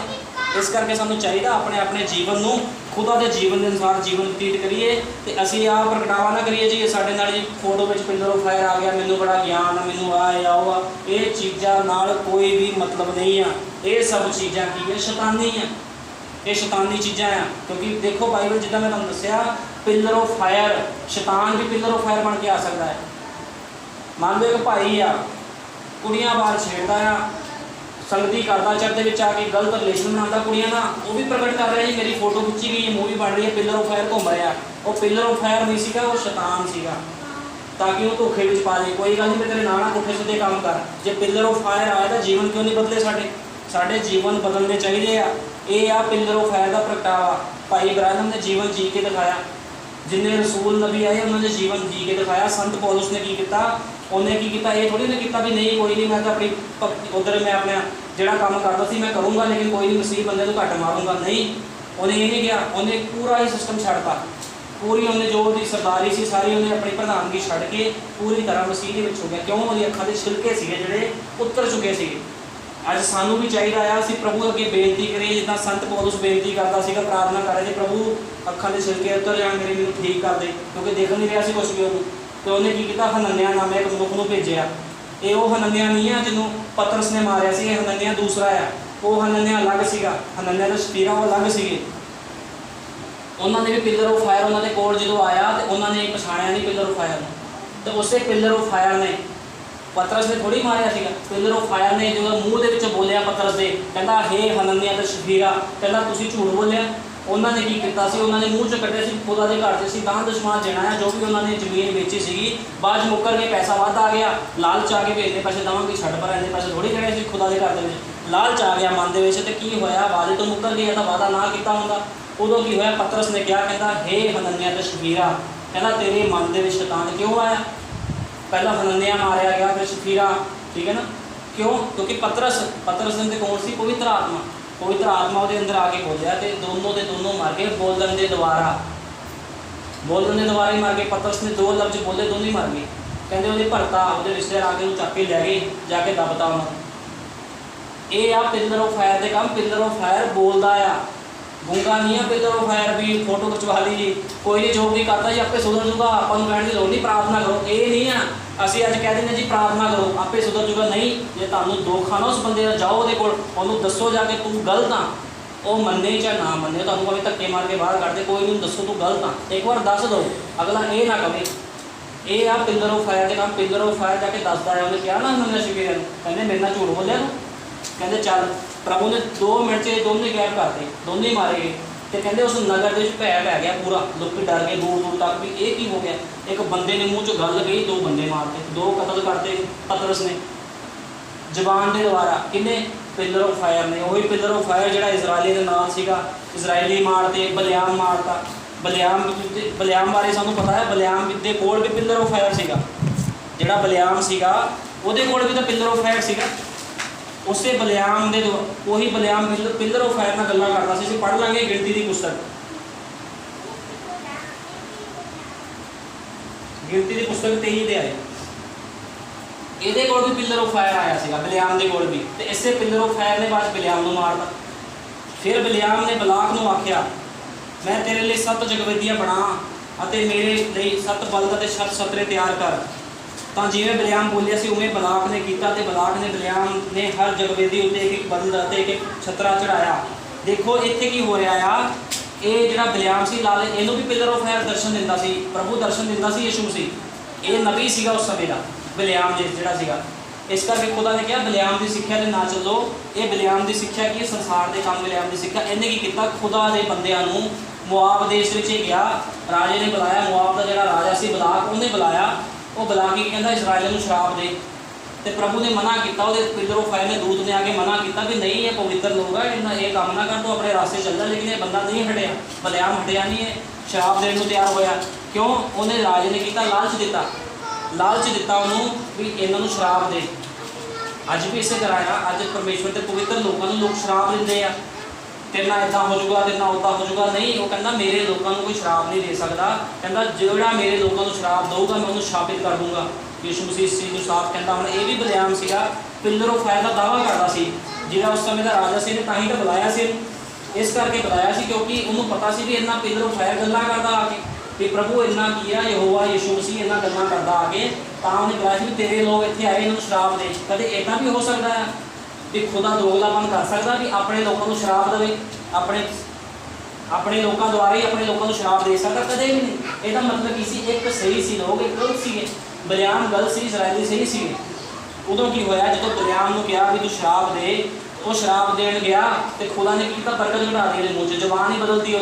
ਇਸ ਕਰਕੇ ਸਾਨੂੰ ਚਾਹੀਦਾ ਆਪਣੇ ਆਪਣੇ ਜੀਵਨ ਨੂੰ ਖੁਦਾ ਦੇ ਜੀਵਨ ਦੇ ਅਨੁਸਾਰ ਜੀਵਨ ਬਤੀਤ ਕਰੀਏ। ਤੇ ਅਸੀਂ ਆਹ ਪ੍ਰਗਟਾਵਾ ਨਾ ਕਰੀਏ ਜੀ ਸਾਡੇ ਨਾਲ ਜੀ ਫੋਟੋ ਵਿੱਚ ਪਿਲਰ ਆਫ ਫਾਇਰ ਆ ਗਿਆ, ਮੈਨੂੰ ਬੜਾ ਗਿਆਨ ਆ, ਮੈਨੂੰ ਆਓ ਆ। ਇਹ ਚੀਜ਼ਾਂ ਨਾਲ ਕੋਈ ਵੀ ਮਤਲਬ ਨਹੀਂ ਆ। ਇਹ ਸਭ ਚੀਜ਼ਾਂ ਕੀ ਹੈ? ਸ਼ੈਤਾਨੀ ਆ। ਇਹ ਸ਼ੈਤਾਨੀ ਚੀਜ਼ਾਂ ਆ। ਕਿਉਂਕਿ ਦੇਖੋ ਬਾਈਬਲ ਜਿੱਦਾਂ ਮੈਂ ਤੁਹਾਨੂੰ ਦੱਸਿਆ, ਪਿਲਰ ਆਫ ਫਾਇਰ, ਸ਼ੈਤਾਨ ਵੀ ਪਿਲਰ ਆਫ ਫਾਇਰ ਬਣ ਕੇ ਆ ਸਕਦਾ ਹੈ। ਮੰਨ ਲਓ ਇੱਕ ਭਾਈ ਆ, ਕੁੜੀਆਂ ਬਾਹਰ ਛੇੜਦਾ ਆ, ਸੰਗਤੀ ਕਰਦਾ, ਚਰਚ ਦੇ ਵਿੱਚ ਆ ਕੇ ਗਲਤ ਰਿਲੇਸ਼ਨ ਬਣਾਉਂਦਾ ਕੁੜੀਆਂ ਨਾਲ। ਉਹ ਵੀ ਪ੍ਰਗਟ ਕਰ ਰਿਹਾ ਜੀ ਮੇਰੀ ਫੋਟੋ ਖਿੱਚੀ ਗਈ ਹੈ, ਮੂਵੀ ਬਣ ਰਹੀ ਹੈ, ਪਿਲਰ ਆਫ ਫਾਇਰ ਘੁੰਮ ਰਿਹਾ। ਉਹ ਪਿਲਰ ਆਫ ਫਾਇਰ ਨਹੀਂ ਸੀਗਾ, ਉਹ ਸ਼ੈਤਾਨ ਸੀਗਾ, ਤਾਂ ਕਿ ਉਹ ਧੋਖੇ ਵਿੱਚ ਪਾ ਦੇ। ਕੋਈ ਗੱਲ ਨਹੀਂ, ਮੈਂ ਤੇਰੇ ਨਾਲ ਪੁੱਠੇ ਸਿੱਧੇ ਕੰਮ ਕਰ। ਜੇ ਪਿਲਰ ਆਫ ਫਾਇਰ ਆਇਆ ਤਾਂ ਜੀਵਨ ਕਿਉਂ ਨਹੀਂ ਬਦਲੇ? ਸਾਡੇ ਜੀਵਨ ਬਦਲਣੇ ਚਾਹੀਦੇ ਆ। ਇਹ ਆ ਪਿਲਰ ਆਫ ਫਾਇਰ ਦਾ ਪ੍ਰਗਟਾਵਾ। ਭਾਈ ਇਬਰਾਹਿਮ ਨੇ ਜੀਵਨ ਜੀ ਕੇ ਦਿਖਾਇਆ। ਜਿੰਨੇ ਰਸੂਲ ਨਬੀ ਆਏ ਉਹਨਾਂ ਨੇ ਜੀਵਨ ਜੀ ਕੇ ਦਿਖਾਇਆ। ਸੰਤ ਪੌਲਸ ਨੇ ਕੀ ਕੀਤਾ? ਉਹਨੇ ਕੀ ਕੀਤਾ? ਇਹ ਥੋੜ੍ਹੀ ਨੇ ਕੀਤਾ ਵੀ ਨਹੀਂ ਕੋਈ ਨਹੀਂ, ਮੈਂ ਤਾਂ ਆਪਣੀ ਉੱਧਰ ਮੈਂ ਆਪਣਾ ਜਿਹੜਾ ਕੰਮ ਕਰਦਾ ਸੀ ਮੈਂ ਕਰੂੰਗਾ, ਲੇਕਿਨ ਕੋਈ ਨਹੀਂ ਮਸੀਹ ਬੰਦੇ ਨੂੰ ਘੱਟ ਮਾਰੂੰਗਾ। ਨਹੀਂ, ਉਹਨੇ ਇਹ ਨਹੀਂ ਕਿਹਾ। ਉਹਨੇ ਪੂਰਾ ਹੀ ਸਿਸਟਮ ਛੱਡਤਾ। ਪੂਰੀ ਉਹਨੇ ਜੋ ਉਹਦੀ ਸਰਦਾਰੀ ਸੀ ਸਾਰੀ ਉਹਨੇ ਆਪਣੀ ਪ੍ਰਧਾਨਗੀ ਛੱਡ ਕੇ ਪੂਰੀ ਤਰ੍ਹਾਂ ਮਸੀਹ ਦੇ ਵਿੱਚ ਹੋ ਗਿਆ। ਕਿਉਂ? ਉਹਦੀ ਅੱਖਾਂ ਦੇ ਛਿਲਕੇ ਸੀਗੇ ਜਿਹੜੇ ਉੱਤਰ ਚੁੱਕੇ ਸੀਗੇ। ਅੱਜ ਸਾਨੂੰ ਵੀ ਚਾਹੀਦਾ ਆ ਅਸੀਂ ਪ੍ਰਭੂ ਅੱਗੇ ਬੇਨਤੀ ਕਰੀਏ, ਜਿੱਦਾਂ ਸੰਤ ਪੌਲਸ ਬੇਨਤੀ ਕਰਦਾ ਸੀਗਾ, ਪ੍ਰਾਰਥਨਾ ਕਰ ਰਿਹਾ ਸੀ, ਪ੍ਰਭੂ ਅੱਖਾਂ ਦੇ ਛਿਲਕੇ ਉੱਤਰ ਜਾਣ, ਮੇਰੇ ਮੈਨੂੰ ਠੀਕ ਕਰ ਦੇ, ਕਿਉਂਕਿ ਦੇਖ ਨਹੀਂ ਰਿਹਾ ਸੀ ਕੁਛ ਵੀ ਉਹਨੂੰ। ਤੇ ਉਹਨੇ ਕੀ ਕੀਤਾ? ਹਨਨਿਆ ਨਾਮੇ ਇੱਕ ਮਨੁੱਖ ਨੂੰ ਭੇਜਿਆ। ਇਹ ਉਹ ਹਨਨਿਆ ਨਹੀਂ ਆ ਜਿਹਨੂੰ ਪਤਰਸ ਨੇ ਮਾਰਿਆ ਸੀ। ਇਹ ਹਨਨਿਆ ਦੂਸਰਾ ਆ। ਉਹ ਹਨਨਿਆ ਅਲੱਗ ਸੀਗਾ, ਹਨਨਿਆ ਦਾ ਸਪੀਰਾ ਉਹ ਅਲੱਗ ਸੀਗੇ। ਉਹਨਾਂ ਨੇ ਵੀ ਪਿਲਰ ਆਫ ਫਾਇਰ ਉਹਨਾਂ ਦੇ ਕੋਲ ਜਦੋਂ ਆਇਆ ਤੇ ਉਹਨਾਂ ਨੇ ਪਛਾਣਿਆ ਨਹੀਂ ਪਿਲਰ ਆਫ ਫਾਇਰ ਨੂੰ। ਤੇ ਉਸੇ ਪਿਲਰ ਆਫ ਫਾਇਰ ਨੇ, ਪਤਰਸ ਨੇ ਥੋੜ੍ਹੀ ਮਾਰਿਆ ਸੀਗਾ, ਪਿਲਰ ਆਫ ਫਾਇਰ ਨੇ ਜਦੋਂ ਮੂੰਹ ਦੇ ਵਿੱਚ ਬੋਲਿਆ ਪਤਰਸ ਦੇ, ਕਹਿੰਦਾ ਹੇ ਹਨਨਿਆ ਤੇ ਸਪੀਰਾ, ਕਹਿੰਦਾ ਤੁਸੀਂ ਝੂਠ ਬੋਲਿਆ। ਉਹਨਾਂ ਨੇ ਕੀ ਕੀਤਾ ਸੀ? ਉਹਨਾਂ ਨੇ ਮੂੰਹ 'ਚ ਕੱਢਿਆ ਸੀ ਖੁਦਾ ਦੇ ਘਰ 'ਚ ਅਸੀਂ ਦਾਨ ਦਸ਼ਮਾਨ ਦੇਣਾ ਆ। ਜੋ ਵੀ ਉਹਨਾਂ ਨੇ ਜ਼ਮੀਨ ਵੇਚੀ ਸੀਗੀ, ਬਾਅਦ ਮੁੱਕਰ ਕੇ ਪੈਸਾ ਵੱਧ ਆ ਗਿਆ, ਲਾਲਚ ਆ ਕੇ ਭੇਜਦੇ ਪੈਸੇ ਦੇਵਾਂਗੇ, ਛੱਡ ਪਰ ਇੰਨੇ ਪੈਸੇ ਥੋੜ੍ਹੀ ਖੜੇ ਸੀ ਖੁਦਾ ਦੇ ਘਰ ਦੇ ਵਿੱਚ। ਲਾਲਚ ਆ ਗਿਆ ਮਨ ਦੇ ਵਿੱਚ ਤੇ ਕੀ ਹੋਇਆ? ਵਾਅਦੇ ਤੋਂ ਮੁੱਕਰ ਗਿਆ ਤਾਂ ਵਾਅਦਾ ਨਾ ਕੀਤਾ ਹੁੰਦਾ। ਉਦੋਂ ਕੀ ਹੋਇਆ? ਪਤਰਸ ਨੇ ਕਿਹਾ, ਕਹਿੰਦਾ ਹੇ ਹਨਨਿਆ ਤੇ ਸਪੀਰਾ, ਕਹਿੰਦਾ ਤੇਰੇ ਮਨ ਦੇ ਵਿੱਚ ਸ਼ੈਤਾਨ ਕਿਉਂ ਆਇਆ? ਪਹਿਲਾਂ ਹਨਨਿਆ ਮਾਰਿਆ ਗਿਆ, ਫਿਰ ਸਪੀਰਾ, ਠੀਕ ਹੈ ਨਾ? ਕਿਉਂ? ਕਿਉਂਕਿ ਪਤਰਸ ਦੇ ਕੋਲ ਸੀ ਪਵਿੱਤਰ ਆਤਮਾ। ਪਵਿੱਤਰ ਆਤਮਾ ਉਹਦੇ ਅੰਦਰ ਆ ਕੇ ਬੋਲਿਆ ਤੇ ਦੋਨੋਂ ਦੇ ਦੋਨੋਂ ਮਰ ਗਏ ਬੋਲਣ ਦੇ ਦੁਆਰਾ ਹੀ ਮਰ ਗਏ। ਪਤਰਸ ਨੇ 2 ਲਫ਼ਜ਼ ਬੋਲੇ, ਦੋਨੋਂ ਹੀ ਮਰ ਗਏ। ਕਹਿੰਦੇ ਉਹਦੇ ਭਰਤਾ ਉਹਦੇ ਰਿਸ਼ਤੇਦਾਰ ਆ ਕੇ ਉਹਨੂੰ ਚੱਕ ਕੇ ਲੈ ਗਏ, ਜਾ ਕੇ ਦੱਬਤਾ ਉਹਨਾਂ। ਇਹ ਆ ਪਿਲਰ ਆਫ ਫਾਇਰ ਦੇ ਕੰਮ। ਪਿਲਰ ਆਫ ਫਾਇਰ ਬੋਲਦਾ ਆ, ਗੂੰਗਾ ਨਹੀਂ ਆ। ਪਿਲਰ ਆਫ ਫਾਇਰ ਵੀ ਫੋਟੋ ਖਿਚਵਾ ਲਈ ਜੀ, ਕੋਈ ਨਹੀਂ ਜੋ ਵੀ ਕਰਦਾ ਜੀ ਆਪੇ ਸੁਧਰ ਜੂਗਾ, ਆਪਾਂ ਨੂੰ ਕਹਿਣ ਦੀ ਲੋੜ ਨਹੀਂ, ਪ੍ਰਾਰਥਨਾ ਕਰੋ। ਇਹ ਨਹੀਂ ਆ ਅਸੀਂ ਅੱਜ ਕਹਿ ਦਿੰਦੇ ਜੀ ਪ੍ਰਾਰਥਨਾ ਕਰੋ ਆਪੇ ਸੁਧਰ ਜੂਗਾ। ਨਹੀਂ, ਜੇ ਤੁਹਾਨੂੰ ਦੁੱਖ ਆ ਨਾ ਉਸ ਬੰਦੇ ਦਾ, ਜਾਓ ਉਹਦੇ ਕੋਲ, ਉਹਨੂੰ ਦੱਸੋ ਜਾ ਕੇ ਤੂੰ ਗਲਤ ਆ। ਉਹ ਮੰਨੇ ਜਾਂ ਨਾ ਮੰਨੇ, ਤੁਹਾਨੂੰ ਭਾਵੇਂ ਧੱਕੇ ਮਾਰ ਕੇ ਬਾਹਰ ਕੱਢ ਦੇ, ਕੋਈ ਨਹੀਂ, ਦੱਸੋ ਤੂੰ ਗਲਤ ਆ। ਇੱਕ ਵਾਰ ਦੱਸ ਦਿਓ, ਅਗਲਾ ਇਹ ਨਾ ਕਵੇ। ਇਹ ਆ ਪਿਲਰ ਆਫ ਫਾਇਰ ਦੇ ਕੰਮ। ਪਿਲਰ ਆਫ ਫਾਇਰ ਜਾ ਕੇ ਦੱਸਦਾ ਹੈ। ਉਹਨੇ ਕਿਹਾ ਨਾ ਹਨਨਿਆ ਸਪੀਰਾ ਨੂੰ, ਕਹਿੰਦੇ ਮੇਰੇ ਨਾਲ ਝੂਠ ਬੋਲਿਆ ਤੂੰ, ਕਹਿੰਦੇ ਚੱਲ प्रभु ने 2 मिनट से दोनों गैप करते, दोनों ही मारे गए। तो कहते उस नगर के भै पै गया पूरा, लोग डर गए दूर दूर तक भी ये की हो गया। एक बंदे ने मूँह चो गल गई, 2 बंदे मारते, 2 कतल करते पतरस ने जबान के द्वारा। किन्ने? पिलर ऑफ फायर ने। वही पिलर ऑफ फायर जो इजरायली के नाल सीगा, इजरायली मारते, बलियाम मारता। बलियाम बारे सानू पता है, बलियाम के कोल भी पिलर ऑफ फायर सीगा, जिहड़ा बलियाम सीगा उहदे कोल भी तो पिलर ऑफ फायर सीगा। उसे बलियाम दे वही बलियाम पिलर ऑफ फायर नाल गल्लां करदा सी। पढ़ लांगे गिणती की पुस्तक, गिणती की पुस्तक 23 ते आए, ਇਹਦੇ ਕੋਲ भी पिलर ऑफ फायर आया सीगा, बलियाम के कोल भी। तो इसे पिलर ऑफ फायर ने बाद बलियाम को मारता। फिर बलियाम ने बलाक को आख्या, मैं तेरे लिए 7 जगवेदियाँ बना और मेरे लिए 7 बलद और 7 छतरे तैयार कर। तो जिमें बलियाम बोलिया सी उमें बलाक ने किया। तो बलाक ने बलियाम ने हर जगवेदी उत्ते एक बलद और एक छतरा चढ़ाया। देखो इत्थे की हो रहा आ, ये जो बलियाम से लाल इनू भी पिलर ऑफ फायर दर्शन दिंदा सी, प्रभु दर्शन दिंदा सी यीशु मसीह। ये नबी सीगा उस समय का बलियाम जिहड़ा सीगा। इस करके खुदा ने कहा बलियाम की सिक्ख्या ते ना चलो। ये बलियाम की सिक्ख्या की संसार के काम, बलियाम की सिक्ख्या इन्हें की किया, खुदा के बंदियां नूं मुआब देश में गया, राजे ने बुलाया, मुआब का जो राजा से बलाक उन्हें बुलाया। वो बुला के कहता इसराइल में श्राप दे। तो प्रभु ने मना किया, वो पिलर ऑफ फायर ने दूत ने आके मना किया भी नहीं ये पवित्र लोग है, इन्हें ये काम ना कर, तो अपने रास्ते चल जा। लेकिन ये बंदा नहीं हटिया, बलियाम हटिया नहीं है, श्राप देने को तैयार होया। क्यों? उन्हें राजे ने किया लालच दिता, लालच दिता उन्होंने भी इन्हों श्राप दे। अज भी इसे तरह अज परमेश्वर के पवित्र लोगों को लोग श्राप देंगे आ, तेरे नाल इदां हो जाऊगा, तेरे नाल उदां हो जाऊगा। नहीं, वो कहता मेरे लोगों को कोई श्राप नहीं दे सकता। कहता जोड़ा मेरे लोगों को श्राप दूंगा मैं उन्होंने शापित कर दूंगा। यीशु मसीह इस चीज़ को साफ कहता। हम ये भी बलियाम सीगा पिलर ऑफ फायर का दावा करता सी, जिहड़ा उस समय का राजा से ने ताही तो बुलाया से, इस करके बुलाया सी क्योंकि उन्होंने पता सी भी इन्ना पिलर ऑफ फायर गल्लां करदा आके कि प्रभु इन्ना किया यहोवा यीशु मसीह इन्ना गल्लां करदा आके। तां उन्हें बुलाया सी तेरे लोग इत्थे आए इन्होंने श्राप दे। कदे इदां भी हो सकता है भी खुदा दोगलापन कर सकता भी अपने लोगों को श्राप देवे, अपने लोगों द्वारा ही अपने लोगों को श्राप दे सकता? कदे भी नहीं। ਇਹਦਾ मतलब की सी एक सही सी लोग एक गलत सीगे। बलियाम गलत सी, इसराइली सही सीगे। उदों की होया जो बलियाम को कहा भी तू श्राप दे, वो श्राप देन गया तो खुदा ने किया बरकत घटा दी, मुँह च जबान ही बदलती वो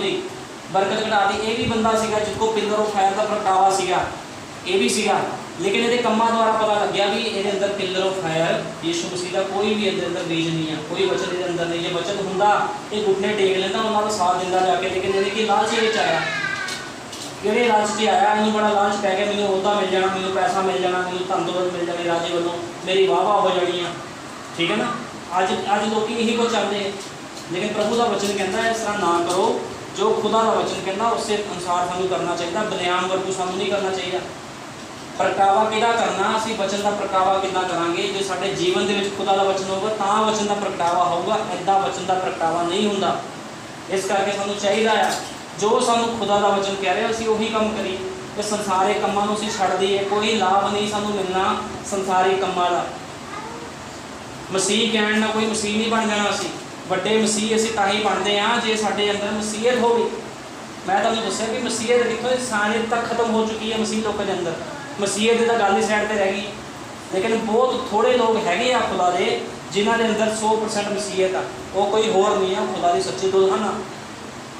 बरकत घटा दी। ये भी बंदा सीगा जिसको पिलर ऑफ फायर का प्रगटावा सीगा, ये भी सीगा। लेकिन ये कम्मां द्वारा पता लग गया भी ये अंदर पिलर ऑफ फायर यीशु मसीह का कोई भी अंदर बीज नहीं है, कोई वचन ये अंदर नहीं है। वचन होंदा ये घुटने टेक लेंदा, उन्होंने साथ दिंदा जाके। लेकिन ये कि लालच ये आया, किहड़े लालच से आया, इन्हूं बड़ा लालच पै गया, मैनूं अहुदा मिल जाना, मैनूं पैसा मिल जाना, मैनूं धन दौलत मिल जानी राजे वालों, मेरी वाह वाह हो जानी है। ठीक है ना? अज लोग यही कुछ चाहते हैं। लेकिन प्रभु का वचन कहता है इस तरह ना करो, जो खुदा का वचन कहना उससे अनुसार सानू करना चाहिए। बलियाम वर्गू सानू नहीं करना चाहिए। प्रगटावा किहदा करना, असीं वचन का प्रगटावा किद्दां करांगे? जो साडे जीवन दे विच खुदा का वचन होगा तां वचन का प्रगटावा होगा, इदां वचन का प्रगटावा नहीं हुंदा। इस करके सानू चाहिदा है जो सानू खुदा का वचन कह रहा असीं उही काम करिए। ते संसारे कम्मां नूं असीं छड्ड दईए, कोई लाभ नहीं सानू मिलना संसारी कम्मां दा। मसीह कहण नाल कोई मसीह नहीं बन जाना। असीं ਵੱਡੇ मसीह असीं तां ही बनते हैं जे साडे अंदर मसीहत होवे। मैं तुहानूं दस्सिया कि मसीहत देखो इंसानियत तक खत्म हो चुकी है मसीह लोगों के अंदर। मसीहत की गल ही साइड पर रह गई। लेकिन बहुत थोड़े लोग हैगे आ खुदा दे जिन्हां दे अंदर 100% मसीहत आ। वो कोई होर नहीं है, खुदा की सच्ची दुल्हन आ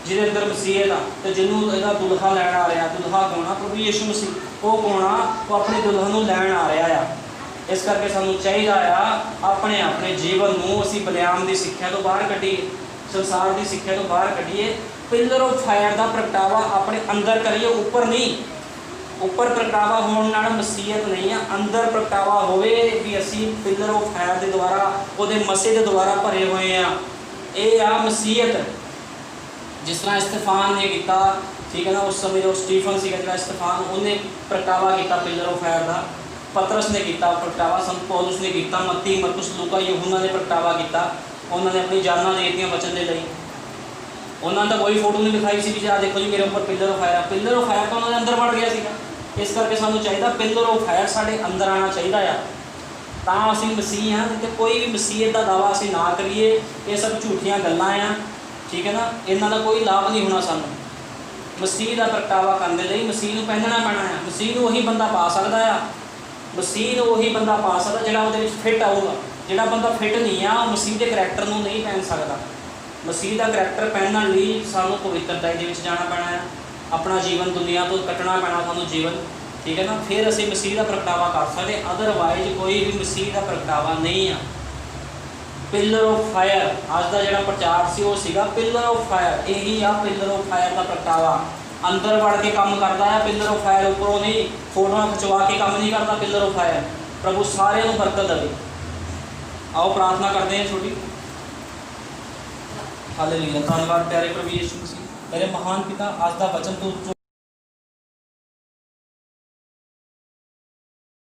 जिहदे अंदर मसीहत आ। तो जिन्हों इहदा दुल्हा लैण आ रहा, दुल्हा कौन आ? प्रभु यीशु मसीह। वो कौन आ? वो अपनी दुल्हन नूं लैण आ रहा आ। इस करके सानू चाहिए अपने अपने जीवन में असी बलियाम की सिक्ख्या तो बाहर कढ़ीए, संसार की सिक्ख्या तो बाहर कढ़ीए। पिलर ऑफ फायर का प्रगटावा अपने अंदर करिए, ऊपर नहीं। ऊपर प्रगटावा होने नाल मसीहत नहीं है, अंदर प्रगटावा होवे भी असी पिलर ऑफ फायर के द्वारा वो मसे के द्वारा भरे हुए हैं। ये आ मसीहत। जिस तरह इस्तेफान ने किया, ठीक है ना, उस समय जो स्टीफन से इस्तेफान उन्हें प्रगटावा किया पिलर ऑफ फायर का। पतरस ने किया प्रगटावा, संत पौलुस ने किया, मत्ती मरकुस लूका यूहन्ना ने प्रगटावा किया। उन्होंने अपनी जाना दे दियां वचन के लिए। उन्होंने तो कोई फोटो नहीं दिखाई सी भी आ देखो जी मेरे ऊपर pillar of fire. Pillar of fire तो उन्होंने अंदर बढ़ गया सीगा। इस करके सानू चाहिए पिलर ऑफ फायर साढ़े अंदर आना चाहिए तां असीं मसीह हाँ। तो कोई भी मसीहत का दावा असीं ना करिए, ये सब झूठियां गल्लां आ। ठीक है ना? इन्हां दा कोई लाभ नहीं होना सानू। मसीह का प्रगटावा करने लई मसीह नूं पहनना पैना है। मसीह नूं उही बंदा पा सकदा आ, मसीह नूं उही बंदा पा सकदा जिहड़ा उहदे विच फिट आऊगा। ਜਿਹੜਾ ਬੰਦਾ ਫਿੱਟ ਨਹੀਂ ਆ ਉਹ ਮਸੀਹ ਦੇ ਕਰੈਕਟਰ ਨੂੰ ਨਹੀਂ ਪਹਿਨ ਸਕਦਾ। ਮਸੀਹ ਦਾ ਕਰੈਕਟਰ ਪਹਿਨਣ ਲਈ ਸਾਨੂੰ ਪਵਿੱਤਰਤਾ ਦੇ ਵਿੱਚ ਜਾਣਾ ਪੈਣਾ ਹੈ, ਆਪਣਾ ਜੀਵਨ ਦੁਨੀਆ ਤੋਂ ਕੱਟਣਾ ਪੈਣਾ ਸਾਨੂੰ ਜੀਵਨ, ਠੀਕ ਹੈ ਨਾ, ਫਿਰ ਅਸੀਂ ਮਸੀਹ ਦਾ ਪ੍ਰਗਟਾਵਾ ਕਰ ਸਕਦੇ। ਅਦਰਵਾਈਜ਼ ਕੋਈ ਵੀ ਮਸੀਹ ਦਾ ਪ੍ਰਗਟਾਵਾ ਨਹੀਂ ਆ। ਪਿਲਰ ਆਫ ਫਾਇਰ ਅੱਜ ਦਾ ਜਿਹੜਾ ਪ੍ਰਚਾਰ ਸੀ ਉਹ ਸੀਗਾ ਪਿਲਰ ਆਫ ਫਾਇਰ। ਇਹੀ ਆ ਪਿਲਰ ਆਫ ਫਾਇਰ ਦਾ ਪ੍ਰਗਟਾਵਾ, ਅੰਦਰ ਵੜ ਕੇ ਕੰਮ ਕਰਦਾ ਹੈ। ਪਿਲਰ ਆਫ ਫਾਇਰ ਉੱਪਰੋਂ ਨਹੀਂ ਫੋਟੋਆਂ ਖਿਚਵਾ ਕੇ ਕੰਮ ਨਹੀਂ ਕਰਦਾ। ਪਿਲਰ ਆਫ ਫਾਇਰ ਪ੍ਰਭੂ ਸਾਰਿਆਂ ਨੂੰ ਬਰਕਤ ਦੇਵੇ। ਆਓ ਪ੍ਰਾਰਥਨਾ ਕਰਦੇ ਹਾਂ ਛੋਟੀ। ਹਾਲੇਲੂਇਆ, ਧੰਨਵਾਦ ਪਿਆਰੇ ਪ੍ਰਭੂ ਯਿਸੂ ਮਸੀਹ। ਮੇਰੇ ਮਹਾਨ ਪਿਤਾ, ਅੱਜ ਦਾ ਵਚਨ ਤੋਂ